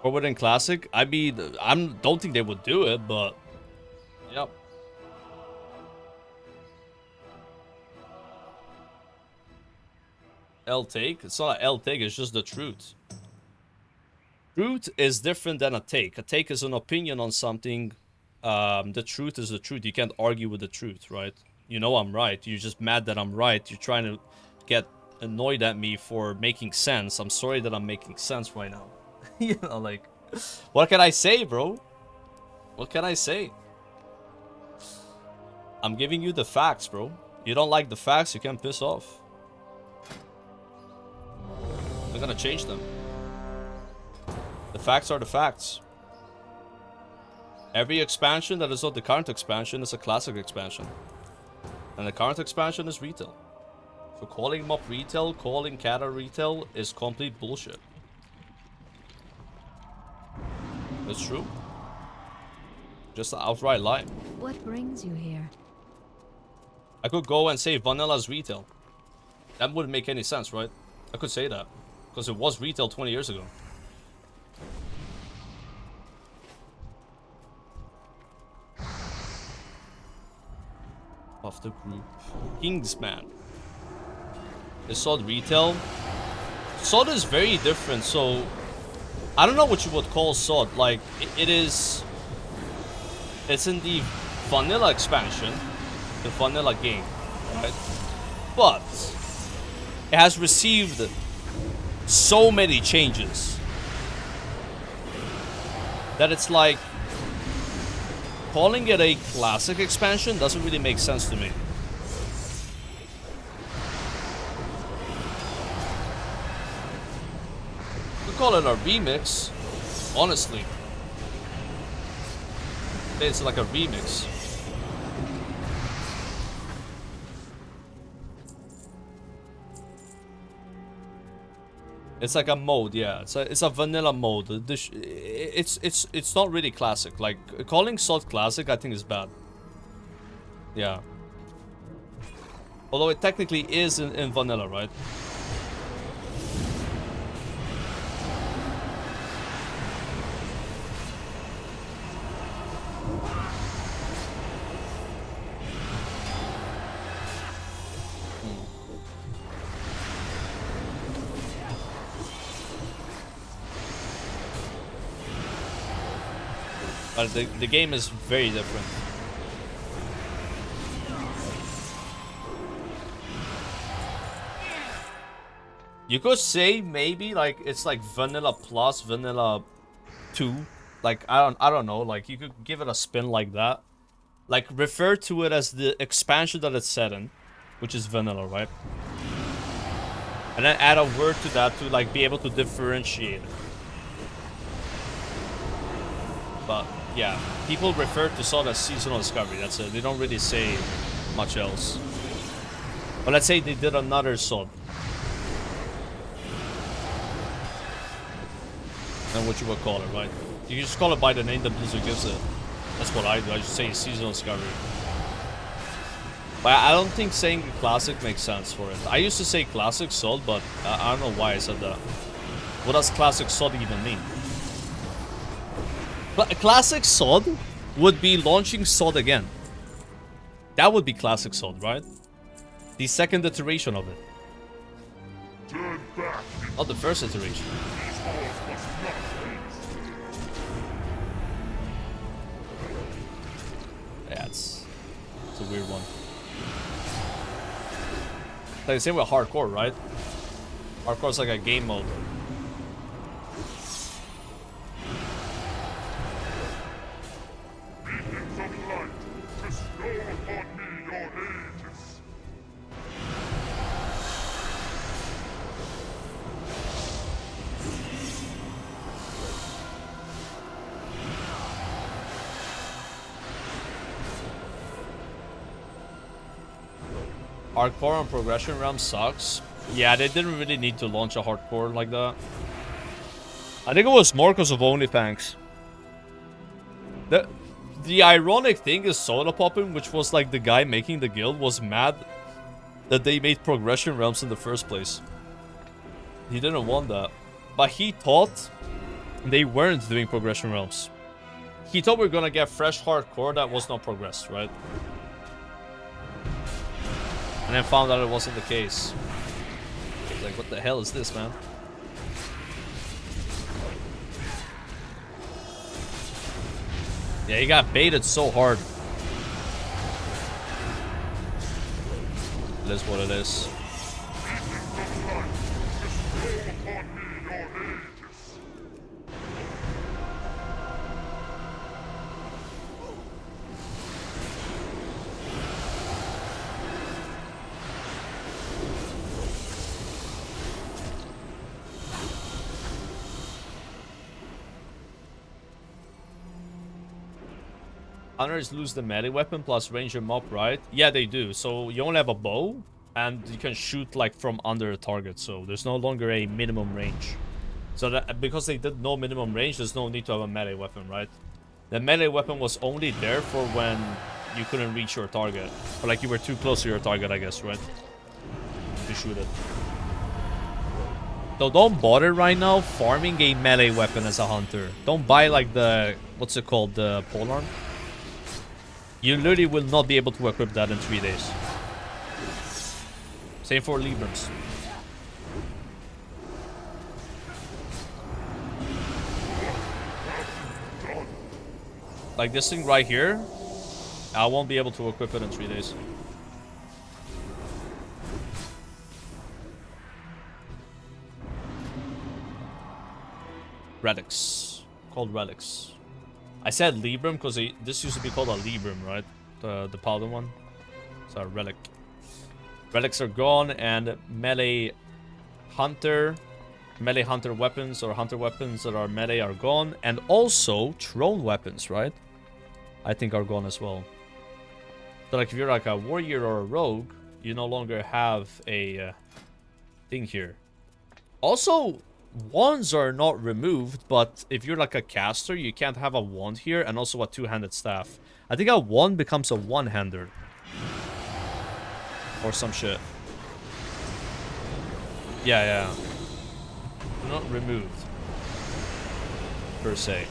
War Within Classic, I mean, don't think they would do it, but yep. L take? It's not an L take, it's just the truth. Truth is different than a take. A take is an opinion on something. The truth is the truth. You can't argue with the truth, right? You know I'm right. You're just mad that I'm right. You're trying to get annoyed at me for making sense. I'm sorry that I'm making sense right now. You know, like, what can I say, bro? What can I say? I'm giving you the facts, bro. You don't like the facts, you can piss off. I'm gonna change them. The facts are the facts. Every expansion that is not the current expansion is a classic expansion. And the current expansion is retail. So calling them up retail, calling Cata retail is complete bullshit. It's true. Just an outright lie. What brings you here? I could go and say Vanilla's retail. That wouldn't make any sense, right? I could say that. Because it was retail 20 years ago. Of the group. Kingsman. Is SOD retail? SOD is very different, so I don't know what you would call SOD. Like, it is... It's in the vanilla expansion, the vanilla game, right? But it has received so many changes that it's like calling it a classic expansion doesn't really make sense to me. We call it a remix, honestly. It's like a remix. It's like a mode, yeah. It's a vanilla mode. It's not really classic. Like calling SOD classic, I think is bad. Yeah. Although it technically is in vanilla, right? But the game is very different. You could say maybe like it's like vanilla plus vanilla 2. Like I don't know, like you could give it a spin like that. Like refer to it as the expansion that it's set in, which is vanilla, right? And then add a word to that to like be able to differentiate it. But yeah, people refer to SOD as seasonal discovery. That's it. They don't really say much else. But let's say they did another SOD. Then what you would call it, right? You just call it by the name that Blizzard gives it. That's what I do. I just say seasonal discovery. But I don't think saying classic makes sense for it. I used to say classic SOD, but I don't know why I said that. What does classic SOD even mean? Classic SOD would be launching SOD again. That would be classic SOD, right? The second iteration of it. Turn back. Not the first iteration. Yeah, it's a weird one. Like the same with hardcore, right? Hardcore's like a game mode. Hardcore on progression realm sucks. Yeah, they didn't really need to launch a hardcore like that. I think it was more because of OnlyFans. The ironic thing is Soda Poppin, which was like the guy making the guild, was mad that they made progression realms in the first place. He didn't want that. But he thought they weren't doing progression realms. He thought we were gonna get fresh hardcore that was not progressed, right? And then found out it wasn't the case. I was like, what the hell is this, man? Yeah, he got baited so hard. It is what it is. Hunters lose the melee weapon plus ranger mob, right? Yeah, they do. So you only have a bow, and you can shoot like from under a target. So there's no longer a minimum range. So that because they did no minimum range, there's no need to have a melee weapon, right? The melee weapon was only there for when you couldn't reach your target, or like you were too close to your target, I guess, right? To shoot it. So don't bother right now farming a melee weapon as a hunter. Don't buy like the what's it called, the polearm. You literally will not be able to equip that in 3 days. Same for Librams. Like this thing right here, I won't be able to equip it in 3 days. Relics. Called relics. I said Libram because this used to be called a Libram, right? The Paladin one. So a relic. Relics are gone, and melee hunter weapons or hunter weapons that are melee are gone, and also thrown weapons, right? I think are gone as well. So like if you're like a warrior or a rogue, you no longer have a thing here. Also, wands are not removed, but if you're like a caster, you can't have a wand here, and also a two-handed staff. I think a wand becomes a one-hander. Or some shit. Yeah. Not removed. Per se.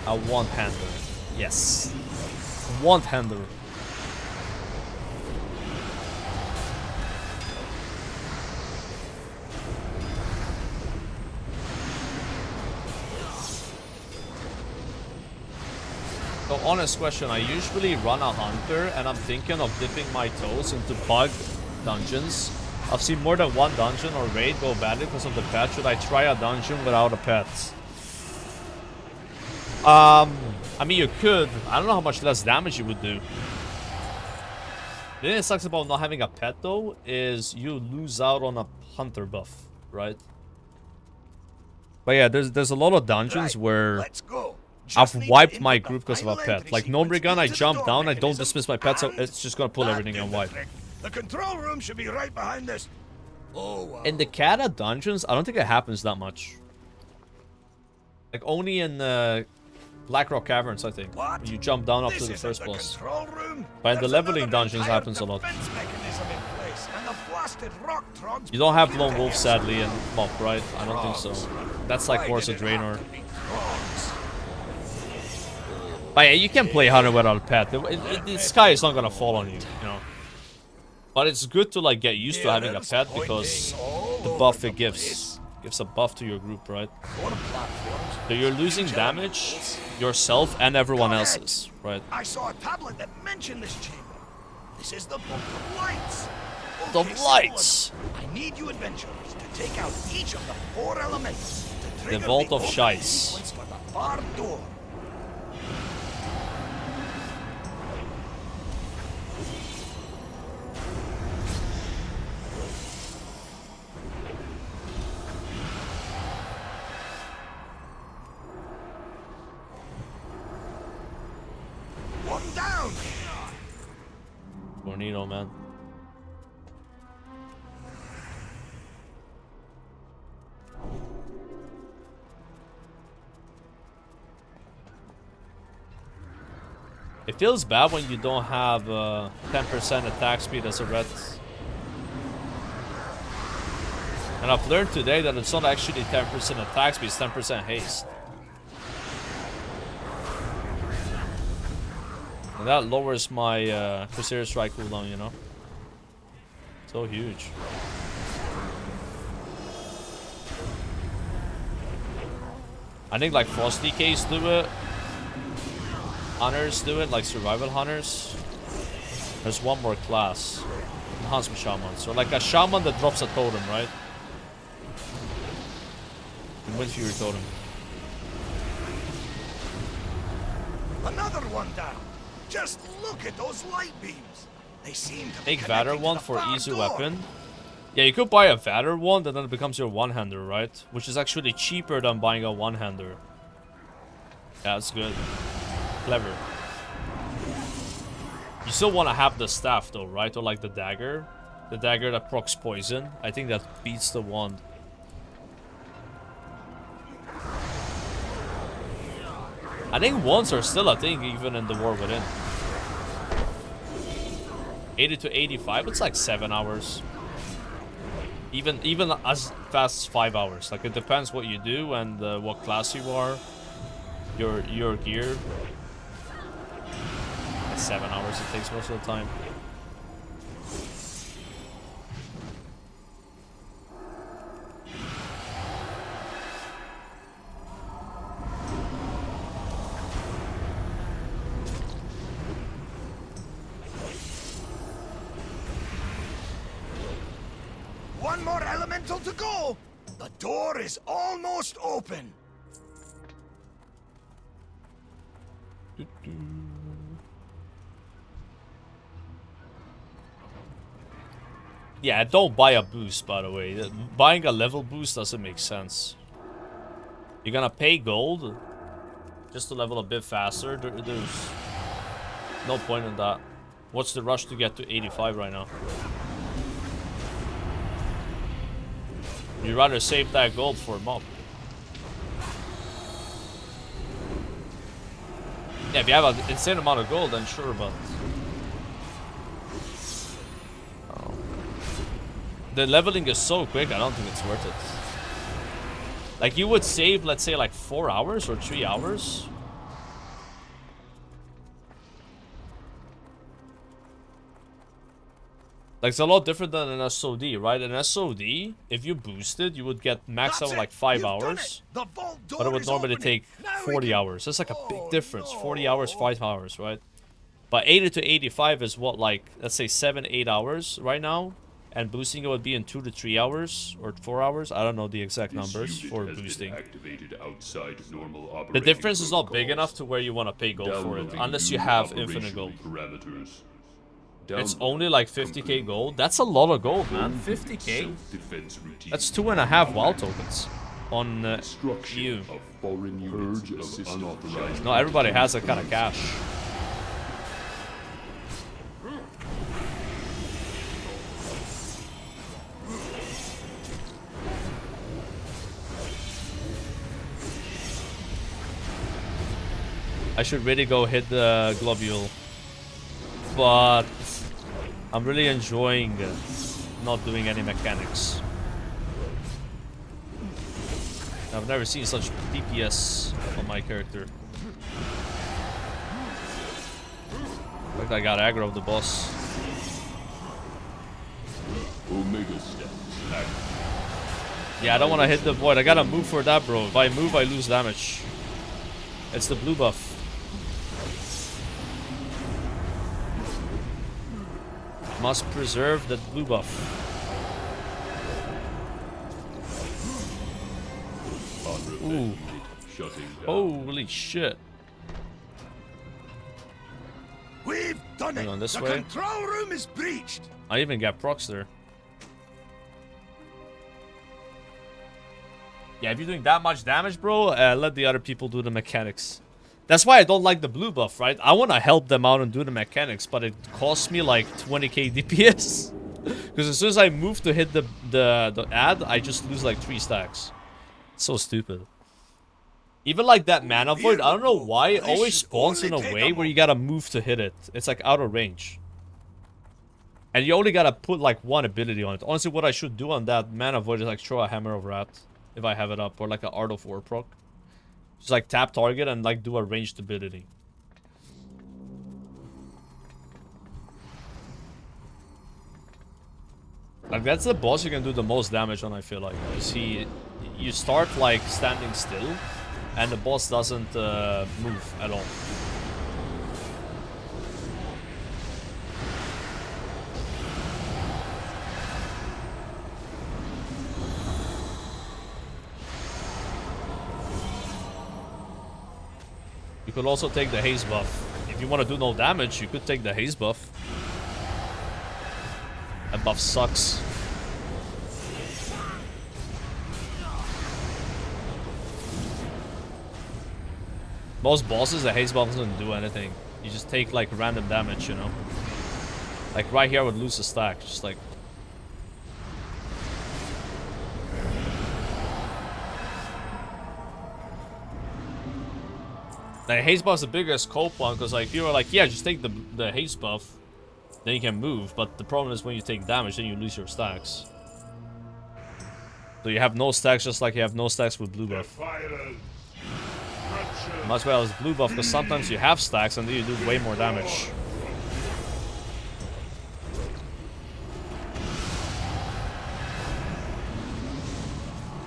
A one-hander. Yes. One-hander. So, honest question, I usually run a hunter, and I'm thinking of dipping my toes into bug dungeons. I've seen more than one dungeon or raid go badly because of the pet. Should I try a dungeon without a pet? I mean, you could. I don't know how much less damage you would do. The thing that sucks about not having a pet, though, is you lose out on a hunter buff, right? But yeah, there's a lot of dungeons where I've wiped my group because of a pet. Like Gnomrigan, I jump down, I don't dismiss my pet, so it's just gonna pull everything and wipe. The control room should be right behind this. Oh, in the Cata dungeons, I don't think it happens that much. Like only in Blackrock Caverns, I think. What? You jump down up to the first boss. But in the leveling dungeons, it happens a lot. You don't have Lone Wolf, sadly, in Mop, right? I don't think so. That's like more as a Draenor. But yeah, you can play Hunter without a pet. The sky is not gonna fall on you, you know. But it's good to like get used to having a pet because the buff it gives a buff to your group, right? So you're losing damage yourself and everyone else's, right? I saw a tablet that mentioned this chamber. This is the Vault of Lights. The Okay, lights. I need you adventurers to take out each of the 4 elements to trigger Vault of opening Shites. sequence for the far door. One down. Tornado, man. It feels bad when you don't have 10% attack speed as a red. And I've learned today that it's not actually 10% attack speed, it's 10% haste. And that lowers my Crusader Strike cooldown, you know? So huge. I think like Frost DKs do it. Hunters do it, like Survival Hunters. There's one more class. Huntsman Shaman. So like a Shaman that drops a totem, right? And Wind Fury totem. Another one down. Just look at those light beams. They seem to be Make Vader connecting to one the for far easy door. weapon. Yeah, you could buy a Vader one, and then it becomes your one-hander, right? Which is actually cheaper than buying a one-hander. Yeah, that's good. Clever. You still want to have the staff though, right? Or like the dagger. The dagger that procs poison. I think that beats the wand. I think wands are still a thing even in the War Within. 80 to 85, it's like 7 hours. Even as fast as 5 hours. Like it depends what you do and what class you are. Your gear. Like 7 hours it takes most of the time. One more elemental to go. The door is almost open. Yeah, don't buy a boost, by the way. Buying a level boost doesn't make sense. You're gonna pay gold just to level a bit faster. There's no point in that. What's the rush to get to 85 right now? You'd rather save that gold for a mob. Yeah, if you have an insane amount of gold, then sure, but... Oh. The leveling is so quick, I don't think it's worth it. Like, you would save, let's say, like 4 hours or 3 hours. Like, it's a lot different than an SOD, right? An SOD, if you boosted, you would get max out like 5 hours. But it would normally take 40 hours. That's like a big difference. 40 hours, 5 hours, right? But 80 to 85 is what, like, let's say 7-8 hours right now. And boosting it would be in 2 to 3 hours or 4 hours. I don't know the exact numbers for boosting. The difference is not big enough to where you want to pay gold for it. Unless you have infinite gold. It's only like 50k gold. That's a lot of gold, man. 50k? That's 2.5 WoW tokens on EU. No, everybody has that kind of cash. I should really go hit the globule. But I'm really enjoying not doing any mechanics. I've never seen such DPS on my character. Like I got aggro of the boss. Yeah, I don't want to hit the void. I gotta move for that, bro. If I move, I lose damage. It's the blue buff. Must preserve that blue buff. Ooh. Holy shit. We've done it. On this the way. control room is breached. I even got procs there. Yeah, if you're doing that much damage, bro, let the other people do the mechanics. That's why I don't like the blue buff, right? I want to help them out and do the mechanics, but it costs me like 20k DPS. Because as soon as I move to hit the ad, I just lose like 3 stacks. It's so stupid. Even like that mana void, I don't know why it always spawns in a way where you gotta move to hit it. It's like out of range. And you only gotta put like one ability on it. Honestly, what I should do on that mana void is like throw a hammer of wrath. If I have it up. Or like an Art of War proc. Just like tap target and like do a ranged ability. Like that's the boss you can do the most damage on, I feel like. Because you start like standing still. And the boss doesn't move at all. You could also take the haze buff. If you want to do no damage, you could take the haze buff. That buff sucks. Most bosses, the haze buff doesn't do anything. You just take like random damage, you know. Like right here I would lose a stack. Just like... The haze buff is the biggest cope one, because like you were like, yeah, just take the haze buff, then you can move. But the problem is when you take damage, then you lose your stacks. So you have no stacks, just like you have no stacks with blue buff. Might as well as blue buff, because sometimes you have stacks and then you do way more damage.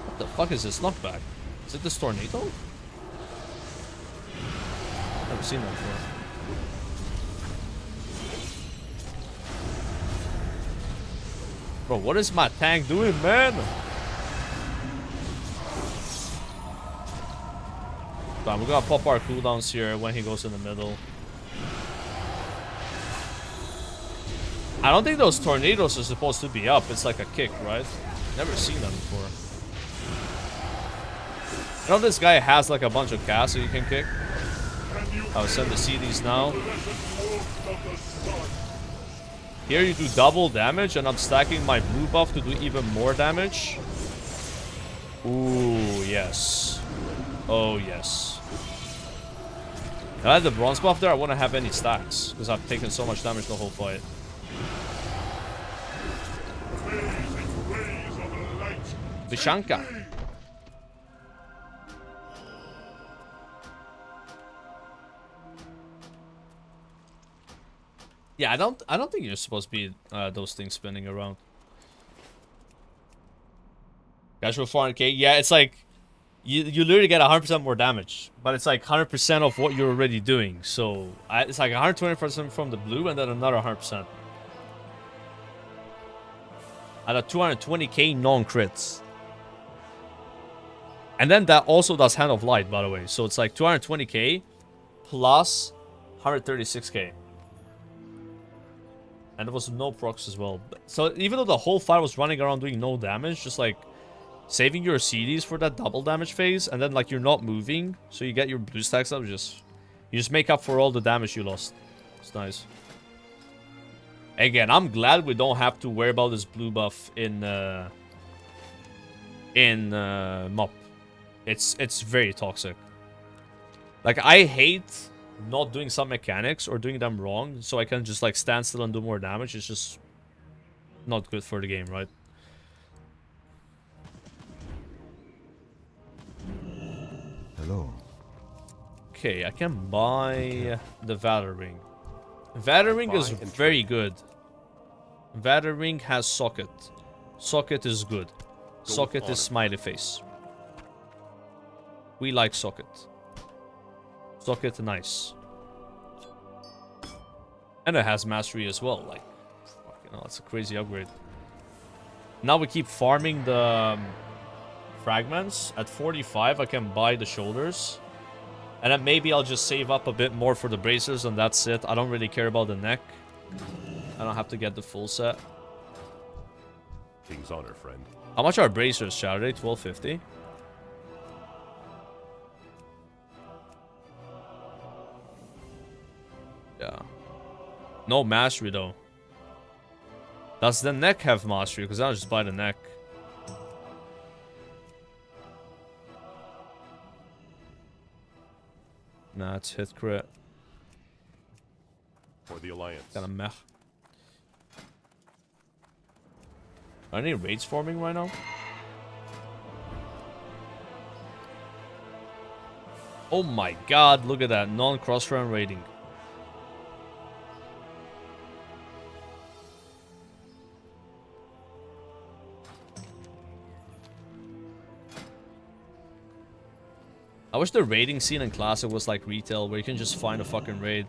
What the fuck is this knockback? Is it this tornado? Never seen that before. Bro, what is my tank doing, man? But we're gonna pop our cooldowns here when he goes in the middle. I don't think those tornadoes are supposed to be up. It's like a kick, right? Never seen that before. I know this guy has like a bunch of cast that you can kick. I'll send the CDs now. Here you do double damage, and I'm stacking my blue buff to do even more damage. Ooh, yes. Oh, yes. If I had the bronze buff there, I wouldn't have any stacks, because I've taken so much damage the whole fight. Vishanka. Yeah, I don't think you're supposed to be those things spinning around. Casual 400k. Yeah, it's like you literally get 100% more damage, but it's like 100% of what you're already doing. So it's like 120% from the blue and then another 100%. And a 220k non-crits. And then that also does Hand of Light, by the way. So it's like 220k plus 136k. And there was no procs as well. So even though the whole fight was running around doing no damage, just like saving your CDs for that double damage phase, and then like you're not moving, so you get your blue stacks up, you just make up for all the damage you lost. It's nice. Again, I'm glad we don't have to worry about this blue buff in MOP. It's very toxic. Like I hate not doing some mechanics or doing them wrong, so I can just like stand still and do more damage. It's just not good for the game, right? Hello. Okay, I can buy the Valor Ring. Valor Ring is very good. Valor Ring has Socket. Socket is good. Socket is smiley face. We like Socket. Socket nice. And it has mastery as well, like fucking Oh, it's a crazy upgrade. Now we keep farming the fragments. At 45, I can buy the shoulders. And then maybe I'll just save up a bit more for the bracers, and that's it. I don't really care about the neck. I don't have to get the full set. King's honor, friend. How much are bracers, Saturday? 1250? Yeah. No mastery, though. Does the neck have mastery? Because I'll just buy the neck. Nah, it's hit crit. For the Alliance. Kinda meh. Are any raids forming right now? Oh my god, look at that. Non-cross-run raiding. I wish the raiding scene in Classic was like retail, where you can just find a fucking raid.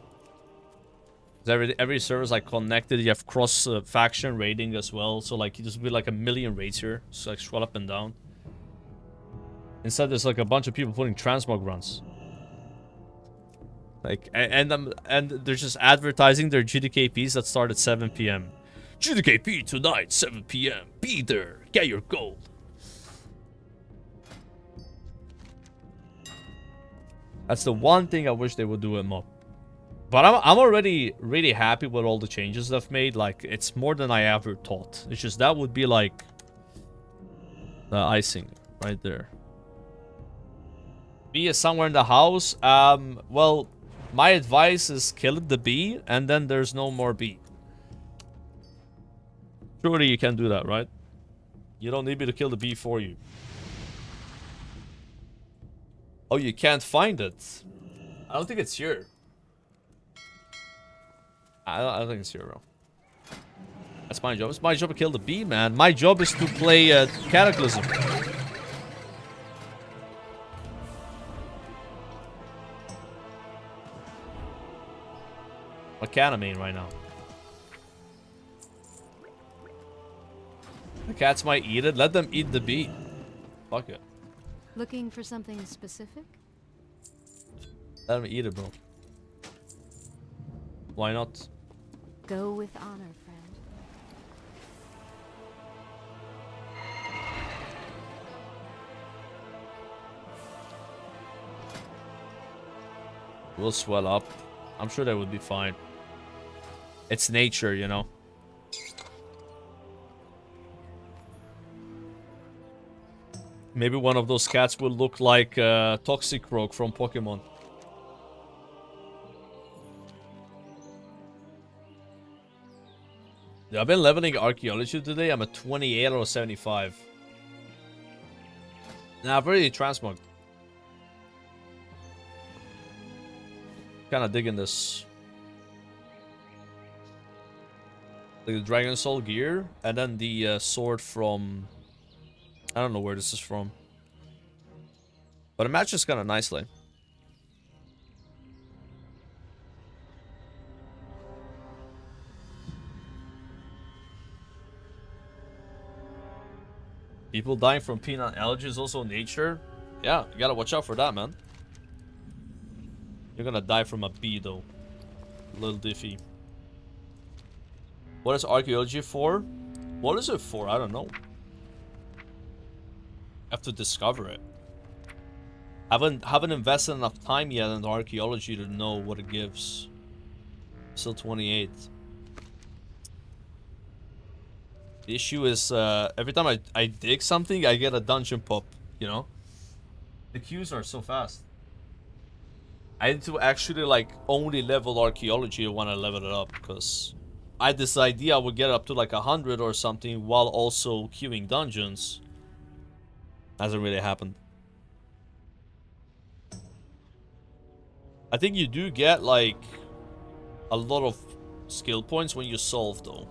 Every server is like connected. You have cross faction raiding as well, so like there's be like a million raids here. Just like scroll up and down. Instead, there's like a bunch of people putting transmog runs. Like and they're just advertising their GDKPs that start at 7 p.m. GDKP tonight, 7 p.m. Be there, get your gold. That's the one thing I wish they would do in MOP. But I'm already really happy with all the changes they've made. Like, it's more than I ever thought. It's just that would be like the icing right there. Bee is somewhere in the house. Well, my advice is kill the bee, and then there's no more bee. Surely you can do that, right? You don't need me to kill the bee for you. Oh, you can't find it. I don't think it's here. I don't think it's here, bro. That's my job. It's my job to kill the bee, man. My job is to play Cataclysm. What cat I mean right now? The cats might eat it. Let them eat the bee. Fuck it. Looking for something specific? Let them eat it, bro. Why not? Go with honor, friend. We'll swell up. I'm sure that would be fine. It's nature, you know. Maybe one of those cats will look like Toxicroak from Pokemon. Yeah, I've been leveling archaeology today. I'm at 28 out of 75. Nah, I've already transmogged. Kinda digging this. Like the Dragon Soul gear, and then the sword from... I don't know where this is from. But it matches kinda nicely. People dying from peanut allergy is also nature. Yeah, you gotta watch out for that, man. You're gonna die from a bee, though. Little diffy. What is archaeology for? What is it for? I don't know. I have to discover it. Haven't invested enough time yet in archaeology to know what it gives. Still 28. The issue is, every time I dig something, I get a dungeon pop, you know? The queues are so fast. I need to actually, like, only level archaeology when I level it up, because I had this idea I would get up to, like, 100 or something while also queuing dungeons. Hasn't really happened. I think you do get, like, a lot of skill points when you solve, though.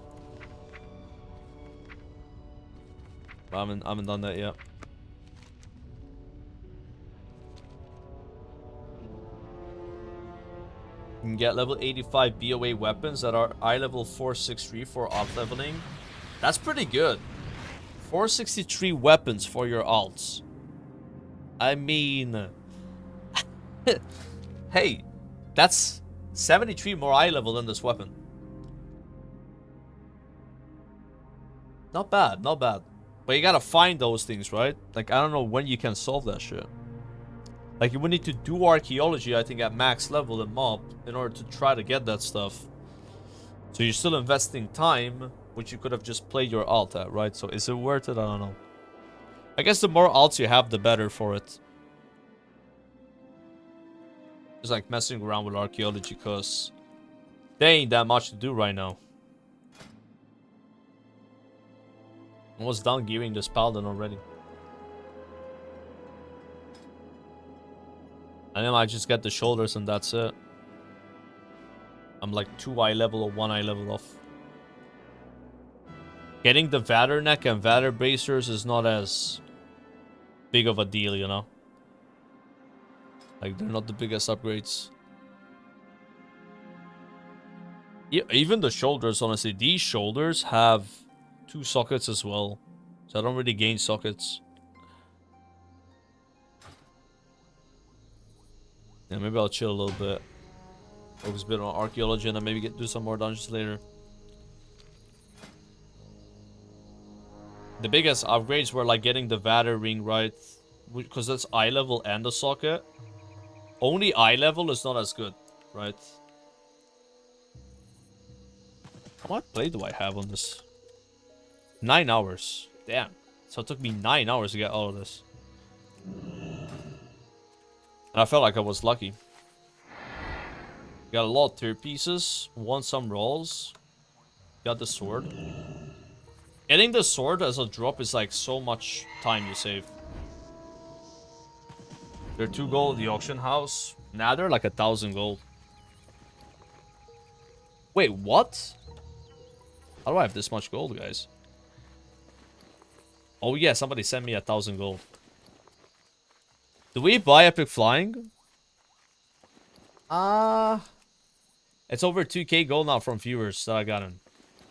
I haven't done that yet. You can get level 85 BOA weapons that are eye level 463 for alt leveling. That's pretty good. 463 weapons for your alts. I mean... hey, that's 73 more eye level than this weapon. Not bad, not bad. But you gotta find those things, right? Like, I don't know when you can solve that shit. Like, you would need to do archaeology, I think, at max level in mob in order to try to get that stuff. So you're still investing time, which you could have just played your alt at, right? So is it worth it? I don't know. I guess the more alts you have, the better for it. Just like messing around with archaeology, because there ain't that much to do right now. Almost done gearing this Paladin already. And then I just get the shoulders and that's it. I'm like 2 eye level or 1 eye level off. Getting the Vader neck and Vader bracers is not as big of a deal, you know? Like, they're not the biggest upgrades. Yeah, even the shoulders, honestly. These shoulders have 2 sockets as well. So I don't really gain sockets. Yeah, maybe I'll chill a little bit. Focus a bit on archaeology and then maybe do some more dungeons later. The biggest upgrades were like getting the Vader ring right. Because that's eye level and a socket. Only eye level is not as good, right? How much play do I have on this? 9 hours. Damn. So it took me 9 hours to get all of this. And I felt like I was lucky. Got a lot of tier pieces. Won some rolls. Got the sword. Getting the sword as a drop is like so much time you save. They're 2 gold at the auction house. Now they're like 1,000 gold. Wait, what? How do I have this much gold, guys? Oh yeah, somebody sent me 1,000 gold. Do we buy epic flying? It's over 2k gold now from viewers that I got in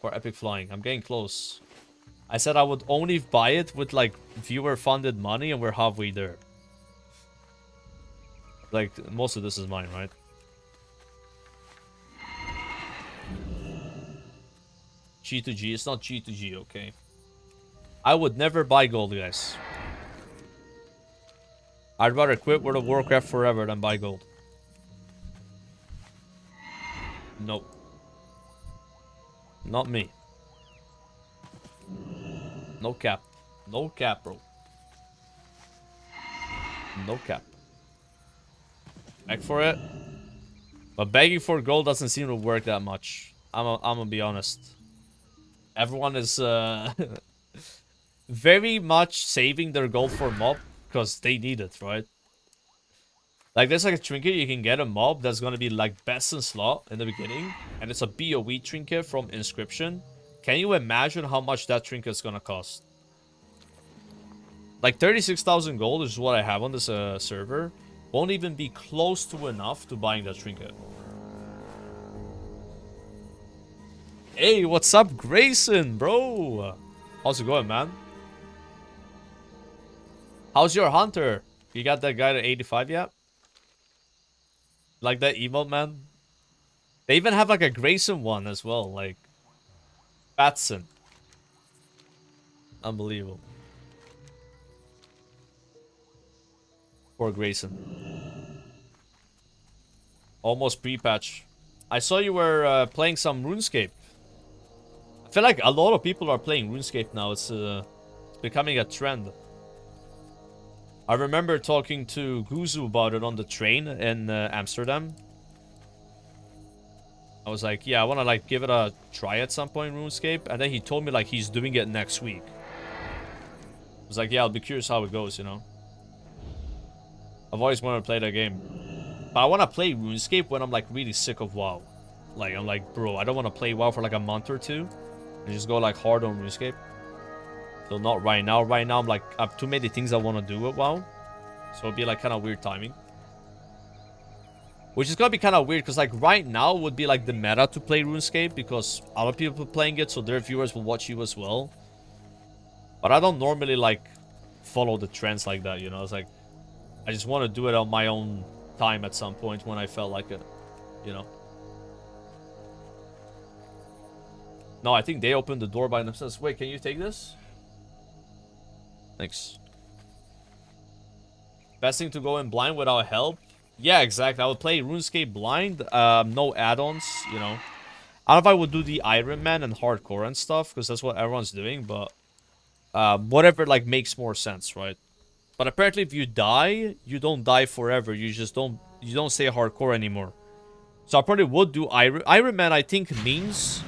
for epic flying. I'm getting close. I said I would only buy it with like viewer funded money and we're halfway there. Like, most of this is mine, right? G2G. It's not G2G, okay? I would never buy gold, guys. I'd rather quit World of Warcraft forever than buy gold. Nope. Not me. No cap. No cap, bro. No cap. Beg for it. But begging for gold doesn't seem to work that much. I'm gonna be honest. Everyone is very much saving their gold for mob because they need it, right? Like, there's like a trinket you can get a mob that's gonna be like best in slot in the beginning, and it's a BOE trinket from Inscription. Can you imagine how much that trinket is gonna cost? Like 36,000 gold is what I have on this server. Won't even be close to enough to buying that trinket. Hey, what's up, Grayson, bro? How's it going, man? How's your hunter? You got that guy to 85 yet? Like that emote, man? They even have like a Grayson one as well, like Batson. Unbelievable. Poor Grayson. Almost pre-patch. I saw you were playing some RuneScape. I feel like a lot of people are playing RuneScape now. It's becoming a trend. I remember talking to Guzu about it on the train in Amsterdam. I was like, yeah, I want to like give it a try at some point, RuneScape. And then he told me like he's doing it next week. I was like, yeah, I'll be curious how it goes, you know. I've always wanted to play that game. But I want to play RuneScape when I'm like really sick of WoW. Like, I'm like, bro, I don't want to play WoW for like a month or two. And just go like hard on RuneScape. So not right now. Right now I'm like, I have too many things I want to do with WoW. So it'll be like kind of weird timing. Which is gonna be kind of weird, because like right now would be like the meta to play RuneScape, because other people are playing it, so their viewers will watch you as well. But I don't normally like follow the trends like that, you know. It's like I just want to do it on my own time at some point when I felt like it, you know. No, I think they opened the door by themselves. Wait, can you take this? Thanks. Best thing to go in blind without help? Yeah, exactly. I would play RuneScape blind. No add-ons, you know. I don't know if I would do the Iron Man and hardcore and stuff, because that's what everyone's doing, but whatever like makes more sense, right? But apparently if you die, you don't die forever. You just don't stay hardcore anymore. So I probably would do Iron Man. I think means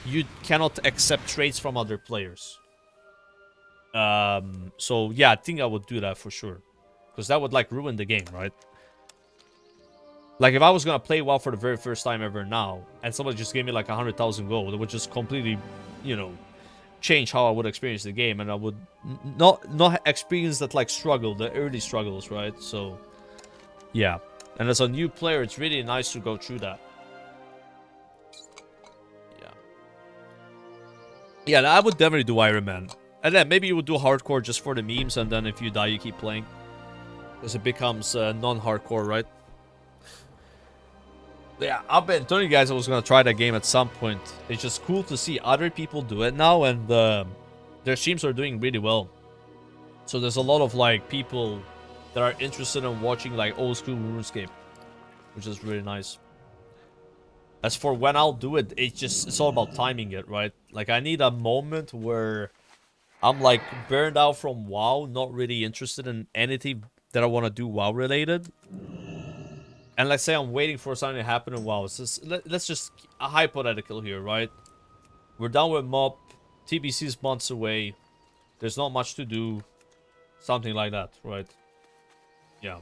you cannot accept traits from other players. So yeah, I think I would do that for sure, because that would like ruin the game, right? Like if I was gonna play WoW for the very first time ever now, and somebody just gave me like 100,000 gold, it would just completely, you know, change how I would experience the game, and I would not experience that like struggle, the early struggles, right? So yeah, and as a new player, it's really nice to go through that. Yeah, I would definitely do Iron Man. And then maybe you would do hardcore just for the memes, and then if you die, you keep playing. Because it becomes non-hardcore, right? Yeah, I've been telling you guys I was going to try that game at some point. It's just cool to see other people do it now, and their streams are doing really well. So there's a lot of like people that are interested in watching like old school RuneScape, which is really nice. As for when I'll do it, it's all about timing it, right? Like I need a moment where I'm like burned out from WoW, not really interested in anything that I want to do WoW related. And let's say I'm waiting for something to happen in WoW. Let's just a hypothetical here, right? We're done with MOP, TBC's months away. There's not much to do. Something like that, right? Yeah.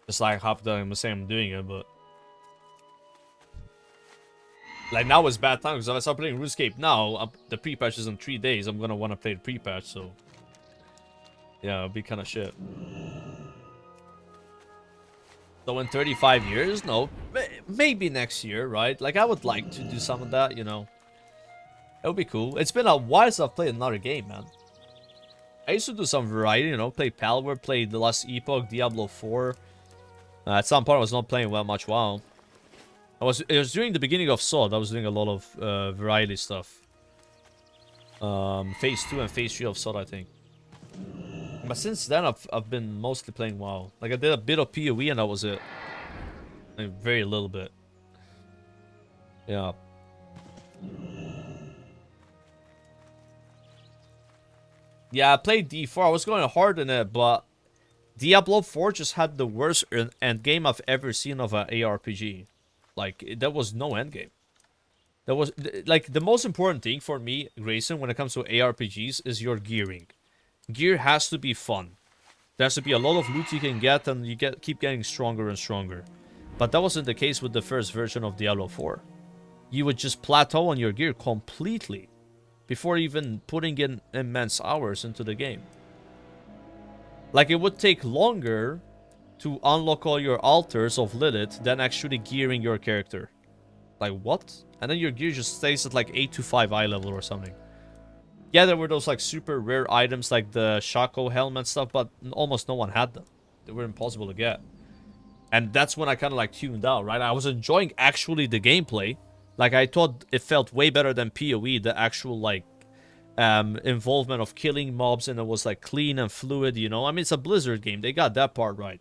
It's like half the time I'm saying I'm doing it, but like now it's bad time, because if I start playing RuneScape now, the pre-patch is in 3 days. I'm gonna want to play the pre-patch, so yeah, it'll be kind of shit. So in 35 years, no, maybe next year, right? Like I would like to do some of that, you know. It would be cool. It's been a while since I've played another game, man. I used to do some variety, you know, play Paladin, play The Last Epoch, Diablo 4. At some point, I was not playing much WoW. It was during the beginning of SOD. I was doing a lot of variety stuff. Phase 2 and Phase 3 of SOD, I think. But since then, I've been mostly playing WoW. Like I did a bit of PoE and that was it. Like, very little bit. Yeah. Yeah, I played D4. I was going hard in it, but Diablo 4 just had the worst endgame I've ever seen of an ARPG. Like, there was no endgame. That was, like, the most important thing for me, Grayson, when it comes to ARPGs is your gearing. Gear has to be fun. There has to be a lot of loot you can get, and you keep getting stronger and stronger. But that wasn't the case with the first version of Diablo 4. You would just plateau on your gear completely before even putting in immense hours into the game. Like, it would take longer to unlock all your altars of Lilith than actually gearing your character. Like, what? And then your gear just stays at like 8 to 5 eye level or something. Yeah, there were those like super rare items like the Shaco helmet stuff, but almost no one had them. They were impossible to get. And that's when I kind of like tuned out, right? I was enjoying actually the gameplay. Like, I thought it felt way better than PoE, the actual like involvement of killing mobs, and it was like clean and fluid, you know? I mean, it's a Blizzard game. They got that part right.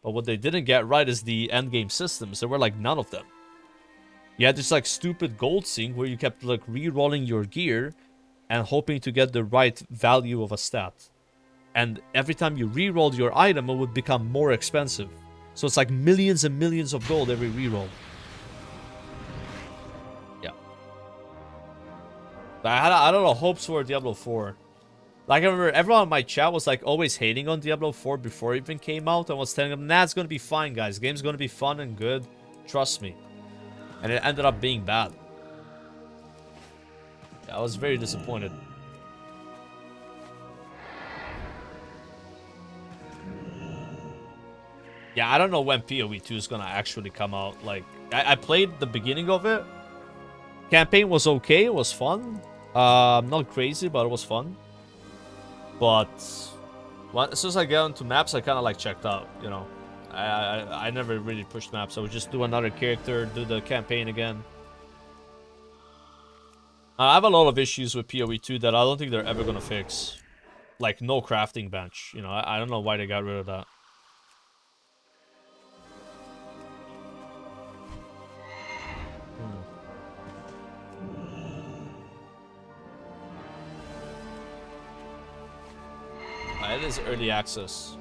But what they didn't get right is the endgame systems. There were like none of them. You had this like stupid gold sync where you kept like re-rolling your gear and hoping to get the right value of a stat. And every time you re-rolled your item, it would become more expensive. So it's like millions and millions of gold every re-roll. Yeah. But I had a lot of hopes for Diablo 4. Like, I remember everyone in my chat was like always hating on Diablo 4 before it even came out. I was telling them, nah, it's gonna be fine, guys. The game's gonna be fun and good. Trust me. And it ended up being bad. Yeah, I was very disappointed. Yeah, I don't know when PoE 2 is gonna actually come out. Like, I played the beginning of it. Campaign was okay, it was fun. Not crazy, but it was fun. But as soon as I got into maps, I kind of like checked out, you know. I never really pushed maps. I would just do another character, do the campaign again. I have a lot of issues with PoE 2 that I don't think they're ever gonna fix. Like, no crafting bench, you know. I don't know why they got rid of that. It is early access.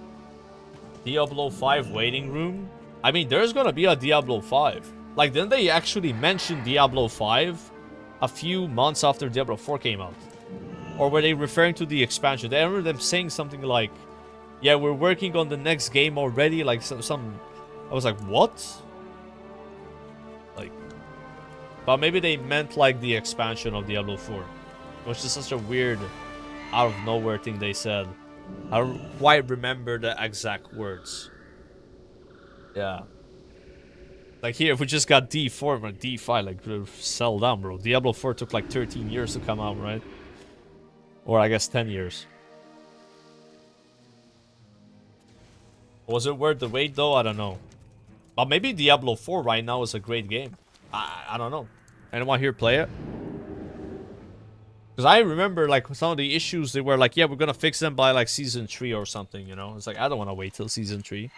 Diablo 5 waiting room. I mean, there's gonna be a Diablo 5. Like, didn't they actually mention Diablo 5 a few months after Diablo 4 came out? Or were they referring to the expansion? I remember them saying something like, yeah, we're working on the next game already. Like, some I was like, what? Like, but maybe they meant, like, the expansion of Diablo 4. Which is such a weird, out of nowhere thing they said. I don't quite remember the exact words. Yeah. Like here, we just got D4, but D5, like, sell down, bro. Diablo 4 took like 13 years to come out, right? Or I guess 10 years. Was it worth the wait, though? I don't know. But maybe Diablo 4 right now is a great game. I don't know. Anyone here play it? Because I remember, like, some of the issues, they were like, yeah, we're going to fix them by, like, Season 3 or something, you know? It's like, I don't want to wait till Season 3.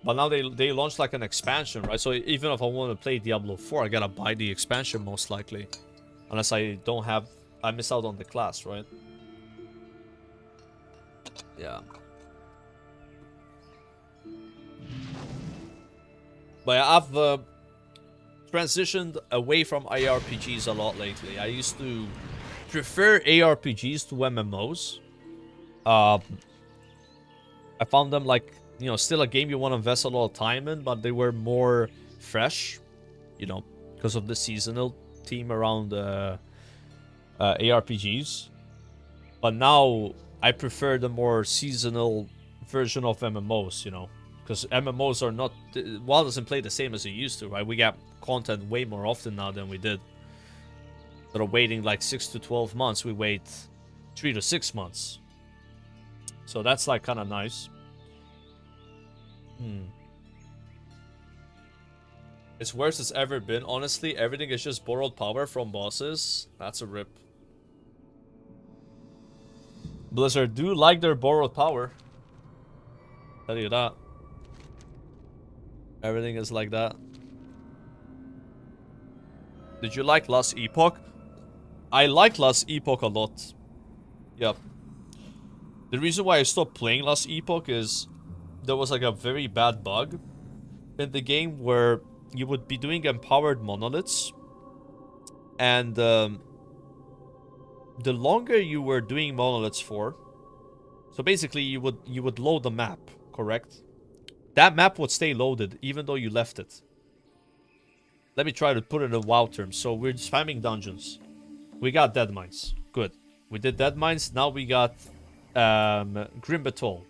But now they launched, like, an expansion, right? So even if I want to play Diablo 4, I got to buy the expansion, most likely. Unless I don't have... I miss out on the class, right? Yeah. But I've... transitioned away from ARPGs a lot lately. I used to prefer ARPGs to MMOs. I found them like, you know, still a game you want to invest a lot of time in, but they were more fresh, you know, because of the seasonal theme around ARPGs. But now I prefer the more seasonal version of MMOs, you know. Because MMOs are not... WoW doesn't play the same as it used to, right? We got content way more often now than we did. Instead of waiting like 6 to 12 months, we wait 3 to 6 months. So that's like kind of nice. It's worse it's ever been. Honestly, everything is just borrowed power from bosses. That's a rip. Blizzard do like their borrowed power. Tell you that. Everything is like that. Did you like Last Epoch? I like Last Epoch a lot. Yep. The reason why I stopped playing Last Epoch is there was like a very bad bug in the game where you would be doing empowered monoliths, and the longer you were doing monoliths for, so basically you would load the map, correct? That map would stay loaded even though you left it. Let me try to put it in WoW terms. So we're spamming dungeons. We got dead mines. Good. We did dead mines. Now we got Grim Batol.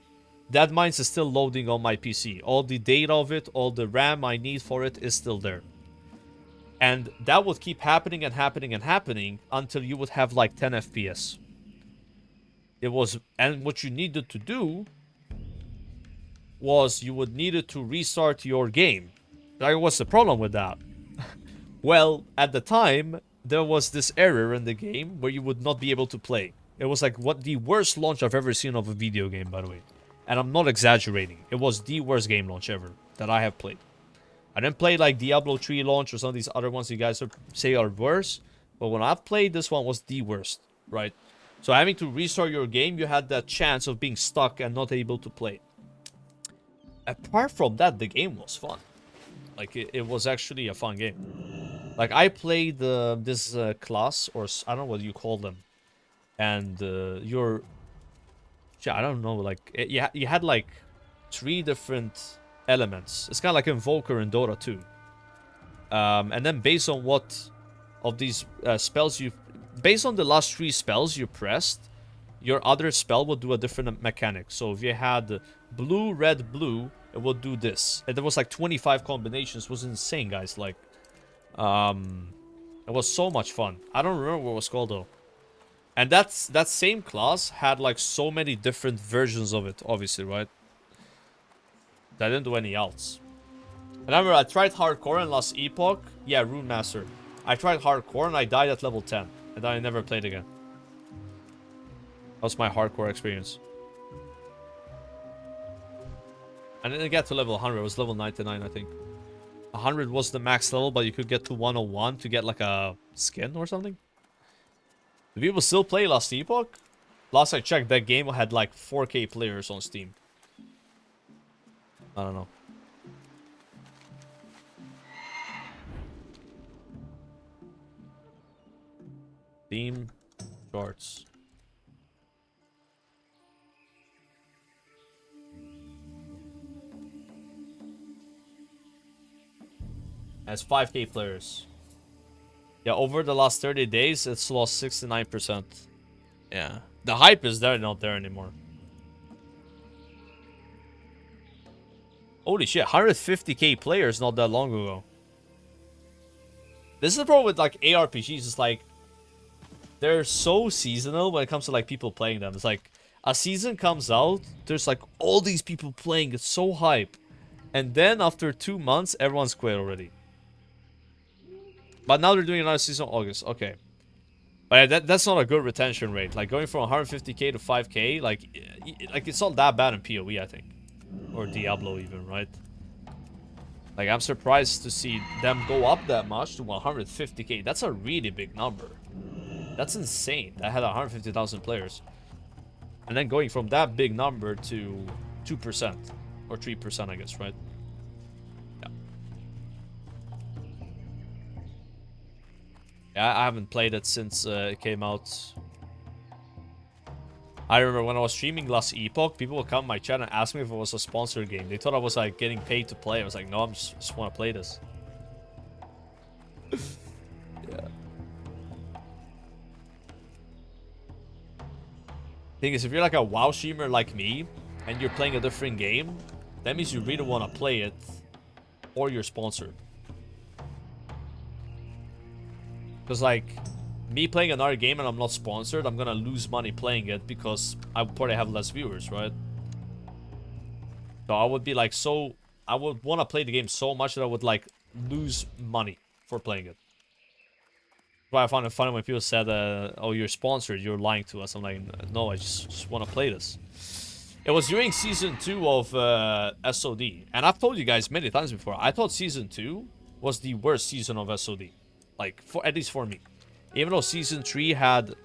Dead mines is still loading on my PC. All the data of it, all the RAM I need for it is still there. And that would keep happening and happening and happening until you would have like 10 FPS. It was, and what you needed to do was you would needed to restart your game. Like, what's the problem with that? Well, at the time, there was this error in the game where you would not be able to play. It was like the worst launch I've ever seen of a video game, by the way. And I'm not exaggerating. It was the worst game launch ever that I have played. I didn't play like Diablo 3 launch or some of these other ones you guys say are worse. But when I've played, this one was the worst, right? So having to restart your game, you had that chance of being stuck and not able to play. Apart from that, the game was fun. Like, it was actually a fun game. Like, I played this class, or I don't know what you call them. And I don't know, like, you had like 3 different elements. It's kind of like Invoker in Dota 2. And then based on what of these spells based on the last 3 spells you pressed, your other spell would do a different mechanic. So if you had blue, red, blue, it would do this. And there was like 25 combinations. It was insane, guys. Like, it was so much fun. I don't remember what it was called though. And that same class had like so many different versions of it, obviously, right? I didn't do any else. And I remember I tried hardcore in last epoch. Yeah, Rune Master. I tried hardcore and I died at level 10. And then I never played again. That was my hardcore experience. I didn't get to level 100. It was level 99, I think. 100 was the max level, but you could get to 101 to get like a skin or something. Do people still play Last Epoch? Last I checked, that game had like 4K players on Steam. I don't know. Steam charts. Has 5K players. Yeah, over the last 30 days, it's lost 69%. Yeah. The hype is there, not there anymore. Holy shit, 150k players not that long ago. This is the problem with like ARPGs, it's like they're so seasonal when it comes to like people playing them. It's like a season comes out, there's like all these people playing, it's so hype. And then after 2 months, everyone's quit already. But now they're doing another season in August. Okay. But yeah, that's not a good retention rate. Like going from 150k to 5k, like it's not that bad in PoE, I think. Or Diablo even, right? Like I'm surprised to see them go up that much to 150k. That's a really big number. That's insane. I had 150,000 players. And then going from that big number to 2% or 3%, I guess, right? Yeah, I haven't played it since it came out. I remember when I was streaming last Epoch, people would come to my chat and ask me if it was a sponsored game. They thought I was like getting paid to play. I was like, no, I just want to play this. Yeah. Thing is, if you're like a WoW streamer like me, and you're playing a different game, that means you really want to play it, or you're sponsored. Because like, me playing another game and I'm not sponsored, I'm gonna lose money playing it because I would probably have less viewers, right? So I would be like I would want to play the game so much that I would like lose money for playing it. That's why I found it funny when people said, oh, you're sponsored, you're lying to us. I'm like, no, I just want to play this. It was during Season 2 of SOD. And I've told you guys many times before, I thought Season 2 was the worst season of SOD. Like, at least for me. Even though Season 3 had,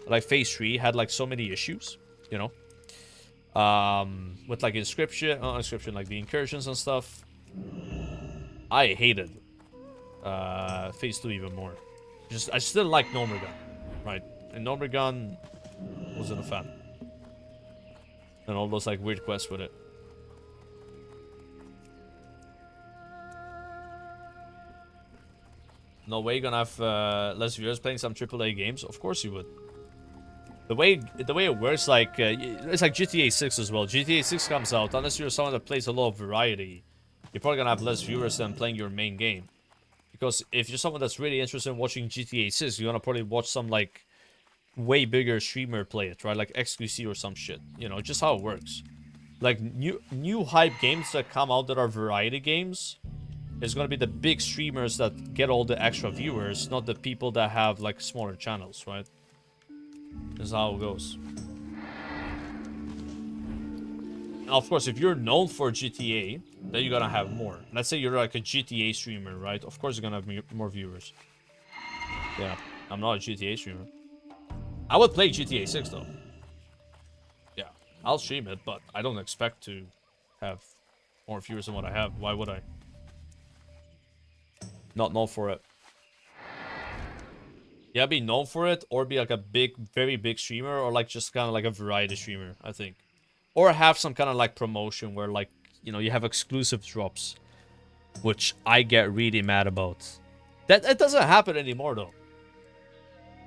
like, Phase 3 had, like, so many issues, you know? With, like, Inscription, like, the incursions and stuff. I hated Phase 2 even more. I still like Nomergun, right? And Nomergun wasn't a fan. And all those, like, weird quests with it. No way you're gonna have less viewers playing some AAA games? Of course you would. The way it works, like it's like GTA 6 as well. GTA 6 comes out, unless you're someone that plays a lot of variety, you're probably gonna have less viewers than playing your main game. Because if you're someone that's really interested in watching GTA 6, you're gonna probably watch some like way bigger streamer play it, right? Like XQC or some shit. You know, just how it works. Like new hype games that come out that are variety games. It's gonna be the big streamers that get all the extra viewers, not the people that have like smaller channels, right? That's how it goes. And of course, if you're known for GTA, then you're gonna have more. Let's say you're like a GTA streamer, right? Of course you're gonna have more viewers. Yeah, I'm not a GTA streamer. I would play GTA 6 though. Yeah, I'll stream it, but I don't expect to have more viewers than what I have. Why would I? Not known for it. Yeah, be known for it, or be like a big, very big streamer, or like just kind of like a variety streamer, I think. Or have some kind of like promotion where like, you know, you have exclusive drops, which I get really mad about. That doesn't happen anymore though.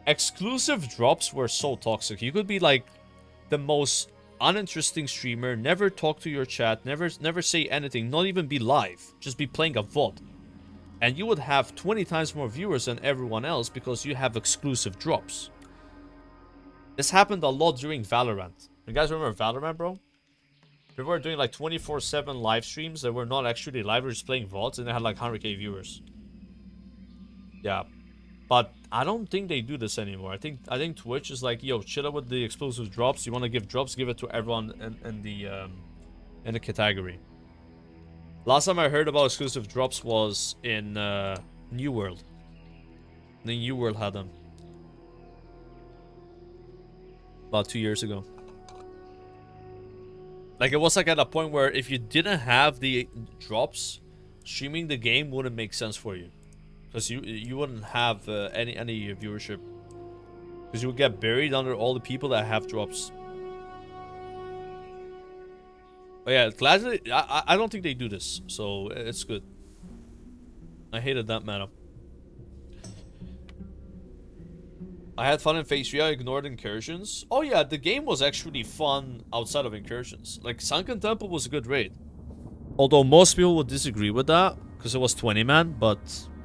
Exclusive drops were so toxic. You could be like the most uninteresting streamer, never talk to your chat, never say anything, not even be live, just be playing a VOD. And you would have 20 times more viewers than everyone else because you have exclusive drops. This happened a lot during Valorant. You guys remember Valorant, bro? People were doing like 24/7 live streams that were not actually live, were just playing VODs, and they had like 100k viewers. Yeah. But I don't think they do this anymore. I think Twitch is like, yo, chill out with the exclusive drops. You want to give drops, give it to everyone in the category. Last time I heard about exclusive drops was in New World. The New World had them. About 2 years ago. Like, it was like at a point where if you didn't have the drops, streaming the game wouldn't make sense for you. Because you wouldn't have any viewership. Because you would get buried under all the people that have drops. But yeah, gladly, I don't think they do this, so it's good. I hated that meta. I had fun in Phase 3, I ignored incursions. Oh yeah, the game was actually fun outside of incursions. Like, Sunken Temple was a good raid. Although most people would disagree with that, because it was 20 man, but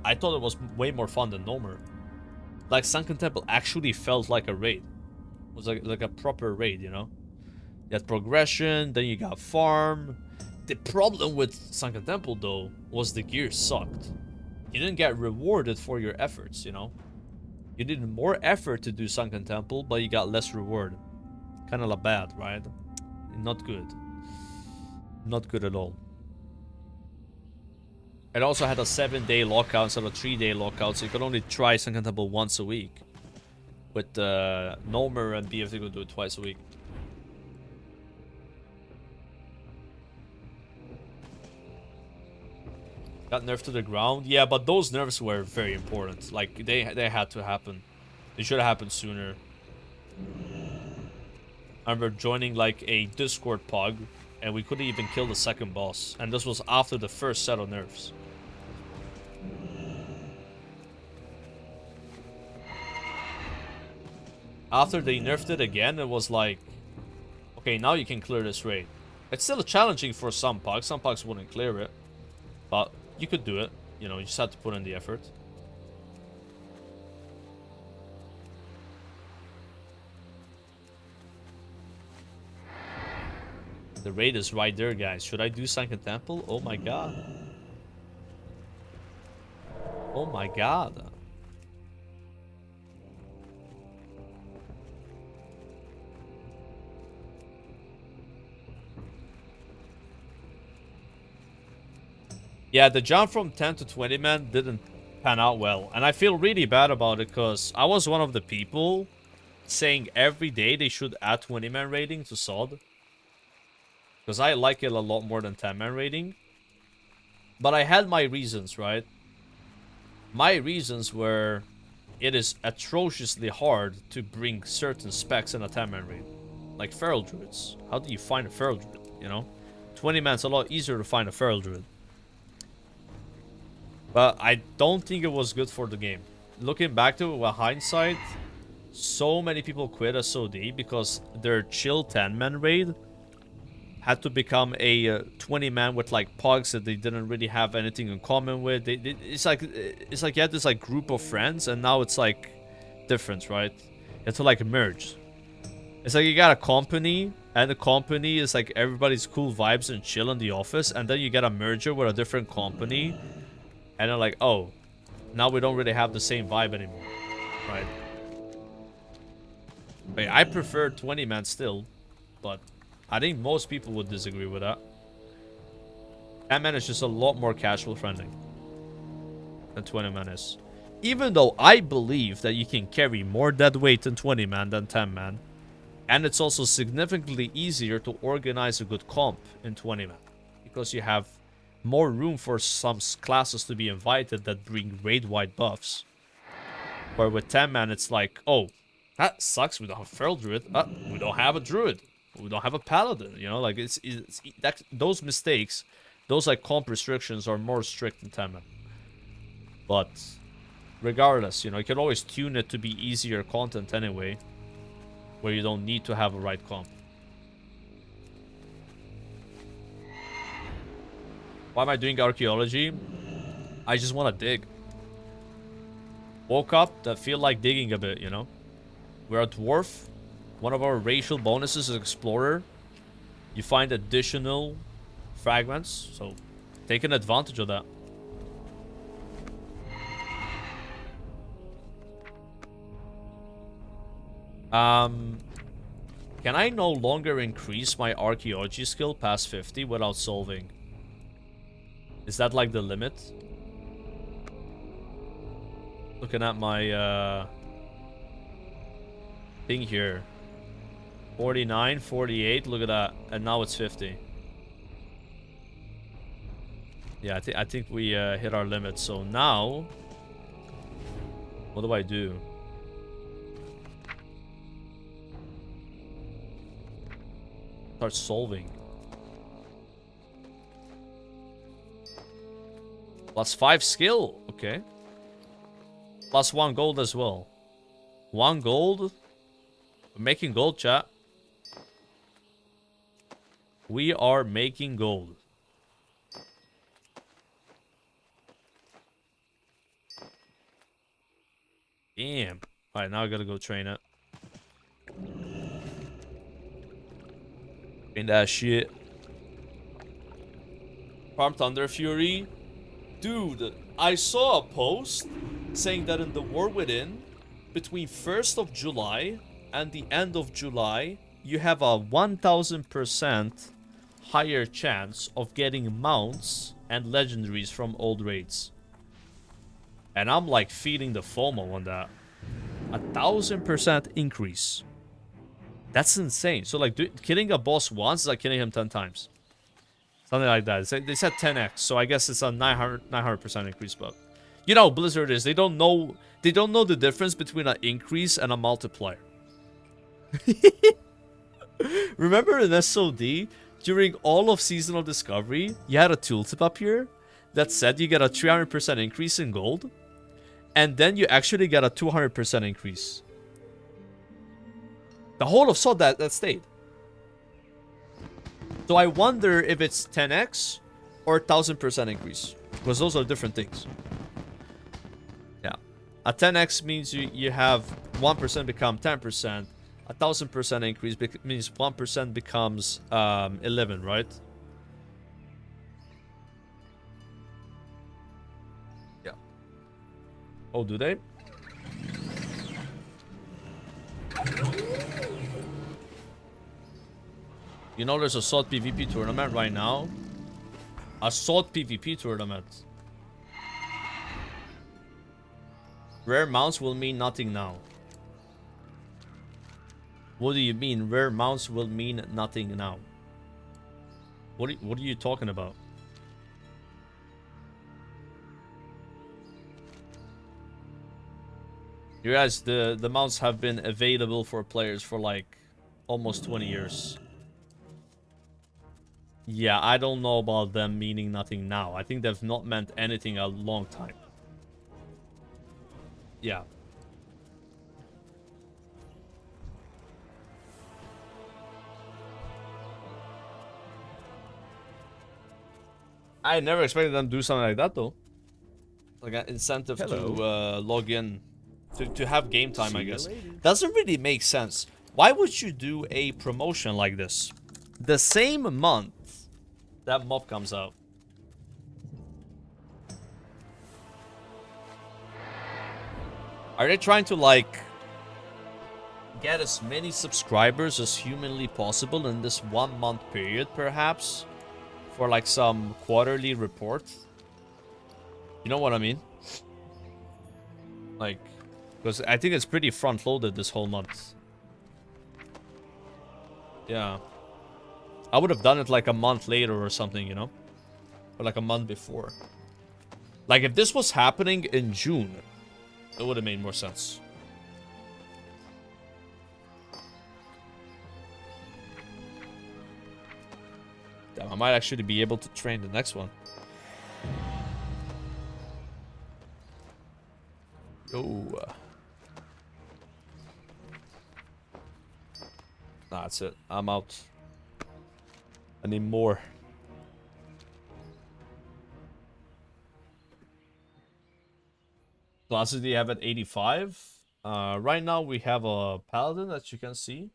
I thought it was way more fun than Nomer. Like, Sunken Temple actually felt like a raid. It was like a proper raid, you know? You had progression, then you got farm. The problem with Sunken Temple, though, was the gear sucked. You didn't get rewarded for your efforts, you know? You did more effort to do Sunken Temple, but you got less reward. Kind of bad, right? Not good. Not good at all. It also had a 7-day lockout instead of a 3-day lockout, so you could only try Sunken Temple once a week. With Nomer and BF, they could do it twice a week. Got nerfed to the ground. Yeah, but those nerfs were very important. Like, they had to happen. They should have happened sooner. I remember joining, like, a Discord pug, and we couldn't even kill the second boss. And this was after the first set of nerfs. After they nerfed it again, it was like, okay, now you can clear this raid. It's still challenging for some pugs. Some pugs wouldn't clear it. But you could do it. You know, you just had to put in the effort. The raid is right there, guys. Should I do Sunken Temple? Oh my god. Oh my god. Yeah, the jump from 10 to 20 man didn't pan out well. And I feel really bad about it because I was one of the people saying every day they should add 20 man rating to SOD. Because I like it a lot more than 10 man rating. But I had my reasons, right? My reasons were it is atrociously hard to bring certain specs in a 10 man raid. Like Feral Druids. How do you find a Feral Druid, you know? 20 man's a lot easier to find a Feral Druid. But I don't think it was good for the game. Looking back to it with hindsight, so many people quit SOD because their chill 10-man raid had to become a 20-man with like pugs that they didn't really have anything in common with. It's like you had this like group of friends, and now it's like different, right? You have to like merge. It's like you got a company, and the company is like everybody's cool vibes and chill in the office, and then you get a merger with a different company. And they're like, oh, now we don't really have the same vibe anymore, right? Wait, I prefer 20-man still, but I think most people would disagree with that. 10-man is just a lot more casual friendly than 20-man is. Even though I believe that you can carry more dead weight in 20-man than 10-man, and it's also significantly easier to organize a good comp in 20-man, because you have more room for some classes to be invited that bring raid-wide buffs. Where with 10-man, it's like, oh, that sucks, we don't have a Feral Druid. We don't have a Druid. We don't have a Paladin. You know, like, those mistakes, those, like, comp restrictions are more strict in 10-man. But, regardless, you know, you can always tune it to be easier content anyway, where you don't need to have a right comp. Why am I doing archaeology? I just want to dig. Woke up that feel like digging a bit, you know? We're a dwarf. One of our racial bonuses is explorer. You find additional fragments, so taking advantage of that. Can I no longer increase my archaeology skill past 50 without solving? Is that like the limit? Looking at my thing here. 49, 48, look at that. And now it's 50. Yeah, I think we hit our limit. So now, what do I do? Start solving. +5 skill. Okay. +1 gold as well. 1 gold. We're making gold, chat. We are making gold. Damn. Alright, now I gotta go train it. Train that shit. Farm Thunder Fury. Dude, I saw a post saying that in the War Within, between 1st of July and the end of July, you have a 1000% higher chance of getting mounts and legendaries from old raids. And I'm like feeding the FOMO on that. 1000% increase. That's insane. So like killing a boss once is like killing him 10 times. Something like that. They said 10x, so I guess it's a 900% increase, but you know Blizzard is they don't know the difference between an increase and a multiplier. Remember in SOD, during all of Seasonal Discovery, you had a tooltip up here that said you get a 300% increase in gold, and then you actually get a 200% increase. The whole of SOD that stayed. So I wonder if it's 10x or 1000% increase, because those are different things. Yeah, a 10x means you have 1% become 10%. 1000% increase means 1% becomes 11, right? Yeah. Oh, do they? You know there's a SOD PvP tournament right now? A SOD PvP tournament. Rare mounts will mean nothing now. What do you mean rare mounts will mean nothing now? What are you talking about? You guys, the mounts have been available for players for like almost 20 years. Yeah, I don't know about them meaning nothing now. I think they've not meant anything a long time. Yeah. I never expected them to do something like that though. Like an incentive to log in. To have game time, I guess. Doesn't really make sense. Why would you do a promotion like this? The same month that mob comes out. Are they trying to like get as many subscribers as humanly possible in this 1 month period, perhaps? For like some quarterly report? You know what I mean? Like, because I think it's pretty front loaded this whole month. Yeah. I would have done it like a month later or something, you know? Or like a month before. Like if this was happening in June, it would have made more sense. Damn, I might actually be able to train the next one. Yo. Nah, that's it. I'm out. I need more. Classes do you have at 85? Right now we have a Paladin, as you can see.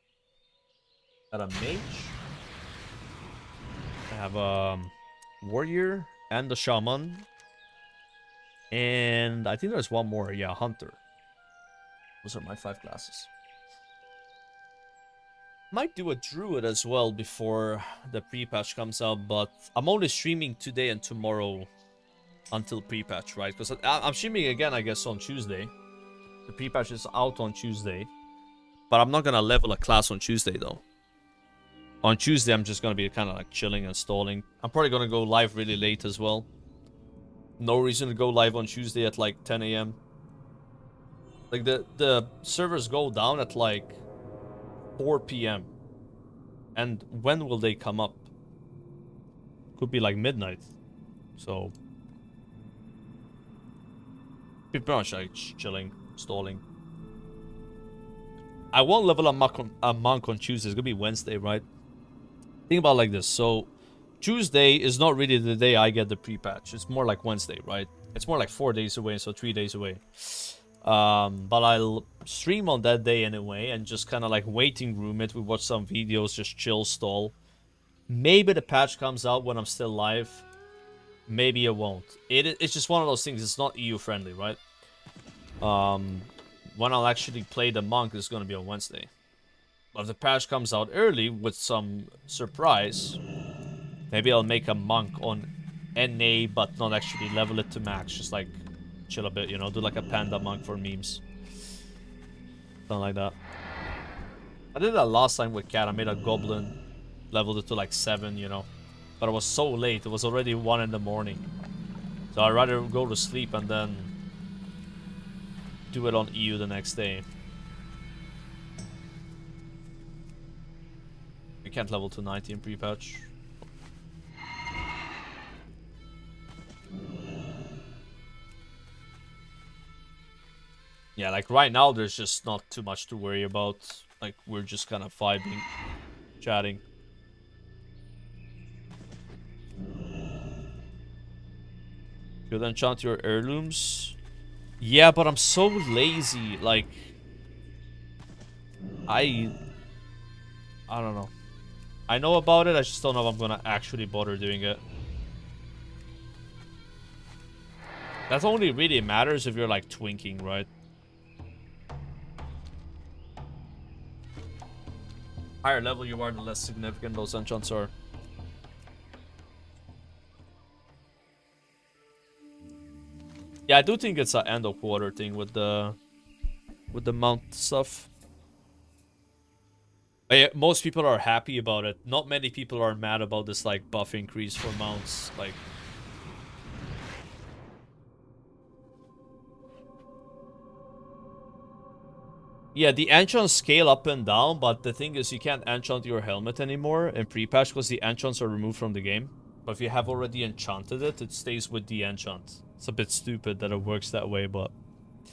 Got a Mage. I have a Warrior and a Shaman. And I think there's one more. Yeah, Hunter. Those are my 5 classes. Might do a Druid as well before the pre-patch comes out, but I'm only streaming today and tomorrow until pre-patch, right? Because I'm streaming again, I guess, on Tuesday. The pre-patch is out on Tuesday. But I'm not going to level a class on Tuesday, though. On Tuesday, I'm just going to be kind of like chilling and stalling. I'm probably going to go live really late as well. No reason to go live on Tuesday at like 10 a.m. Like the servers go down at like 4 p.m. And when will they come up? Could be like midnight. So pretty much like chilling, stalling. I won't level a monk on Tuesday. It's gonna be Wednesday, right? Think about it like this. So Tuesday is not really the day I get the pre-patch. It's more like Wednesday, right? It's more like 4 days away, so 3 days away. But I'll stream on that day anyway, and just kind of like waiting room it. We watch some videos, just chill, stall. Maybe the patch comes out when I'm still live. Maybe it won't. It's just one of those things. It's not EU friendly, right? When I'll actually play the monk is going to be on Wednesday. But if the patch comes out early with some surprise, maybe I'll make a monk on NA, but not actually level it to max. Just like chill a bit, you know, do like a panda monk for memes. Something like that. I did that last time with Cat. I made a goblin, leveled it to like 7, you know. But it was so late, it was already 1 in the morning. So I'd rather go to sleep and then do it on EU the next day. We can't level to 90 in pre-patch. Yeah, like right now there's just not too much to worry about. Like we're just kind of vibing, chatting. Should enchant your heirlooms? Yeah, but I'm so lazy. Like I don't know. I know about it, I just don't know if I'm gonna actually bother doing it. That only really matters if you're like twinking, right? Higher level you are, the less significant those enchants are. Yeah, I do think it's an end of quarter thing with the mount stuff. Most people are happy about it. Not many people are mad about this like buff increase for mounts. Like, yeah, the enchants scale up and down, but the thing is you can't enchant your helmet anymore in pre-patch because the enchants are removed from the game. But if you have already enchanted it, it stays with the enchant. It's a bit stupid that it works that way, but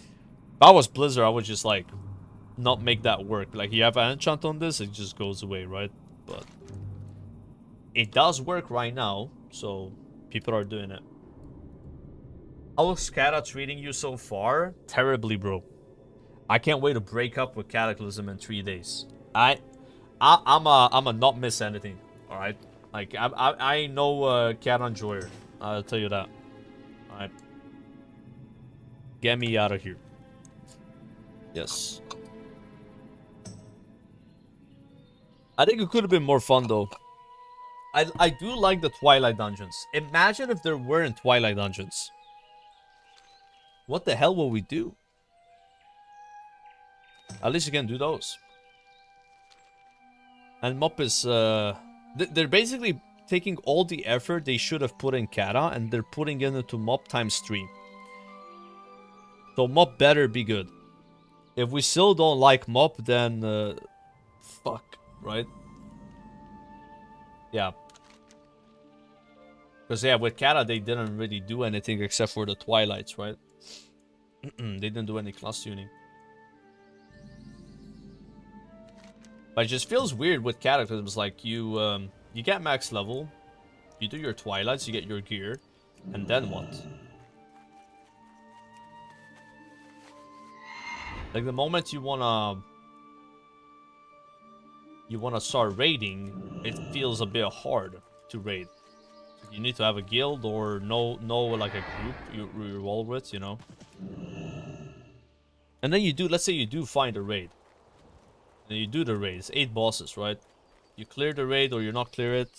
if I was Blizzard, I would just like not make that work. Like, you have an enchant on this, it just goes away, right? But it does work right now, so people are doing it. How is Kata treating you so far? Terribly, bro. I can't wait to break up with Cataclysm in 3 days. I'm a not miss anything. All right, like I know cat enjoyer. I'll tell you that. All right, get me out of here. Yes. I think it could have been more fun though. I do like the Twilight dungeons. Imagine if there weren't Twilight dungeons. What the hell will we do? At least you can do those. And Mop is they're basically taking all the effort they should have put in Kata and they're putting it into Mop times 3. So Mop better be good. If we still don't like Mop, then fuck, right? Yeah. Because yeah, with Kata they didn't really do anything except for the Twilights, right? They didn't do any class tuning. But it just feels weird with Cataclysms. Like you get max level, you do your Twilights, you get your gear, and then what? Like the moment you wanna start raiding, it feels a bit hard to raid. You need to have a guild or know like a group you roll with, you know. And then you do, let's say you do find a raid. And you do the raid. It's 8 bosses, right? You clear the raid or you not clear it.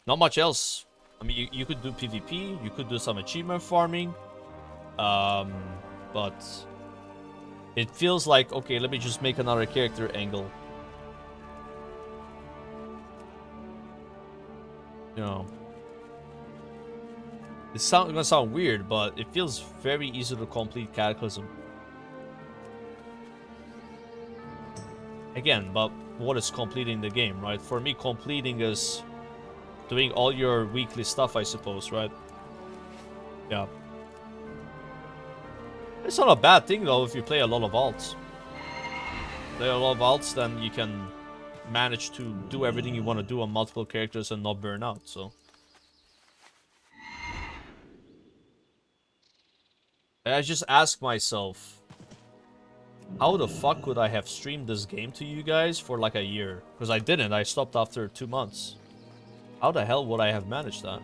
Not much else. I mean, you could do PvP, you could do some achievement farming. But it feels like, okay, let me just make another character angle. You know. It's gonna sound weird, but it feels very easy to complete Cataclysm. Again, but what is completing the game, right? For me, completing is doing all your weekly stuff, I suppose, right? Yeah. It's not a bad thing, though, if you play a lot of alts. Play a lot of alts, then you can manage to do everything you want to do on multiple characters and not burn out, so. I just ask myself, how the fuck would I have streamed this game to you guys for like a year? Because I didn't. I stopped after 2 months. How the hell would I have managed that?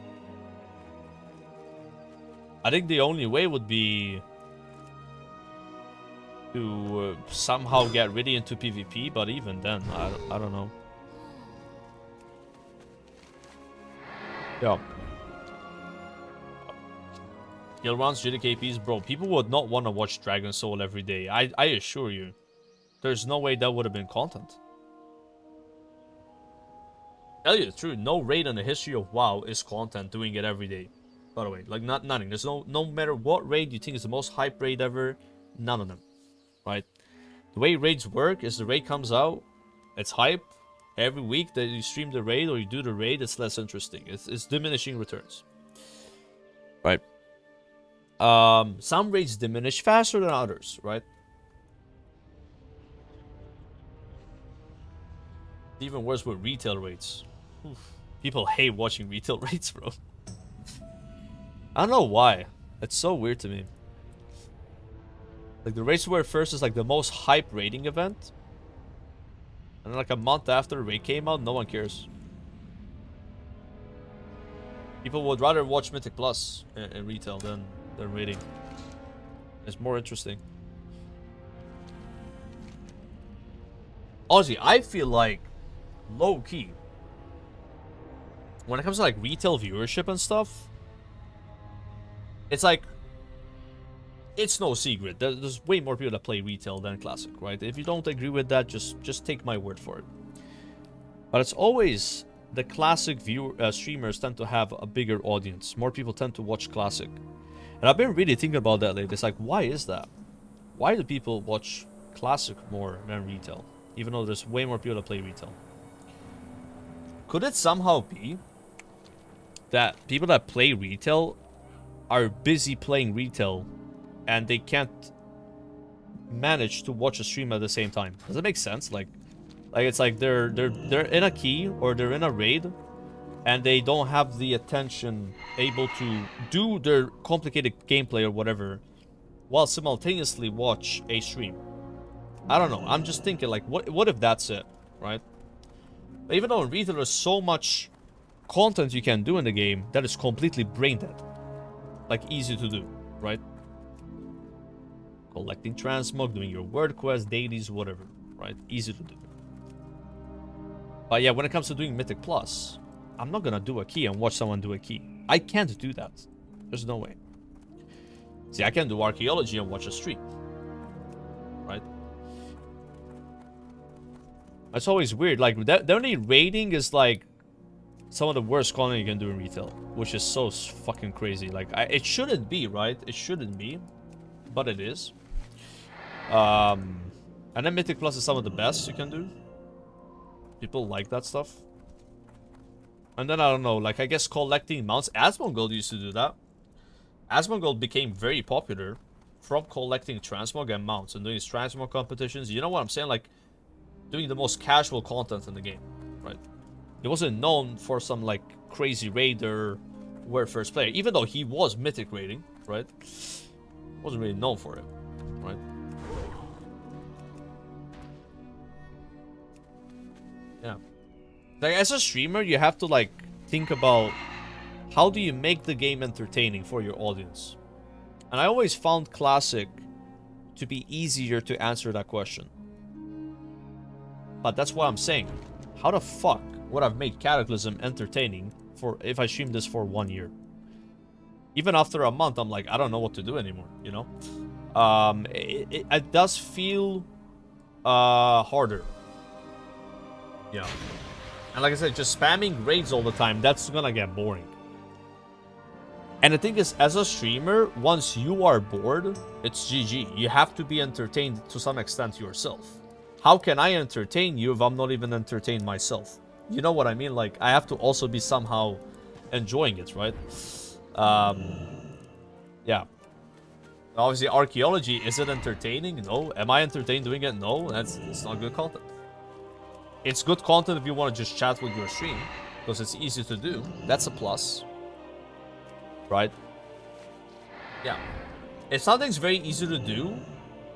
I think the only way would be to somehow get really into PvP, but even then, I don't know. Yeah. Guild runs, GDKPs, bro. People would not want to watch Dragon Soul every day. I assure you. There's no way that would have been content. Tell you the truth, no raid in the history of WoW is content doing it every day. By the way, like nothing. There's no matter what raid you think is the most hype raid ever, none of them. Right? The way raids work is the raid comes out, it's hype. Every week that you stream the raid or you do the raid, it's less interesting. It's diminishing returns. Right? Some raids diminish faster than others, right? Even worse with retail raids. Oof. People hate watching retail raids, bro. I don't know why. It's so weird to me. Like the Race War first is like the most hype raiding event. And then like a month after the raid came out, no one cares. People would rather watch Mythic Plus in retail than raiding. It's more interesting. Honestly, I feel like low-key when it comes to like retail viewership and stuff, it's like it's no secret. There's way more people that play retail than classic, right? If you don't agree with that, just take my word for it. But it's always the classic streamers tend to have a bigger audience. More people tend to watch classic. And I've been really thinking about that lately. It's like, why is that? Why do people watch classic more than retail? Even though there's way more people that play retail. Could it somehow be that people that play retail are busy playing retail and they can't manage to watch a stream at the same time? Does that make sense? Like it's like they're in a key or they're in a raid and they don't have the attention able to do their complicated gameplay or whatever while simultaneously watch a stream. I don't know. I'm just thinking like what if that's it, right? Even though in retail there's so much content you can do in the game that is completely brain dead. Like easy to do, right? Collecting transmog, doing your word quest, dailies, whatever, right? Easy to do. But yeah, when it comes to doing Mythic Plus, I'm not gonna do a key and watch someone do a key. I can't do that. There's no way. See, I can do archaeology and watch a stream. Right? It's always weird. Like, the only raiding is like some of the worst content you can do in retail, which is so fucking crazy. Like, it shouldn't be, right? It shouldn't be, but it is. And then Mythic Plus is some of the best you can do. People like that stuff. And then I don't know, like I guess collecting mounts. Asmongold used to do that. Asmongold became very popular from collecting transmog and mounts and doing his transmog competitions. You know what I'm saying? Like doing the most casual content in the game, right? He wasn't known for some like crazy raider world first player, even though he was mythic raiding, right? Wasn't really known for it, right? Yeah. Like, as a streamer, you have to, like, think about how do you make the game entertaining for your audience. And I always found Classic to be easier to answer that question. But that's what I'm saying. How the fuck would I've made Cataclysm entertaining for if I streamed this for 1 year? Even after a month, I'm like, I don't know what to do anymore, you know? It does feel harder. Yeah. And like I said, just spamming raids all the time, that's gonna get boring. And the thing is, as a streamer, once you are bored, it's GG. You have to be entertained to some extent yourself. How can I entertain you if I'm not even entertained myself? You know what I mean? Like, I have to also be somehow enjoying it, right? Yeah. Obviously, archaeology, is it entertaining? No. Am I entertained doing it? No. It's not good content. It's good content if you want to just chat with your stream, because it's easy to do. That's a plus. Right? Yeah. If something's very easy to do,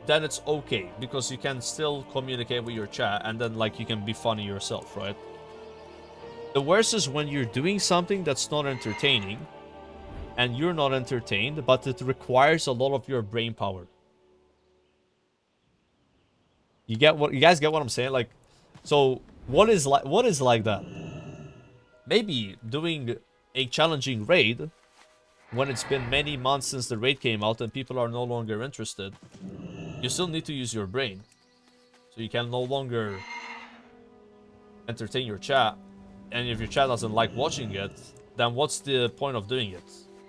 then it's okay, because you can still communicate with your chat, and then, like, you can be funny yourself, right? The worst is when you're doing something that's not entertaining, and you're not entertained, but it requires a lot of your brain power. You guys get what I'm saying? Like, so what is like that? Maybe doing a challenging raid when it's been many months since the raid came out and people are no longer interested. You still need to use your brain. So you can no longer entertain your chat. And if your chat doesn't like watching it, then what's the point of doing it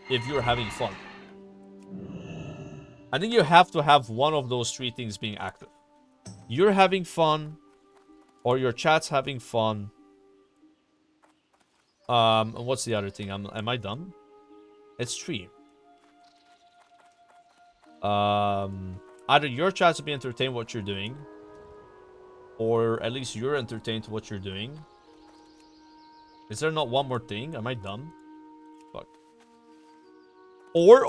if you're having fun? I think you have to have one of those three things being active. You're having fun, or your chat's having fun. And what's the other thing? Am I done? It's three. Either your chat to be entertained what you're doing, or at least you're entertained to what you're doing. Is there not one more thing? Am I dumb? Fuck. Or.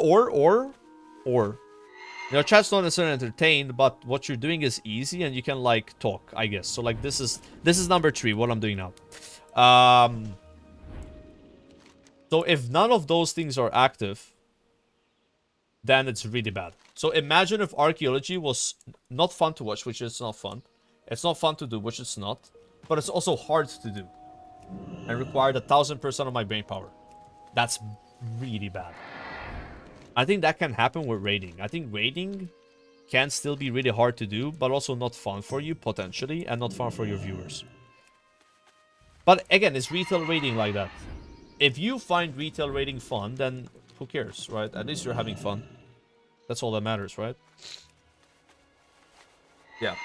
Your chat's not necessarily entertained, but what you're doing is easy and you can, like, talk, I guess. So, like, this is number 3, what I'm doing now. So if none of those things are active, then it's really bad. So imagine if archaeology was not fun to watch, which is not fun. It's not fun to do, which it's not. But it's also hard to do. And required 1000% of my brain power. That's really bad. I think that can happen with raiding. I think raiding can still be really hard to do, but also not fun for you, potentially, and not fun for your viewers. But again, it's retail raiding like that. If you find retail raiding fun, then who cares, right? At least you're having fun. That's all that matters, right? Yeah.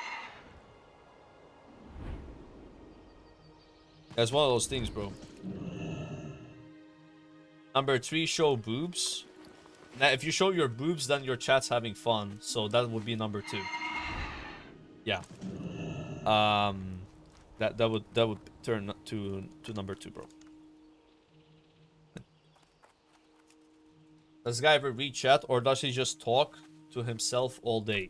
That's one of those things, bro. Number 3, show boobs. Now, if you show your boobs, then your chat's having fun. So that would be number 2. Yeah. That would turn to number 2, bro. Does this guy ever read chat, or does he just talk to himself all day?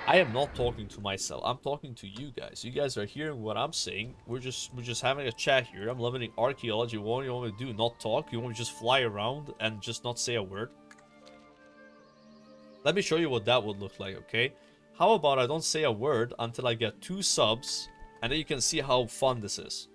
I am not talking to myself. I'm talking to you guys. You guys are hearing what I'm saying. We're just having a chat here. I'm limiting archaeology. What do you want me to do? Not talk? You want me to just fly around and just not say a word? Let me show you what that would look like, okay? How about I don't say a word until I get 2 subs, and then you can see how fun this is.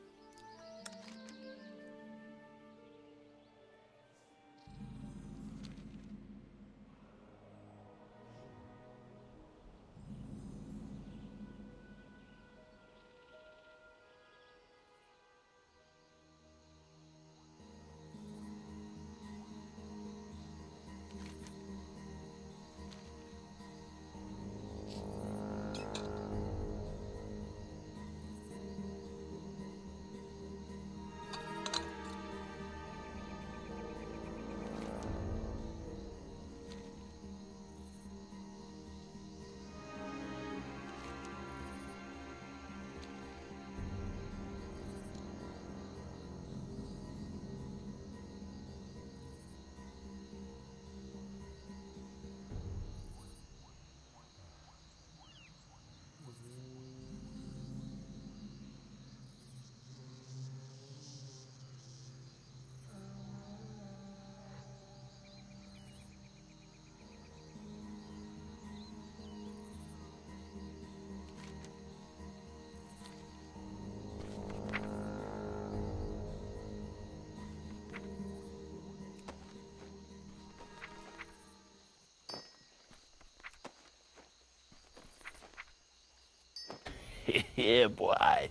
Yeah, boy.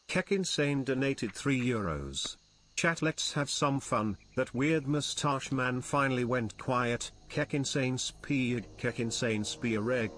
Keck Insane donated €3. Chat, let's have some fun. That weird moustache man finally went quiet. Keck Insane speed. Keck Insane speareg.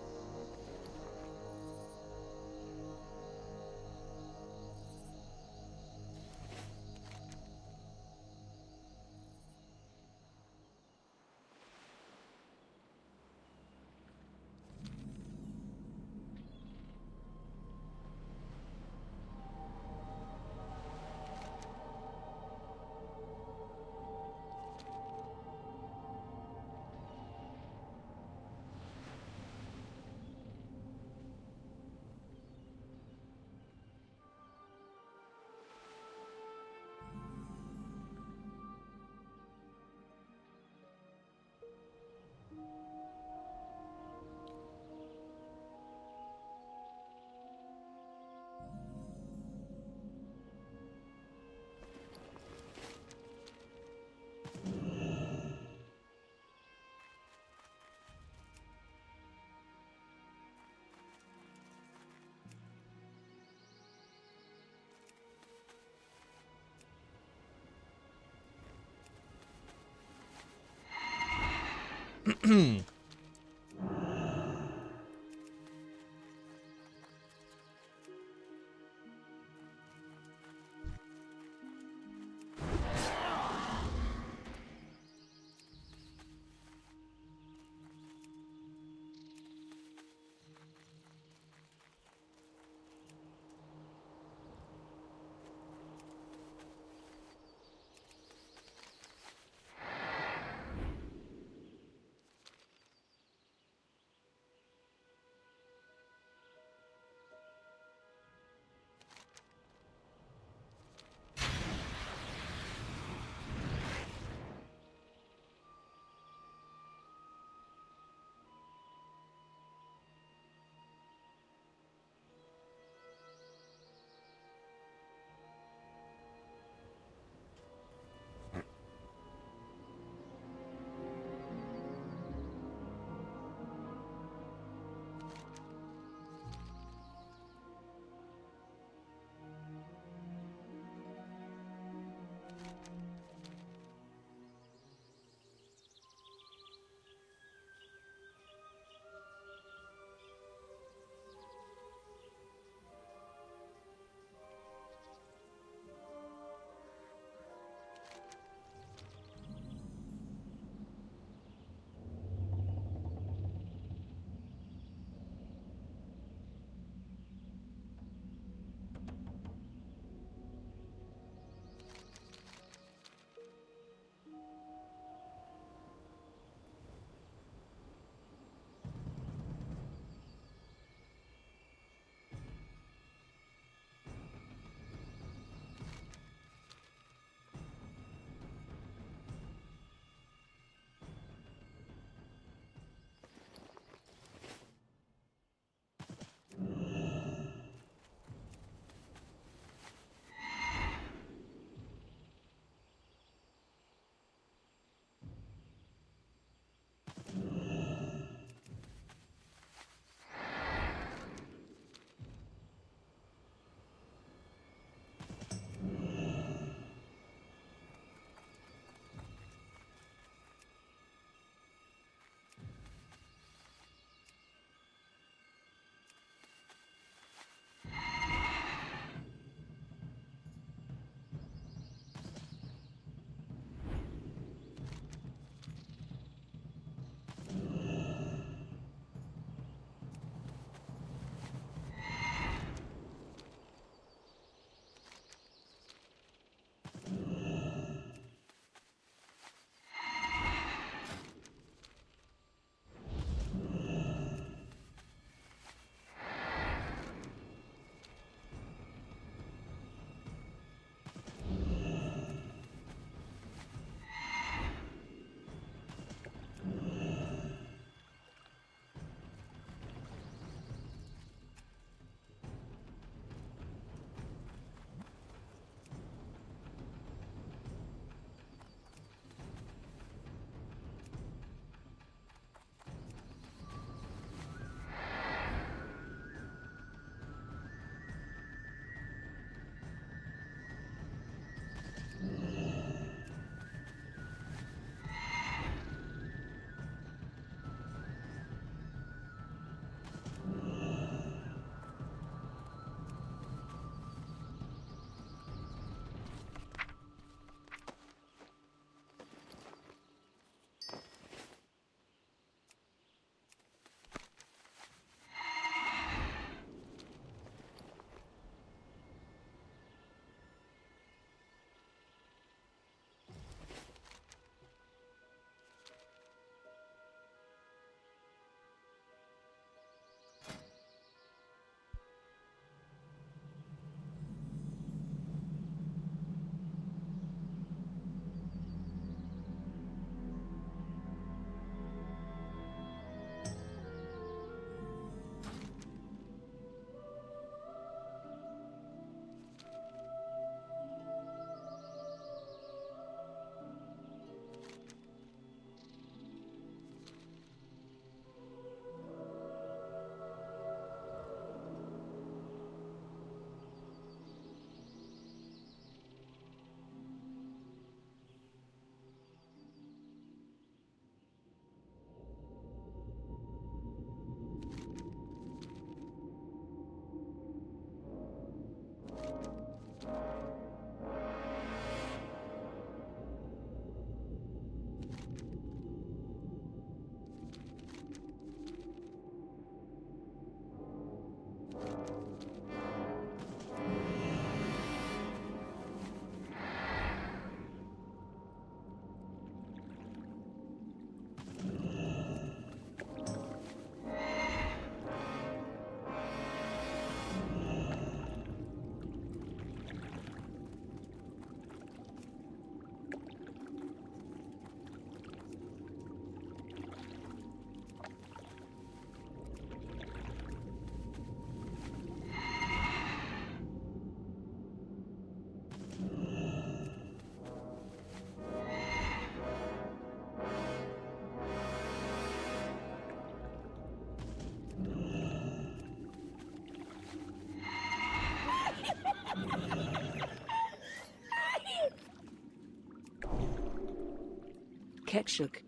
Ketchuk.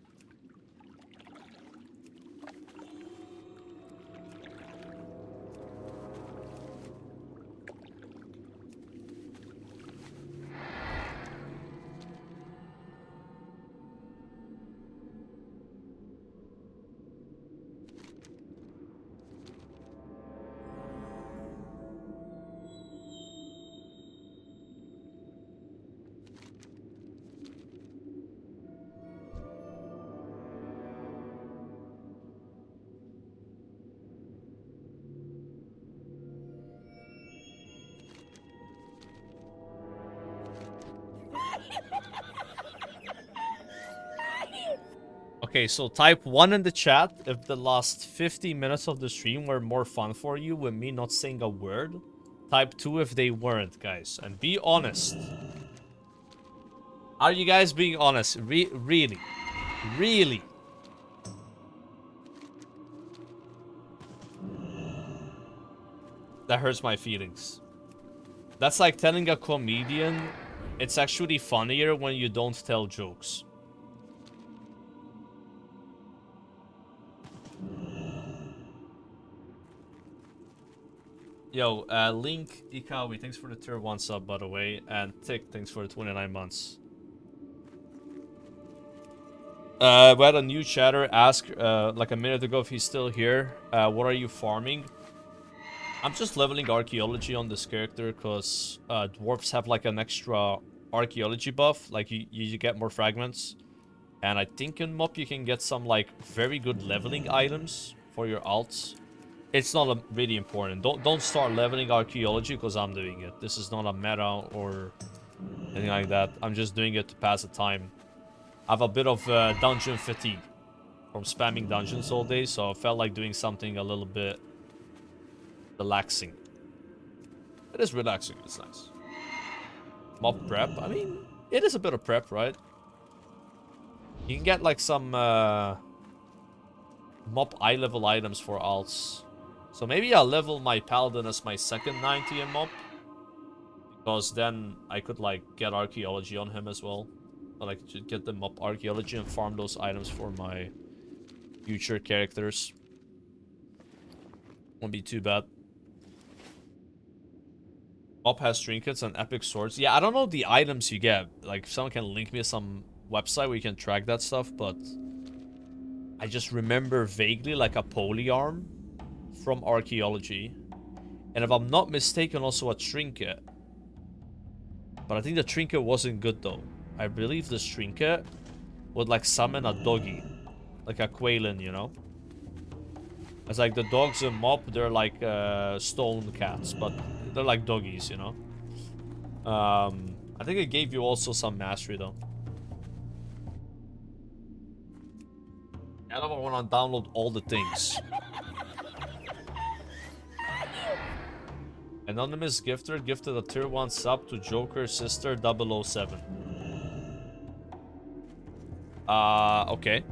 Okay, so type 1 in the chat if the last 50 minutes of the stream were more fun for you with me not saying a word. Type 2 if they weren't, guys. And be honest. Are you guys being honest? Really? Really? That hurts my feelings. That's like telling a comedian it's actually funnier when you don't tell jokes. Yo, Link Ikawi, thanks for the tier 1 sub, by the way. And Tick, thanks for the 29 months. We had a new chatter ask, like a minute ago, if he's still here. What are you farming? I'm just leveling archaeology on this character, because dwarves have like an extra archaeology buff. Like, you get more fragments. And I think in MOP you can get some, like, very good leveling items for your alts. It's not really important. Don't start leveling archaeology because I'm doing it. This is not a meta or anything like that. I'm just doing it to pass the time. I have a bit of dungeon fatigue from spamming dungeons all day, so I felt like doing something a little bit relaxing. It is relaxing. It's nice. Mob prep. I mean, it is a bit of prep, right? You can get like some mob eye level items for alts. So maybe I'll level my Paladin as my second 90 in mob. Because then I could like get archaeology on him as well. But I could get the mob archaeology and farm those items for my future characters. Won't be too bad. Mob has trinkets and epic swords. Yeah, I don't know the items you get. Like, if someone can link me some website where you can track that stuff, but I just remember vaguely like a polyarm from archaeology, and if I'm not mistaken, also a trinket. But I think the trinket wasn't good though. I believe this trinket would like summon a doggy, like a quailin, you know. It's like the dogs in MOP, they're like stone cats, but they're like doggies, you know. I think it gave you also some mastery though. I don't want to download all the things. Anonymous gifter gifted a tier 1 sub to Joker Sister 007. Okay.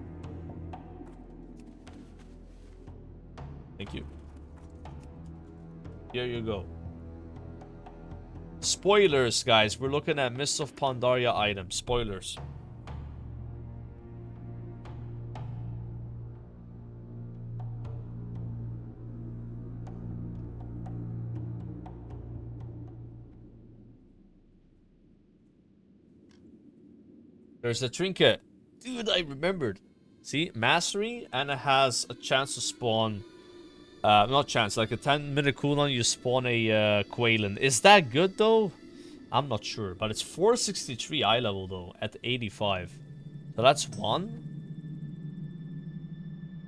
Thank you. Here you go. Spoilers, guys. We're looking at Mists of Pandaria items. Spoilers. There's a trinket. Dude, I remembered. See, mastery, and it has a chance to spawn. Not chance, like a 10-minute cooldown, you spawn a Quailin. Is that good though? I'm not sure, but it's 463 eye level though at 85. So that's one.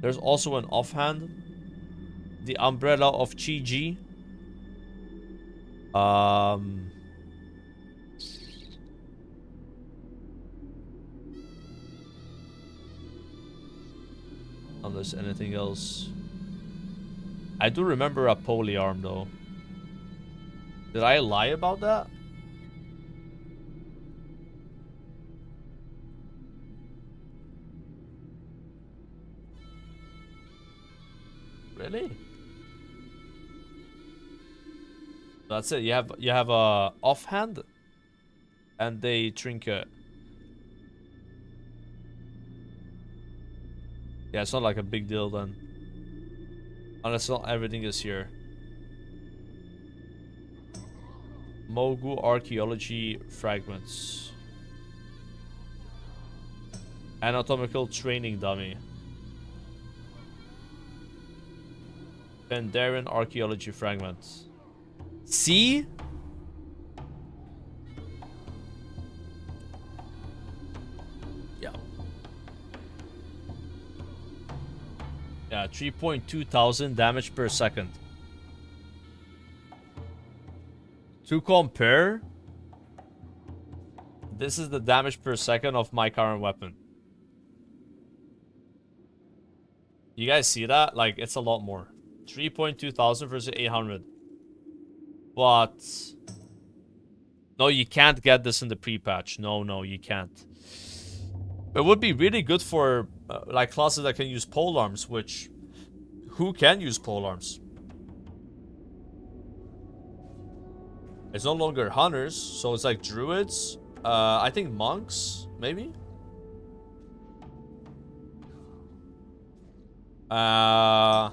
There's also an offhand. The umbrella of Chi-Ji. Unless anything else. I do remember a polyarm though. Did I lie about that? Really? That's it. You have a offhand and a trinket. Yeah, it's not like a big deal then. Unless not everything is here. Mogu archaeology fragments. Anatomical training dummy. Pandarian archaeology fragments. See? Yeah. Yeah, 3.2 thousand damage per second. To compare, this is the damage per second of my current weapon. You guys see that? Like, it's a lot more. 3.2 thousand versus 800. But no, you can't get this in the pre-patch. No, you can't. It would be really good for like classes that can use polearms, which who can use polearms? It's no longer hunters, so it's like druids. I think monks, maybe. I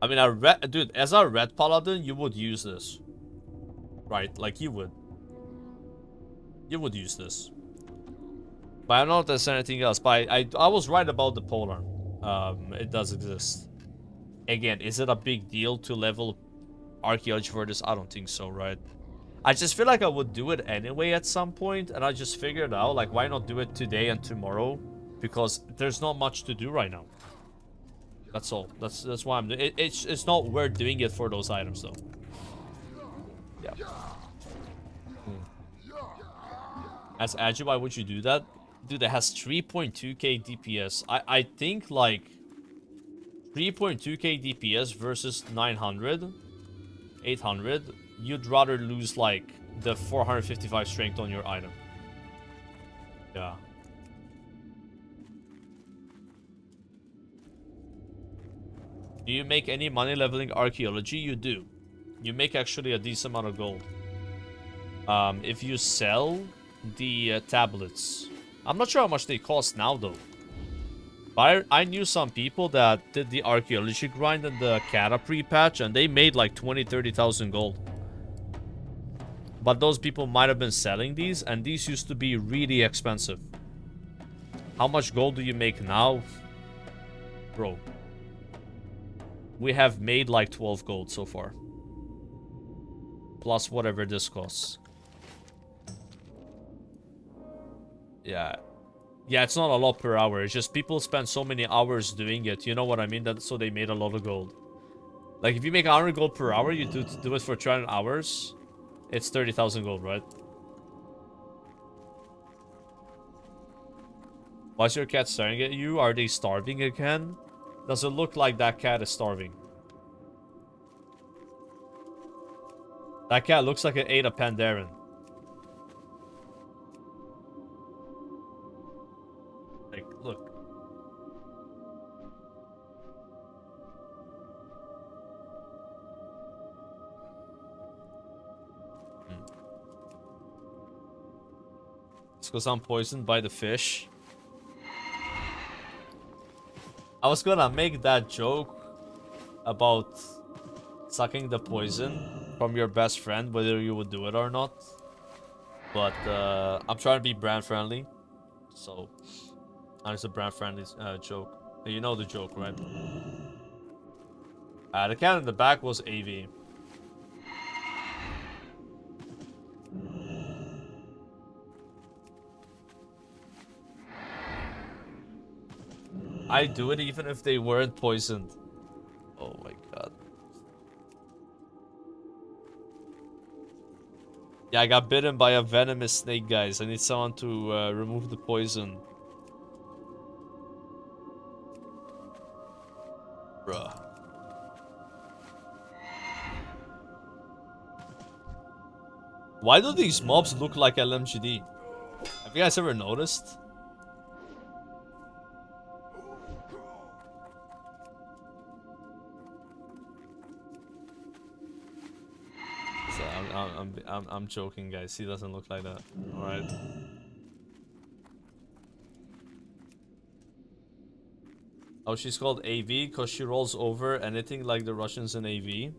mean, dude, as a red paladin, you would use this, right? Like you would use this. But I don't know if there's anything else. But I was right about the polearm. It does exist. Again, is it a big deal to level archaeology for this? I don't think so, right? I just feel like I would do it anyway at some point, and I just figured out, like, why not do it today and tomorrow? Because there's not much to do right now. That's all. That's why I'm doing it. It's not worth doing it for those items, though. Yeah. As Agi, why would you do that? Dude, it has 3.2k DPS. I think, like, 3.2k DPS versus 900, 800, you'd rather lose, like, the 455 strength on your item. Yeah. Do you make any money leveling archaeology? You do. You make actually a decent amount of gold. If you sell the tablets. I'm not sure how much they cost now, though. But I knew some people that did the archaeology grind in the Cata pre-patch, and they made like 20,000-30,000 gold. But those people might have been selling these, and these used to be really expensive. How much gold do you make now? Bro. We have made like 12 gold so far. Plus whatever this costs. Yeah. Yeah, it's not a lot per hour. It's just people spend so many hours doing it. You know what I mean? So they made a lot of gold. Like, if you make 100 gold per hour, you do it for 300 hours. It's 30,000 gold, right? Why is your cat staring at you? Are they starving again? Does it look like that cat is starving? That cat looks like it ate a Pandaren. Like, look. It's because I'm poisoned by the fish. I was gonna make that joke about sucking the poison from your best friend, whether you would do it or not. But I'm trying to be brand friendly. So, it's a brand friendly joke. You know the joke, right? The cat in the back was AV. I'd do it even if they weren't poisoned. Oh my god. Yeah, I got bitten by a venomous snake, guys. I need someone to remove the poison. Bruh. Why do these mobs look like LMGD? Have you guys ever noticed? I'm joking, guys. He doesn't look like that. All right. Oh, she's called AV because she rolls over anything like the Russians in AV.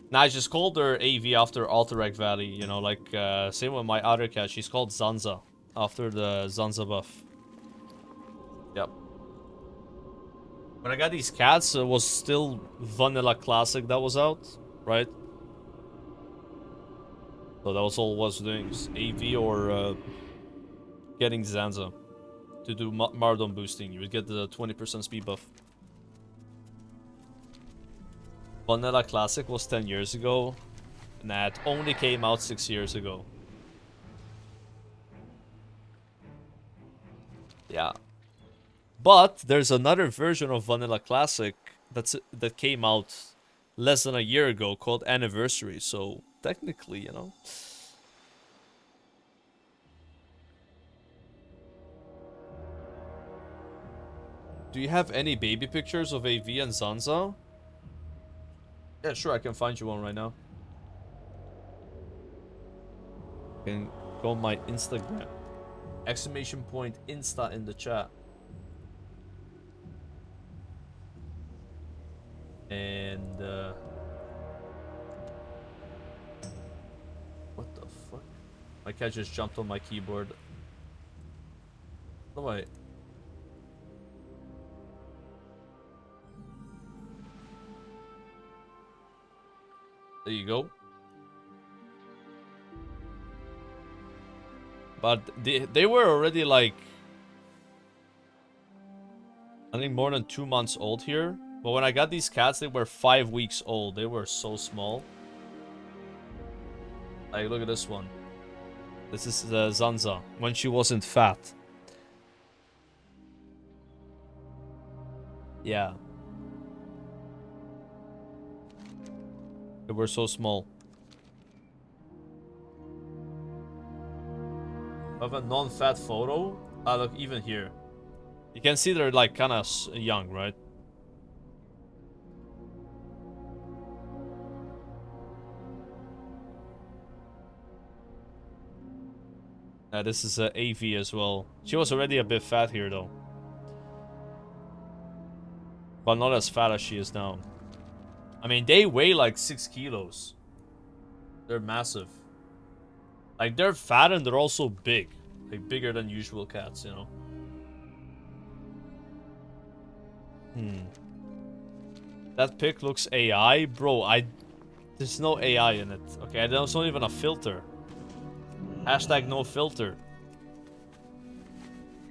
Nah, I just called her AV after Alterac Valley, you know, like, same with my other cat. She's called Zanza, after the Zanza buff. Yep. When I got these cats, it was still Vanilla Classic that was out, right? So that was all I was doing, just AV or getting Zanza to do Mardon boosting. You would get the 20% speed buff. Vanilla Classic was 10 years ago. And that only came out 6 years ago. Yeah. But there's another version of Vanilla Classic that came out less than a year ago called Anniversary. So technically, you know. Do you have any baby pictures of AV and Zanza? Yeah, sure, I can find you one right now. You can go on my Instagram. Exclamation point Insta in the chat. And what the fuck? My cat just jumped on my keyboard. No way. There you go. But they were already like, I think more than 2 months old here. But when I got these cats, they were 5 weeks old. They were so small. Like, look at this one. This is the Zanza when she wasn't fat. Yeah. They were so small. Of a non-fat photo? Ah, look, even here. You can see they're like kind of young, right? This is AV as well. She was already a bit fat here though. But not as fat as she is now. I mean, they weigh like 6 kilos. They're massive. Like, they're fat and they're also big. Like, bigger than usual cats, you know? That pic looks AI? Bro, there's no AI in it. Okay, there's not even a filter. Hashtag no filter.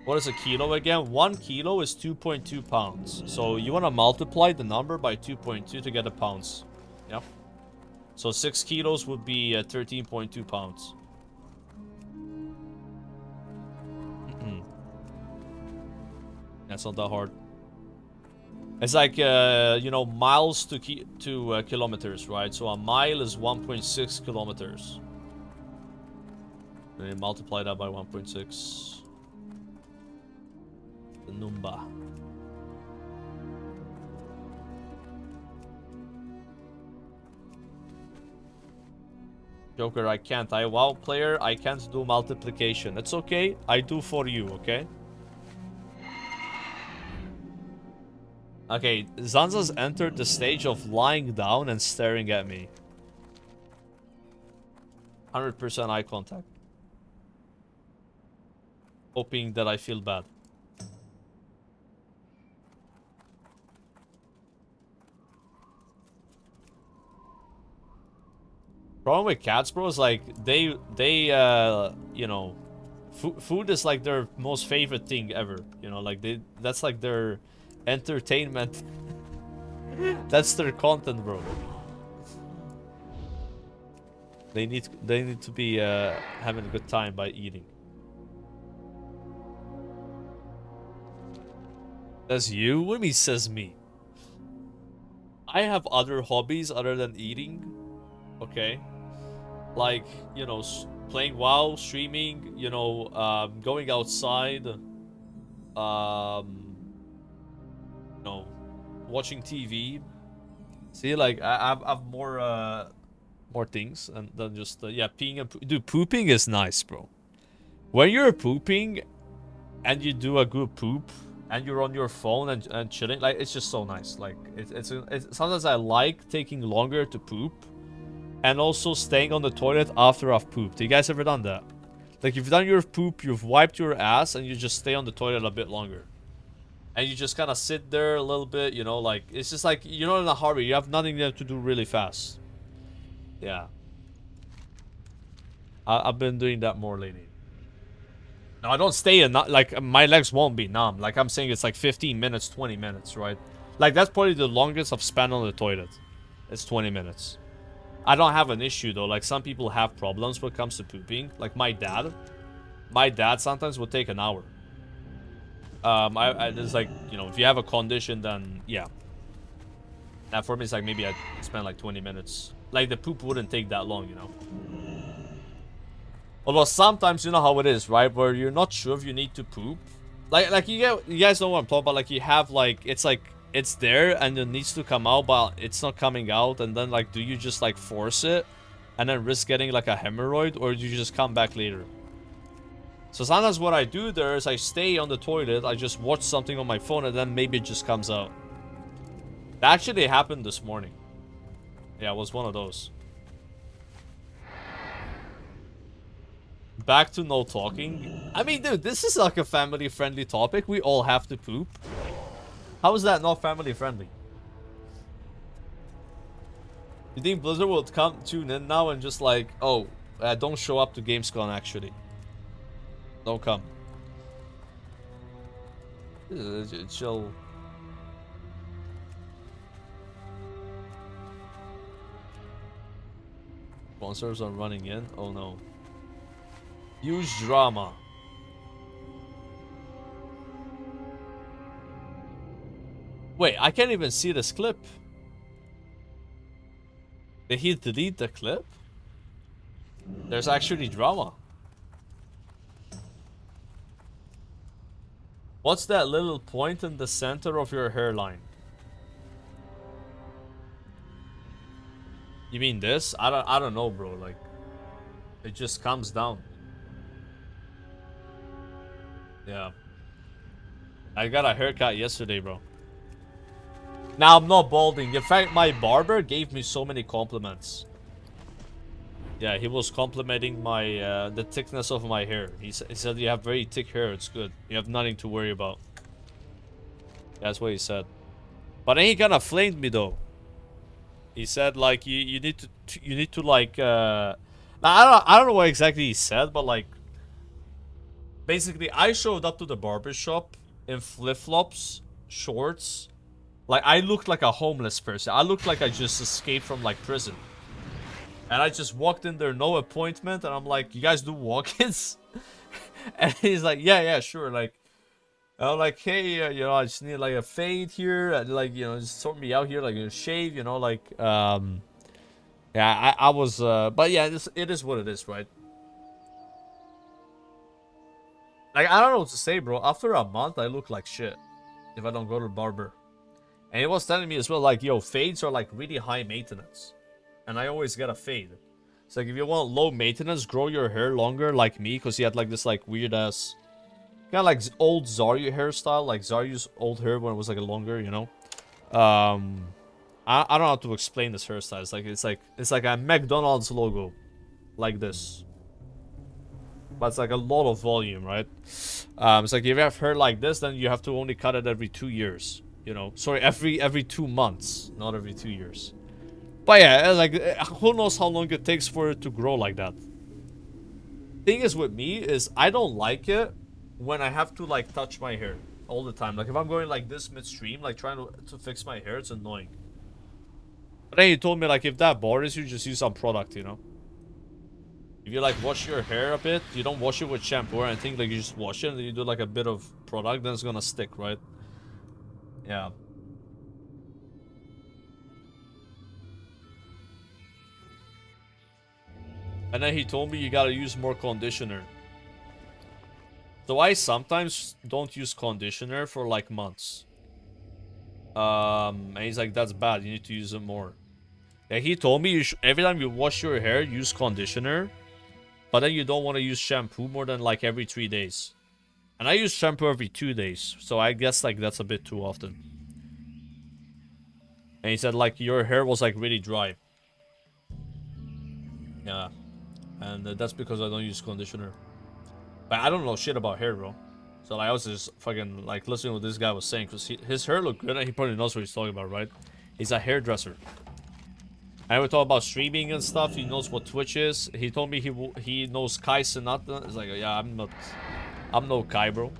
What is a kilo again? 1 kilo is 2.2 pounds. So you want to multiply the number by 2.2 to get the pounds. Yep. So 6 kilos would be 13.2 pounds. That's not that hard. It's like, you know, miles to kilometers, right? So a mile is 1.6 kilometers. And you multiply that by 1.6. The number. Joker, I can't. I WoW player, I can't do multiplication. It's okay. I do for you, okay? Okay, Zanza's entered the stage of lying down and staring at me. 100% eye contact. Hoping that I feel bad. Problem with cats, bro, is like they you know, food is like their most favorite thing ever. You know, like that's like their entertainment. That's their content, bro. They need to be having a good time by eating. Says you? What do you mean says me? I have other hobbies other than eating. Okay. Like, you know, playing WoW, streaming, you know, going outside, you know, watching TV. See, like, I've more things than just, yeah, peeing and dude, pooping is nice, bro. When you're pooping and you do a good poop and you're on your phone and chilling, like, it's just so nice. Like, it's sometimes I like taking longer to poop, and also staying on the toilet after I've pooped. You guys ever done that? Like, you've done your poop, you've wiped your ass, and you just stay on the toilet a bit longer. And you just kind of sit there a little bit, you know, like, it's just like, you're not in a hurry. You have nothing to do really fast. Yeah. I've been doing that more lately. No, I don't stay in, like, my legs won't be numb. Like, I'm saying it's like 15 minutes, 20 minutes, right? Like, that's probably the longest I've spent on the toilet. It's 20 minutes. I don't have an issue, though. Like, some people have problems when it comes to pooping. Like, my dad. My dad sometimes will take an hour. It's like, you know, if you have a condition, then yeah. Now for me, it's like maybe I spend like 20 minutes. Like, the poop wouldn't take that long, you know. Although sometimes, you know how it is, right? Where you're not sure if you need to poop. Like you guys know what I'm talking about. Like, you have like, it's like, it's there and it needs to come out, but it's not coming out. And then, like, do you just like force it and then risk getting like a hemorrhoid, or do you just come back later? So sometimes what I do there is I stay on the toilet, I just watch something on my phone, and then maybe it just comes out. That actually happened this morning. Yeah, it was one of those. Back to no talking. I mean, dude, this is like a family-friendly topic. We all have to poop. How is that not family-friendly? You think Blizzard will tune in now and just like, oh, don't show up to Gamescom actually. Don't come. Chill. Sponsors are running in. Oh no. Huge drama. Wait, I can't even see this clip. Did he delete the clip? There's actually drama. What's that little point in the center of your hairline? You mean this? I don't know, bro. Like, it just comes down. Yeah. I got a haircut yesterday, bro. Now I'm not balding. In fact, my barber gave me so many compliments. Yeah, he was complimenting my the thickness of my hair. He said you have very thick hair. It's good. You have nothing to worry about. That's what he said. But then he kind of flamed me though. He said like you need to like now I don't know what exactly he said, but like basically I showed up to the barber shop in flip-flops, shorts. Like, I looked like a homeless person. I looked like I just escaped from like prison. And I just walked in there, no appointment, and I'm like, you guys do walk-ins? And he's like, yeah, sure. Like, I'm like, hey, you know, I just need like a fade here, and, like, you know, just sort me out here, like a shave, you know, like, yeah, I was, but yeah, it is what it is, right? Like, I don't know what to say, bro. After a month, I look like shit if I don't go to the barber. And he was telling me as well, like, yo, fades are like really high maintenance. And I always get a fade. It's like, if you want low maintenance, grow your hair longer like me, because he had like this like weird ass kind of like old Zarya hairstyle, like Zaryu's old hair when it was like a longer, you know. I don't know how to explain this hairstyle. It's like a McDonald's logo, like this. But it's like a lot of volume, right? It's like if you have hair like this, then you have to only cut it every 2 years. You know, sorry, every 2 months, not every 2 years. But yeah, like, who knows how long it takes for it to grow like that. Thing is with me is I don't like it when I have to like touch my hair all the time. Like if I'm going like this midstream, like trying to fix my hair, it's annoying. But then he told me like if that bothers you, just use some product, you know. If you like wash your hair a bit, you don't wash it with shampoo or anything, like you just wash it and then you do like a bit of product, then it's gonna stick, right? Yeah. And then he told me you gotta use more conditioner. So I sometimes don't use conditioner for like months. And he's like, that's bad, you need to use it more. Yeah, he told me you every time you wash your hair, use conditioner. But then you don't want to use shampoo more than like every 3 days. And I use shampoo every 2 days, so I guess like that's a bit too often. And he said like your hair was like really dry. Yeah, and that's because I don't use conditioner. But I don't know shit about hair, bro. So like, I was just fucking like listening to what this guy was saying, because his hair looked good and he probably knows what he's talking about, right? He's a hairdresser. And we talk about streaming and stuff. He knows what Twitch is. He told me he knows Kai Sinatra. It's like, yeah, I'm no Kai, bro.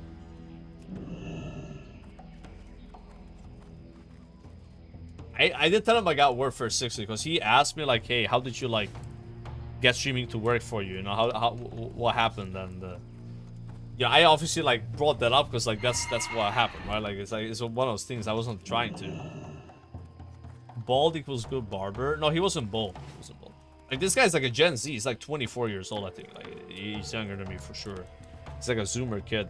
I did tell him I got work for 60 because he asked me like, hey, how did you like get streaming to work for you? You know, what happened? And yeah, I obviously like brought that up because like that's what happened, right? Like it's one of those things I wasn't trying to. Bald equals good barber. No, he wasn't bald. He wasn't bald. Like this guy's like a Gen Z. He's like 24 years old, I think. Like he's younger than me for sure. He's like a Zoomer kid.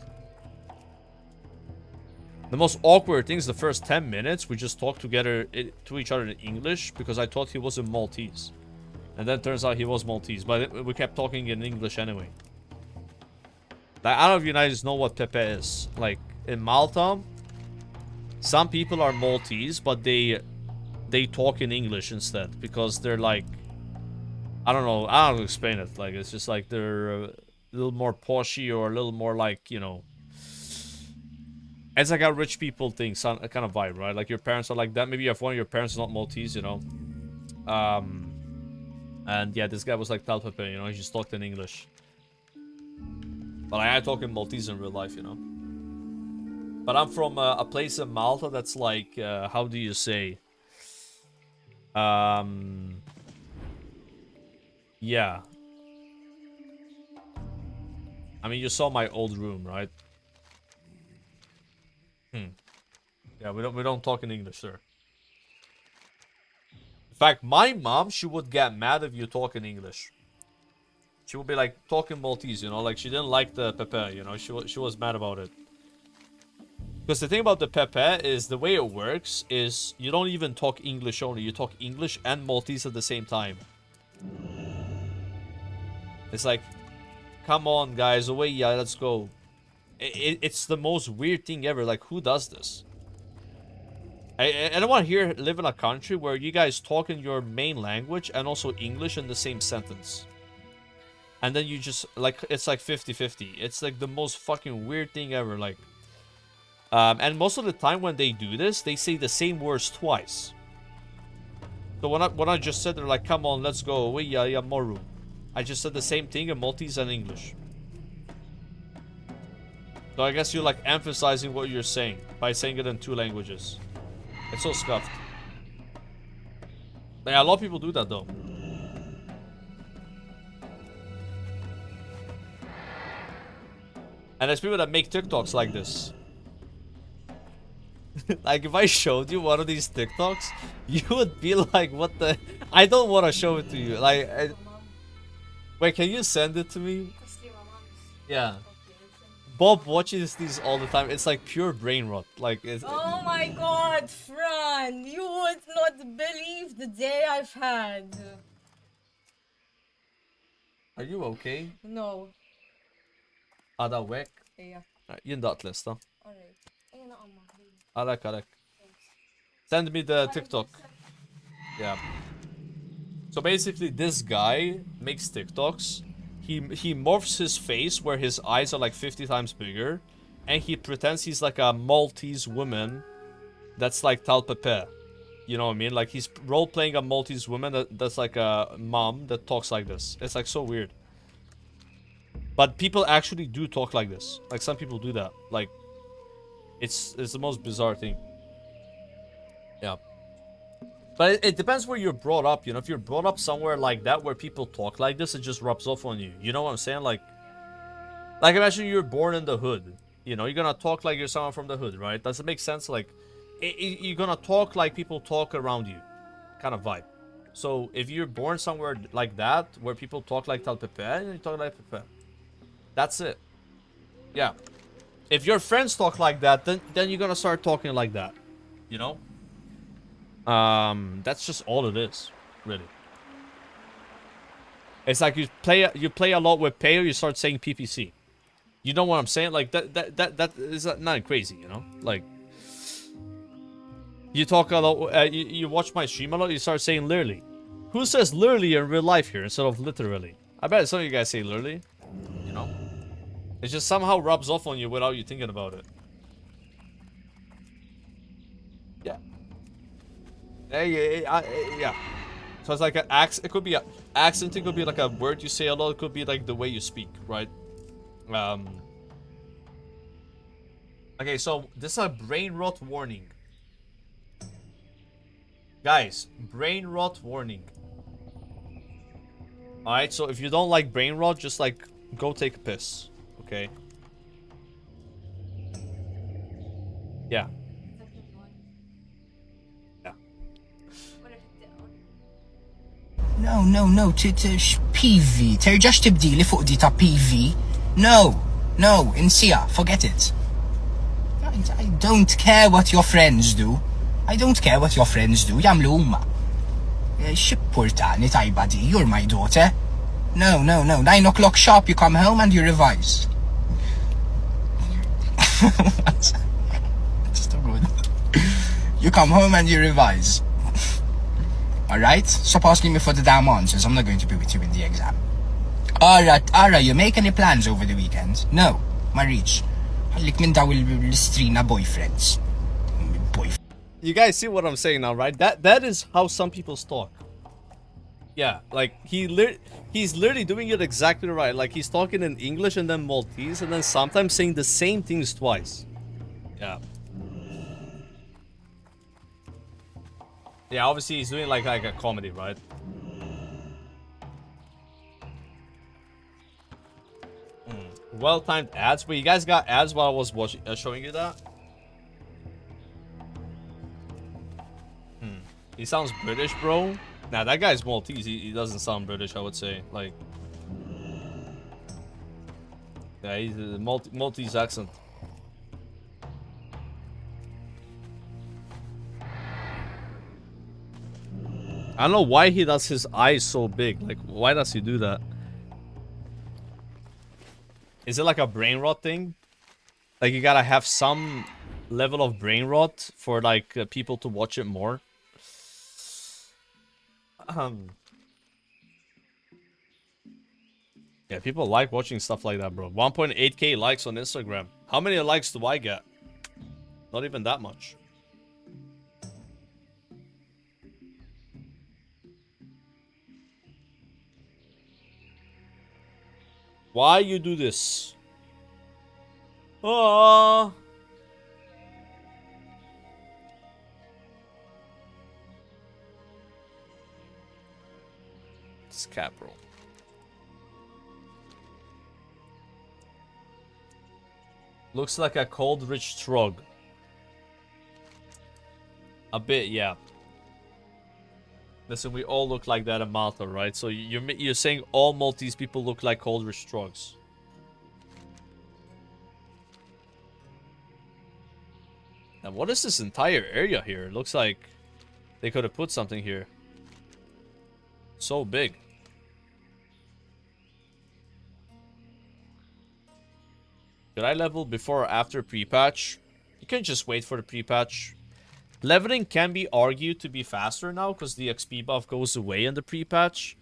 The most awkward thing is the first 10 minutes we just talked together to each other in English because I thought he wasn't Maltese. And then turns out he was Maltese, but we kept talking in English anyway. Like, I don't know if you guys know what Pepe is. Like, in Malta, some people are Maltese, but they talk in English instead. Because they're like... I don't know how to explain it. Like, it's just like they're a little more poshy or a little more like, you know... It's like a rich people thing, kind of vibe, right? Like, your parents are like that. Maybe you have one of your parents not Maltese, you know? And yeah, this guy was like Tal Pepe, you know? He just talked in English. But I talk in Maltese in real life, you know. But I'm from a place in Malta that's like, how do you say? Yeah. I mean, you saw my old room, right? Yeah, we don't talk in English, sir. In fact, my mom, she would get mad if you talk in English. She would be like talking Maltese, you know, like she didn't like the Pepe, you know, she was mad about it. Because the thing about the Pepe is the way it works is you don't even talk English only, you talk English and Maltese at the same time. It's like, come on guys, away, yeah, let's go. It's the most weird thing ever, like who does this? I don't want to live in a country where you guys talk in your main language and also English in the same sentence. And then you just, like, it's like 50-50. It's like the most fucking weird thing ever, like. And most of the time when they do this, they say the same words twice. So when I just said, they're like, come on, let's go away, yeah, moru. I just said the same thing in Maltese and English. So I guess you're like emphasizing what you're saying by saying it in 2 languages. It's so scuffed. Yeah, a lot of people do that though. And there's people that make TikToks like this. Like, if I showed you one of these TikToks, you would be like, what the... I don't want to show it to you. Like, wait, can you send it to me? Yeah. Bob watches these all the time. It's like pure brain rot. Like, it's... Oh my god, Fran! You would not believe the day I've had. Are you okay? No. Ada wek? Ja. Yun dat list, huh? Alright. Ayun na, Amma. Alek. Send me the TikTok. Yeah. So basically, this guy makes TikToks. He morphs his face where his eyes are like 50 times bigger, and he pretends he's like a Maltese woman that's like Tal Pepe. You know what I mean? Like he's role-playing a Maltese woman that's like a mom that talks like this. It's like so weird. But people actually do talk like this. Like some people do that. Like it's the most bizarre thing. Yeah. But it depends where you're brought up, you know. If you're brought up somewhere like that where people talk like this, it just rubs off on you. You know what I'm saying? Like imagine you're born in the hood. You know, you're gonna talk like you're someone from the hood, right? Does it make sense? Like, you're gonna talk like people talk around you. Kind of vibe. So, if you're born somewhere like that, where people talk like Tal Pepe, you talk like Pepe. That's it. Yeah. If your friends talk like that, then you're gonna start talking like that. You know? That's just all it is, really. It's like you play a lot with Payo, you start saying PPC. You know what I'm saying? Like that is not crazy, you know? Like you talk a lot, you watch my stream a lot, you start saying literally. Who says literally in real life here instead of literally? I bet some of you guys say literally, you know? It just somehow rubs off on you without you thinking about it. Yeah. Yeah. So it's like an accent. It could be an accent. It could be like a word you say a lot. It could be like the way you speak, right? Okay, so this is a brain rot warning. Guys, brain rot warning. Alright, so if you don't like brain rot, just like go take a piss. Okay? Yeah. No, PV. Terġax tibdili fuq di ta' PV. No, insija, forget it. I don't care what your friends do. Jamlu huma. X'importani tajba di, you're my daughter. No, 9 o'clock sharp you come home and you revise. That's too good. You come home and you revise. Alright? Stop asking me for the damn answers. I'm not going to be with you in the exam. Alright, you make any plans over the weekend? No, ma rridx. Għallik minn daw l-istrina boyfriends. You guys see what I'm saying now, right? That is how some people talk. Yeah, like he's literally doing it exactly right. Like he's talking in English and then Maltese and then sometimes saying the same things twice. Yeah. Yeah, obviously he's doing like a comedy, right? Well-timed ads. But you guys got ads while I was watching, showing you that? He sounds British, bro. Nah, that guy's Maltese. He doesn't sound British, I would say. Like, yeah, he's a Maltese accent. I don't know why he does his eyes so big. Like, why does he do that? Is it like a brain rot thing? Like, you gotta have some level of brain rot for, like, people to watch it more? Yeah, people like watching stuff like that, bro. 1.8k likes on Instagram. How many likes do I get? Not even that much. Why you do this? Oh. It's cap, bro. Looks like a cold rich shrug. A bit, yeah. Listen, we all look like that in Malta, right? So you're saying all Maltese people look like cold rich shrugs. And what is this entire area here? It looks like they could have put something here. So big. Should I level before or after pre-patch? You can just wait for the pre-patch. Leveling can be argued to be faster now because the XP buff goes away in the pre-patch.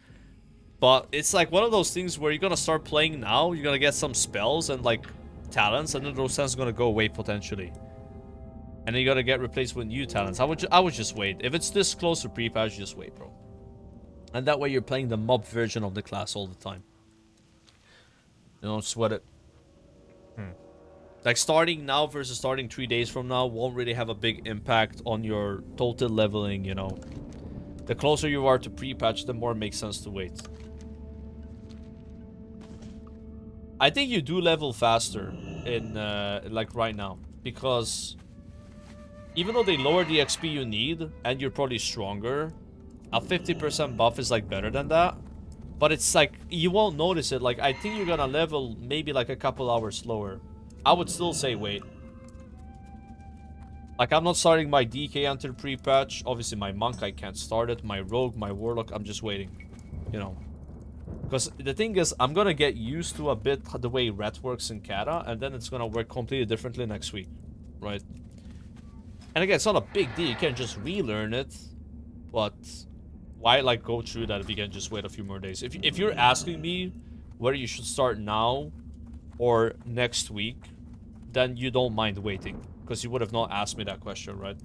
But it's like one of those things where you're gonna start playing now, you're gonna get some spells and like talents, and then those talents are gonna go away potentially. And then you gotta get replaced with new talents. I would just wait. If it's this close to pre-patch, just wait, bro. And that way you're playing the mob version of the class all the time. You don't sweat it. Like starting now versus starting 3 days from now won't really have a big impact on your total leveling, you know. The closer you are to pre-patch, the more it makes sense to wait. I think you do level faster in like right now, because even though they lower the XP you need and you're probably stronger, a 50% buff is like better than that. But it's like you won't notice it. Like I think you're gonna level maybe like a couple hours slower. I would still say wait. Like, I'm not starting my DK until pre-patch. Obviously, my monk, I can't start it. My rogue, my warlock, I'm just waiting. You know. Because the thing is, I'm gonna get used to a bit the way ret works in Kata, and then it's gonna work completely differently next week, right? And again, it's not a big deal. You can just relearn it, but why like go through that if you can just wait a few more days? If you're asking me whether you should start now or next week, then you don't mind waiting, because you would have not asked me that question, right?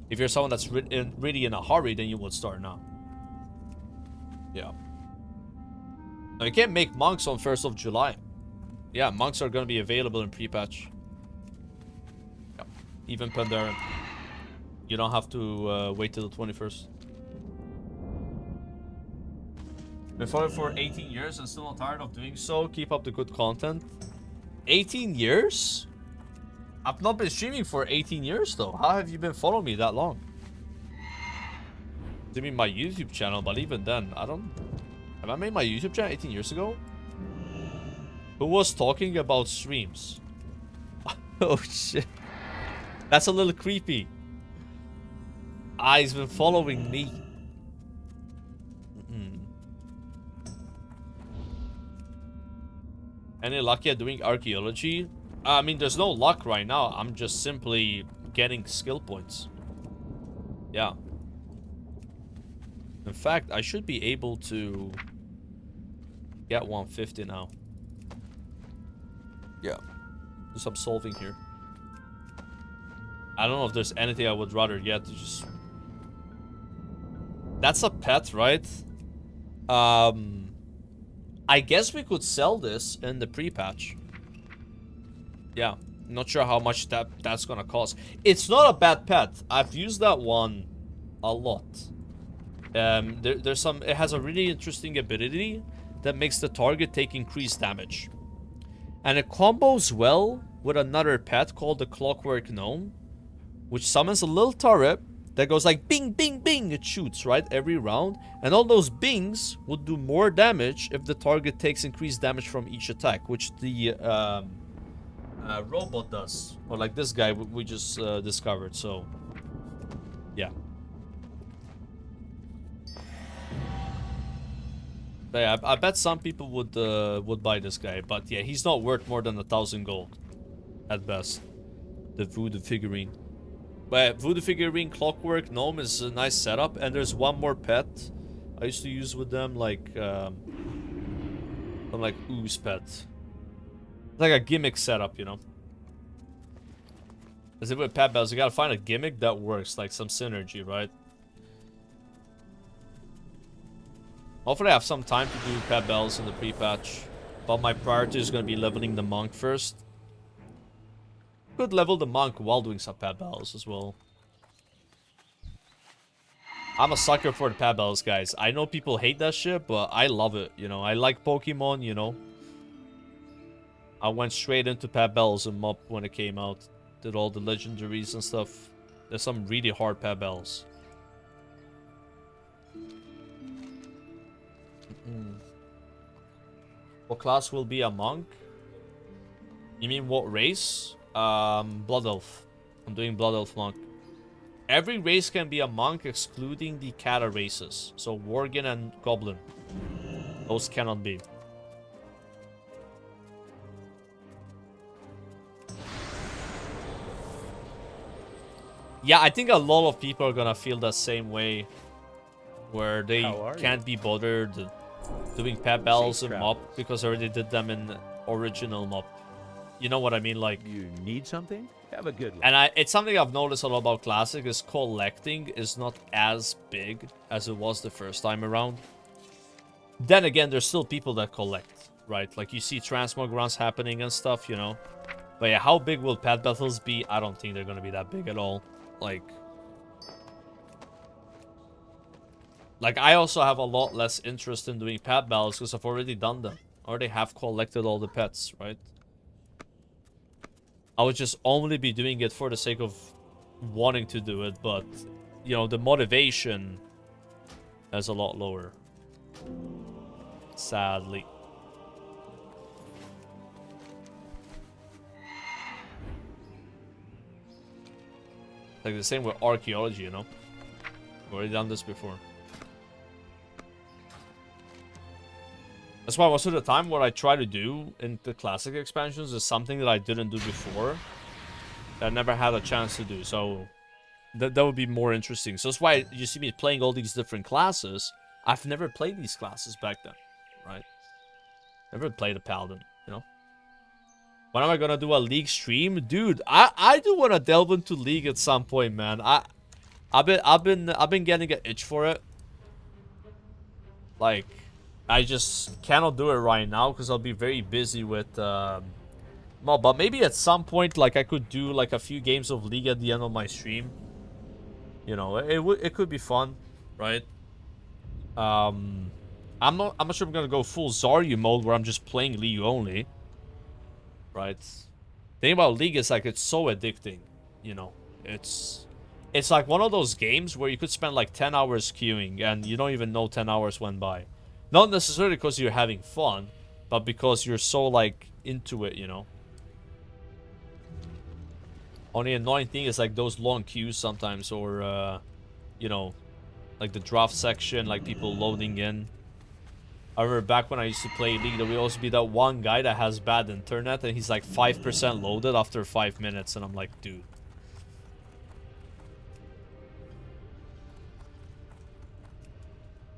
If you're someone that's really in a hurry, then you would start now. Yeah. Now, you can't make monks on 1st of July. Yeah, monks are going to be available in pre-patch. Yeah. Even Pandaria. You don't have to wait till the 21st. Been following for 18 years and still not tired of doing so. Keep up the good content. 18 years? I've not been streaming for 18 years though. How have you been following me that long? I mean my YouTube channel, but even then, I don't... Have I made my YouTube channel 18 years ago? Who was talking about streams? Oh shit. That's a little creepy. Ah, he's been following me. Any luck at doing archaeology? I mean, there's no luck right now. I'm just simply getting skill points. Yeah. In fact, I should be able to get 150 now. Yeah. Do some solving here. I don't know if there's anything I would rather get to just... That's a pet, right? I guess we could sell this in the pre-patch. Yeah, not sure how much that's gonna cost. It's not a bad pet. I've used that one a lot. There's some... It has a really interesting ability that makes the target take increased damage. And it combos well with another pet called the Clockwork Gnome, which summons a little turret that goes like bing, bing, bing. It shoots, right, every round. And all those bings would do more damage if the target takes increased damage from each attack, which the robot does. Or like this guy we just discovered, so... Yeah. But yeah, I bet some people would buy this guy, but yeah, he's not worth more than 1,000 gold. At best. The voodoo figurine. But voodoo figurine Clockwork Gnome is a nice setup, and there's one more pet I used to use with them, like some like ooze pet. It's like a gimmick setup, you know. As if with pet bells, you gotta find a gimmick that works, like some synergy, right? Hopefully I have some time to do pet bells in the pre-patch, but my priority is gonna be leveling the monk first. Could level the monk while doing some pet bells as well. I'm a sucker for the pet bells, guys. I know people hate that shit, but I love it, you know. I like Pokemon, you know. I went straight into pet bells and Mop when it came out. Did all the legendaries and stuff. There's some really hard pet bells. What class will be a monk? You mean what race? Blood Elf. I'm doing Blood Elf monk. Every race can be a monk excluding the Kata races. So Worgen and Goblin. Those cannot be. Yeah, I think a lot of people are gonna feel the same way. Where they can't be bothered doing pet bells and mop because I already did them in original mop. You know what I mean? Like, you need something? Have a good one. And it's something I've noticed a lot about Classic is collecting is not as big as it was the first time around. Then again, there's still people that collect, right? Like you see Transmog runs happening and stuff, you know. But yeah, how big will pet battles be? I don't think they're gonna be that big at all. Like I also have a lot less interest in doing pet battles because I've already done them. I already have collected all the pets, right? I would just only be doing it for the sake of wanting to do it, but, you know, the motivation is a lot lower. Sadly. Like the same with archaeology, you know? I've already done this before. That's why most of the time what I try to do in the classic expansions is something that I didn't do before. That I never had a chance to do. So that would be more interesting. So that's why you see me playing all these different classes. I've never played these classes back then, right? Never played a Paladin, you know? When am I gonna do a League stream? Dude, I do want to delve into League at some point, man. I've been getting an itch for it. Like, I just cannot do it right now because I'll be very busy with well, but maybe at some point, like, I could do like a few games of League at the end of my stream. You know, it could be fun, right? I'm not sure I'm gonna go full Zarya mode where I'm just playing League only. Right? The thing about League is, like, it's so addicting, you know. It's like one of those games where you could spend like 10 hours queuing and you don't even know 10 hours went by. Not necessarily because you're having fun, but because you're so, like, into it, you know. Only annoying thing is, like, those long queues sometimes, or you know, like the draft section, like people loading in. I remember back when I used to play League, there would always be that one guy that has bad internet and he's like 5% loaded after 5 minutes, and I'm like, dude.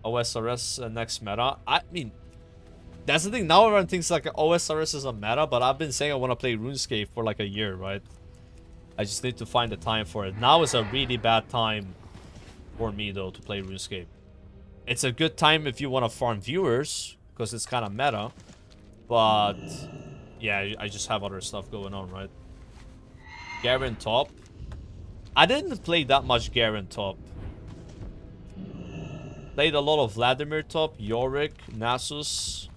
OSRS next meta. I mean, that's the thing. Now everyone thinks like OSRS is a meta, but I've been saying I want to play RuneScape for like a year, right? I just need to find the time for it. Now is a really bad time for me, though, to play RuneScape. It's a good time if you want to farm viewers, because it's kind of meta. But, yeah, I just have other stuff going on, right? Garen top. I didn't play that much Garen top. Played a lot of Vladimir top, Yorick, Nasus.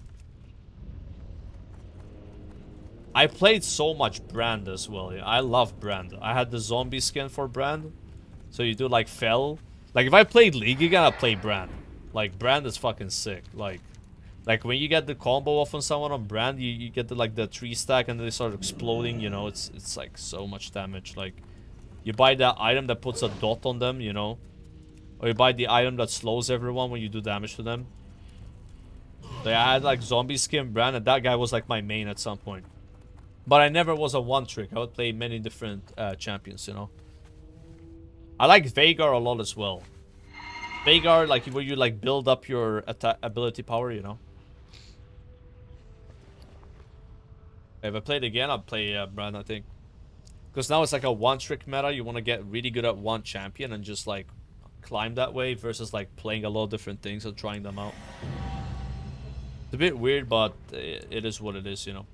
I played so much Brand as well. I love Brand. I had the zombie skin for Brand. So you do like Fell. Like if I played League, you gotta play Brand. Like Brand is fucking sick. Like when you get the combo off on someone on Brand, you get the like the 3-stack and they start exploding, you know, it's like so much damage. Like you buy that item that puts a dot on them, you know. Or you buy the item that slows everyone when you do damage to them. So yeah, I had like zombie skin Brand, and that guy was like my main at some point. But I never was a one-trick. I would play many different champions, you know. I like Vhagar a lot as well. Vhagar, like, where you, like, build up your ability power, you know. If I played again, I'd play Brand, I think. Because now it's like a one-trick meta. You want to get really good at one champion and just, like, climb that way versus, like, playing a lot of different things and trying them out. It's a bit weird, but it is what it is, you know.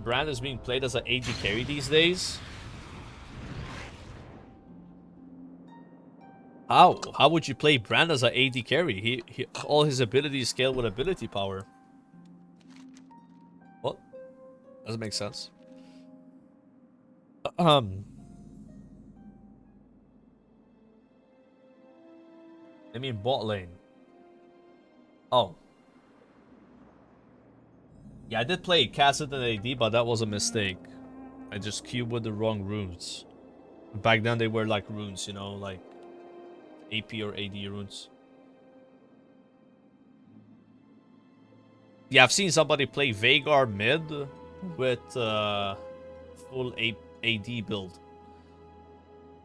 Brand is being played as an AD carry these days. How would you play Brand as an AD carry? He all his abilities scale with ability power. What? Doesn't make sense. I mean bot lane. Oh. Yeah, I did play Cassid and AD, but that was a mistake. I just queued with the wrong runes. Back then they were like runes, you know, like AP or AD runes. Yeah, I've seen somebody play Vhagar mid with full AD build.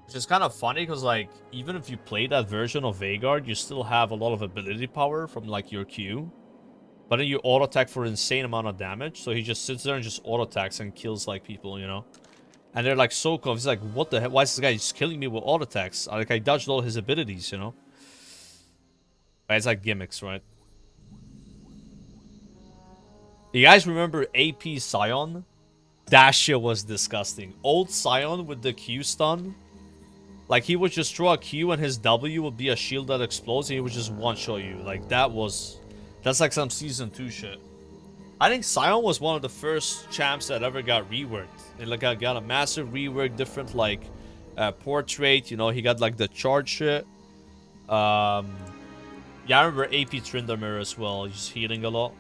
Which is kind of funny because, like, even if you play that version of Vhagar, you still have a lot of ability power from, like, your Q. But then you auto-attack for an insane amount of damage. So he just sits there and just auto-attacks and kills, like, people, you know? And they're, like, so confused. Like, what the heck? Why is this guy just killing me with auto-attacks? Like, I dodged all his abilities, you know? But it's, like, gimmicks, right? You guys remember AP Sion? That shit was disgusting. Old Sion with the Q stun. Like, he would just throw a Q and his W would be a shield that explodes and he would just one-shot you. Like, that was... That's like some Season 2 shit. I think Sion was one of the first champs that ever got reworked. It like got a massive rework, different like portrait. You know, he got like the charge shit. Yeah, I remember AP Tryndamere as well, just healing a lot.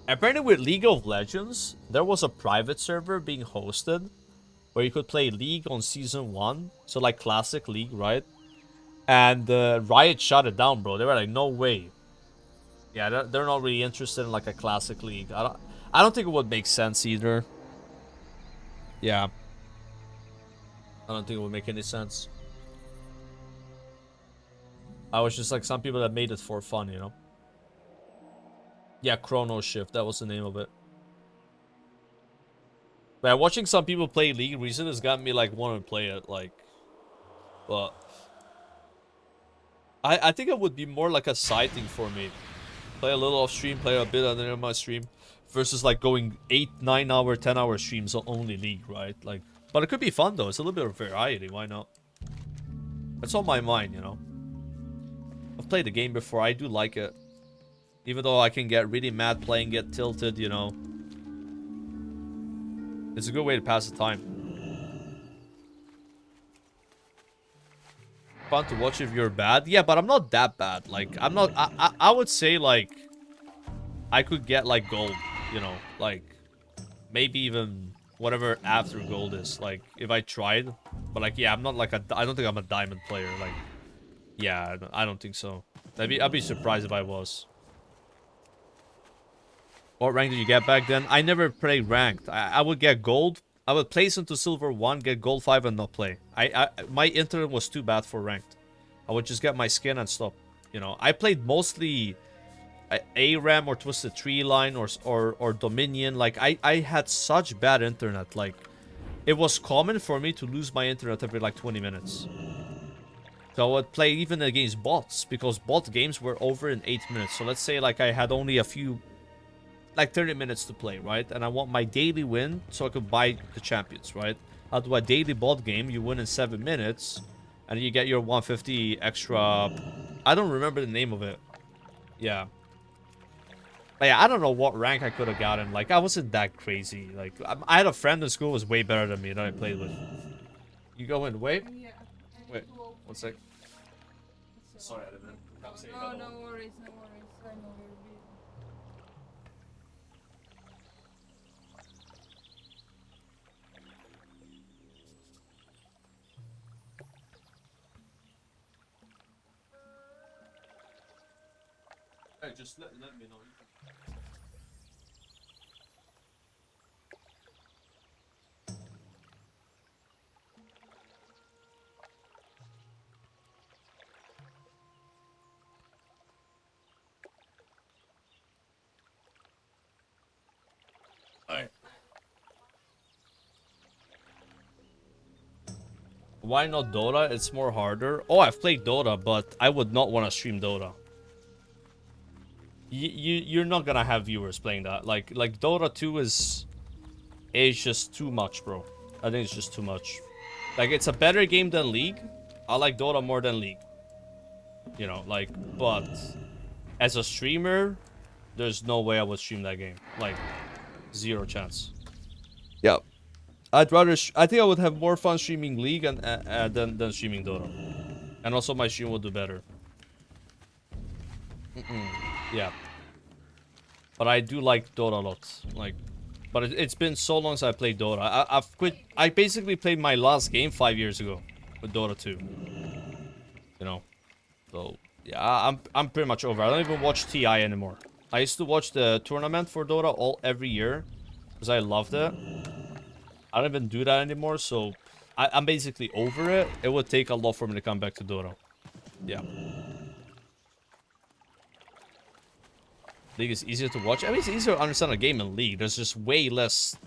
Apparently with League of Legends, there was a private server being hosted where you could play League on Season 1. So like Classic League, right? And Riot shut it down, bro. They were like, no way. Yeah, they're not really interested in like a Classic League. I don't think it would make sense either. Yeah. I don't think it would make any sense. I was just like some people that made it for fun, you know? Yeah, Chrono Shift, that was the name of it. But watching some people play League recently has got me like wanting to play it, like, but I think it would be more like a side thing for me. Play a little off stream, play a bit under my stream, versus like going 8, 9 hour, 10 hour streams on only League, right? Like, but it could be fun though. It's a little bit of variety. Why not? It's on my mind, you know. I've played the game before. I do like it, even though I can get really mad playing, get tilted, you know. It's a good way to pass the time. Fun to watch if you're bad. Yeah, but I'm not that bad. Like, I'm not... I would say, like... I could get, like, gold. You know? Like, maybe even whatever after gold is. Like, if I tried. But, like, yeah, I'm not, like, I don't think I'm a diamond player. Like, yeah, I don't think so. I'd be surprised if I was. What rank did you get back then? I never played ranked. I would get gold. I would place into silver 1, get gold 5, and not play. My internet was too bad for ranked. I would just get my skin and stop. You know, I played mostly ARAM or Twisted Tree Line or Dominion. Like, I had such bad internet. Like, it was common for me to lose my internet every like 20 minutes. So I would play even against bots, because bot games were over in 8 minutes. So let's say like I had only a few... like 30 minutes to play, right? And I want my daily win so I could buy the champions, right? I'll do a daily bot game, you win in 7 minutes, and you get your 150 extra... I don't remember the name of it. Yeah. But yeah, I don't know what rank I could have gotten. Like, I wasn't that crazy. Like, I had a friend in school who was way better than me that I played with. You go in, wait? Wait, 1 sec. Sorry, I didn't... No, no worries, no worries. I know you're busy. Hey, just let me know. Alright. Why not Dota? It's more harder. Oh, I've played Dota, but I would not want to stream Dota. You're not gonna have viewers playing that. Like Dota 2 is just too much, bro. I think it's just too much. Like, it's a better game than League. I like Dota more than League. You know, like, but as a streamer, there's no way I would stream that game. Like, 0 chance. Yeah, I'd rather. I think I would have more fun streaming League and than streaming Dota, and also my stream would do better. Yeah, but I do like Dota a lot. Like, but it's been so long since I played Dota. I've quit. I basically played my last game 5 years ago with Dota 2. You know, so yeah, I'm pretty much over. I don't even watch TI anymore. I used to watch the tournament for Dota every year because I loved it. I don't even do that anymore, so I'm basically over it. It would take a lot for me to come back to Dota. Yeah. League is easier to watch. I mean, it's easier to understand a game in League. There's just way less...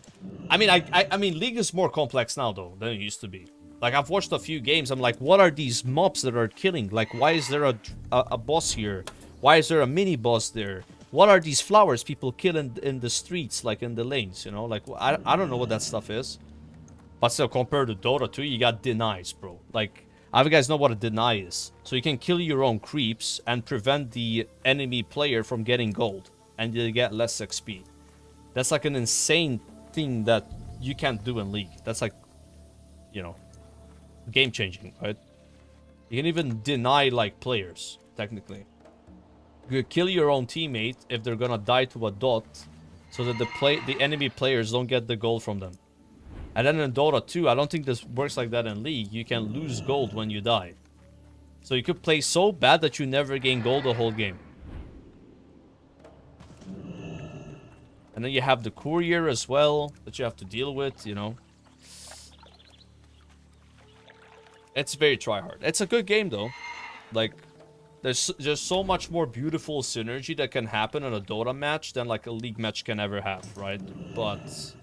I mean, I mean, League is more complex now, though, than it used to be. Like, I've watched a few games. I'm like, what are these mobs that are killing? Like, why is there a boss here? Why is there a mini-boss there? What are these flowers people kill in the streets, like in the lanes, you know? Like, I don't know what that stuff is. But still, compared to Dota 2, you got denies, bro. Like, I have you guys know what a deny is. So you can kill your own creeps and prevent the enemy player from getting gold. And you get less XP. That's like an insane thing that you can't do in League. That's like, you know, game-changing, right? You can even deny, like, players, technically. You kill your own teammate if they're gonna die to a dot, so that the enemy players don't get the gold from them. And then in Dota 2, I don't think this works like that in League. You can lose gold when you die. So you could play so bad that you never gain gold the whole game. And then you have the courier as well that you have to deal with, you know. It's very tryhard. It's a good game though. Like, there's so much more beautiful synergy that can happen in a Dota match than like a League match can ever have, right? But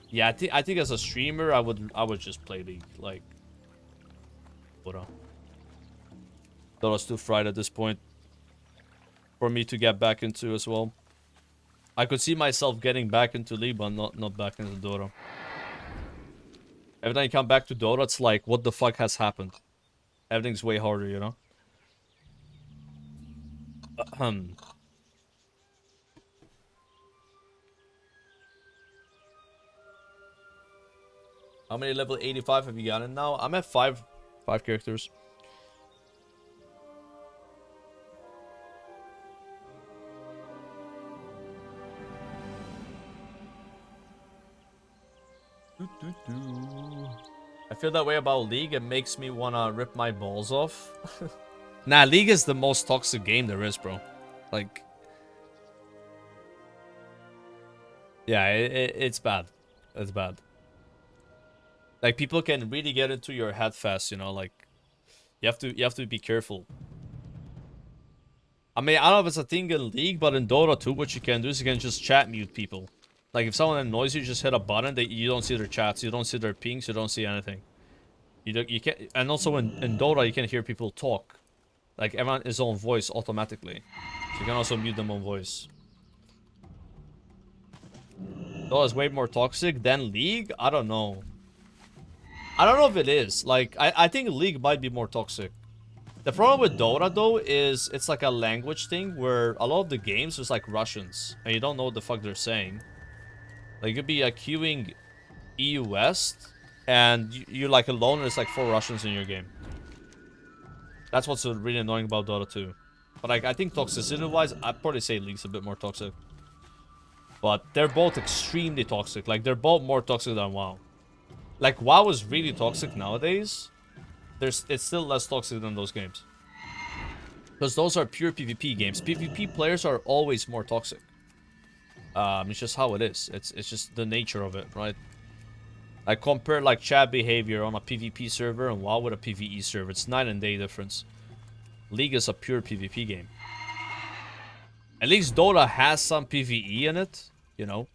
yeah, I think as a streamer, I would just play League. Like, Dota. Dota's too fried at this point for me to get back into as well. I could see myself getting back into League, but not back into Dota. Every time you come back to Dota, it's like, what the fuck has happened? Everything's way harder, you know? How many level 85 have you gotten now? I'm at 5 characters. I feel that way about League. It makes me wanna rip my balls off. Nah, League is the most toxic game there is, bro. Like, yeah, it's bad. It's bad. Like, people can really get into your head fast, you know. Like, you have to be careful. I mean, I don't know if it's a thing in League, but in Dota 2, what you can do is you can just chat mute people. Like, if someone annoys you, just hit a button. You don't see their chats, you don't see their pings, you don't see anything. You can't. And also in Dota, you can hear people talk. Like, everyone is on voice automatically. So you can also mute them on voice. Dota is way more toxic than League? I don't know. I don't know if it is. Like, I think League might be more toxic. The problem with Dota, though, is it's like a language thing where a lot of the games is like Russians. And you don't know what the fuck they're saying. Like, you could be queuing EU West, and you're like alone, and there's like 4 Russians in your game. That's what's really annoying about Dota 2. But like, I think toxicity-wise, I'd probably say League's a bit more toxic. But they're both extremely toxic. Like, they're both more toxic than WoW. Like, WoW is really toxic nowadays. It's still less toxic than those games. Because those are pure PvP games. PvP players are always more toxic. It's just how it is. It's just the nature of it, right? Like, compare like chat behavior on a PvP server and WoW with a PvE server. It's night and day difference. League is a pure PvP game. At least Dota has some PvE in it, you know,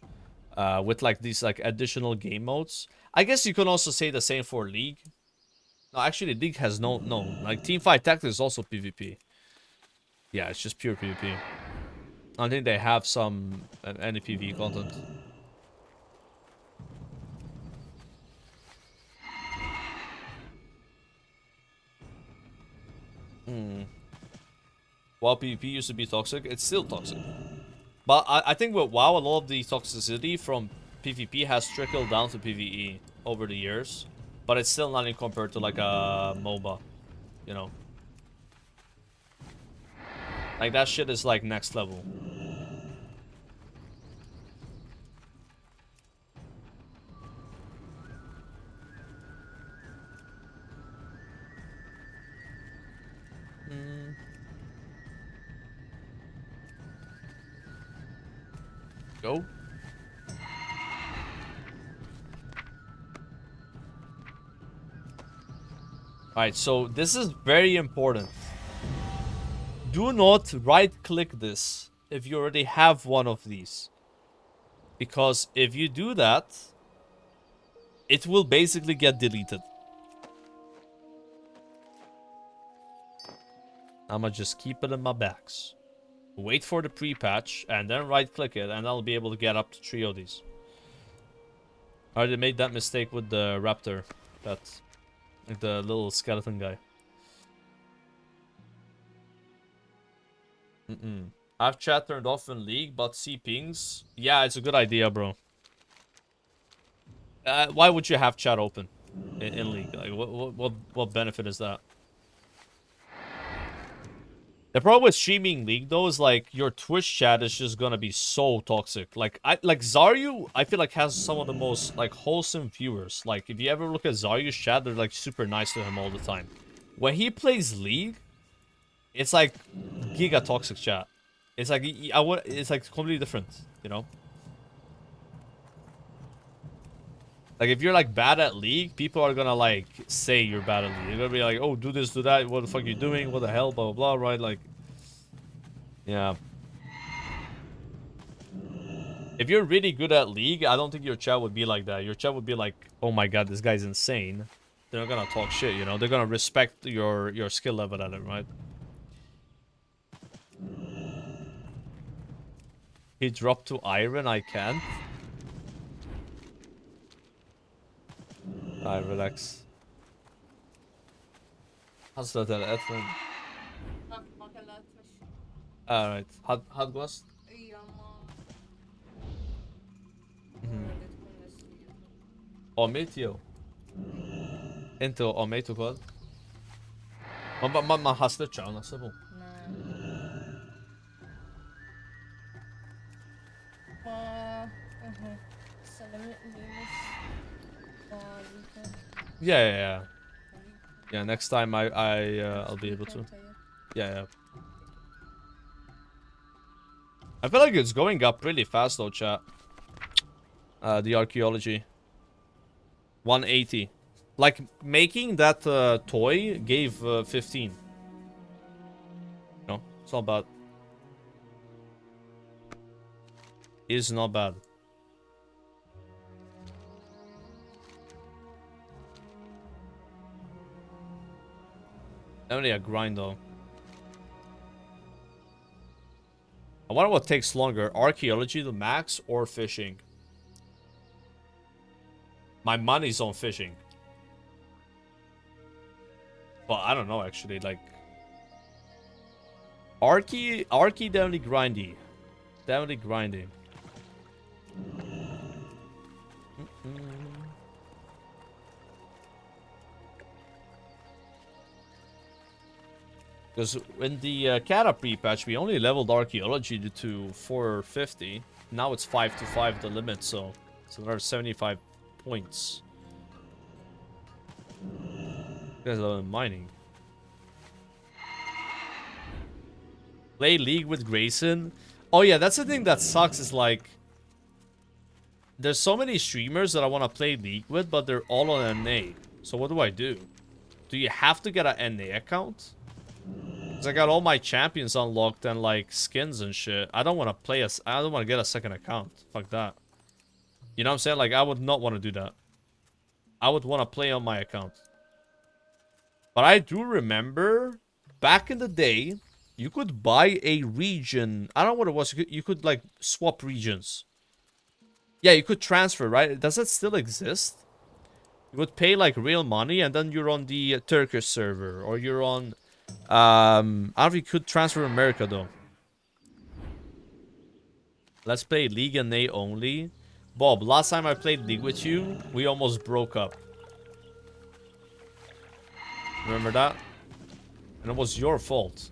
with like these like additional game modes. I guess you can also say the same for League. No, actually, League has no. Like, Teamfight Tactics is also PvP. Yeah, it's just pure PvP. I think they have some any PvE content. WoW PvP used to be toxic. It's still toxic. But I think with WoW, a lot of the toxicity from PvP has trickled down to PvE over the years. But it's still nothing compared to like a MOBA, you know. Like, that shit is like next level. Go. Alright, so this is very important. Do not right-click this if you already have one of these. Because if you do that, it will basically get deleted. I'ma just keep it in my bags. Wait for the pre-patch, and then right-click it, and I'll be able to get up to 3 of these. I already made that mistake with the raptor. That's like the little skeleton guy. I have chat turned off in League, but see pings. Yeah, it's a good idea, bro. Why would you have chat open in League? Like, what benefit is that? The problem with streaming League though is like your Twitch chat is just gonna be so toxic. Like Zaryu, I feel like has some of the most like wholesome viewers. Like if you ever look at Zaryu's chat, they're like super nice to him all the time. When he plays League, it's like giga toxic chat. It's like it's like completely different, you know? Like if you're like bad at League, people are gonna like say you're bad at League. They're gonna be like, oh, do this, do that, what the fuck are you doing? What the hell, blah blah blah, right? Like, yeah. If you're really good at League, I don't think your chat would be like that. Your chat would be like, oh my god, this guy's insane. They're not gonna talk shit, you know? They're gonna respect your skill level at it, right? He dropped to iron, I can't. Alright, relax. Hasla där äten. Alright, had gost? Omit yo. Inte omit och vad? Man haslar tjärna så bra. Yeah. Yeah, next time I'll be able to. Yeah. I feel like it's going up really fast though, chat. The archaeology. 180. Like, making that toy gave 15. No, it's not bad. It's not bad. Definitely a grind though. I wonder what takes longer, archaeology the max or fishing. My money's on fishing. Well, I don't know actually, like Archie definitely grindy. Definitely grinding. Because in the Cata pre-patch, we only leveled archaeology to 450. Now it's 5 to 5 the limit, so it's another 75 points. You guys love mining. Play League with Grayson. Oh yeah, that's the thing that sucks is like there's so many streamers that I want to play League with, but they're all on NA. So what do? Do you have to get an NA account? Cause I got all my champions unlocked and like skins and shit. I don't want to play I don't want to get a second account. Fuck that. You know what I'm saying? Like I would not want to do that. I would want to play on my account. But I do remember back in the day, you could buy a region. I don't know what it was. You could like swap regions. Yeah, you could transfer, right? Does it still exist? You would pay like real money and then you're on the Turkish server or you're on I don't know if you could transfer America though. Let's play League and A only. Bob, last time I played League with you, we almost broke up. Remember that? And it was your fault.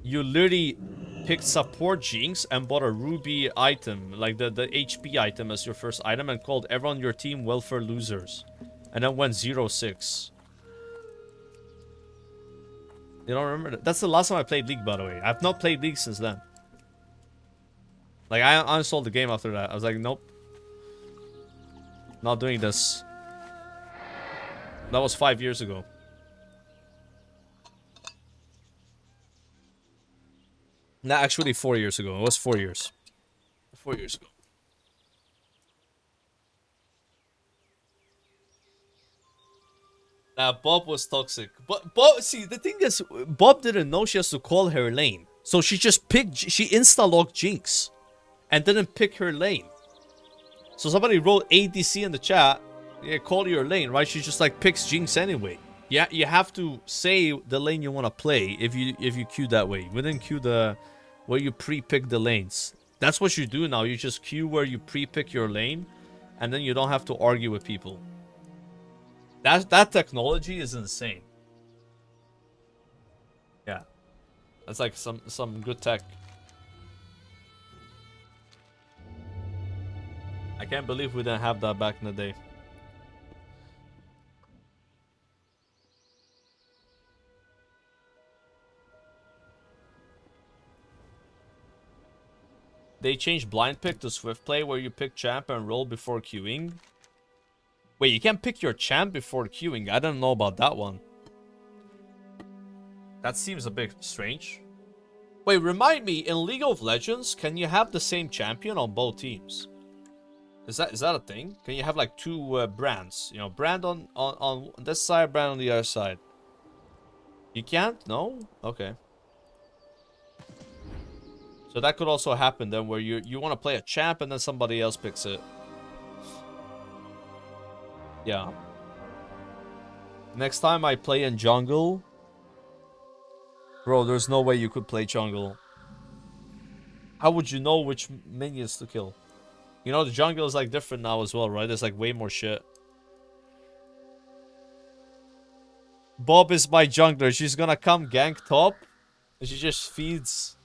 You literally picked support Jinx and bought a ruby item, like the HP item as your first item, and called everyone on your team welfare losers. And then went 0-6. You don't remember that? That's the last time I played League, by the way. I've not played League since then. Like, I uninstalled the game after that. I was like, nope. Not doing this. That was 5 years ago. Nah, actually 4 years ago. It was 4 years. 4 years ago. Nah, Bob was toxic. But Bob, see, the thing is, Bob didn't know she has to call her lane. So she just picked, she insta-logged Jinx. And didn't pick her lane. So somebody wrote ADC in the chat. Yeah, call your lane, right? She just like picks Jinx anyway. Yeah, you have to say the lane you want to play if you queue that way. We didn't queue the where you pre-pick the lanes. That's what you do now. You just queue where you pre-pick your lane, and then you don't have to argue with people. That technology is insane. That's like some good tech. I can't believe we didn't have that back in the day. They changed blind pick to swift play where you pick champ and roll before queuing. Wait, you can't pick your champ before queuing. I don't know about that one. That seems a bit strange. Wait, remind me, in League of Legends, can you have the same champion on both teams? Is that a thing? Can you have like two brands? You know, brand on this side, brand on the other side. You can't? No? Okay. So that could also happen then, where you want to play a champ and then somebody else picks it. Yeah. Next time I play in jungle, bro, there's no way you could play jungle. How would you know which minions to kill? You know, the jungle is like different now as well, right? There's like way more shit. Bob is my jungler. She's gonna come gank top. And she just feeds.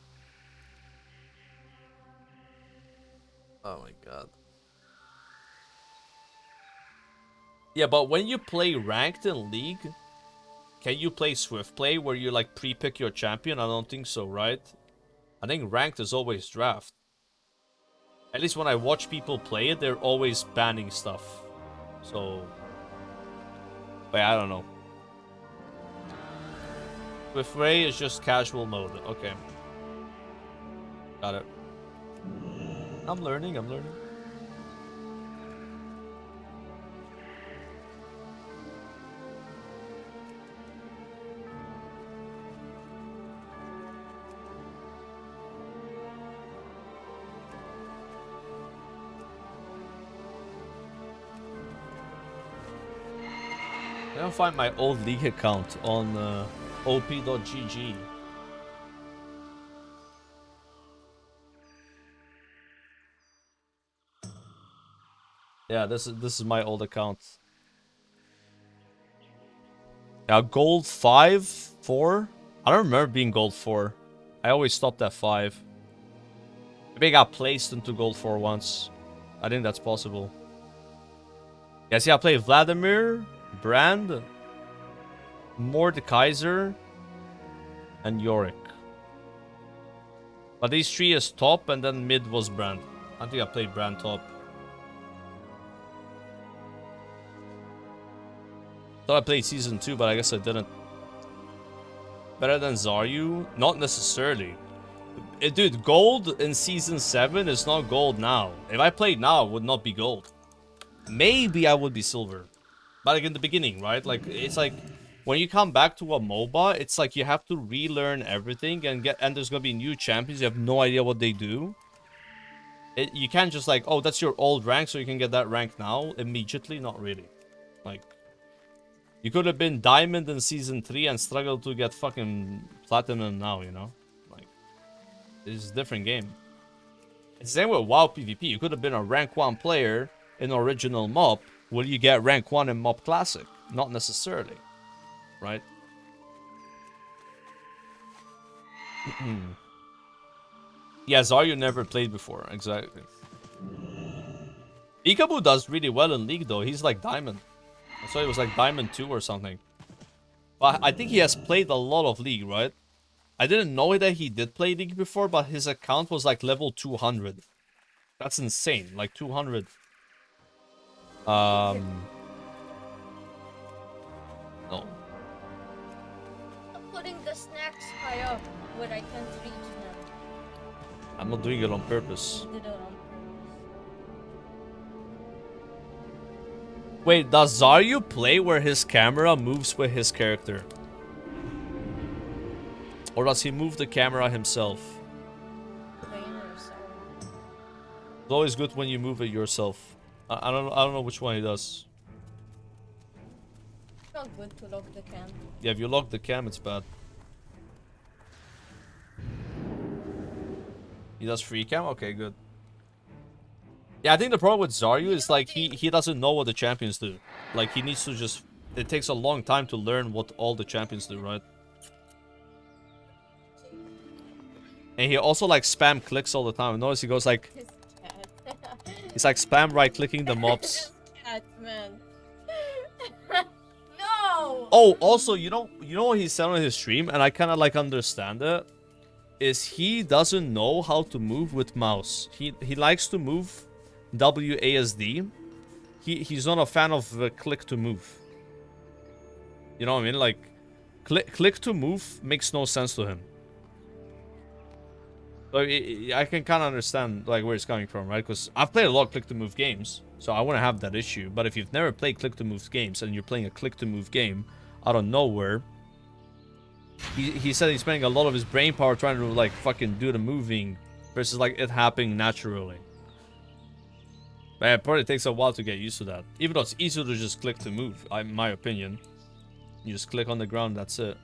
Oh my god. Yeah, but when you play ranked in League, can you play swift play where you like pre-pick your champion? I don't think so, right? I think ranked is always draft. At least when I watch people play it, they're always banning stuff. So, but I don't know. Swift play is just casual mode. Okay. Got it. I'm learning, I'm learning. I don't find my old League account on op.gg. Yeah, this is my old account. Yeah, gold 5, 4. I don't remember being gold 4. I always stopped at 5. Maybe I got placed into gold 4 once. I think that's possible. Yeah, see, I played Vladimir, Brand, Mordekaiser, and Yorick. But these three is top, and then mid was Brand. I think I played Brand top. Thought I played Season 2, but I guess I didn't. Better than Zaryu? Not necessarily. Dude, gold in Season 7 is not gold now. If I played now, it would not be gold. Maybe I would be silver. But like in the beginning, right? Like, it's like, when you come back to a MOBA, it's like you have to relearn everything and there's gonna be new champions. You have no idea what they do. You can't just like, oh, that's your old rank, so you can get that rank now immediately. Not really. Like, you could have been diamond in Season 3 and struggled to get fucking platinum now, you know? Like, it's a different game. It's the same with WoW PvP. You could have been a rank 1 player in original MOB. Will you get rank 1 in MOB Classic? Not necessarily. Right? Yeah, Zaryu never played before. Exactly. Peekaboo does really well in League, though. He's like Diamond. I saw it was like Diamond 2 or something. But I think he has played a lot of League, right? I didn't know that he did play League before, but his account was like level 200. That's insane. Like 200. No. I'm putting the snacks high up where I can't reach them. I'm not doing it on purpose. You did it on purpose. Wait, does Zaryu play where his camera moves with his character? Or does he move the camera himself? It's always good when you move it yourself. I don't know which one he does. It's not good to lock the cam. Yeah, if you lock the cam, it's bad. He does free cam? Okay, good. Yeah, I think the problem with Zaryu is like he doesn't know what the champions do. Like he needs to just... It takes a long time to learn what all the champions do, right? And he also like spam clicks all the time. Notice he goes like... He's like spam right clicking the mobs. Cat, man. No! Oh, also, you know what he said on his stream, and I kind of like understand it, is he doesn't know how to move with mouse. He likes to move WASD. He's not a fan of click to move. You know what I mean? Like, click to move makes no sense to him. So I can kind of understand like where it's coming from, right? Because I've played a lot of click to move games, so I wouldn't have that issue. But if you've never played click to move games and you're playing a click to move game out of nowhere, he said he's spending a lot of his brain power trying to like fucking do the moving versus like it happening naturally. But it probably takes a while to get used to that. Even though it's easier to just click to move, in my opinion. You just click on the ground, that's it.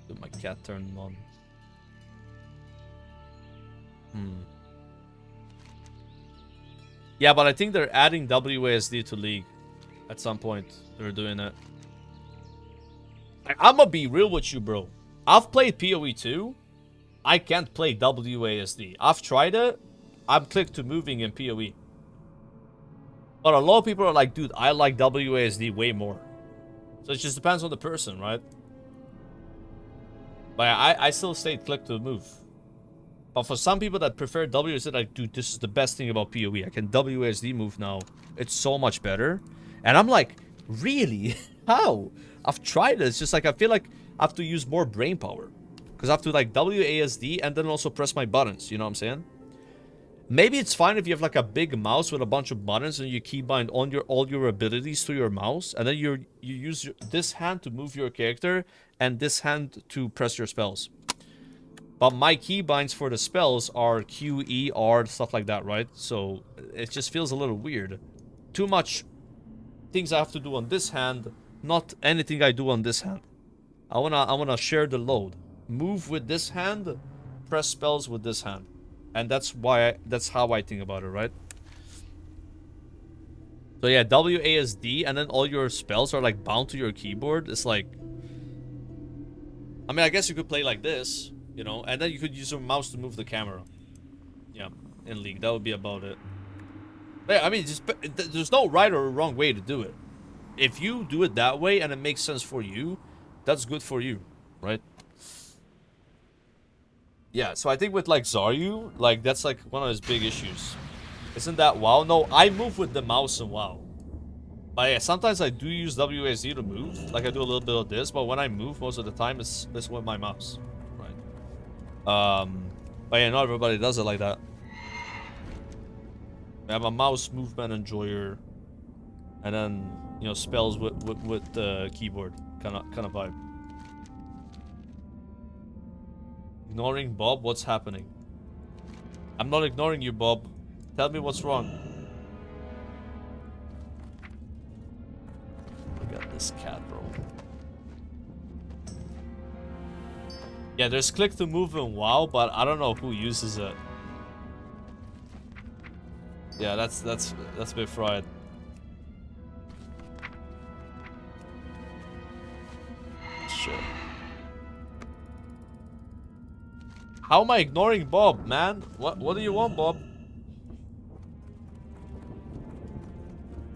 Did my cat turn on? Yeah, but I think they're adding WASD to League at some point. They're doing it. I'm gonna be real with you, bro. I've played PoE 2. I can't play WASD. I've tried it. I'm click to moving in PoE. But a lot of people are like, dude, I like WASD way more. So it just depends on the person, right? But I still stay click to move. But for some people that prefer WASD, like, dude, this is the best thing about PoE. I can WASD move now. It's so much better. And I'm like, really? How? I've tried it. It's just like, I feel like I have to use more brain power. Because I have to like WASD and then also press my buttons. You know what I'm saying? Maybe it's fine if you have like a big mouse with a bunch of buttons and you keybind on all your abilities to your mouse. And then you use this hand to move your character and this hand to press your spells. But my keybinds for the spells are Q, E, R, stuff like that, right? So it just feels a little weird. Too much things I have to do on this hand, not anything I do on this hand. I wanna share the load. Move with this hand, press spells with this hand. And that's how I think about it, right? So yeah, WASD and then all your spells are like bound to your keyboard. It's like, I mean, I guess you could play like this, you know, and then you could use your mouse to move the camera. Yeah, in League, that would be about it. But yeah, I mean, there's no right or wrong way to do it. If you do it that way and it makes sense for you, that's good for you, right? Yeah, so I think with like Zaryu, like that's like one of his big issues. Isn't that WoW? No, I move with the mouse in WoW. But yeah, sometimes I do use WASD to move. Like I do a little bit of this, but when I move most of the time it's with my mouse. Right. But yeah, not everybody does it like that. I'm a mouse movement enjoyer. And then, you know, spells with the keyboard kind of vibe. Ignoring Bob, what's happening? I'm not ignoring you, Bob. Tell me what's wrong. Look at this cat, bro. Yeah, there's click to move in WoW, but I don't know who uses it. Yeah, that's a bit fried. Shit. How am I ignoring Bob, man? What do you want, Bob?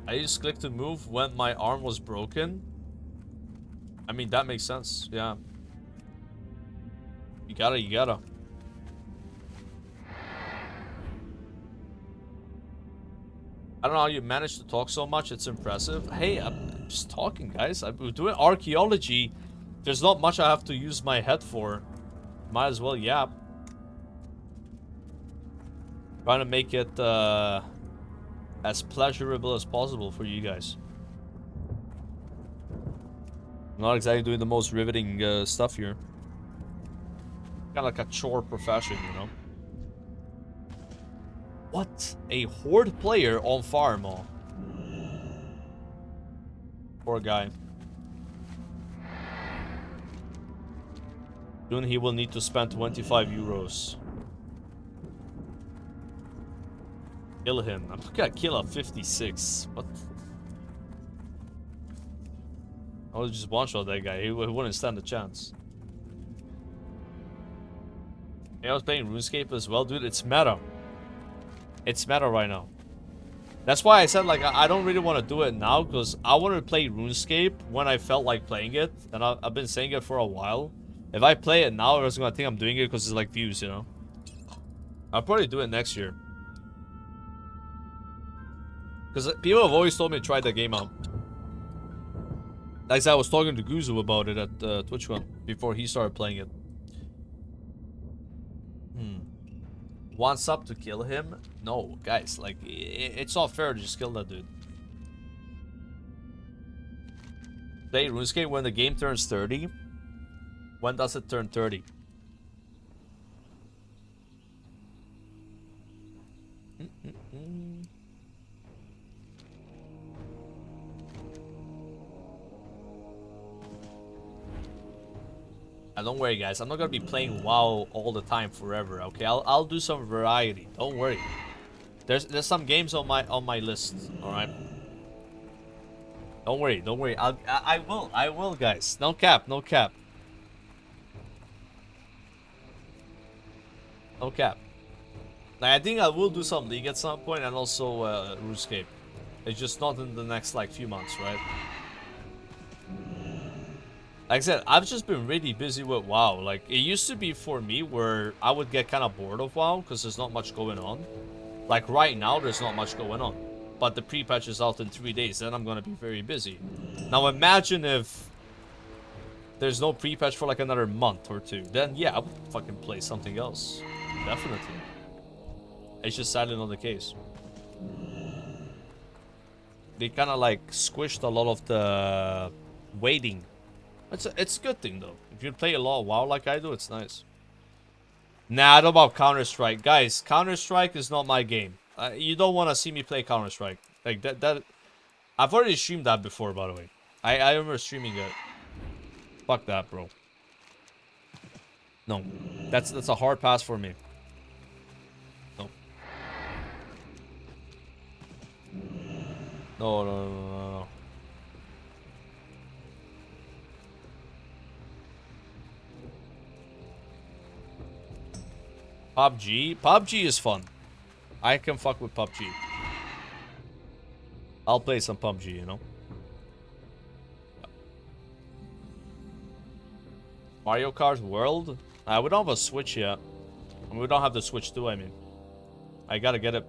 I used click to move when my arm was broken. I mean, that makes sense, yeah. You gotta. I don't know how you managed to talk so much. It's impressive. Hey, I'm just talking, guys. I'm doing archaeology. There's not much I have to use my head for. Might as well yap. Trying to make it as pleasurable as possible for you guys. I'm not exactly doing the most riveting stuff here. Kind of like a chore profession, you know. What? A horde player on farm? Oh. Poor guy. Soon he will need to spend 25 euros. Kill him. I'm gonna kill a 56. What? would just one-shot that guy. He wouldn't stand a chance. Yeah, I was playing RuneScape as well, dude. It's meta. It's meta right now. That's why I said, like, I don't really want to do it now, because I wanted to play RuneScape when I felt like playing it, and I've been saying it for a while. If I play it now, everyone's gonna think I'm doing it because it's like views, you know? I'll probably do it next year. Because people have always told me to try that game out. Like I said, I was talking to Guzu about it at TwitchCon before he started playing it. One sub to kill him? No, guys, like, it's not fair to just kill that dude. Play RuneScape when the game turns 30? When does it turn 30? Don't worry, guys. I'm not gonna be playing WoW all the time forever. Okay, I'll do some variety. Don't worry. There's some games on my list. All right. Don't worry. Don't worry. I will, guys. No cap. No cap. No cap. Like, I think I will do some League at some point, and also RuneScape. It's just not in the next like few months, right? Like I said, I've just been really busy with WoW. Like, it used to be for me where I would get kind of bored of WoW because there's not much going on. Like, right now, there's not much going on. But the pre-patch is out in 3 days, then I'm going to be very busy. Now, imagine if there's no pre-patch for like another month or two. Then, yeah, I would fucking play something else. Definitely. It's just sadly not the case. They kind of like squished a lot of the waiting. It's a good thing, though. If you play a lot of WoW like I do, it's nice. Nah, I don't know about Counter-Strike. Guys, Counter-Strike is not my game. You don't want to see me play Counter-Strike. Like, that... I've already streamed that before, by the way. I remember streaming it. Fuck that, bro. No. That's a hard pass for me. No. No. PUBG? PUBG is fun. I can fuck with PUBG. I'll play some PUBG, you know? Mario Kart World? We don't have a Switch yet. And we don't have the Switch 2, I mean. I gotta get it.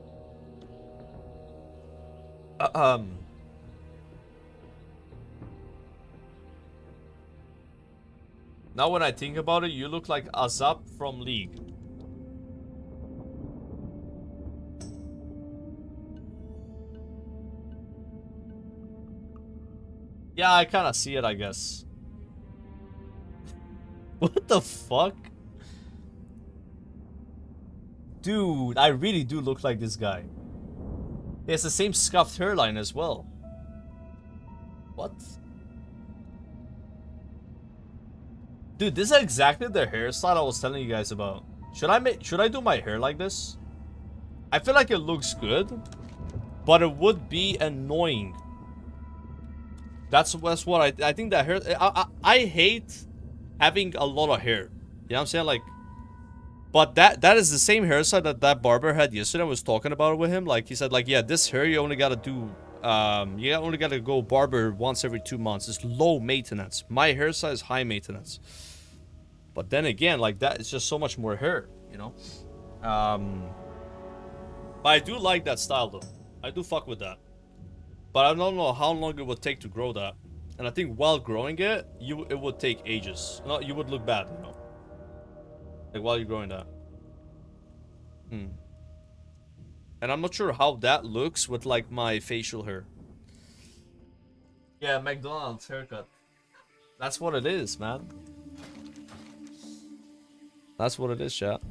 Now when I think about it, you look like Azap from League. Yeah, I kind of see it, I guess. What the fuck? Dude, I really do look like this guy. He has the same scuffed hairline as well. What? Dude, this is exactly the hairstyle I was telling you guys about. Should I do my hair like this? I feel like it looks good, but it would be annoying. That's what I think that hair... I hate having a lot of hair. You know what I'm saying? Like... But that is the same hairstyle that barber had yesterday. I was talking about it with him. Like, he said, like, yeah, this hair you only gotta do... you only gotta go barber once every 2 months. It's low maintenance. My hairstyle is high maintenance. But then again, like, that is just so much more hair, you know? But I do like that style, though. I do fuck with that. But I don't know how long it would take to grow that. And I think while growing it, it would take ages. No, you would look bad, you know? Like, while you're growing that. And I'm not sure how that looks with, like, my facial hair. Yeah, McDonald's haircut. That's what it is, man. That's what it is, chat.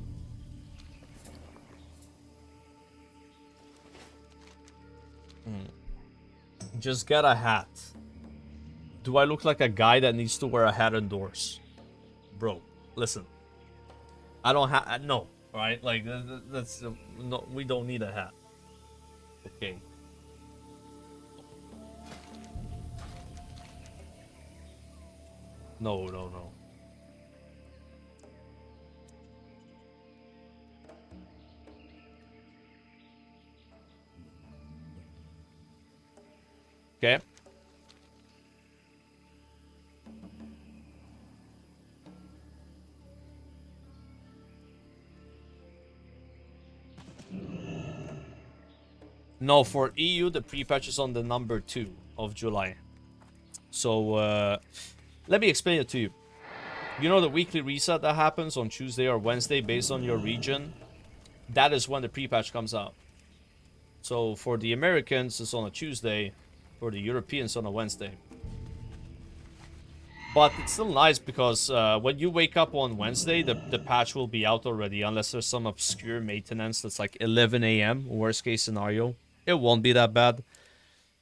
Just get a hat. Do I look like a guy that needs to wear a hat indoors? Bro, listen. I don't have... No, alright? Like, that's... no, we don't need a hat. Okay. No, no, no. Okay. No, for EU, the pre-patch is on the number 2 of July. So, let me explain it to you. You know the weekly reset that happens on Tuesday or Wednesday based on your region? That is when the pre-patch comes out. So, for the Americans, it's on a Tuesday. For the Europeans, on a Wednesday. But it's still nice because when you wake up on Wednesday, the patch will be out already. Unless there's some obscure maintenance that's like 11 a.m. Worst case scenario. It won't be that bad.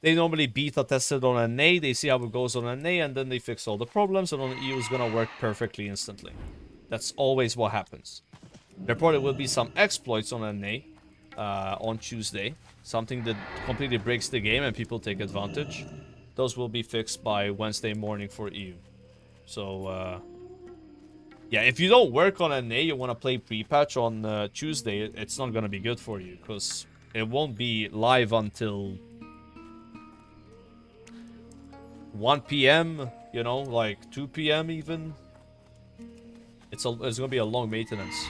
They normally beta test it on NA. They see how it goes on NA. And then they fix all the problems. And on EU, it's going to work perfectly instantly. That's always what happens. There probably will be some exploits on NA on Tuesday. Something that completely breaks the game and people take advantage. Those will be fixed by Wednesday morning for EU. So, yeah, if you don't work on NA, you want to play pre-patch on Tuesday, it's not going to be good for you. Because it won't be live until 1 p.m., you know, like 2 p.m. even. It's going to be a long maintenance.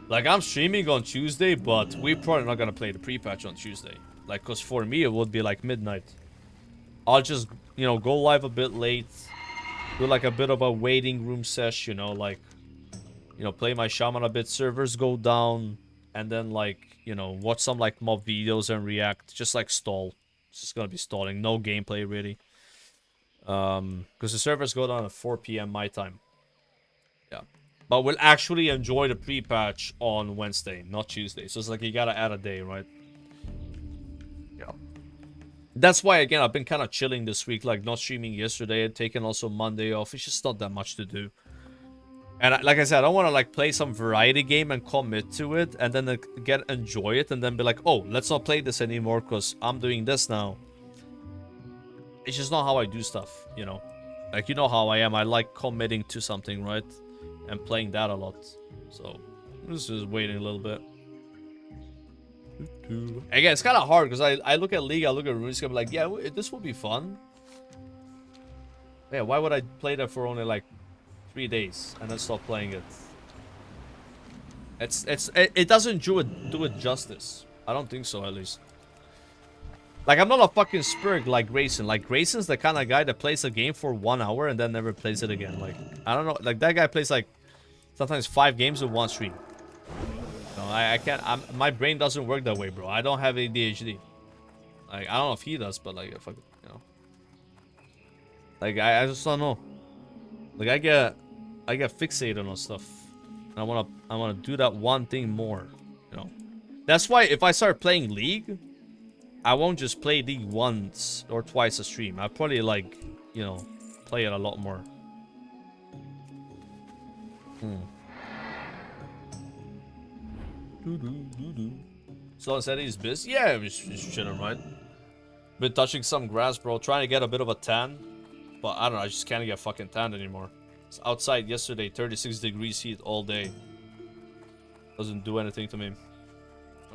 Like, I'm streaming on Tuesday, but we're probably not going to play the pre-patch on Tuesday. Like, because for me, it would be like midnight. I'll just, you know, go live a bit late. Do like a bit of a waiting room sesh, you know, like, you know, play my shaman a bit, servers go down, and then like, you know, watch some like mob videos and react, just like stall. It's just gonna be stalling, no gameplay really. Because the servers go down at 4 p.m. my time. Yeah. But we'll actually enjoy the pre-patch on Wednesday, not Tuesday. So it's like you gotta add a day, right? Yeah. That's why, again, I've been kind of chilling this week, like not streaming yesterday and taking also Monday off. It's just not that much to do. And like I said, I don't want to like play some variety game and commit to it and then enjoy it and then be like, oh, let's not play this anymore because I'm doing this now. It's just not how I do stuff, you know. Like, you know how I am. I like committing to something, right? And playing that a lot. So, I'm just waiting a little bit. Again, it's kind of hard because I look at League, I look at RuneScape, like, yeah, this will be fun. Yeah, why would I play that for only like 3 days and then stop playing it? It doesn't do it justice. I don't think so, at least. Like, I'm not a fucking spurg like Grayson. Like, Grayson's the kind of guy that plays a game for 1 hour and then never plays it again. Like, I don't know. Like, that guy plays like sometimes 5 games in one stream. No, I can't. My brain doesn't work that way, bro. I don't have ADHD. Like, I don't know if he does, but like, if I, you know, like I just don't know. Like, I get fixated on stuff. And I wanna do that one thing more. You know, that's why if I start playing League, I won't just play League once or twice a stream. I probably like, you know, play it a lot more. So said he's busy. Yeah, he's chilling, right? Been touching some grass, bro. Trying to get a bit of a tan, but I don't know. I just can't get fucking tanned anymore. It's outside yesterday, 36 degrees heat all day. Doesn't do anything to me.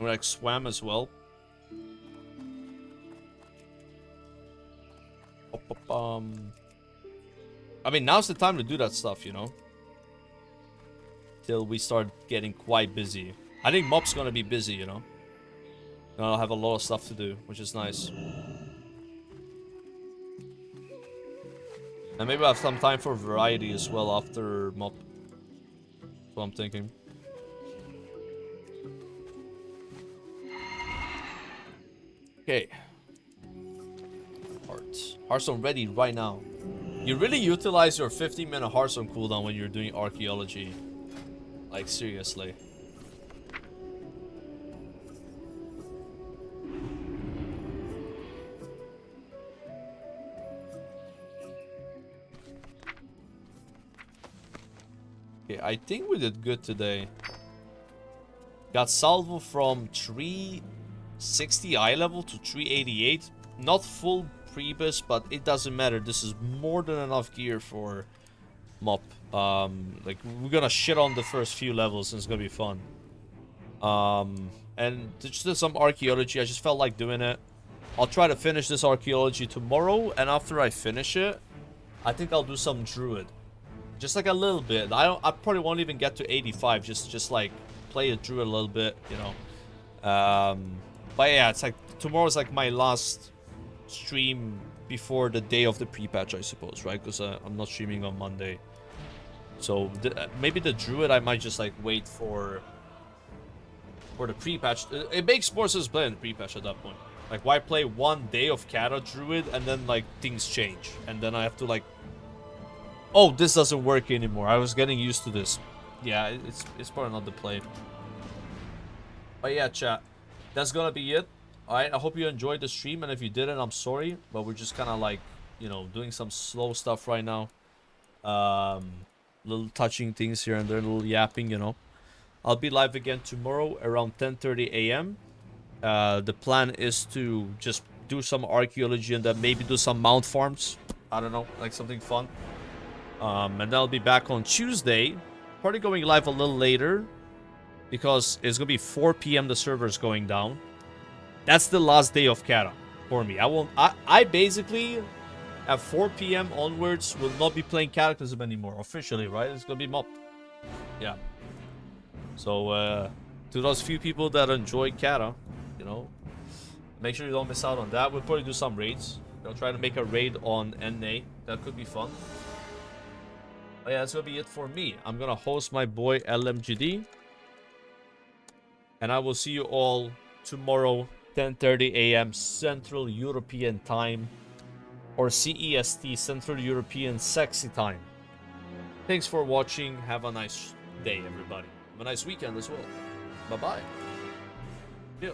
I like swam as well. I mean, now's the time to do that stuff, you know. Till we start getting quite busy. I think mob's gonna be busy, you know. And I'll have a lot of stuff to do, which is nice. And maybe I'll have some time for variety as well after mob. That's what I'm thinking. Okay. Hearthstone ready right now. You really utilize your 15-minute Hearthstone cooldown when you're doing archaeology. Like, seriously. Okay, I think we did good today. Got salvo from 360 eye level to 388. Not full Prebus, but it doesn't matter. This is more than enough gear for mop. Like, we're gonna shit on the first few levels and it's gonna be fun. And just did some archaeology. I just felt like doing it. I'll try to finish this archaeology tomorrow, and after I finish it, I think I'll do some druid. Just like a little bit. I probably won't even get to 85. Just like play a druid a little bit, you know. But yeah, it's like tomorrow's like my last stream before the day of the pre-patch, I suppose, right? Because I'm not streaming on Monday. So maybe the druid I might just like wait for the pre-patch. It makes more sense playing the pre-patch at that point. Like, why play one day of Cata druid and then like things change and then I have to like, oh, this doesn't work anymore. I was getting used to this. Yeah, it's probably not the play. But yeah, chat, that's gonna be it. Alright, I hope you enjoyed the stream, and if you didn't, I'm sorry, but we're just kind of like, you know, doing some slow stuff right now. Little touching things here and there, little yapping, you know. I'll be live again tomorrow around 10:30 a.m. The plan is to just do some archaeology and then maybe do some mount farms. I don't know, like something fun. And then I'll be back on Tuesday. Probably going live a little later because it's gonna be 4 p.m. the server's going down. That's the last day of Cata for me. I basically at 4 p.m. onwards will not be playing Cataclysm anymore officially, right? It's gonna be mopped. Yeah. So to those few people that enjoy Cata, you know, make sure you don't miss out on that. We'll probably do some raids. I'll try to make a raid on NA. That could be fun. But yeah, that's gonna be it for me. I'm gonna host my boy LMGD, and I will see you all tomorrow, 10:30 a.m. Central European Time, or CEST, Central European Sexy Time. Thanks for watching. Have a nice day, everybody. Have a nice weekend as well. Bye-bye. Yeah.